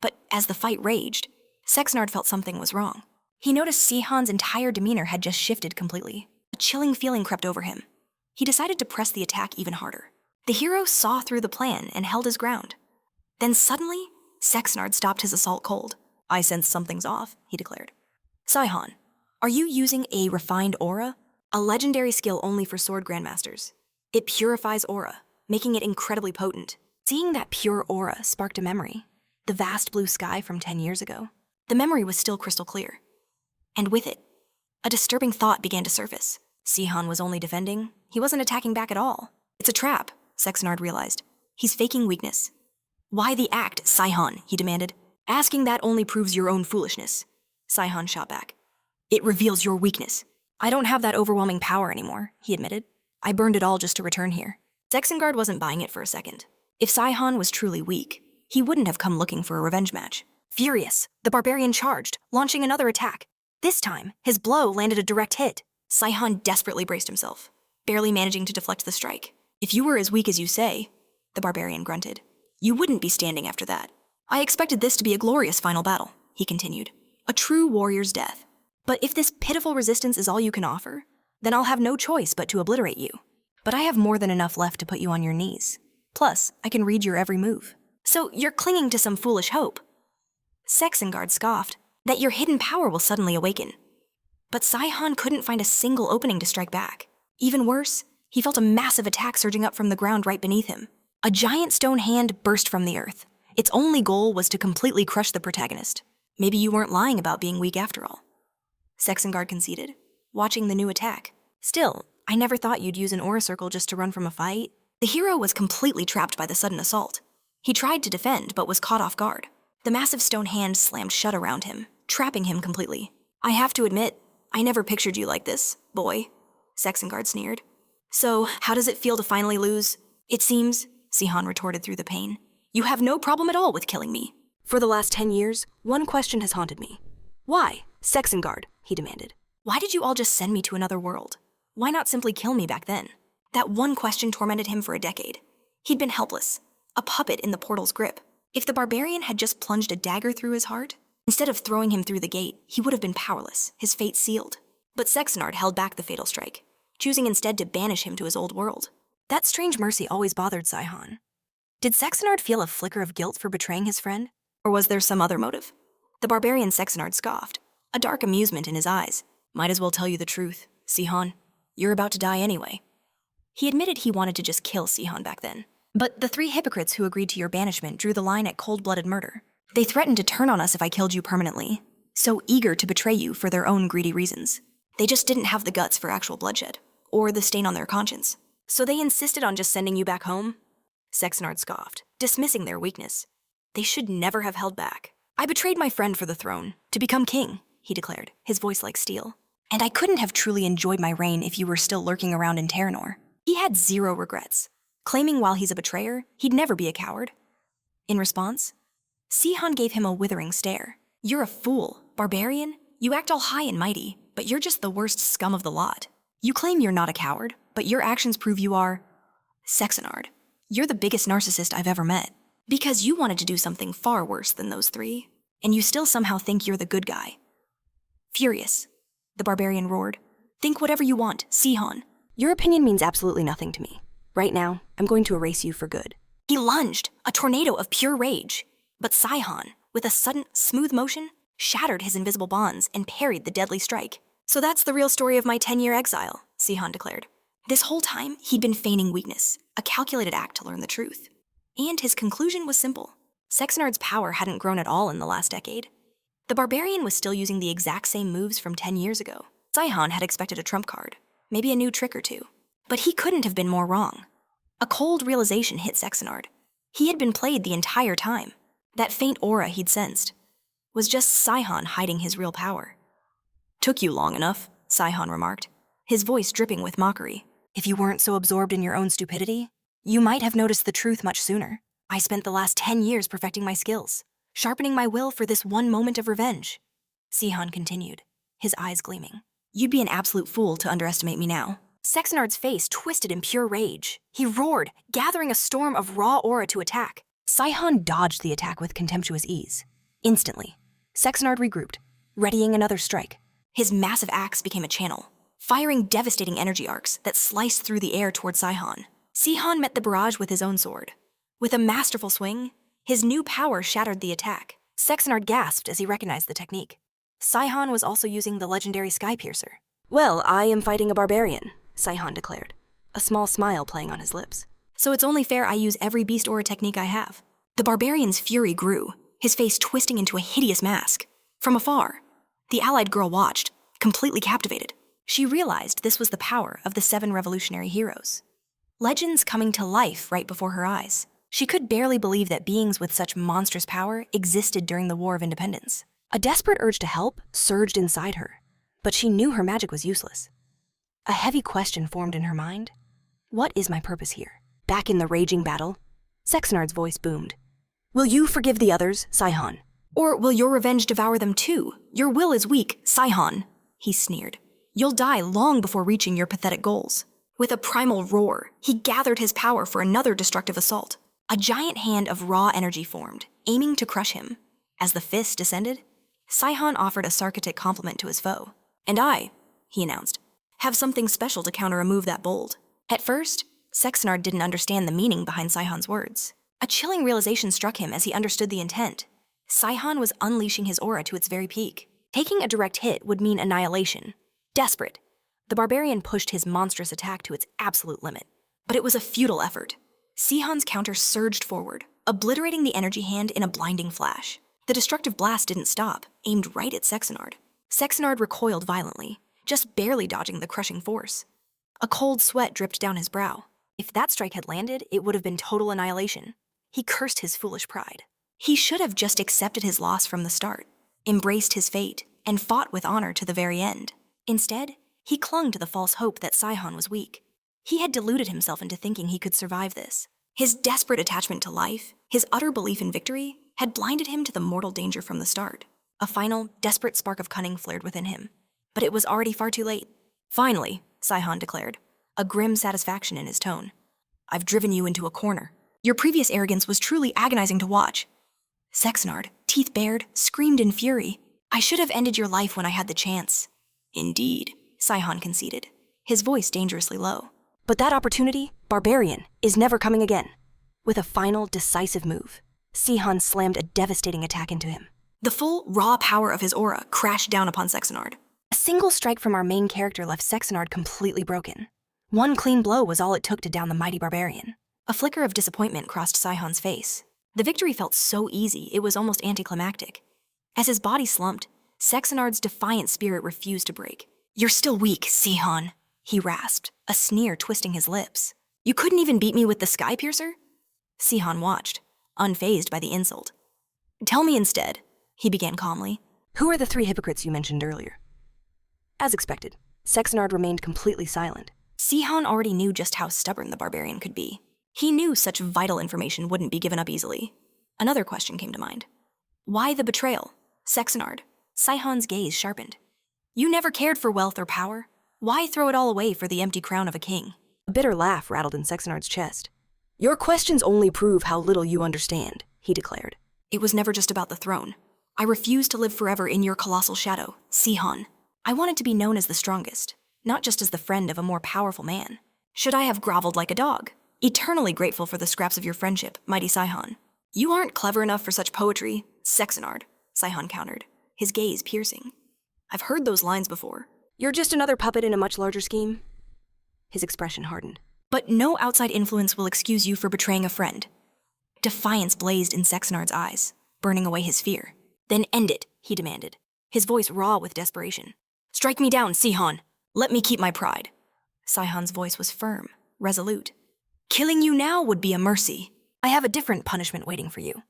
But as the fight raged, Sexnard felt something was wrong. He noticed Saihan's entire demeanor had just shifted completely. A chilling feeling crept over him. He decided to press the attack even harder. The hero saw through the plan and held his ground. Then suddenly, Sexnard stopped his assault cold. "I sense something's off," he declared. "Saihan, are you using a refined aura? A legendary skill only for sword grandmasters. It purifies aura, making it incredibly potent." Seeing that pure aura sparked a memory. The vast blue sky from 10 years ago. The memory was still crystal clear. And with it, a disturbing thought began to surface. Saihan was only defending. He wasn't attacking back at all. It's a trap, Sexnard realized. He's faking weakness. "Why the act, Saihan?" he demanded. "Asking that only proves your own foolishness." Saihan shot back. "It reveals your weakness." "I don't have that overwhelming power anymore," he admitted. "I burned it all just to return here." Sexengard wasn't buying it for a second. If Saihan was truly weak, he wouldn't have come looking for a revenge match. Furious, the barbarian charged, launching another attack. This time, his blow landed a direct hit. Saihan desperately braced himself, barely managing to deflect the strike. "If you were as weak as you say," the barbarian grunted, "you wouldn't be standing after that. I expected this to be a glorious final battle," he continued. "A true warrior's death. But if this pitiful resistance is all you can offer, then I'll have no choice but to obliterate you. But I have more than enough left to put you on your knees. Plus, I can read your every move. So you're clinging to some foolish hope." Sexengard scoffed, "That your hidden power will suddenly awaken." But Saihan couldn't find a single opening to strike back. Even worse, he felt a massive attack surging up from the ground right beneath him. A giant stone hand burst from the earth. Its only goal was to completely crush the protagonist. "Maybe you weren't lying about being weak after all," Sexengard conceded, watching the new attack. "Still, I never thought you'd use an aura circle just to run from a fight." The hero was completely trapped by the sudden assault. He tried to defend, but was caught off guard. The massive stone hand slammed shut around him, trapping him completely. "I have to admit, I never pictured you like this, boy," Sexengard sneered. "So, how does it feel to finally lose?" "It seems," Saihan retorted through the pain, "you have no problem at all with killing me." For the last 10 years, one question has haunted me. "Why, Sexengard?" he demanded. "Why did you all just send me to another world? Why not simply kill me back then?" That one question tormented him for a decade. He'd been helpless, a puppet in the portal's grip. If the barbarian had just plunged a dagger through his heart, instead of throwing him through the gate, he would have been powerless, his fate sealed. But Sexnard held back the fatal strike, choosing instead to banish him to his old world. That strange mercy always bothered Saihan. Did Sexnard feel a flicker of guilt for betraying his friend? Or was there some other motive? The barbarian Sexnard scoffed, a dark amusement in his eyes. "Might as well tell you the truth, Saihan. You're about to die anyway." He admitted he wanted to just kill Saihan back then. But the 3 hypocrites who agreed to your banishment drew the line at cold-blooded murder. They threatened to turn on us if I killed you permanently, so eager to betray you for their own greedy reasons. They just didn't have the guts for actual bloodshed, or the stain on their conscience. So they insisted on just sending you back home? Sexnard scoffed, dismissing their weakness. They should never have held back. "I betrayed my friend for the throne, to become king," he declared, his voice like steel. "And I couldn't have truly enjoyed my reign if you were still lurking around in Teranor." He had zero regrets, claiming while he's a betrayer, he'd never be a coward. In response, Saihan gave him a withering stare. "You're a fool, barbarian. You act all high and mighty, but you're just the worst scum of the lot. You claim you're not a coward, but your actions prove you are..." "Sexenard, You're the biggest narcissist I've ever met. Because you wanted to do something far worse than those three, and you still somehow think you're the good guy. Furious, the barbarian roared. Think whatever you want, Sunihan. Your opinion means absolutely nothing to me. Right now, I'm going to erase you for good. He lunged, a tornado of pure rage. But Sunihan, with a sudden, smooth motion, shattered his invisible bonds and parried the deadly strike. So that's the real story of my 10-year exile, Sunihan declared. This whole time, he'd been feigning weakness, a calculated act to learn the truth. And his conclusion was simple. Sexenard's power hadn't grown at all in the last decade. The barbarian was still using the exact same moves from 10 years ago. Sunihan had expected a trump card, maybe a new trick or two. But he couldn't have been more wrong. A cold realization hit Sexenard. He had been played the entire time. That faint aura he'd sensed was just Sunihan hiding his real power. Took you long enough, Sunihan remarked, his voice dripping with mockery. If you weren't so absorbed in your own stupidity, you might have noticed the truth much sooner. I spent the last 10 years perfecting my skills, sharpening my will for this one moment of revenge. Sunihan continued, his eyes gleaming. You'd be an absolute fool to underestimate me now. Sexenard's face twisted in pure rage. He roared, gathering a storm of raw aura to attack. Sunihan dodged the attack with contemptuous ease. Instantly, Sexenard regrouped, readying another strike. His massive axe became a channel, firing devastating energy arcs that sliced through the air toward Sunihan. Sunihan met the barrage with his own sword. With a masterful swing, his new power shattered the attack. Sexenard gasped as he recognized the technique. Sunihan was also using the legendary Sky Piercer. Well, I am fighting a barbarian, Sunihan declared, a small smile playing on his lips. So it's only fair I use every beast aura technique I have. The barbarian's fury grew, his face twisting into a hideous mask. From afar, the allied girl watched, completely captivated. She realized this was the power of the 7 revolutionary heroes. Legends coming to life right before her eyes. She could barely believe that beings with such monstrous power existed during the War of Independence. A desperate urge to help surged inside her, but she knew her magic was useless. A heavy question formed in her mind. What is my purpose here? Back in the raging battle, Sexenard's voice boomed. Will you forgive the others, Sunihan? Or will your revenge devour them too? Your will is weak, Sunihan, he sneered. You'll die long before reaching your pathetic goals. With a primal roar, he gathered his power for another destructive assault. A giant hand of raw energy formed, aiming to crush him. As the fist descended, Sunihan offered a sarcastic compliment to his foe. And I, he announced, have something special to counter a move that bold. At first, Sexenard didn't understand the meaning behind Sunihan's words. A chilling realization struck him as he understood the intent. Sunihan was unleashing his aura to its very peak. Taking a direct hit would mean annihilation. Desperate, the barbarian pushed his monstrous attack to its absolute limit. But it was a futile effort. Sunihan's counter surged forward, obliterating the energy hand in a blinding flash. The destructive blast didn't stop, aimed right at Sexenard. Sexenard recoiled violently, just barely dodging the crushing force. A cold sweat dripped down his brow. If that strike had landed, it would have been total annihilation. He cursed his foolish pride. He should have just accepted his loss from the start, embraced his fate, and fought with honor to the very end. Instead, he clung to the false hope that Sunihan was weak. He had deluded himself into thinking he could survive this. His desperate attachment to life, his utter belief in victory, had blinded him to the mortal danger from the start. A final, desperate spark of cunning flared within him. But it was already far too late. Finally, Sunihan declared, a grim satisfaction in his tone. I've driven you into a corner. Your previous arrogance was truly agonizing to watch. Sexenard, teeth bared, screamed in fury. I should have ended your life when I had the chance. Indeed, Sunihan conceded, his voice dangerously low. But that opportunity, barbarian, is never coming again. With a final, decisive move, Sunihan slammed a devastating attack into him. The full, raw power of his aura crashed down upon Sexenard. A single strike from our main character left Sexenard completely broken. One clean blow was all it took to down the mighty barbarian. A flicker of disappointment crossed Sunihan's face. The victory felt so easy, it was almost anticlimactic. As his body slumped, Sexenard's defiant spirit refused to break. You're still weak, Sunihan, he rasped, a sneer twisting his lips. You couldn't even beat me with the Sky Piercer? Sunihan watched, unfazed by the insult. Tell me instead, he began calmly. Who are the 3 hypocrites you mentioned earlier? As expected, Sexenard remained completely silent. Sunihan already knew just how stubborn the barbarian could be. He knew such vital information wouldn't be given up easily. Another question came to mind. Why the betrayal? Sexenard. Sunihan's gaze sharpened. You never cared for wealth or power. Why throw it all away for the empty crown of a king? A bitter laugh rattled in Sexenard's chest. Your questions only prove how little you understand, he declared. It was never just about the throne. I refused to live forever in your colossal shadow, Sunihan. I wanted to be known as the strongest, not just as the friend of a more powerful man. Should I have groveled like a dog? Eternally grateful for the scraps of your friendship, mighty Saihan. You aren't clever enough for such poetry, Sexenard, Saihan countered, his gaze piercing. I've heard those lines before. You're just another puppet in a much larger scheme? His expression hardened. But no outside influence will excuse you for betraying a friend. Defiance blazed in Sexenard's eyes, burning away his fear. Then end it, he demanded, his voice raw with desperation. Strike me down, Sihon. Let me keep my pride. Saihan's voice was firm, resolute. Killing you now would be a mercy. I have a different punishment waiting for you.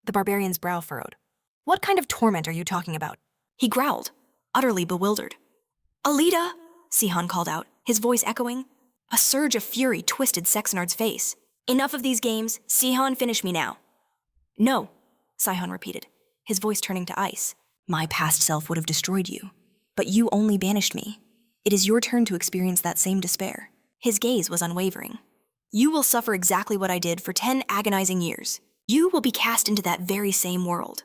The barbarian's brow furrowed. What kind of torment are you talking about? He growled, utterly bewildered. Alita, Sihon called out, his voice echoing. A surge of fury twisted Sexenard's face. Enough of these games. Sihon, finish me now. No, Sihon repeated, his voice turning to ice. My past self would have destroyed you, but you only banished me. It is your turn to experience that same despair. His gaze was unwavering. You will suffer exactly what I did for 10 agonizing years. You will be cast into that very same world.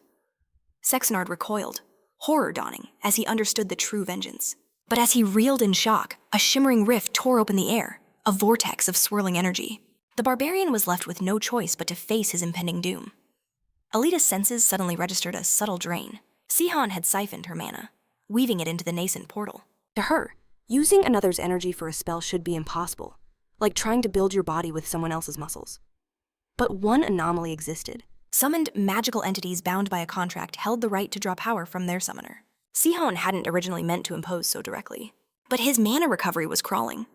Sexenard recoiled, horror dawning as he understood the true vengeance. But as he reeled in shock, a shimmering rift tore open the air, a vortex of swirling energy. The barbarian was left with no choice but to face his impending doom. Alita's senses suddenly registered a subtle drain. Sihon had siphoned her mana, weaving it into the nascent portal. To her, using another's energy for a spell should be impossible, like trying to build your body with someone else's muscles. But one anomaly existed. Summoned magical entities bound by a contract held the right to draw power from their summoner. Sihon hadn't originally meant to impose so directly, but his mana recovery was crawling.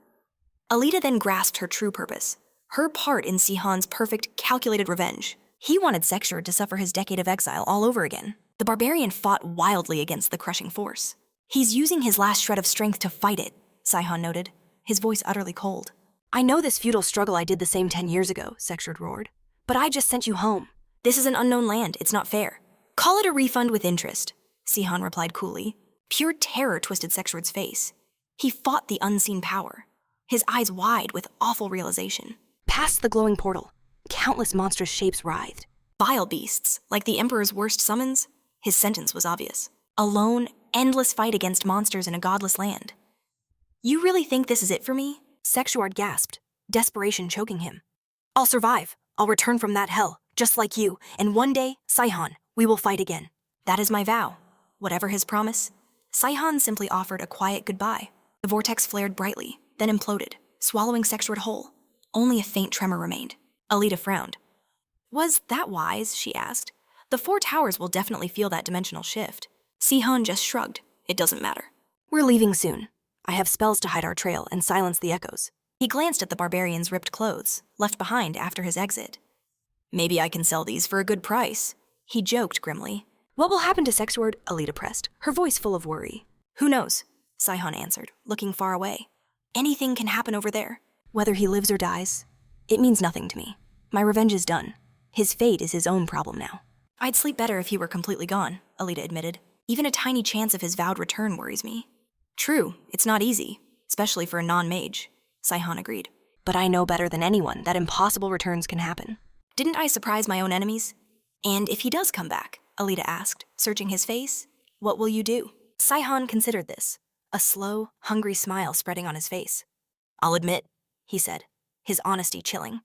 Alita then grasped her true purpose, her part in Sihon's perfect, calculated revenge. He wanted Sexured to suffer his decade of exile all over again. The barbarian fought wildly against the crushing force. He's using his last shred of strength to fight it, Sihon noted, his voice utterly cold. I know this futile struggle I did the same 10 years ago, Sexured roared, but I just sent you home. This is an unknown land, it's not fair. Call it a refund with interest, Sihon replied coolly. Pure terror twisted Sexured's face. He fought the unseen power, his eyes wide with awful realization. Past the glowing portal, countless monstrous shapes writhed. Vile beasts, like the Emperor's worst summons. His sentence was obvious. A lone, endless fight against monsters in a godless land. You really think this is it for me? Sexuard gasped, desperation choking him. I'll survive. I'll return from that hell, just like you, and one day, Sihon, we will fight again. That is my vow. Whatever his promise, Sihon simply offered a quiet goodbye. The vortex flared brightly, then imploded, swallowing Sexuard whole. Only a faint tremor remained. Alita frowned. Was that wise, she asked. The 4 towers will definitely feel that dimensional shift. Sihon just shrugged. It doesn't matter. We're leaving soon. I have spells to hide our trail and silence the echoes. He glanced at the barbarian's ripped clothes, left behind after his exit. Maybe I can sell these for a good price, he joked grimly. What will happen to Sexuard? Alita pressed, her voice full of worry. Who knows? Sihon answered, looking far away. Anything can happen over there. Whether he lives or dies, it means nothing to me. My revenge is done. His fate is his own problem now. I'd sleep better if he were completely gone, Alita admitted. Even a tiny chance of his vowed return worries me. True, it's not easy, especially for a non-mage, Sihon agreed. But I know better than anyone that impossible returns can happen. Didn't I surprise my own enemies? And if he does come back, Alita asked, searching his face, what will you do? Sihon considered this, a slow, hungry smile spreading on his face. I'll admit, he said, his honesty chilling.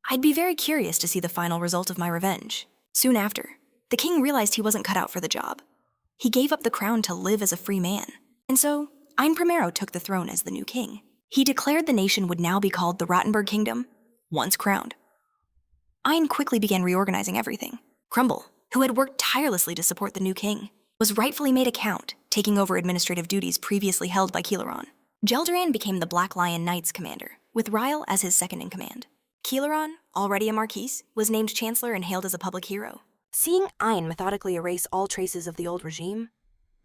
I'd be very curious to see the final result of my revenge. Soon after, the king realized he wasn't cut out for the job. He gave up the crown to live as a free man. And so, Ein Primero took the throne as the new king. He declared the nation would now be called the Rattenberg Kingdom, once crowned. Ein quickly began reorganizing everything. Crumble, who had worked tirelessly to support the new king, was rightfully made a count, taking over administrative duties previously held by Kieleron. Gelderan became the Black Lion Knights commander, with Ryle as his second-in-command. Kieleron, already a marquis, was named chancellor and hailed as a public hero. Seeing Ein methodically erase all traces of the old regime,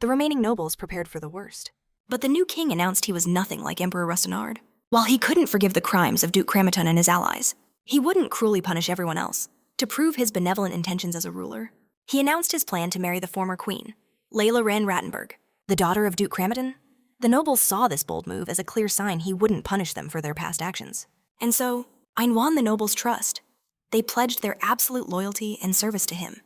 the remaining nobles prepared for the worst. But the new king announced he was nothing like Emperor Rustenard. While he couldn't forgive the crimes of Duke Cramaton and his allies, he wouldn't cruelly punish everyone else. To prove his benevolent intentions as a ruler, he announced his plan to marry the former queen, Layla Wren Rattenberg, the daughter of Duke Cramaton. The nobles saw this bold move as a clear sign he wouldn't punish them for their past actions. And so, I won the nobles' trust. They pledged their absolute loyalty and service to him.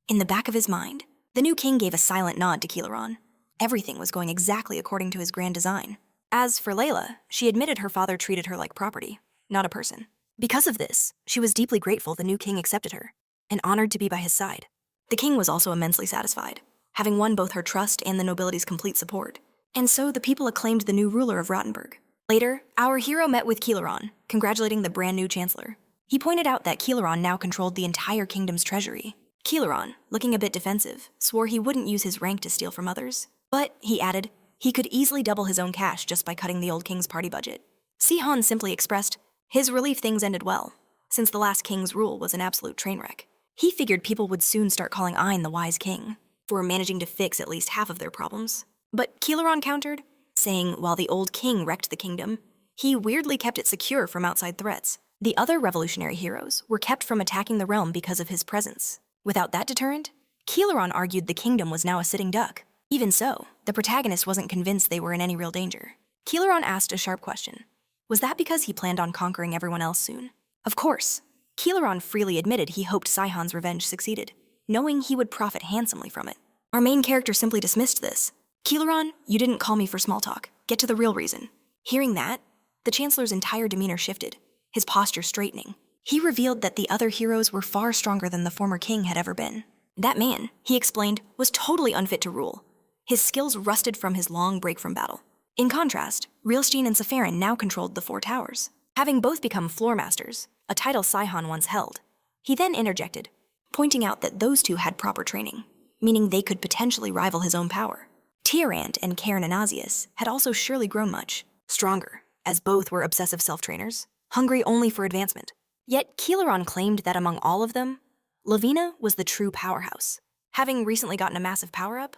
In the back of his mind, the new king gave a silent nod to Kilaron. Everything was going exactly according to his grand design. As for Layla, she admitted her father treated her like property, not a person. Because of this, she was deeply grateful the new king accepted her, and honored to be by his side. The king was also immensely satisfied, having won both her trust and the nobility's complete support. And so the people acclaimed the new ruler of Rottenburg. Later, our hero met with Kilaron, congratulating the brand new chancellor. He pointed out that Kilaron now controlled the entire kingdom's treasury. Kilaron, looking a bit defensive, swore he wouldn't use his rank to steal from others. But, he added, he could easily double his own cash just by cutting the old king's party budget. Sunihan simply expressed his relief things ended well, since the last king's rule was an absolute train wreck. He figured people would soon start calling Ein the wise king, for managing to fix at least half of their problems. But Kilaron countered, saying while the old king wrecked the kingdom, he weirdly kept it secure from outside threats. The other revolutionary heroes were kept from attacking the realm because of his presence. Without that deterrent, Kilaron argued the kingdom was now a sitting duck. Even so, the protagonist wasn't convinced they were in any real danger. Kilaron asked a sharp question. Was that because he planned on conquering everyone else soon? Of course. Kilaron freely admitted he hoped Saihan's revenge succeeded, knowing he would profit handsomely from it. Our main character simply dismissed this. Kilaron, you didn't call me for small talk. Get to the real reason. Hearing that, the Chancellor's entire demeanor shifted, his posture straightening. He revealed that the other heroes were far stronger than the former king had ever been. That man, he explained, was totally unfit to rule. His skills rusted from his long break from battle. In contrast, Realstein and Safarin now controlled the four towers, having both become floor masters, a title Saihan once held. He then interjected, pointing out that those two had proper training, meaning they could potentially rival his own power. Tyrant and Karen Anasius had also surely grown much stronger, as both were obsessive self-trainers, hungry only for advancement. Yet Kilaron claimed that among all of them, Lavina was the true powerhouse. Having recently gotten a massive power-up,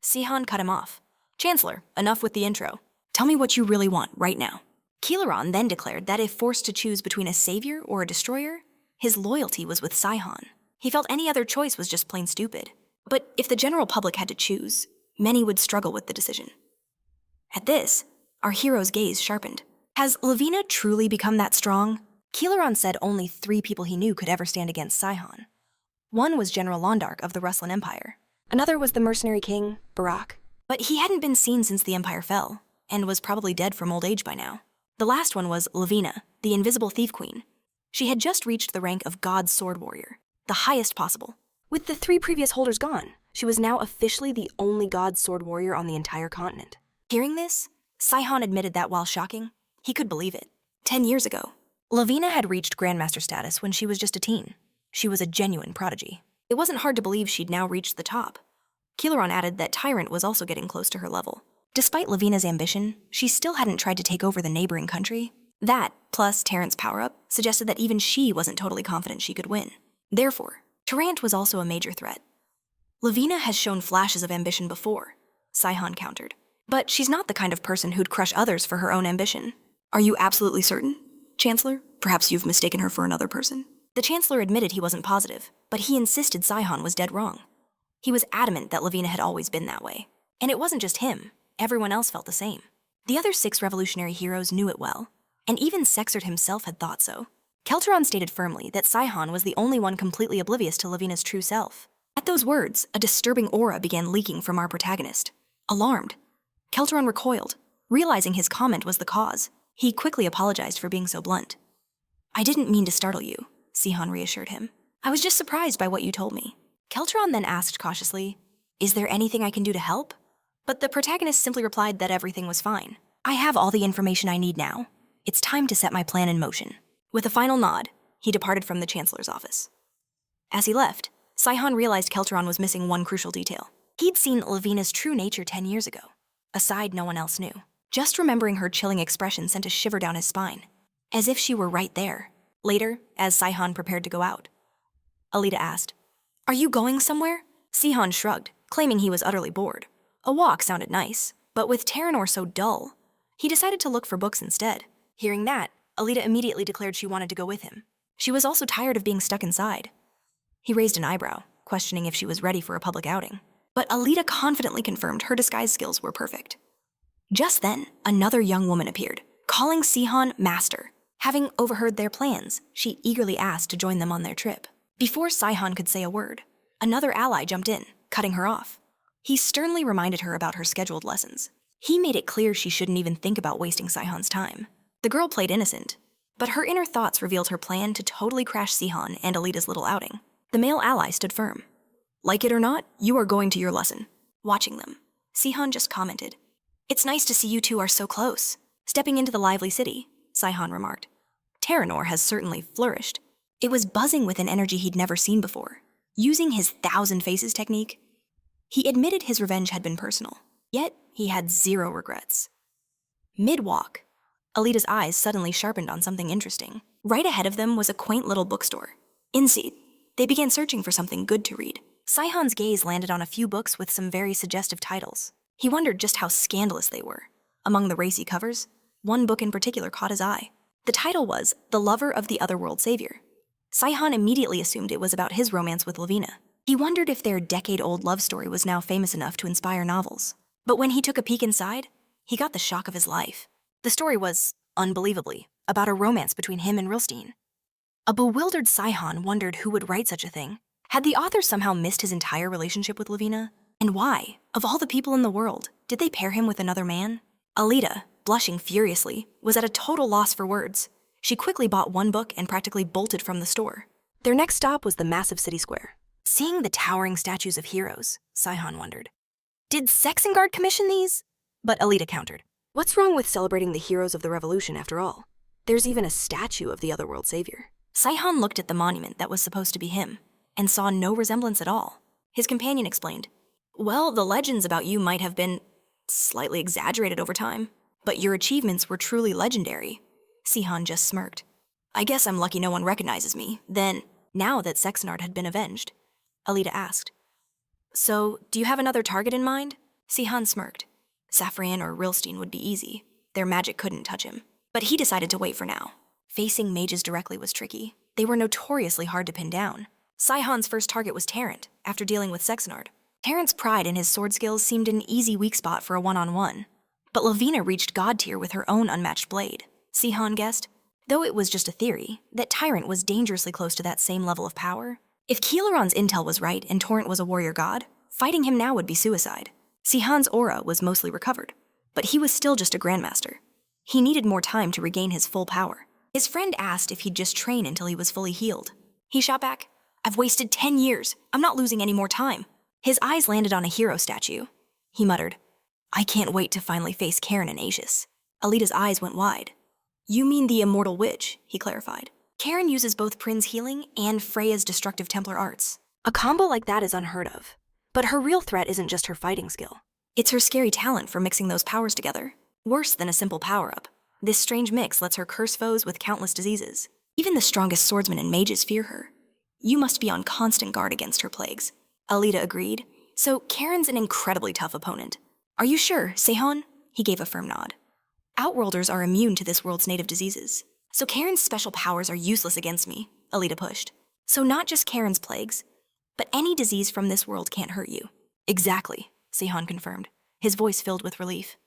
Saihan cut him off. Chancellor, enough with the intro. Tell me what you really want right now. Kilaron then declared that if forced to choose between a savior or a destroyer, his loyalty was with Saihan. He felt any other choice was just plain stupid. But if the general public had to choose, many would struggle with the decision. At this, our hero's gaze sharpened. Has Lavina truly become that strong? Kilaron said only 3 people he knew could ever stand against Saihan. One was General Londark of the Ruslan Empire. Another was the mercenary king, Barak. But he hadn't been seen since the Empire fell, and was probably dead from old age by now. The last one was Lavina, the invisible thief queen. She had just reached the rank of God's sword warrior, the highest possible. With the 3 previous holders gone, she was now officially the only god sword warrior on the entire continent. Hearing this, Saihan admitted that while shocking, he could believe it. 10 years ago, Lavina had reached Grandmaster status when she was just a teen. She was a genuine prodigy. It wasn't hard to believe she'd now reached the top. Kilaron added that Tyrant was also getting close to her level. Despite Lavina's ambition, she still hadn't tried to take over the neighboring country. That, plus Tyrant's power-up, suggested that even she wasn't totally confident she could win. Therefore, Tyrant was also a major threat. Lavina has shown flashes of ambition before, Saihan countered. But she's not the kind of person who'd crush others for her own ambition. Are you absolutely certain, Chancellor? Perhaps you've mistaken her for another person? The Chancellor admitted he wasn't positive, but he insisted Saihan was dead wrong. He was adamant that Lavina had always been that way. And it wasn't just him. Everyone else felt the same. The other 6 revolutionary heroes knew it well, and even Sexert himself had thought so. Kelteron stated firmly that Saihan was the only one completely oblivious to Lavina's true self. At those words, a disturbing aura began leaking from our protagonist. Alarmed, Kelteron recoiled, realizing his comment was the cause. He quickly apologized for being so blunt. I didn't mean to startle you, Saihan reassured him. I was just surprised by what you told me. Kelteron then asked cautiously, is there anything I can do to help? But the protagonist simply replied that everything was fine. I have all the information I need now. It's time to set my plan in motion. With a final nod, he departed from the Chancellor's office. As he left, Saihan realized Kelteron was missing one crucial detail. He'd seen Lavina's true nature 10 years ago, a side no one else knew. Just remembering her chilling expression sent a shiver down his spine, as if she were right there. Later, as Saihan prepared to go out, Alita asked, Are you going somewhere? Saihan shrugged, claiming he was utterly bored. A walk sounded nice, but with Teranor so dull, he decided to look for books instead. Hearing that, Alita immediately declared she wanted to go with him. She was also tired of being stuck inside. He raised an eyebrow, questioning if she was ready for a public outing. But Alita confidently confirmed her disguise skills were perfect. Just then, another young woman appeared, calling Saihan master. Having overheard their plans, she eagerly asked to join them on their trip. Before Saihan could say a word, another ally jumped in, cutting her off. He sternly reminded her about her scheduled lessons. He made it clear she shouldn't even think about wasting Saihan's time. The girl played innocent, but her inner thoughts revealed her plan to totally crash Sihan and Alita's little outing. The male ally stood firm. Like it or not, you are going to your lesson. Watching them, Sihan just commented, It's nice to see you two are so close. Stepping into the lively city, Saihan remarked. Teranor has certainly flourished. It was buzzing with an energy he'd never seen before. Using his 1,000 faces technique, he admitted his revenge had been personal, yet he had zero regrets. Mid-walk, Alita's eyes suddenly sharpened on something interesting. Right ahead of them was a quaint little bookstore. In-seat, they began searching for something good to read. Saihan's gaze landed on a few books with some very suggestive titles. He wondered just how scandalous they were. Among the racy covers, one book in particular caught his eye. The title was The Lover of the Otherworld Savior. Saihan immediately assumed it was about his romance with Lavina. He wondered if their decade-old love story was now famous enough to inspire novels. But when he took a peek inside, he got the shock of his life. The story was, unbelievably, about a romance between him and Rilstein. A bewildered Saihan wondered who would write such a thing. Had the author somehow missed his entire relationship with Lavina? And why, of all the people in the world, did they pair him with another man? Alita, blushing furiously, was at a total loss for words. She quickly bought one book and practically bolted from the store. Their next stop was the massive city square. Seeing the towering statues of heroes, Saihan wondered, did Sexengard commission these? But Alita countered, what's wrong with celebrating the heroes of the revolution after all? There's even a statue of the Otherworld Savior. Saihan looked at the monument that was supposed to be him and saw no resemblance at all. His companion explained, well, the legends about you might have been slightly exaggerated over time, but your achievements were truly legendary. Sihan just smirked. I guess I'm lucky no one recognizes me. Then, now that Sexenard had been avenged, Alita asked, so, do you have another target in mind? Sihan smirked. Safran or Rilstein would be easy. Their magic couldn't touch him. But he decided to wait for now. Facing mages directly was tricky. They were notoriously hard to pin down. Saihan's first target was Tarrant, after dealing with Sexenard. Tarrant's pride in his sword skills seemed an easy weak spot for a one-on-one. But Lavina reached god tier with her own unmatched blade. Sihan guessed, though it was just a theory, that Tyrant was dangerously close to that same level of power. If Keeleron's intel was right and Torrent was a warrior god, fighting him now would be suicide. Sihan's aura was mostly recovered, but he was still just a grandmaster. He needed more time to regain his full power. His friend asked if he'd just train until he was fully healed. He shot back, I've wasted 10 years. I'm not losing any more time. His eyes landed on a hero statue. He muttered, I can't wait to finally face Karen and Aegis. Alita's eyes went wide. You mean the immortal witch, he clarified. Karen uses both Prin's healing and Freya's destructive Templar arts. A combo like that is unheard of. But her real threat isn't just her fighting skill. It's her scary talent for mixing those powers together. Worse than a simple power-up. This strange mix lets her curse foes with countless diseases. Even the strongest swordsmen and mages fear her. You must be on constant guard against her plagues. Alita agreed. So Karen's an incredibly tough opponent. Are you sure, Seihan? He gave a firm nod. Outworlders are immune to this world's native diseases. So Karen's special powers are useless against me, Alita pushed. So not just Karen's plagues, but any disease from this world can't hurt you. Exactly, Seihan confirmed, his voice filled with relief.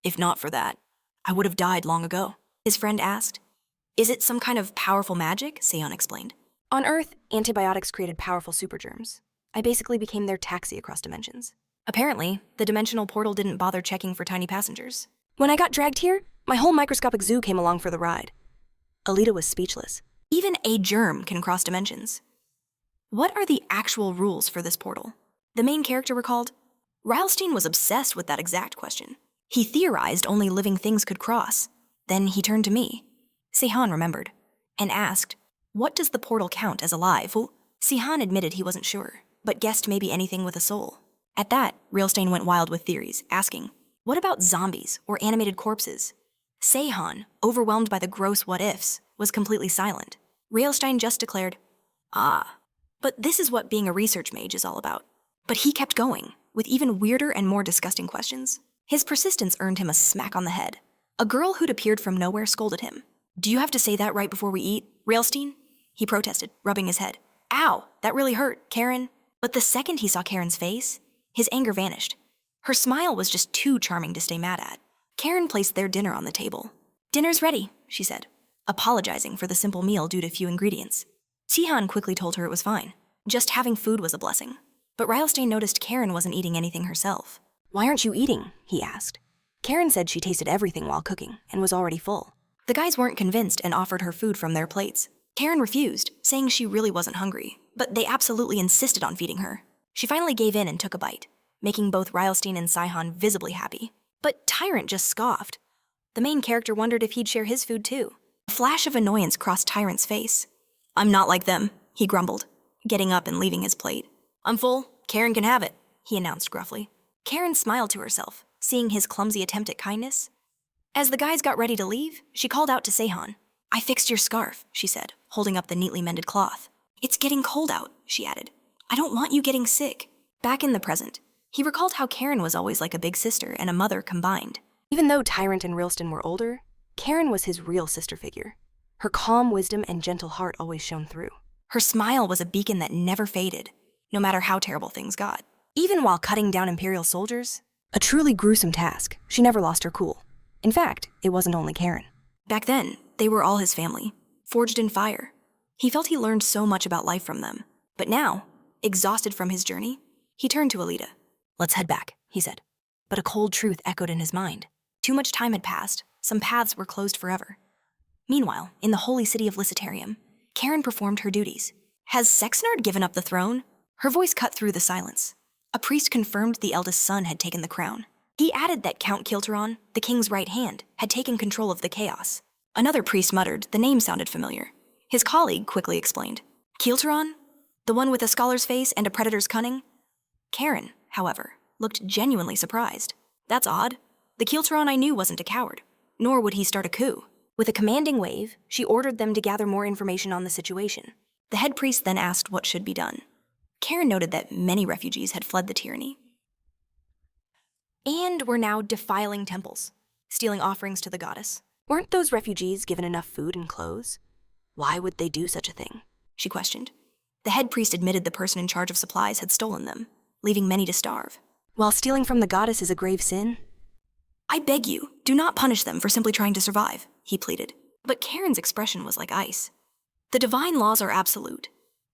If not for that, I would have died long ago, his friend asked. Is it some kind of powerful magic? Seihan explained. On Earth, antibiotics created powerful supergerms. I basically became their taxi across dimensions. Apparently, the dimensional portal didn't bother checking for tiny passengers. When I got dragged here, my whole microscopic zoo came along for the ride. Alita was speechless. Even a germ can cross dimensions. What are the actual rules for this portal? The main character recalled, Rylstein was obsessed with that exact question. He theorized only living things could cross. Then he turned to me. Seihan remembered, and asked, what does the portal count as alive? Well, Seihan admitted he wasn't sure, but guessed maybe anything with a soul. At that, Rylstein went wild with theories, asking, what about zombies or animated corpses? Seihan, overwhelmed by the gross what-ifs, was completely silent. Railstein just declared, but this is what being a research mage is all about. But he kept going, with even weirder and more disgusting questions. His persistence earned him a smack on the head. A girl who'd appeared from nowhere scolded him. Do you have to say that right before we eat, Railstein? He protested, rubbing his head. Ow, that really hurt, Karen. But the second he saw Karen's face, his anger vanished. Her smile was just too charming to stay mad at. Karen placed their dinner on the table. Dinner's ready, she said. apologizing for the simple meal due to few ingredients. Sunihan quickly told her it was fine. Just having food was a blessing. But Rylstein noticed Karen wasn't eating anything herself. Why aren't you eating? He asked. Karen said she tasted everything while cooking and was already full. The guys weren't convinced and offered her food from their plates. Karen refused, saying she really wasn't hungry, but they absolutely insisted on feeding her. She finally gave in and took a bite, making both Rylstein and Sunihan visibly happy. But Tyrant just scoffed. The main character wondered if he'd share his food too. A flash of annoyance crossed Tyrant's face. "I'm not like them," he grumbled, getting up and leaving his plate. "I'm full. Karen can have it," he announced gruffly. Karen smiled to herself, seeing his clumsy attempt at kindness. As the guys got ready to leave, she called out to Seihan. "I fixed your scarf," she said, holding up the neatly mended cloth. "It's getting cold out," she added. "I don't want you getting sick." Back in the present, he recalled how Karen was always like a big sister and a mother combined. Even though Tyrant and Rylstein were older, Karen was his real sister figure. Her calm wisdom and gentle heart always shone through. Her smile was a beacon that never faded, no matter how terrible things got. Even while cutting down Imperial soldiers, a truly gruesome task, she never lost her cool. In fact, it wasn't only Karen. Back then, they were all his family, forged in fire. He felt he learned so much about life from them. But now, exhausted from his journey, he turned to Alita. "Let's head back," he said. But a cold truth echoed in his mind. Too much time had passed. Some paths were closed forever. Meanwhile, in the holy city of Lysitarium, Karen performed her duties. Has Sexnard given up the throne? Her voice cut through the silence. A priest confirmed the eldest son had taken the crown. He added that Count Kilteron, the king's right hand, had taken control of the chaos. Another priest muttered the name sounded familiar. His colleague quickly explained. Kilteron? The one with a scholar's face and a predator's cunning? Karen, however, looked genuinely surprised. That's odd. The Kilteron I knew wasn't a coward, nor would he start a coup. With a commanding wave, she ordered them to gather more information on the situation. The head priest then asked what should be done. Karen noted that many refugees had fled the tyranny and were now defiling temples, stealing offerings to the goddess. Weren't those refugees given enough food and clothes? Why would they do such a thing? She questioned. The head priest admitted the person in charge of supplies had stolen them, leaving many to starve. While stealing from the goddess is a grave sin? I beg you, do not punish them for simply trying to survive, he pleaded. But Karen's expression was like ice. The divine laws are absolute.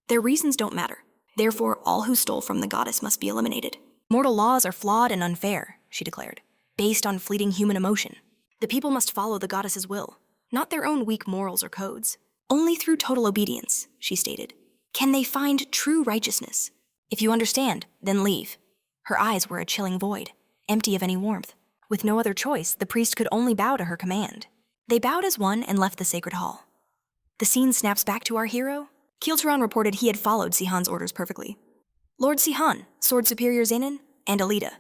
Their reasons don't matter. Therefore, all who stole from the goddess must be eliminated. Mortal laws are flawed and unfair, she declared, based on fleeting human emotion. The people must follow the goddess's will, not their own weak morals or codes. Only through total obedience, she stated, can they find true righteousness. If you understand, then leave. Her eyes were a chilling void, empty of any warmth. With no other choice, the priest could only bow to her command. They bowed as one and left the sacred hall. The scene snaps back to our hero. Kilteron reported he had followed Sihan's orders perfectly. Lord Sihan, Sword Superior Zenon, and Alita,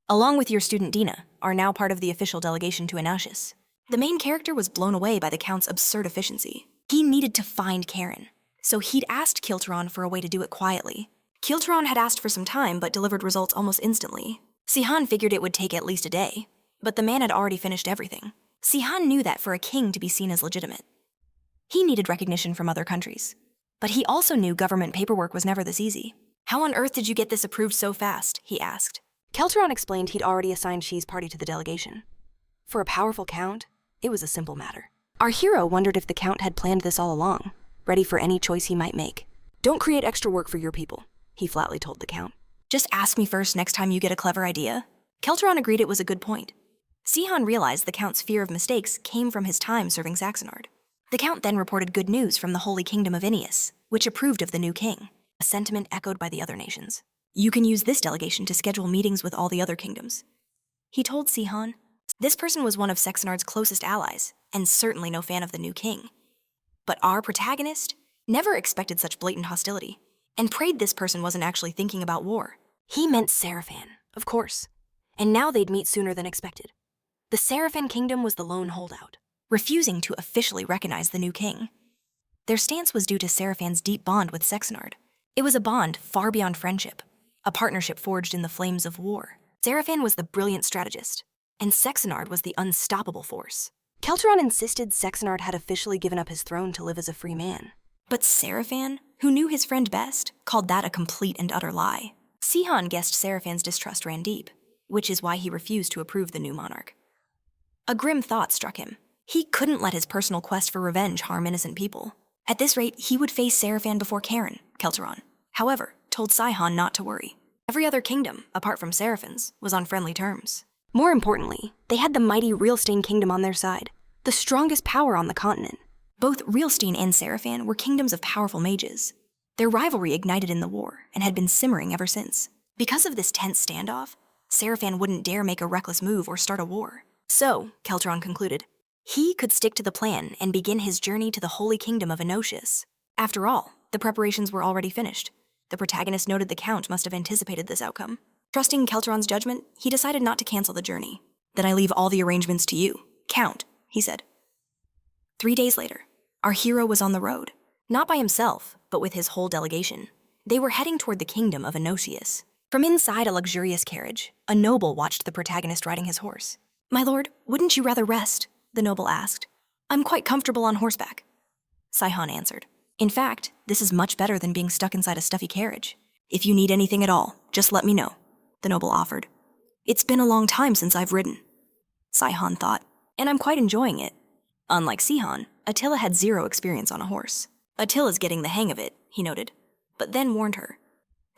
along with your student Dina, are now part of the official delegation to Anashis. The main character was blown away by the Count's absurd efficiency. He needed to find Karen, so he'd asked Kilteron for a way to do it quietly. Kilteron had asked for some time but delivered results almost instantly. Sihan figured it would take at least a day, but the man had already finished everything. Sihan knew that for a king to be seen as legitimate, he needed recognition from other countries. But he also knew government paperwork was never this easy. How on earth did you get this approved so fast? He asked. Kelteron explained he'd already assigned Xi's party to the delegation. For a powerful count, it was a simple matter. Our hero wondered if the count had planned this all along, ready for any choice he might make. Don't create extra work for your people, he flatly told the count. Just ask me first next time you get a clever idea. Kelteron agreed it was a good point. Sihan realized the count's fear of mistakes came from his time serving Saxonard. The count then reported good news from the Holy Kingdom of Ineus, which approved of the new king, a sentiment echoed by the other nations. You can use this delegation to schedule meetings with all the other kingdoms. He told Sihan. This person was one of Saxonard's closest allies, and certainly no fan of the new king. But our protagonist never expected such blatant hostility, and prayed this person wasn't actually thinking about war. He meant Seraphan, of course. And now they'd meet sooner than expected. The Seraphan kingdom was the lone holdout, refusing to officially recognize the new king. Their stance was due to Seraphan's deep bond with Sexnard. It was a bond far beyond friendship, a partnership forged in the flames of war. Seraphan was the brilliant strategist, and Sexnard was the unstoppable force. Kelteron insisted Sexnard had officially given up his throne to live as a free man. But Seraphan, who knew his friend best, called that a complete and utter lie. Sihan guessed Seraphan's distrust ran deep, which is why he refused to approve the new monarch. A grim thought struck him. He couldn't let his personal quest for revenge harm innocent people. At this rate, he would face Seraphan before Karen, Kelteron. However, told Saihan not to worry. Every other kingdom, apart from Seraphan's, was on friendly terms. More importantly, they had the mighty Realstein kingdom on their side, the strongest power on the continent. Both Realstein and Seraphan were kingdoms of powerful mages. Their rivalry ignited in the war and had been simmering ever since. Because of this tense standoff, Seraphan wouldn't dare make a reckless move or start a war. So, Kelteron concluded, he could stick to the plan and begin his journey to the holy kingdom of Enotius. After all, the preparations were already finished. The protagonist noted the Count must have anticipated this outcome. Trusting Kelteron's judgment, he decided not to cancel the journey. Then I leave all the arrangements to you, Count, he said. 3 days later, our hero was on the road. Not by himself, but with his whole delegation. They were heading toward the kingdom of Enotius. From inside a luxurious carriage, a noble watched the protagonist riding his horse. My lord, wouldn't you rather rest? The noble asked. I'm quite comfortable on horseback. Saihan answered. In fact, this is much better than being stuck inside a stuffy carriage. If you need anything at all, just let me know, the noble offered. It's been a long time since I've ridden. Saihan thought, and I'm quite enjoying it. Unlike Sihon, Attila had 0 experience on a horse. Attila's getting the hang of it, he noted, but then warned her.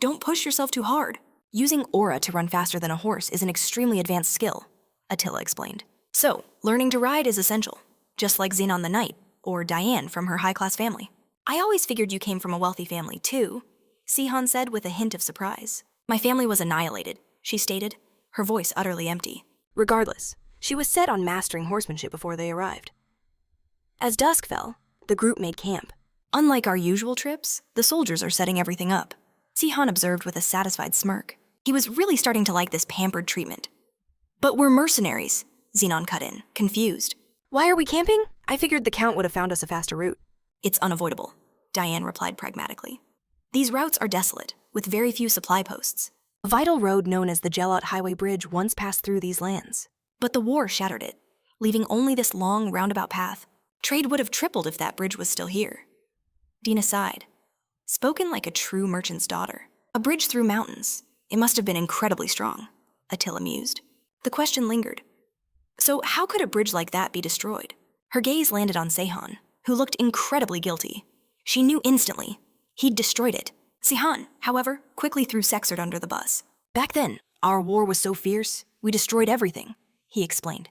Don't push yourself too hard. Using aura to run faster than a horse is an extremely advanced skill, Attila explained. So, learning to ride is essential, just like Xenon the Knight, or Diane from her high-class family. I always figured you came from a wealthy family, too, Sihon said with a hint of surprise. My family was annihilated, she stated, her voice utterly empty. Regardless, she was set on mastering horsemanship before they arrived. As dusk fell, the group made camp. Unlike our usual trips, the soldiers are setting everything up, Sihon observed with a satisfied smirk. He was really starting to like this pampered treatment. But we're mercenaries, Xenon cut in, confused. Why are we camping? I figured the Count would have found us a faster route. It's unavoidable, Diane replied pragmatically. These routes are desolate, with very few supply posts. A vital road known as the Gelot Highway Bridge once passed through these lands. But the war shattered it, leaving only this long, roundabout path. Trade would have tripled if that bridge was still here. Dina sighed. Spoken like a true merchant's daughter. A bridge through mountains. It must have been incredibly strong, Attila mused. The question lingered. So how could a bridge like that be destroyed? Her gaze landed on Seihan, who looked incredibly guilty. She knew instantly. He'd destroyed it. Seihan, however, quickly threw Sexert under the bus. Back then, our war was so fierce, we destroyed everything, he explained.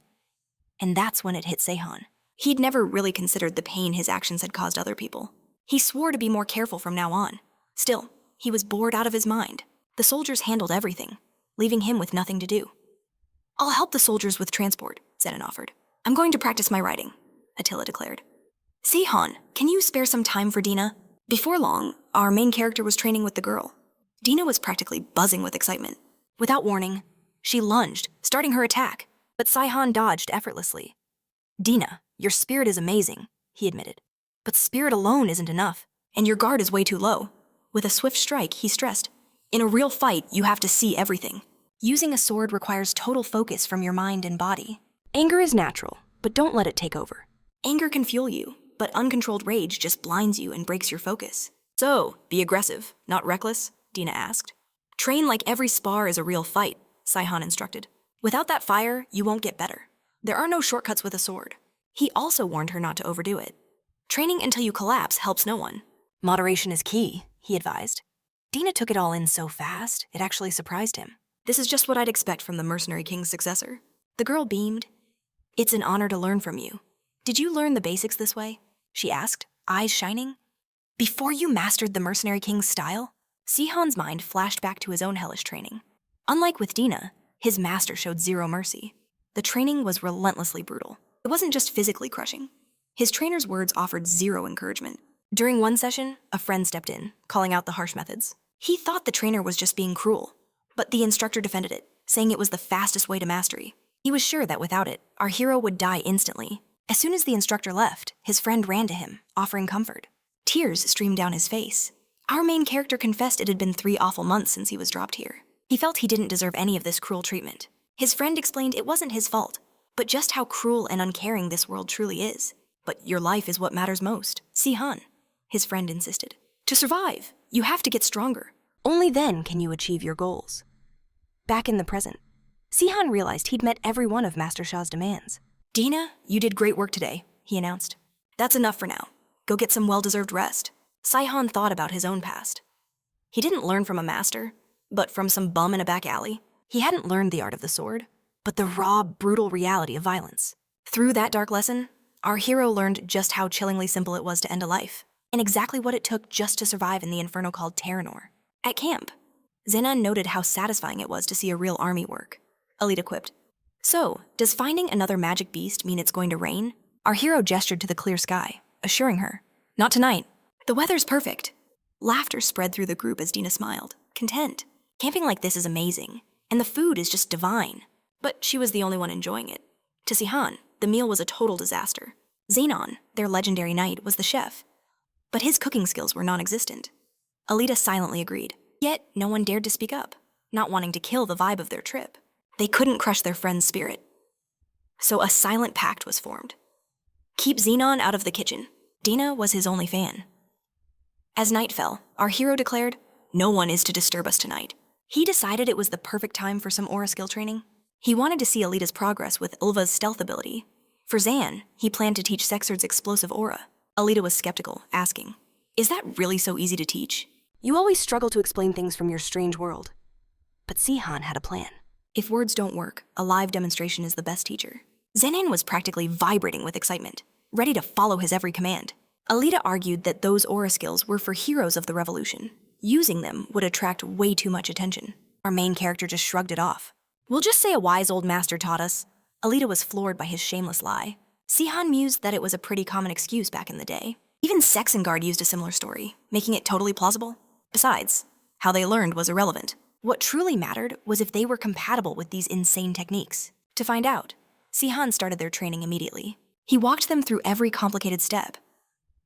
And that's when it hit Seihan. He'd never really considered the pain his actions had caused other people. He swore to be more careful from now on. Still, he was bored out of his mind. The soldiers handled everything, leaving him with nothing to do. I'll help the soldiers with transport, Zenon offered. I'm going to practice my riding, Attila declared. Seihan, can you spare some time for Dina? Before long, our main character was training with the girl. Dina was practically buzzing with excitement. Without warning, she lunged, starting her attack, but Seihan dodged effortlessly. Dina, your spirit is amazing, he admitted. But spirit alone isn't enough, and your guard is way too low. With a swift strike, he stressed, in a real fight, you have to see everything. Using a sword requires total focus from your mind and body. Anger is natural, but don't let it take over. Anger can fuel you, but uncontrolled rage just blinds you and breaks your focus. So, be aggressive, not reckless, Dina asked. Train like every spar is a real fight, Saihan instructed. Without that fire, you won't get better. There are no shortcuts with a sword. He also warned her not to overdo it. Training until you collapse helps no one. Moderation is key, he advised. Dina took it all in so fast, it actually surprised him. This is just what I'd expect from the Mercenary King's successor. The girl beamed. It's an honor to learn from you. Did you learn the basics this way? She asked, eyes shining. Before you mastered the Mercenary King's style? Sihon's mind flashed back to his own hellish training. Unlike with Dina, his master showed 0 mercy. The training was relentlessly brutal. It wasn't just physically crushing. His trainer's words offered 0 encouragement. During one session, a friend stepped in, calling out the harsh methods. He thought the trainer was just being cruel, but the instructor defended it, saying it was the fastest way to mastery. He was sure that without it, our hero would die instantly. As soon as the instructor left, his friend ran to him, offering comfort. Tears streamed down his face. Our main character confessed it had been 3 awful months since he was dropped here. He felt he didn't deserve any of this cruel treatment. His friend explained it wasn't his fault, but just how cruel and uncaring this world truly is. But your life is what matters most, Seihan, his friend insisted. To survive, you have to get stronger. Only then can you achieve your goals. Back in the present, Seihan realized he'd met every one of Master Sha's demands. "Dina, you did great work today," he announced. "That's enough for now. Go get some well-deserved rest." Saihan thought about his own past. He didn't learn from a master, but from some bum in a back alley. He hadn't learned the art of the sword, but the raw, brutal reality of violence. Through that dark lesson, our hero learned just how chillingly simple it was to end a life, and exactly what it took just to survive in the inferno called Teranor. At camp, Zenon noted how satisfying it was to see a real army work. Alita quipped, "So, does finding another magic beast mean it's going to rain?" Our hero gestured to the clear sky, assuring her, "Not tonight. The weather's perfect." Laughter spread through the group as Dina smiled, content. Camping like this is amazing, and the food is just divine. But she was the only one enjoying it. To Sunihan, the meal was a total disaster. Zenon, their legendary knight, was the chef, but his cooking skills were non-existent. Alita silently agreed, yet no one dared to speak up, not wanting to kill the vibe of their trip. They couldn't crush their friend's spirit. So a silent pact was formed. Keep Zenon out of the kitchen. Dina was his only fan. As night fell, our hero declared, "No one is to disturb us tonight." He decided it was the perfect time for some aura skill training. He wanted to see Alita's progress with Ilva's stealth ability. For Zan, he planned to teach Sexard's explosive aura. Alita was skeptical, asking, "Is that really so easy to teach?" You always struggle to explain things from your strange world. But Sihhan had a plan. If words don't work, a live demonstration is the best teacher. Zenon was practically vibrating with excitement, ready to follow his every command. Alita argued that those aura skills were for heroes of the revolution. Using them would attract way too much attention. Our main character just shrugged it off. "We'll just say a wise old master taught us." Alita was floored by his shameless lie. Sihhan mused that it was a pretty common excuse back in the day. Even Sexengard used a similar story, making it totally plausible. Besides, how they learned was irrelevant. What truly mattered was if they were compatible with these insane techniques. To find out, Sihhan started their training immediately. He walked them through every complicated step.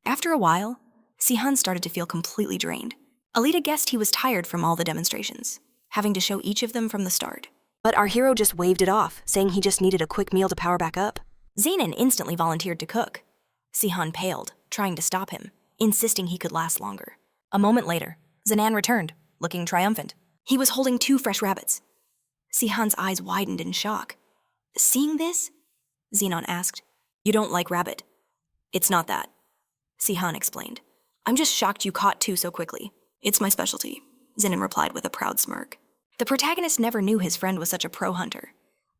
After a while, Sihhan started to feel completely drained. Alita guessed he was tired from all the demonstrations, having to show each of them from the start. But our hero just waved it off, saying he just needed a quick meal to power back up. Zenon instantly volunteered to cook. Sihhan paled, trying to stop him, insisting he could last longer. A moment later, Zenon returned, looking triumphant. He was holding 2 fresh rabbits. Sihhan's eyes widened in shock. "Seeing this?" Zenon asked. "You don't like rabbit?" "It's not that," Sihhan explained. "I'm just shocked you caught 2 so quickly. It's my specialty," Zenon replied with a proud smirk. The protagonist never knew his friend was such a pro hunter.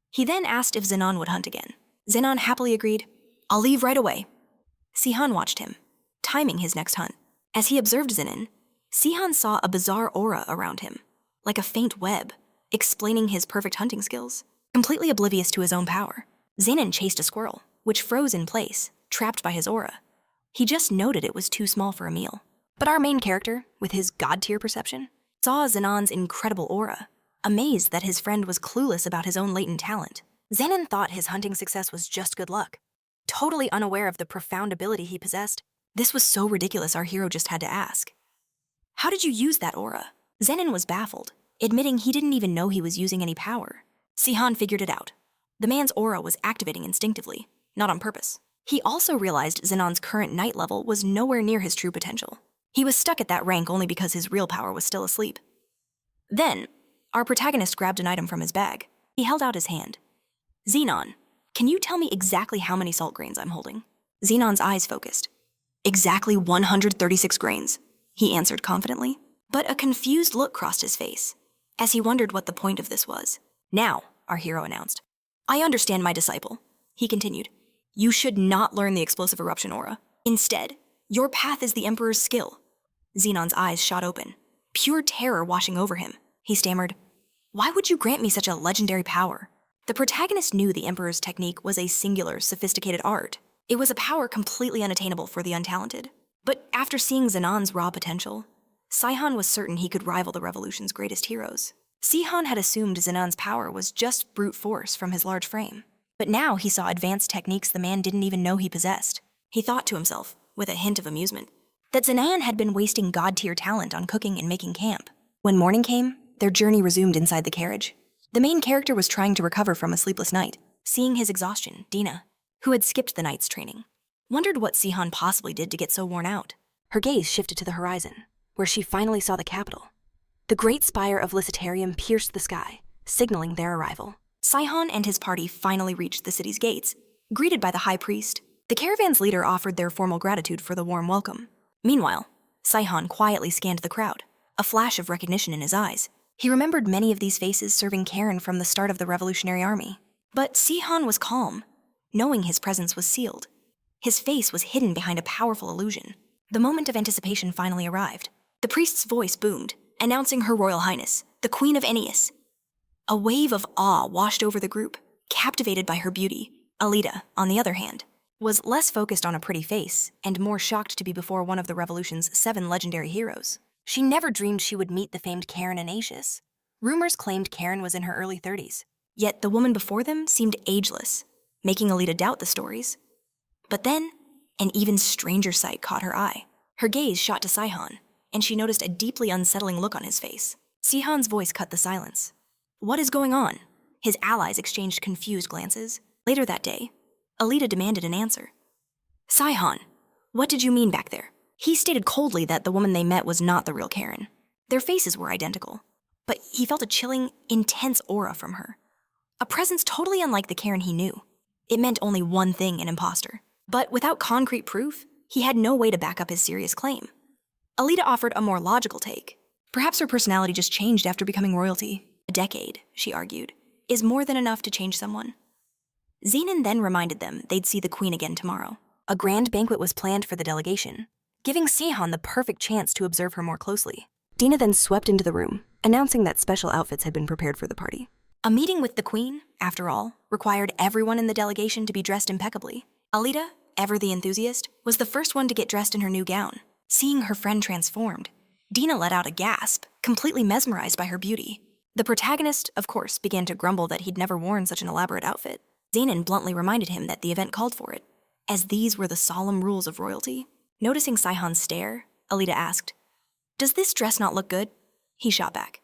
He then asked if Zenon would hunt again. Zenon happily agreed, "I'll leave right away." Sihhan watched him, timing his next hunt. As he observed Zenon, Sihhan saw a bizarre aura around him, like a faint web, explaining his perfect hunting skills. Completely oblivious to his own power, Zenon chased a squirrel, which froze in place, trapped by his aura. He just noted it was too small for a meal. But our main character, with his god-tier perception, saw Zenon's incredible aura, amazed that his friend was clueless about his own latent talent. Zenon thought his hunting success was just good luck, totally unaware of the profound ability he possessed. This was so ridiculous our hero just had to ask, "How did you use that aura?" Zenon was baffled, admitting he didn't even know he was using any power. Sihhan figured it out. The man's aura was activating instinctively, not on purpose. He also realized Zenon's current knight level was nowhere near his true potential. He was stuck at that rank only because his real power was still asleep. Then, our protagonist grabbed an item from his bag. He held out his hand. "Zenon, can you tell me exactly how many salt grains I'm holding?" Zenon's eyes focused. "Exactly 136 grains," he answered confidently. But a confused look crossed his face, as he wondered what the point of this was. "Now," our hero announced. "I understand, my disciple," he continued. "You should not learn the explosive eruption aura. Instead, your path is the Emperor's skill." Zenon's eyes shot open, pure terror washing over him. He stammered, "Why would you grant me such a legendary power?" The protagonist knew the Emperor's technique was a singular, sophisticated art. It was a power completely unattainable for the untalented. But after seeing Zenon's raw potential, Sihhan was certain he could rival the revolution's greatest heroes. Sihhan had assumed Zenon's power was just brute force from his large frame. But now he saw advanced techniques the man didn't even know he possessed. He thought to himself, with a hint of amusement, that Zenon had been wasting god-tier talent on cooking and making camp. When morning came, their journey resumed inside the carriage. The main character was trying to recover from a sleepless night. Seeing his exhaustion, Dina, who had skipped the night's training, wondered what Sihhan possibly did to get so worn out. Her gaze shifted to the horizon, where she finally saw the capital. The great spire of Licitarium pierced the sky, signaling their arrival. Sihhan and his party finally reached the city's gates, Greeted by the high priest, the caravan's leader offered their formal gratitude for the warm welcome. Meanwhile, Saihan quietly scanned the crowd, a flash of recognition in his eyes. He remembered many of these faces serving Karen from the start of the Revolutionary Army. But Saihan was calm, knowing his presence was sealed. His face was hidden behind a powerful illusion. The moment of anticipation finally arrived. The priest's voice boomed, announcing Her Royal Highness, the Queen of Aeneas. A wave of awe washed over the group, captivated by her beauty. Alita, on the other hand, was less focused on a pretty face and more shocked to be before one of the Revolution's 7 legendary heroes. She never dreamed she would meet the famed Karen and Aetius. Rumors claimed Karen was in her early 30s, yet the woman before them seemed ageless, making Alita doubt the stories. But then, an even stranger sight caught her eye. Her gaze shot to Saihan, and she noticed a deeply unsettling look on his face. Saihan's voice cut the silence. What is going on? His allies exchanged confused glances. Later that day, Alita demanded an answer. Saihan, what did you mean back there? He stated coldly that the woman they met was not the real Karen. Their faces were identical, but he felt a chilling, intense aura from her. A presence totally unlike the Karen he knew. It meant only one thing, an imposter. But without concrete proof, he had no way to back up his serious claim. Alita offered a more logical take. Perhaps her personality just changed after becoming royalty. A decade, she argued, is more than enough to change someone. Zenon then reminded them they'd see the queen again tomorrow. A grand banquet was planned for the delegation, giving Saihan the perfect chance to observe her more closely. Dina then swept into the room, announcing that special outfits had been prepared for the party. A meeting with the queen, after all, required everyone in the delegation to be dressed impeccably. Alita, ever the enthusiast, was the first one to get dressed in her new gown. Seeing her friend transformed, Dina let out a gasp, completely mesmerized by her beauty. The protagonist, of course, began to grumble that he'd never worn such an elaborate outfit. Zenon bluntly reminded him that the event called for it, as these were the solemn rules of royalty. Noticing Saihan's stare, Alita asked, "Does this dress not look good?" He shot back,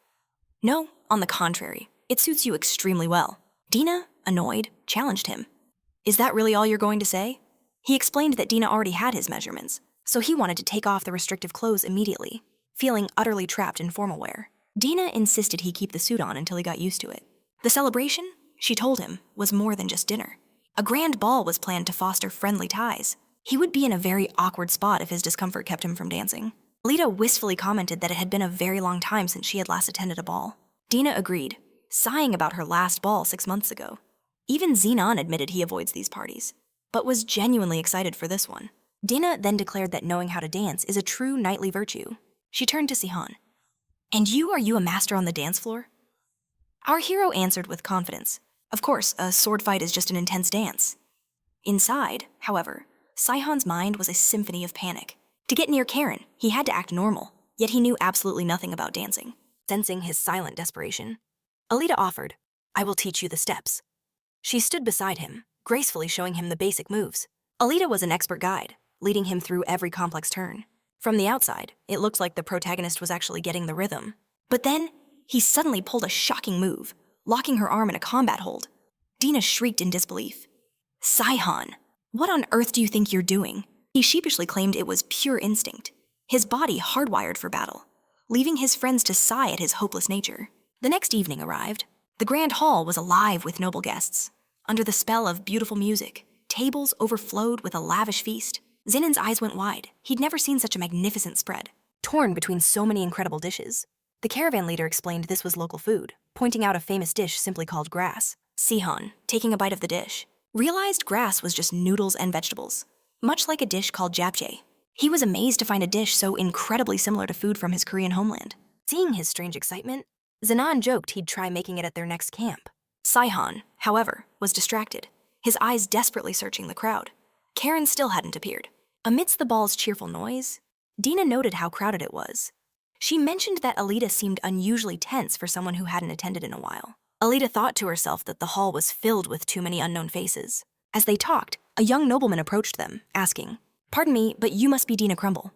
"No, on the contrary, it suits you extremely well." Dina, annoyed, challenged him. "Is that really all you're going to say?" He explained that Dina already had his measurements, so he wanted to take off the restrictive clothes immediately, feeling utterly trapped in formal wear. Dina insisted he keep the suit on until he got used to it. The celebration, she told him, was more than just dinner. A grand ball was planned to foster friendly ties. He would be in a very awkward spot if his discomfort kept him from dancing. Alita wistfully commented that it had been a very long time since she had last attended a ball. Dina agreed, sighing about her last ball 6 months ago. Even Zenon admitted he avoids these parties, but was genuinely excited for this one. Dina then declared that knowing how to dance is a true knightly virtue. She turned to Saihan. "And are you a master on the dance floor?" Our hero answered with confidence. Of course, a sword fight is just an intense dance. Inside, however, Saihan's mind was a symphony of panic. To get near Karen, he had to act normal, yet he knew absolutely nothing about dancing. Sensing his silent desperation, Alita offered, "I will teach you the steps." She stood beside him, gracefully showing him the basic moves. Alita was an expert guide, leading him through every complex turn. From the outside, it looked like the protagonist was actually getting the rhythm. But then, he suddenly pulled a shocking move, locking her arm in a combat hold. Dina shrieked in disbelief. "Saihan, what on earth do you think you're doing?" He sheepishly claimed it was pure instinct, his body hardwired for battle, leaving his friends to sigh at his hopeless nature. The next evening arrived. The grand hall was alive with noble guests. Under the spell of beautiful music, tables overflowed with a lavish feast. Zenon's eyes went wide. He'd never seen such a magnificent spread, torn between so many incredible dishes. The caravan leader explained this was local food, pointing out a famous dish simply called grass. Saihan, taking a bite of the dish, realized grass was just noodles and vegetables, much like a dish called japchae. He was amazed to find a dish so incredibly similar to food from his Korean homeland. Seeing his strange excitement, Zenon joked he'd try making it at their next camp. Saihan, however, was distracted, his eyes desperately searching the crowd. Karen still hadn't appeared. Amidst the ball's cheerful noise, Dina noted how crowded it was. She mentioned that Alita seemed unusually tense for someone who hadn't attended in a while. Alita thought to herself that the hall was filled with too many unknown faces. As they talked, a young nobleman approached them, asking, "Pardon me, but you must be Dina Crumble."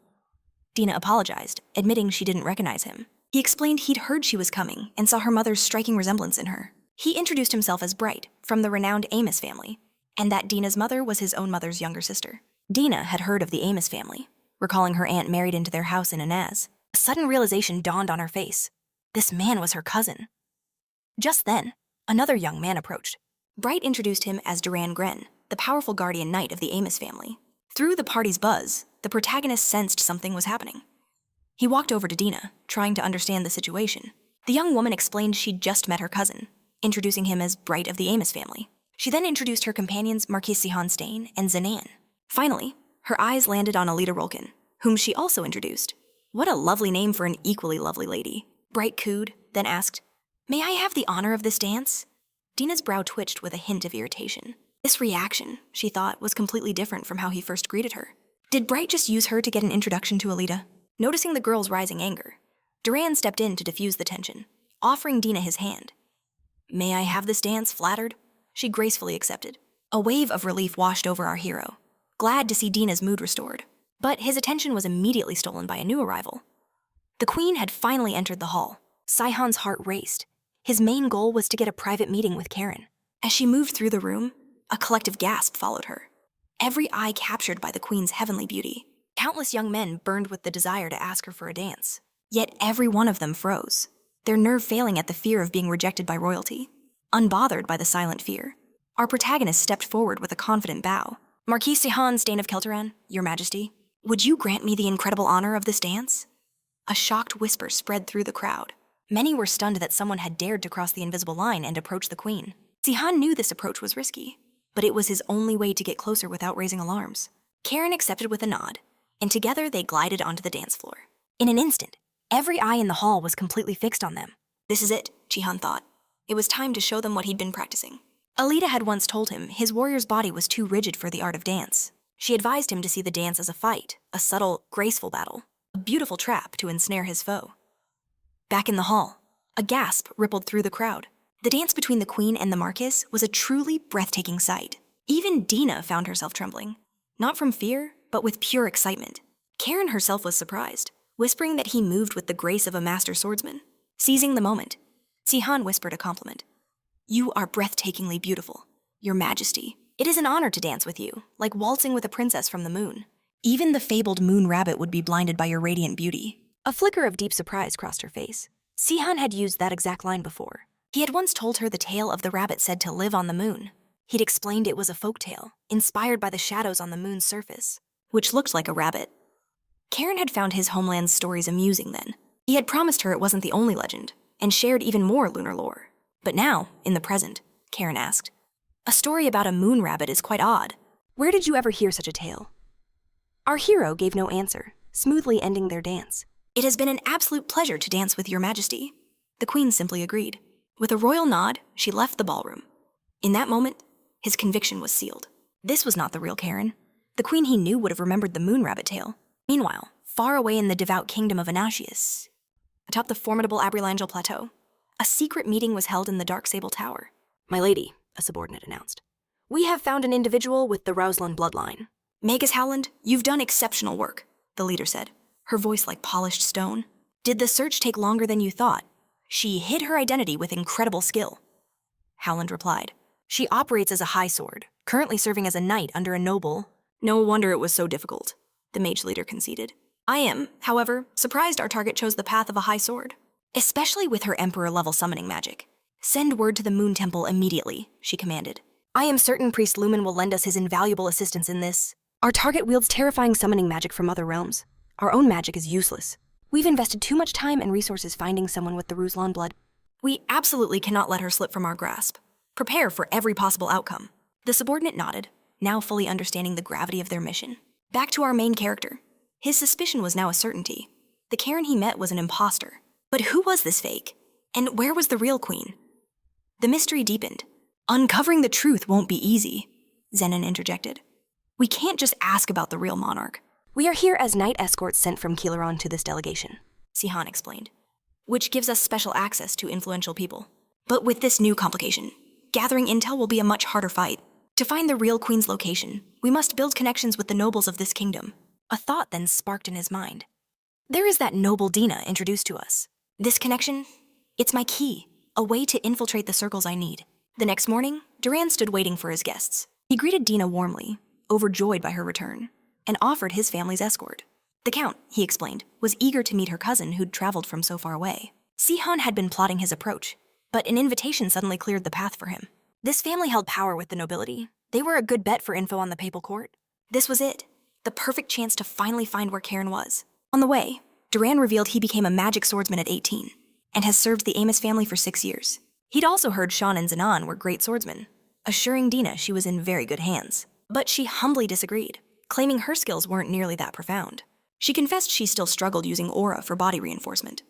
Dina apologized, admitting she didn't recognize him. He explained he'd heard she was coming and saw her mother's striking resemblance in her. He introduced himself as Bright, from the renowned Amos family, and that Dina's mother was his own mother's younger sister. Dina had heard of the Amos family, recalling her aunt married into their house in Inaz. A sudden realization dawned on her face. This man was her cousin. Just then, another young man approached. Bright introduced him as Duran Gren, the powerful guardian knight of the Amos family. Through the party's buzz, the protagonist sensed something was happening. He walked over to Dina, trying to understand the situation. The young woman explained she'd just met her cousin, introducing him as Bright of the Amos family. She then introduced her companions Marquise Sihon Stain and Zanan. Finally, her eyes landed on Alita Rolkin, whom she also introduced. What a lovely name for an equally lovely lady. Bright cooed, then asked, "May I have the honor of this dance?" Dina's brow twitched with a hint of irritation. This reaction, she thought, was completely different from how he first greeted her. Did Bright just use her to get an introduction to Alita? Noticing the girl's rising anger, Duran stepped in to diffuse the tension, offering Dina his hand. "May I have this dance?" flattered. She gracefully accepted. A wave of relief washed over our hero, glad to see Dina's mood restored. But his attention was immediately stolen by a new arrival. The queen had finally entered the hall. Sihon's heart raced. His main goal was to get a private meeting with Karen. As she moved through the room, a collective gasp followed her. Every eye captured by the queen's heavenly beauty. Countless young men burned with the desire to ask her for a dance. Yet every one of them froze, their nerve failing at the fear of being rejected by royalty. Unbothered by the silent fear, our protagonist stepped forward with a confident bow. "Marquise Sihon Stain of Kelteran, Your Majesty, would you grant me the incredible honor of this dance?" A shocked whisper spread through the crowd. Many were stunned that someone had dared to cross the invisible line and approach the queen. Sihon knew this approach was risky, but it was his only way to get closer without raising alarms. Karen accepted with a nod, and together they glided onto the dance floor. In an instant, every eye in the hall was completely fixed on them. This is it, Jihan thought. It was time to show them what he'd been practicing. Alita had once told him his warrior's body was too rigid for the art of dance. She advised him to see the dance as a fight, a subtle, graceful battle, a beautiful trap to ensnare his foe. Back in the hall, a gasp rippled through the crowd. The dance between the queen and the Marquis was a truly breathtaking sight. Even Dina found herself trembling, not from fear, but with pure excitement. Karen herself was surprised, whispering that he moved with the grace of a master swordsman. Seizing the moment, Sihon whispered a compliment. "You are breathtakingly beautiful, Your Majesty. It is an honor to dance with you, like waltzing with a princess from the moon. Even the fabled moon rabbit would be blinded by your radiant beauty." A flicker of deep surprise crossed her face. Sihon had used that exact line before. He had once told her the tale of the rabbit said to live on the moon. He'd explained it was a folk tale, inspired by the shadows on the moon's surface, which looked like a rabbit. Karen had found his homeland's stories amusing then. He had promised her it wasn't the only legend, and shared even more lunar lore. But now, in the present, Karen asked, "A story about a moon rabbit is quite odd. Where did you ever hear such a tale?" Our hero gave no answer, smoothly ending their dance. "It has been an absolute pleasure to dance with Your Majesty." The queen simply agreed. With a royal nod, she left the ballroom. In that moment, his conviction was sealed. This was not the real Karen. The queen he knew would have remembered the moon rabbit tale. Meanwhile, far away in the devout kingdom of Anashius, atop the formidable Abrilangel Plateau, a secret meeting was held in the Dark Sable Tower. "My lady," a subordinate announced, "we have found an individual with the Rauslan bloodline." "Magus Howland, you've done exceptional work," the leader said, her voice like polished stone. "Did the search take longer than you thought?" "She hid her identity with incredible skill," Howland replied. "She operates as a high sword, currently serving as a knight under a noble." "No wonder it was so difficult," the mage leader conceded. "I am, however, surprised our target chose the path of a high sword, especially with her emperor-level summoning magic. Send word to the Moon Temple immediately," she commanded. "I am certain Priest Lumen will lend us his invaluable assistance in this. Our target wields terrifying summoning magic from other realms. Our own magic is useless. We've invested too much time and resources finding someone with the Ruslan blood. We absolutely cannot let her slip from our grasp. Prepare for every possible outcome." The subordinate nodded, now fully understanding the gravity of their mission. Back to our main character. His suspicion was now a certainty. The Karen he met was an imposter. But who was this fake? And where was the real queen? The mystery deepened. "Uncovering the truth won't be easy," Zenon interjected. "We can't just ask about the real monarch." "We are here as knight escorts sent from Kilaron to this delegation," Sihon explained, "which gives us special access to influential people. But with this new complication, gathering intel will be a much harder fight. To find the real queen's location, we must build connections with the nobles of this kingdom." A thought then sparked in his mind. "There is that noble Dina introduced to us. This connection, it's my key, a way to infiltrate the circles I need." The next morning, Duran stood waiting for his guests. He greeted Dina warmly, overjoyed by her return, and offered his family's escort. The Count, he explained, was eager to meet her cousin who'd traveled from so far away. Sihon had been plotting his approach, but an invitation suddenly cleared the path for him. This family held power with the nobility, They were a good bet for info on the papal court. This was it, the perfect chance to finally find where Karen was. On the way, Duran revealed he became a magic swordsman at 18 and has served the Amos family for 6 years. He'd also heard Sean and Zanan were great swordsmen, assuring Dina she was in very good hands. But she humbly disagreed, claiming her skills weren't nearly that profound. She confessed she still struggled using aura for body reinforcement.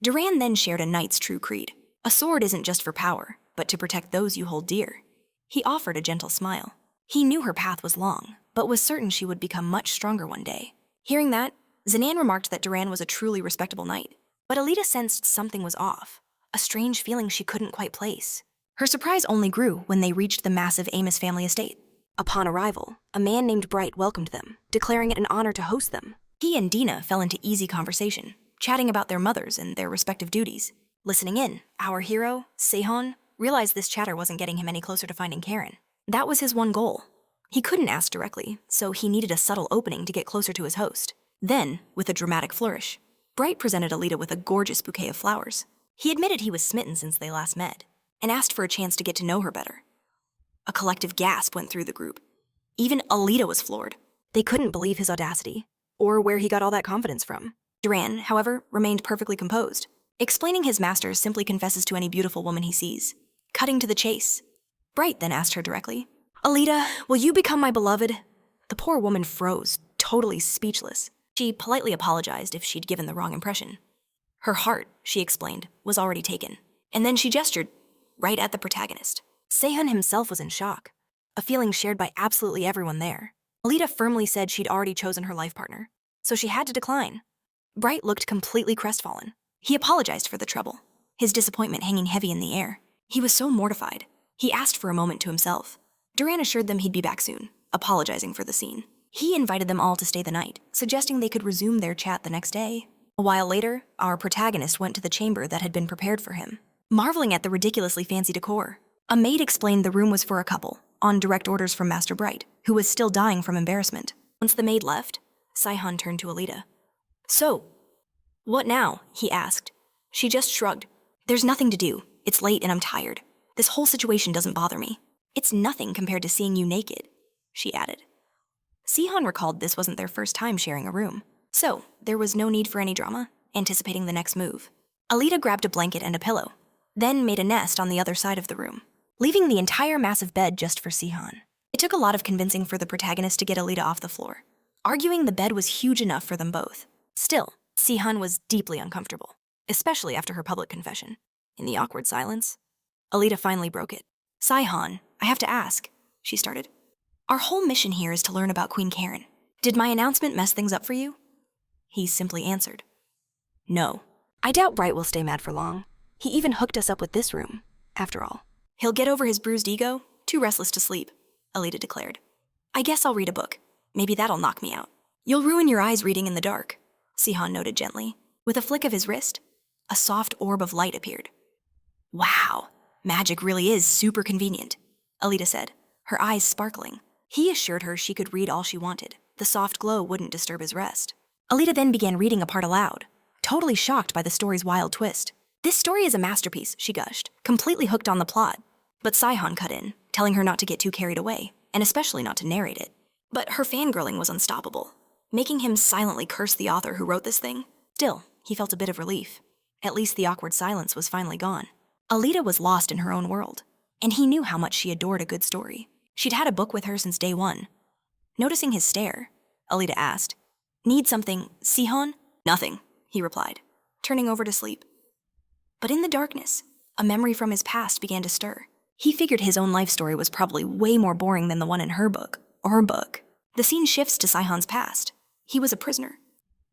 Duran then shared a knight's true creed. A sword isn't just for power, but to protect those you hold dear. He offered a gentle smile. He knew her path was long, but was certain she would become much stronger one day. Hearing that, Zanan remarked that Duran was a truly respectable knight. But Alita sensed something was off, a strange feeling she couldn't quite place. Her surprise only grew when they reached the massive Amos family estate. Upon arrival, a man named Bright welcomed them, declaring it an honor to host them. He and Dina fell into easy conversation, chatting about their mothers and their respective duties. Listening in, our hero, Sehon, realized this chatter wasn't getting him any closer to finding Karen. That was his one goal. He couldn't ask directly, so he needed a subtle opening to get closer to his host. Then, with a dramatic flourish, Bright presented Alita with a gorgeous bouquet of flowers. He admitted he was smitten since they last met, and asked for a chance to get to know her better. A collective gasp went through the group. Even Alita was floored. They couldn't believe his audacity, or where he got all that confidence from. Duran, however, remained perfectly composed. Explaining his master simply confesses to any beautiful woman he sees, cutting to the chase. Bright then asked her directly, "Alita, will you become my beloved?" The poor woman froze, totally speechless. She politely apologized if she'd given the wrong impression. Her heart, she explained, was already taken. And then she gestured right at the protagonist. Sehun himself was in shock, a feeling shared by absolutely everyone there. Alita firmly said she'd already chosen her life partner, so she had to decline. Bright looked completely crestfallen. He apologized for the trouble, his disappointment hanging heavy in the air. He was so mortified. He asked for a moment to himself. Duran assured them he'd be back soon, apologizing for the scene. He invited them all to stay the night, suggesting they could resume their chat the next day. A while later, our protagonist went to the chamber that had been prepared for him, marveling at the ridiculously fancy decor. A maid explained the room was for a couple, on direct orders from Master Bright, who was still dying from embarrassment. Once the maid left, Saihan turned to Alita. "So, what now?" he asked. She just shrugged. "There's nothing to do. It's late and I'm tired. This whole situation doesn't bother me. It's nothing compared to seeing you naked," she added. Sihon recalled this wasn't their first time sharing a room, so there was no need for any drama, anticipating the next move. Alita grabbed a blanket and a pillow, then made a nest on the other side of the room, leaving the entire massive bed just for Sihon. It took a lot of convincing for the protagonist to get Alita off the floor, arguing the bed was huge enough for them both. Still, Sihon was deeply uncomfortable, especially after her public confession. In the awkward silence, Alita finally broke it. "Sihon, I have to ask," she started. "Our whole mission here is to learn about Queen Karen. Did my announcement mess things up for you?" He simply answered, "No." "I doubt Bright will stay mad for long. He even hooked us up with this room, after all." "He'll get over his bruised ego, too restless to sleep," Alita declared. "I guess I'll read a book. Maybe that'll knock me out." "You'll ruin your eyes reading in the dark," Sihon noted gently. With a flick of his wrist, a soft orb of light appeared. "Wow, magic really is super convenient," Alita said, her eyes sparkling. He assured her she could read all she wanted. The soft glow wouldn't disturb his rest. Alita then began reading a part aloud, totally shocked by the story's wild twist. "This story is a masterpiece," she gushed, completely hooked on the plot. But Sihon cut in, telling her not to get too carried away, and especially not to narrate it. But her fangirling was unstoppable, making him silently curse the author who wrote this thing. Still, he felt a bit of relief. At least the awkward silence was finally gone. Alita was lost in her own world, and he knew how much she adored a good story. She'd had a book with her since day one. Noticing his stare, Alita asked, "Need something, Sihon?" "Nothing," he replied, turning over to sleep. But in the darkness, a memory from his past began to stir. He figured his own life story was probably way more boring than the one in her book. The scene shifts to Sihon's past. He was a prisoner,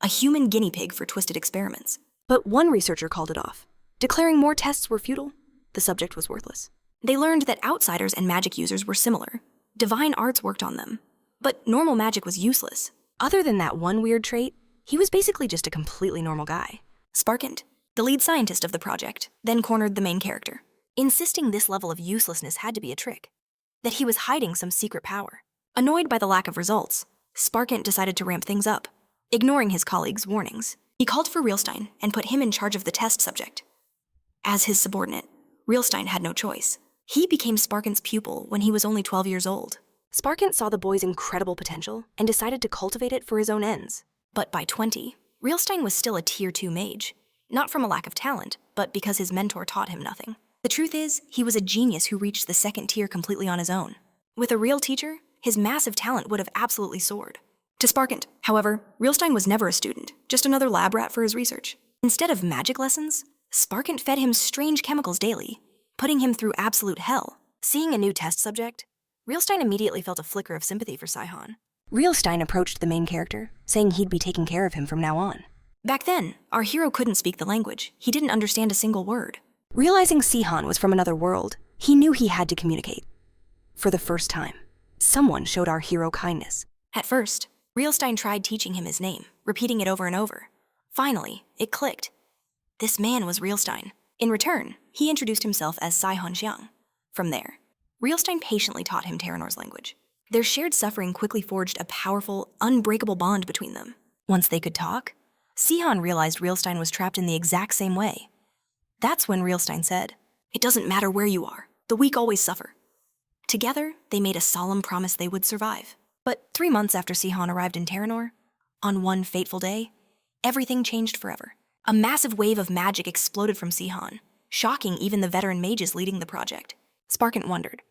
a human guinea pig for twisted experiments. But one researcher called it off, declaring more tests were futile. The subject was worthless. They learned that outsiders and magic users were similar. Divine arts worked on them, but normal magic was useless. Other than that one weird trait, he was basically just a completely normal guy. Sparkant, the lead scientist of the project, then cornered the main character, insisting this level of uselessness had to be a trick, that he was hiding some secret power. Annoyed by the lack of results, Sparkant decided to ramp things up. Ignoring his colleagues' warnings, he called for Realstein and put him in charge of the test subject. As his subordinate, Realstein had no choice. He became Sparkant's pupil when he was only 12 years old. Sparkant saw the boy's incredible potential and decided to cultivate it for his own ends. But by 20, Realstein was still a Tier 2 mage. Not from a lack of talent, but because his mentor taught him nothing. The truth is, he was a genius who reached the second tier completely on his own. With a real teacher, his massive talent would have absolutely soared. To Sparkant, however, Realstein was never a student, just another lab rat for his research. Instead of magic lessons, Sparkant fed him strange chemicals daily, putting him through absolute hell. Seeing a new test subject, Realstein immediately felt a flicker of sympathy for Sihon. Realstein approached the main character, saying he'd be taking care of him from now on. Back then, our hero couldn't speak the language. He didn't understand a single word. Realizing Sihon was from another world, he knew he had to communicate. For the first time, someone showed our hero kindness. At first, Realstein tried teaching him his name, repeating it over and over. Finally, it clicked. This man was Realstein. In return, he introduced himself as Sihon Xiang. From there, Realstein patiently taught him Teраnor's language. Their shared suffering quickly forged a powerful, unbreakable bond between them. Once they could talk, Sihon realized Realstein was trapped in the exact same way. That's when Realstein said, "It doesn't matter where you are, the weak always suffer." Together, they made a solemn promise they would survive. But 3 months after Sihon arrived in Teranor, on one fateful day, everything changed forever. A massive wave of magic exploded from Sihon, shocking even the veteran mages leading the project. Sparkant wondered,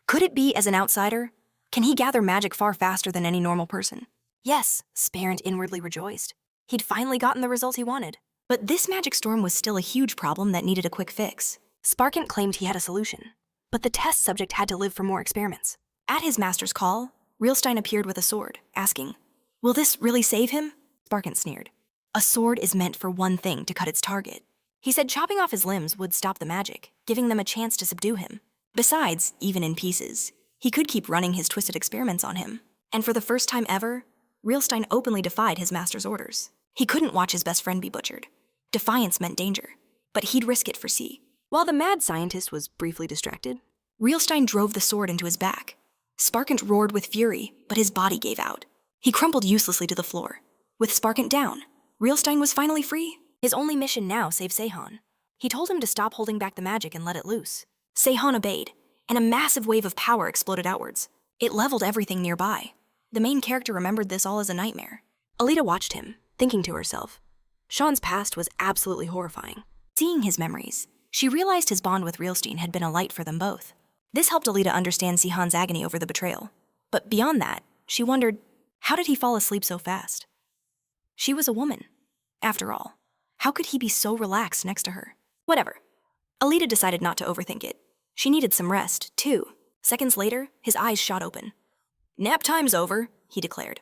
could it be as an outsider? Can he gather magic far faster than any normal person? Yes, Sparant inwardly rejoiced. He'd finally gotten the result he wanted. But this magic storm was still a huge problem that needed a quick fix. Sparkant claimed he had a solution, but the test subject had to live for more experiments. At his master's call, Realstein appeared with a sword, asking, "Will this really save him?" Sparkant sneered. A sword is meant for one thing, to cut its target. He said chopping off his limbs would stop the magic, giving them a chance to subdue him. Besides, even in pieces, he could keep running his twisted experiments on him. And for the first time ever, Realstein openly defied his master's orders. He couldn't watch his best friend be butchered. Defiance meant danger, but he'd risk it for C. While the mad scientist was briefly distracted, Realstein drove the sword into his back. Sparkant roared with fury, but his body gave out. He crumpled uselessly to the floor. With Sparkant down, Realstein was finally free. His only mission now saved Sihon. He told him to stop holding back the magic and let it loose. Sihon obeyed, and a massive wave of power exploded outwards. It leveled everything nearby. The main character remembered this all as a nightmare. Alita watched him, thinking to herself, Sean's past was absolutely horrifying. Seeing his memories, she realized his bond with Realstein had been a light for them both. This helped Alita understand Sihon's agony over the betrayal. But beyond that, she wondered, how did he fall asleep so fast? She was a woman. After all, how could he be so relaxed next to her? Whatever. Alita decided not to overthink it. She needed some rest, too. Seconds later, his eyes shot open. "Nap time's over," he declared.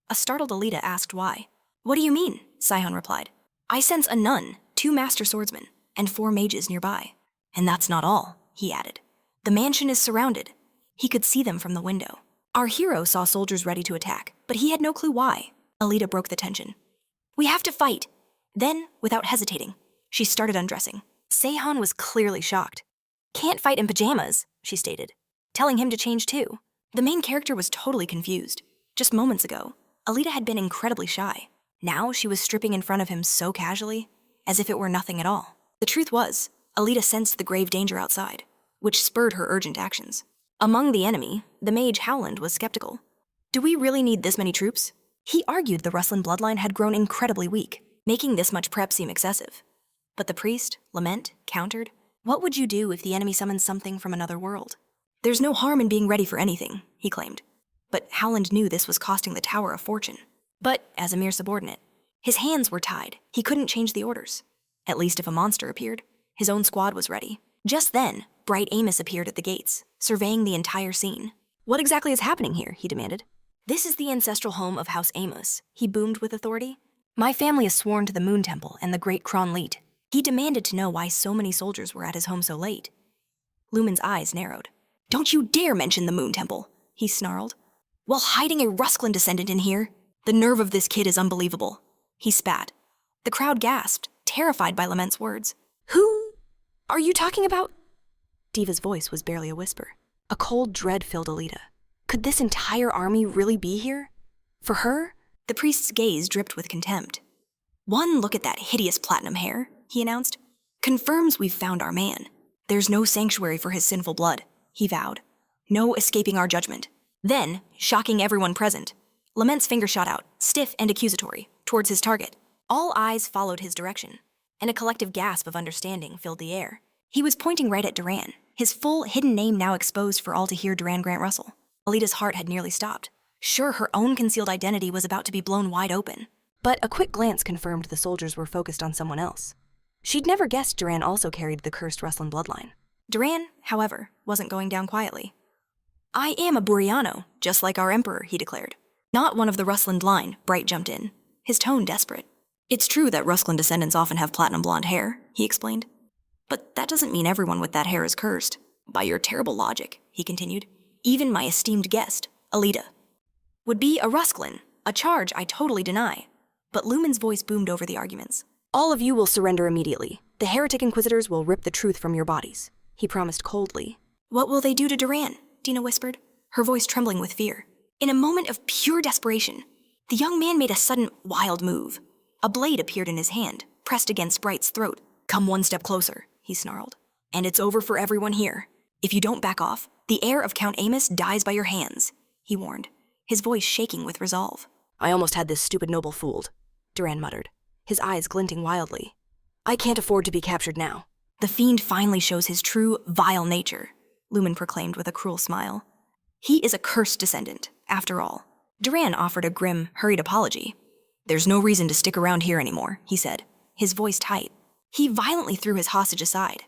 A startled Alita asked why. "What do you mean?" Sihon replied. "I sense a nun, 2 master swordsmen, and 4 mages nearby. And that's not all," he added. "The mansion is surrounded. He could see them from the window. Our hero saw soldiers ready to attack, but he had no clue why." Alita broke the tension. "We have to fight." Then, without hesitating, she started undressing. Sihon was clearly shocked. "Can't fight in pajamas," she stated, telling him to change too. The main character was totally confused. Just moments ago, Alita had been incredibly shy. Now she was stripping in front of him so casually, as if it were nothing at all. The truth was, Alita sensed the grave danger outside, which spurred her urgent actions. Among the enemy, the mage Howland was skeptical. Do we really need this many troops? He argued the Ruslan bloodline had grown incredibly weak, making this much prep seem excessive. But the priest, Lament, countered, "What would you do if the enemy summons something from another world?" "There's no harm in being ready for anything," he claimed. But Howland knew this was costing the tower a fortune. But, as a mere subordinate, his hands were tied. He couldn't change the orders. At least if a monster appeared, his own squad was ready. Just then, Bright Amos appeared at the gates, surveying the entire scene. "What exactly is happening here?" he demanded. "This is the ancestral home of House Amos," he boomed with authority. "My family is sworn to the Moon Temple and the Great Kronleet." He demanded to know why so many soldiers were at his home so late. Lumen's eyes narrowed. "Don't you dare mention the Moon Temple," he snarled. "While hiding a Rusklin descendant in here? The nerve of this kid is unbelievable." He spat. The crowd gasped, terrified by Lament's words. "Who are you talking about?" Diva's voice was barely a whisper. A cold dread filled Alita. Could this entire army really be here? For her? The priest's gaze dripped with contempt. "One look at that hideous platinum hair," he announced, "confirms we've found our man. There's no sanctuary for his sinful blood, he vowed. No escaping our judgment. Then, shocking everyone present, Lament's finger shot out, stiff and accusatory, towards his target. All eyes followed his direction, and a collective gasp of understanding filled the air. He was pointing right at Duran, his full, hidden name now exposed for all to hear. Duran Grant Russell. Alita's heart had nearly stopped. Sure, her own concealed identity was about to be blown wide open. But a quick glance confirmed the soldiers were focused on someone else. She'd never guessed Duran also carried the cursed Ruslan bloodline. Duran, however, wasn't going down quietly. I am a Buriano, just like our emperor, he declared. Not one of the Ruslan line, Bright jumped in, his tone desperate. It's true that Ruslan descendants often have platinum blonde hair, he explained. But that doesn't mean everyone with that hair is cursed. By your terrible logic, he continued, even my esteemed guest, Alita, would be a Ruslan, a charge I totally deny. But Lumen's voice boomed over the arguments. All of you will surrender immediately. The heretic inquisitors will rip the truth from your bodies, he promised coldly. What will they do to Duran? Dina whispered, her voice trembling with fear. In a moment of pure desperation, the young man made a sudden, wild move. A blade appeared in his hand, pressed against Bright's throat. Come one step closer, he snarled. And it's over for everyone here. If you don't back off, the heir of Count Amos dies by your hands, he warned, his voice shaking with resolve. I almost had this stupid noble fooled, Duran muttered, his eyes glinting wildly. I can't afford to be captured now. The fiend finally shows his true, vile nature, Lumen proclaimed with a cruel smile. He is a cursed descendant, after all. Duran offered a grim, hurried apology. There's no reason to stick around here anymore, he said, his voice tight. He violently threw his hostage aside.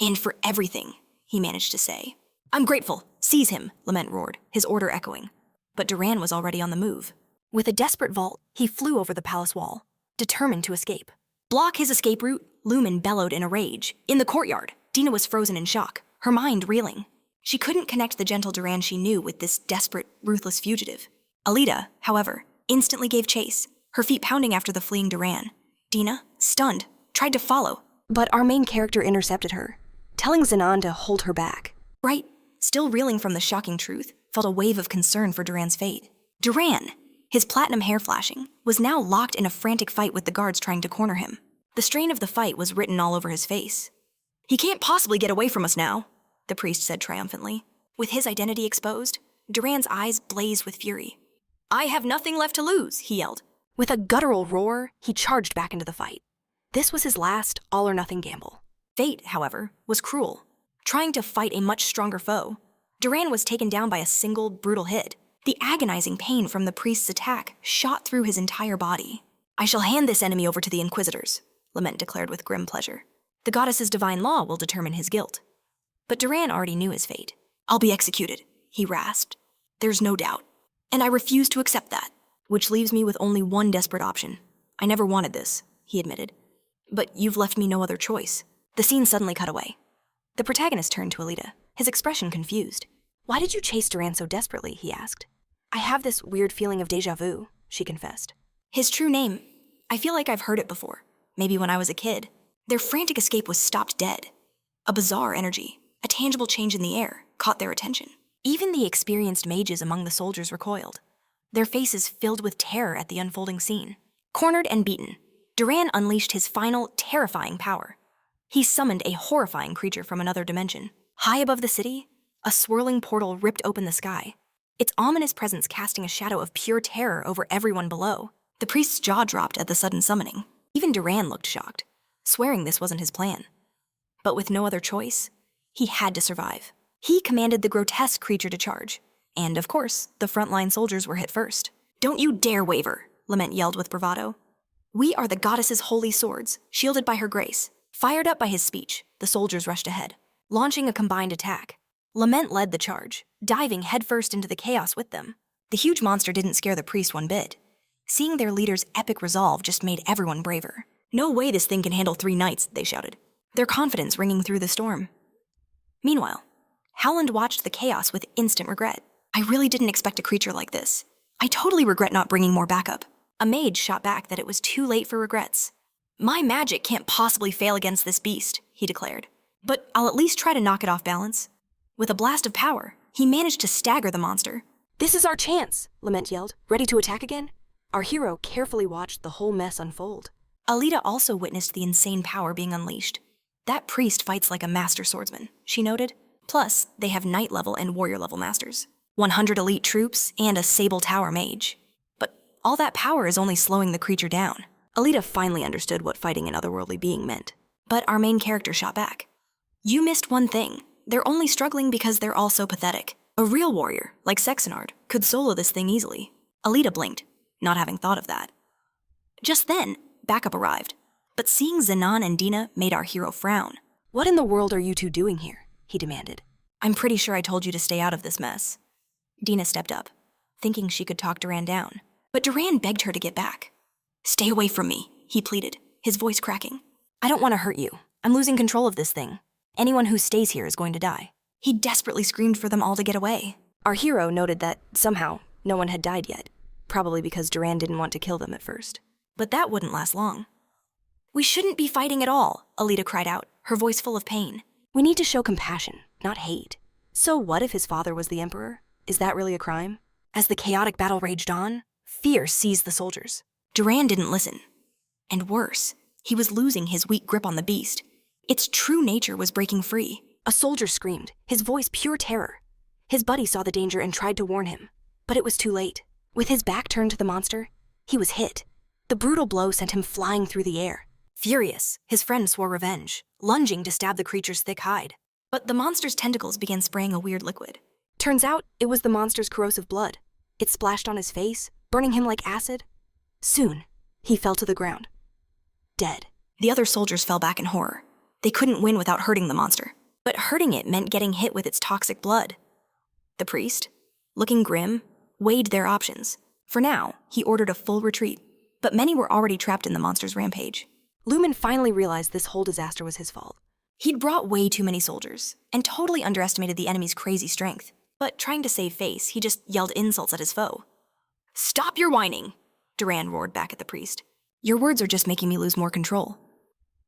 And for everything, he managed to say. I'm grateful. Seize him, Lament roared, his order echoing. But Duran was already on the move. With a desperate vault, he flew over the palace wall, determined to escape. Block his escape route, Lumen bellowed in a rage. In the courtyard, Dina was frozen in shock, her mind reeling. She couldn't connect the gentle Duran she knew with this desperate, ruthless fugitive. Alita, however, instantly gave chase, her feet pounding after the fleeing Duran. Dina, stunned, tried to follow. But our main character intercepted her, telling Zenon to hold her back. Bright, still reeling from the shocking truth, felt a wave of concern for Duran's fate. Duran, his platinum hair flashing, was now locked in a frantic fight with the guards trying to corner him. The strain of the fight was written all over his face. He can't possibly get away from us now, the priest said triumphantly. With his identity exposed, Duran's eyes blazed with fury. I have nothing left to lose, he yelled. With a guttural roar, he charged back into the fight. This was his last all-or-nothing gamble. Fate, however, was cruel. Trying to fight a much stronger foe, Duran was taken down by a single, brutal hit. The agonizing pain from the priest's attack shot through his entire body. I shall hand this enemy over to the Inquisitors, Lament declared with grim pleasure. The goddess's divine law will determine his guilt. But Duran already knew his fate. I'll be executed, he rasped. There's no doubt. And I refuse to accept that. Which leaves me with only one desperate option. I never wanted this, he admitted. But you've left me no other choice. The scene suddenly cut away. The protagonist turned to Alita, his expression confused. Why did you chase Duran so desperately, he asked. I have this weird feeling of déjà vu, she confessed. His true name, I feel like I've heard it before. Maybe when I was a kid. Their frantic escape was stopped dead. A bizarre energy, a tangible change in the air, caught their attention. Even the experienced mages among the soldiers recoiled, their faces filled with terror at the unfolding scene. Cornered and beaten, Duran unleashed his final, terrifying power. He summoned a horrifying creature from another dimension. High above the city, a swirling portal ripped open the sky, its ominous presence casting a shadow of pure terror over everyone below. The priest's jaw dropped at the sudden summoning. Even Duran looked shocked, swearing this wasn't his plan. But with no other choice, he had to survive. He commanded the grotesque creature to charge. And, of course, the frontline soldiers were hit first. Don't you dare waver, Lament yelled with bravado. We are the goddess's holy swords, shielded by her grace. Fired up by his speech, the soldiers rushed ahead, launching a combined attack. Lament led the charge, diving headfirst into the chaos with them. The huge monster didn't scare the priest one bit. Seeing their leader's epic resolve just made everyone braver. No way this thing can handle 3 knights, they shouted, their confidence ringing through the storm. Meanwhile, Howland watched the chaos with instant regret. I really didn't expect a creature like this. I totally regret not bringing more backup. A mage shot back that it was too late for regrets. My magic can't possibly fail against this beast, he declared. But I'll at least try to knock it off balance. With a blast of power, he managed to stagger the monster. This is our chance, Lament yelled, ready to attack again. Our hero carefully watched the whole mess unfold. Alita also witnessed the insane power being unleashed. That priest fights like a master swordsman, she noted. Plus, they have knight level and warrior level masters, 100 elite troops, and a sable tower mage. But all that power is only slowing the creature down. Alita finally understood what fighting an otherworldly being meant. But our main character shot back. You missed one thing. They're only struggling because they're all so pathetic. A real warrior, like Sexenard, could solo this thing easily. Alita blinked, not having thought of that. Just then, backup arrived. But seeing Zenon and Dina made our hero frown. What in the world are you two doing here? He demanded. I'm pretty sure I told you to stay out of this mess. Dina stepped up, thinking she could talk Duran down. But Duran begged her to get back. Stay away from me, he pleaded, his voice cracking. I don't want to hurt you. I'm losing control of this thing. Anyone who stays here is going to die. He desperately screamed for them all to get away. Our hero noted that, somehow, no one had died yet. Probably because Duran didn't want to kill them at first. But that wouldn't last long. We shouldn't be fighting at all, Alita cried out, her voice full of pain. We need to show compassion, not hate. So what if his father was the Emperor? Is that really a crime? As the chaotic battle raged on, fear seized the soldiers. Duran didn't listen. And worse, he was losing his weak grip on the beast. Its true nature was breaking free. A soldier screamed, his voice pure terror. His buddy saw the danger and tried to warn him. But it was too late. With his back turned to the monster, he was hit. The brutal blow sent him flying through the air. Furious, his friend swore revenge, lunging to stab the creature's thick hide. But the monster's tentacles began spraying a weird liquid. Turns out, it was the monster's corrosive blood. It splashed on his face, burning him like acid. Soon, he fell to the ground. Dead. The other soldiers fell back in horror. They couldn't win without hurting the monster. But hurting it meant getting hit with its toxic blood. The priest, looking grim, weighed their options. For now, he ordered a full retreat. But many were already trapped in the monster's rampage. Lumen finally realized this whole disaster was his fault. He'd brought way too many soldiers, and totally underestimated the enemy's crazy strength. But trying to save face, he just yelled insults at his foe. Stop your whining, Duran roared back at the priest. Your words are just making me lose more control.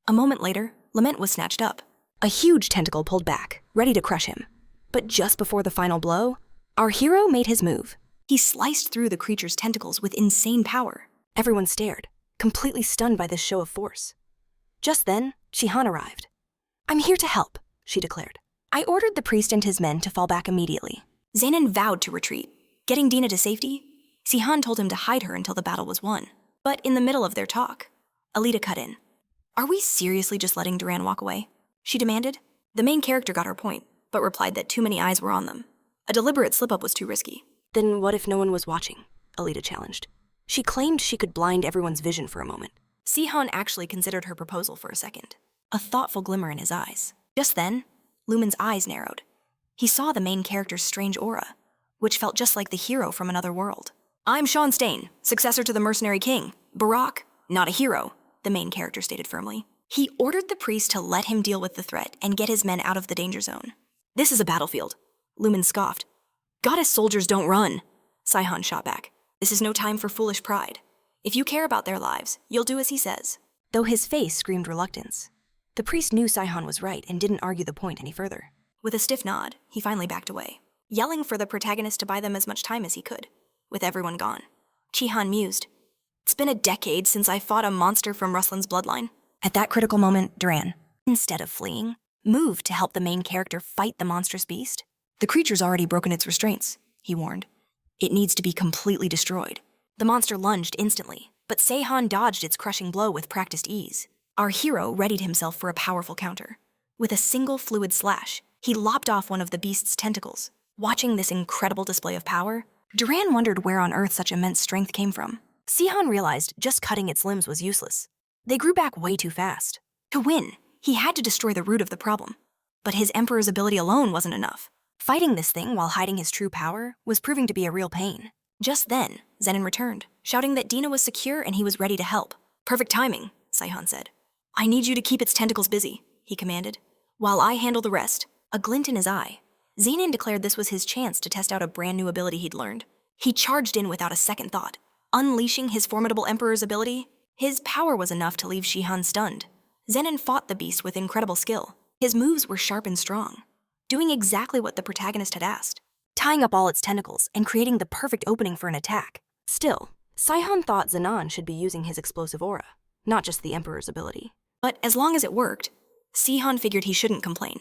A moment later, Lament was snatched up. A huge tentacle pulled back, ready to crush him. But just before the final blow, our hero made his move. He sliced through the creature's tentacles with insane power. Everyone stared, completely stunned by this show of force. Just then, Shihan arrived. I'm here to help, she declared. I ordered the priest and his men to fall back immediately. Xanon vowed to retreat. Getting Dina to safety, Shihan told him to hide her until the battle was won. But in the middle of their talk, Alita cut in. Are we seriously just letting Duran walk away? She demanded. The main character got her point, but replied that too many eyes were on them. A deliberate slip-up was too risky. Then what if no one was watching? Alita challenged. She claimed she could blind everyone's vision for a moment. Shihan actually considered her proposal for a second, a thoughtful glimmer in his eyes. Just then, Lumen's eyes narrowed. He saw the main character's strange aura, which felt just like the hero from another world. I'm Sean Stain, successor to the mercenary king. Barack, not a hero, the main character stated firmly. He ordered the priest to let him deal with the threat and get his men out of the danger zone. This is a battlefield, Lumen scoffed. Goddess soldiers don't run, Shihan shot back. This is no time for foolish pride. If you care about their lives, you'll do as he says. Though his face screamed reluctance, the priest knew Shihan was right and didn't argue the point any further. With a stiff nod, he finally backed away, yelling for the protagonist to buy them as much time as he could, with everyone gone. Shihan mused. It's been a decade since I fought a monster from Ruslan's bloodline. At that critical moment, Duran, instead of fleeing, moved to help the main character fight the monstrous beast. The creature's already broken its restraints, he warned. It needs to be completely destroyed. The monster lunged instantly, but Seihan dodged its crushing blow with practiced ease. Our hero readied himself for a powerful counter. With a single fluid slash, he lopped off one of the beast's tentacles. Watching this incredible display of power, Duran wondered where on earth such immense strength came from. Seihan realized just cutting its limbs was useless. They grew back way too fast. To win, he had to destroy the root of the problem. But his Emperor's ability alone wasn't enough. Fighting this thing while hiding his true power was proving to be a real pain. Just then, Zenon returned, shouting that Dina was secure and he was ready to help. Perfect timing, Seihan said. I need you to keep its tentacles busy, he commanded. While I handle the rest, a glint in his eye, Zenon declared this was his chance to test out a brand new ability he'd learned. He charged in without a second thought. Unleashing his formidable Emperor's ability, his power was enough to leave Shihan stunned. Zenon fought the beast with incredible skill. His moves were sharp and strong, doing exactly what the protagonist had asked, tying up all its tentacles and creating the perfect opening for an attack. Still, Seihan thought Zenon should be using his explosive aura, not just the Emperor's ability. But as long as it worked, Sunihan figured he shouldn't complain.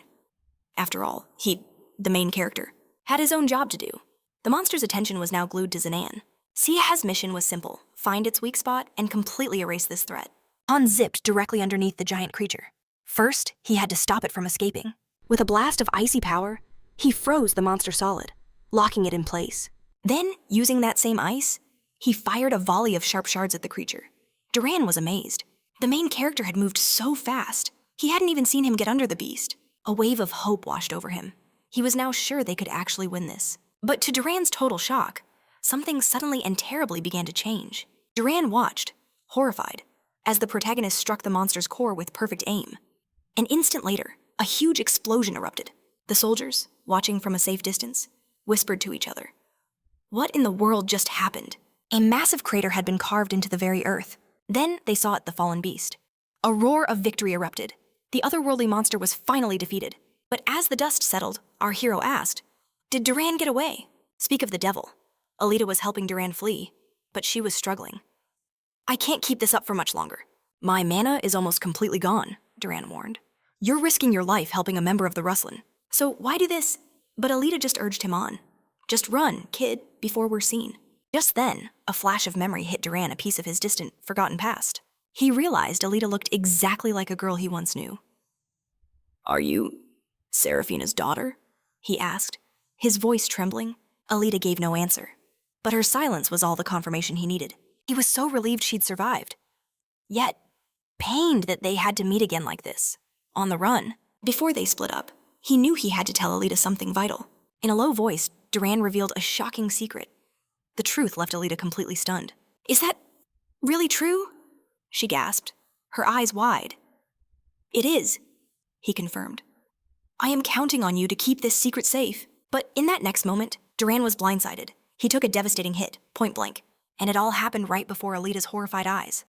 After all, he, the main character, had his own job to do. The monster's attention was now glued to Zanan. Sia's mission was simple: find its weak spot and completely erase this threat. Han zipped directly underneath the giant creature. First, he had to stop it from escaping. With a blast of icy power, he froze the monster solid, locking it in place. Then, using that same ice, he fired a volley of sharp shards at the creature. Duran was amazed. The main character had moved so fast, he hadn't even seen him get under the beast. A wave of hope washed over him. He was now sure they could actually win this. But to Duran's total shock, something suddenly and terribly began to change. Duran watched, horrified, as the protagonist struck the monster's core with perfect aim. An instant later, a huge explosion erupted. The soldiers, watching from a safe distance, whispered to each other. What in the world just happened? A massive crater had been carved into the very earth. Then they saw it, the fallen beast. A roar of victory erupted. The otherworldly monster was finally defeated. But as the dust settled, our hero asked, "Did Duran get away?" Speak of the devil. Alita was helping Duran flee, but she was struggling. "I can't keep this up for much longer. My mana is almost completely gone," Duran warned. "You're risking your life helping a member of the Rustlin. So why do this?" But Alita just urged him on. "Just run, kid, before we're seen." Just then, a flash of memory hit Duran, a piece of his distant, forgotten past. He realized Alita looked exactly like a girl he once knew. "Are you Seraphina's daughter?" he asked, his voice trembling. Alita gave no answer, but her silence was all the confirmation he needed. He was so relieved she'd survived, yet pained that they had to meet again like this, on the run. Before they split up, he knew he had to tell Alita something vital. In a low voice, Duran revealed a shocking secret. The truth left Alita completely stunned. "Is that really true?" she gasped, her eyes wide. "It is," he confirmed. "I am counting on you to keep this secret safe." But in that next moment, Duran was blindsided. He took a devastating hit, point blank, and it all happened right before Alita's horrified eyes.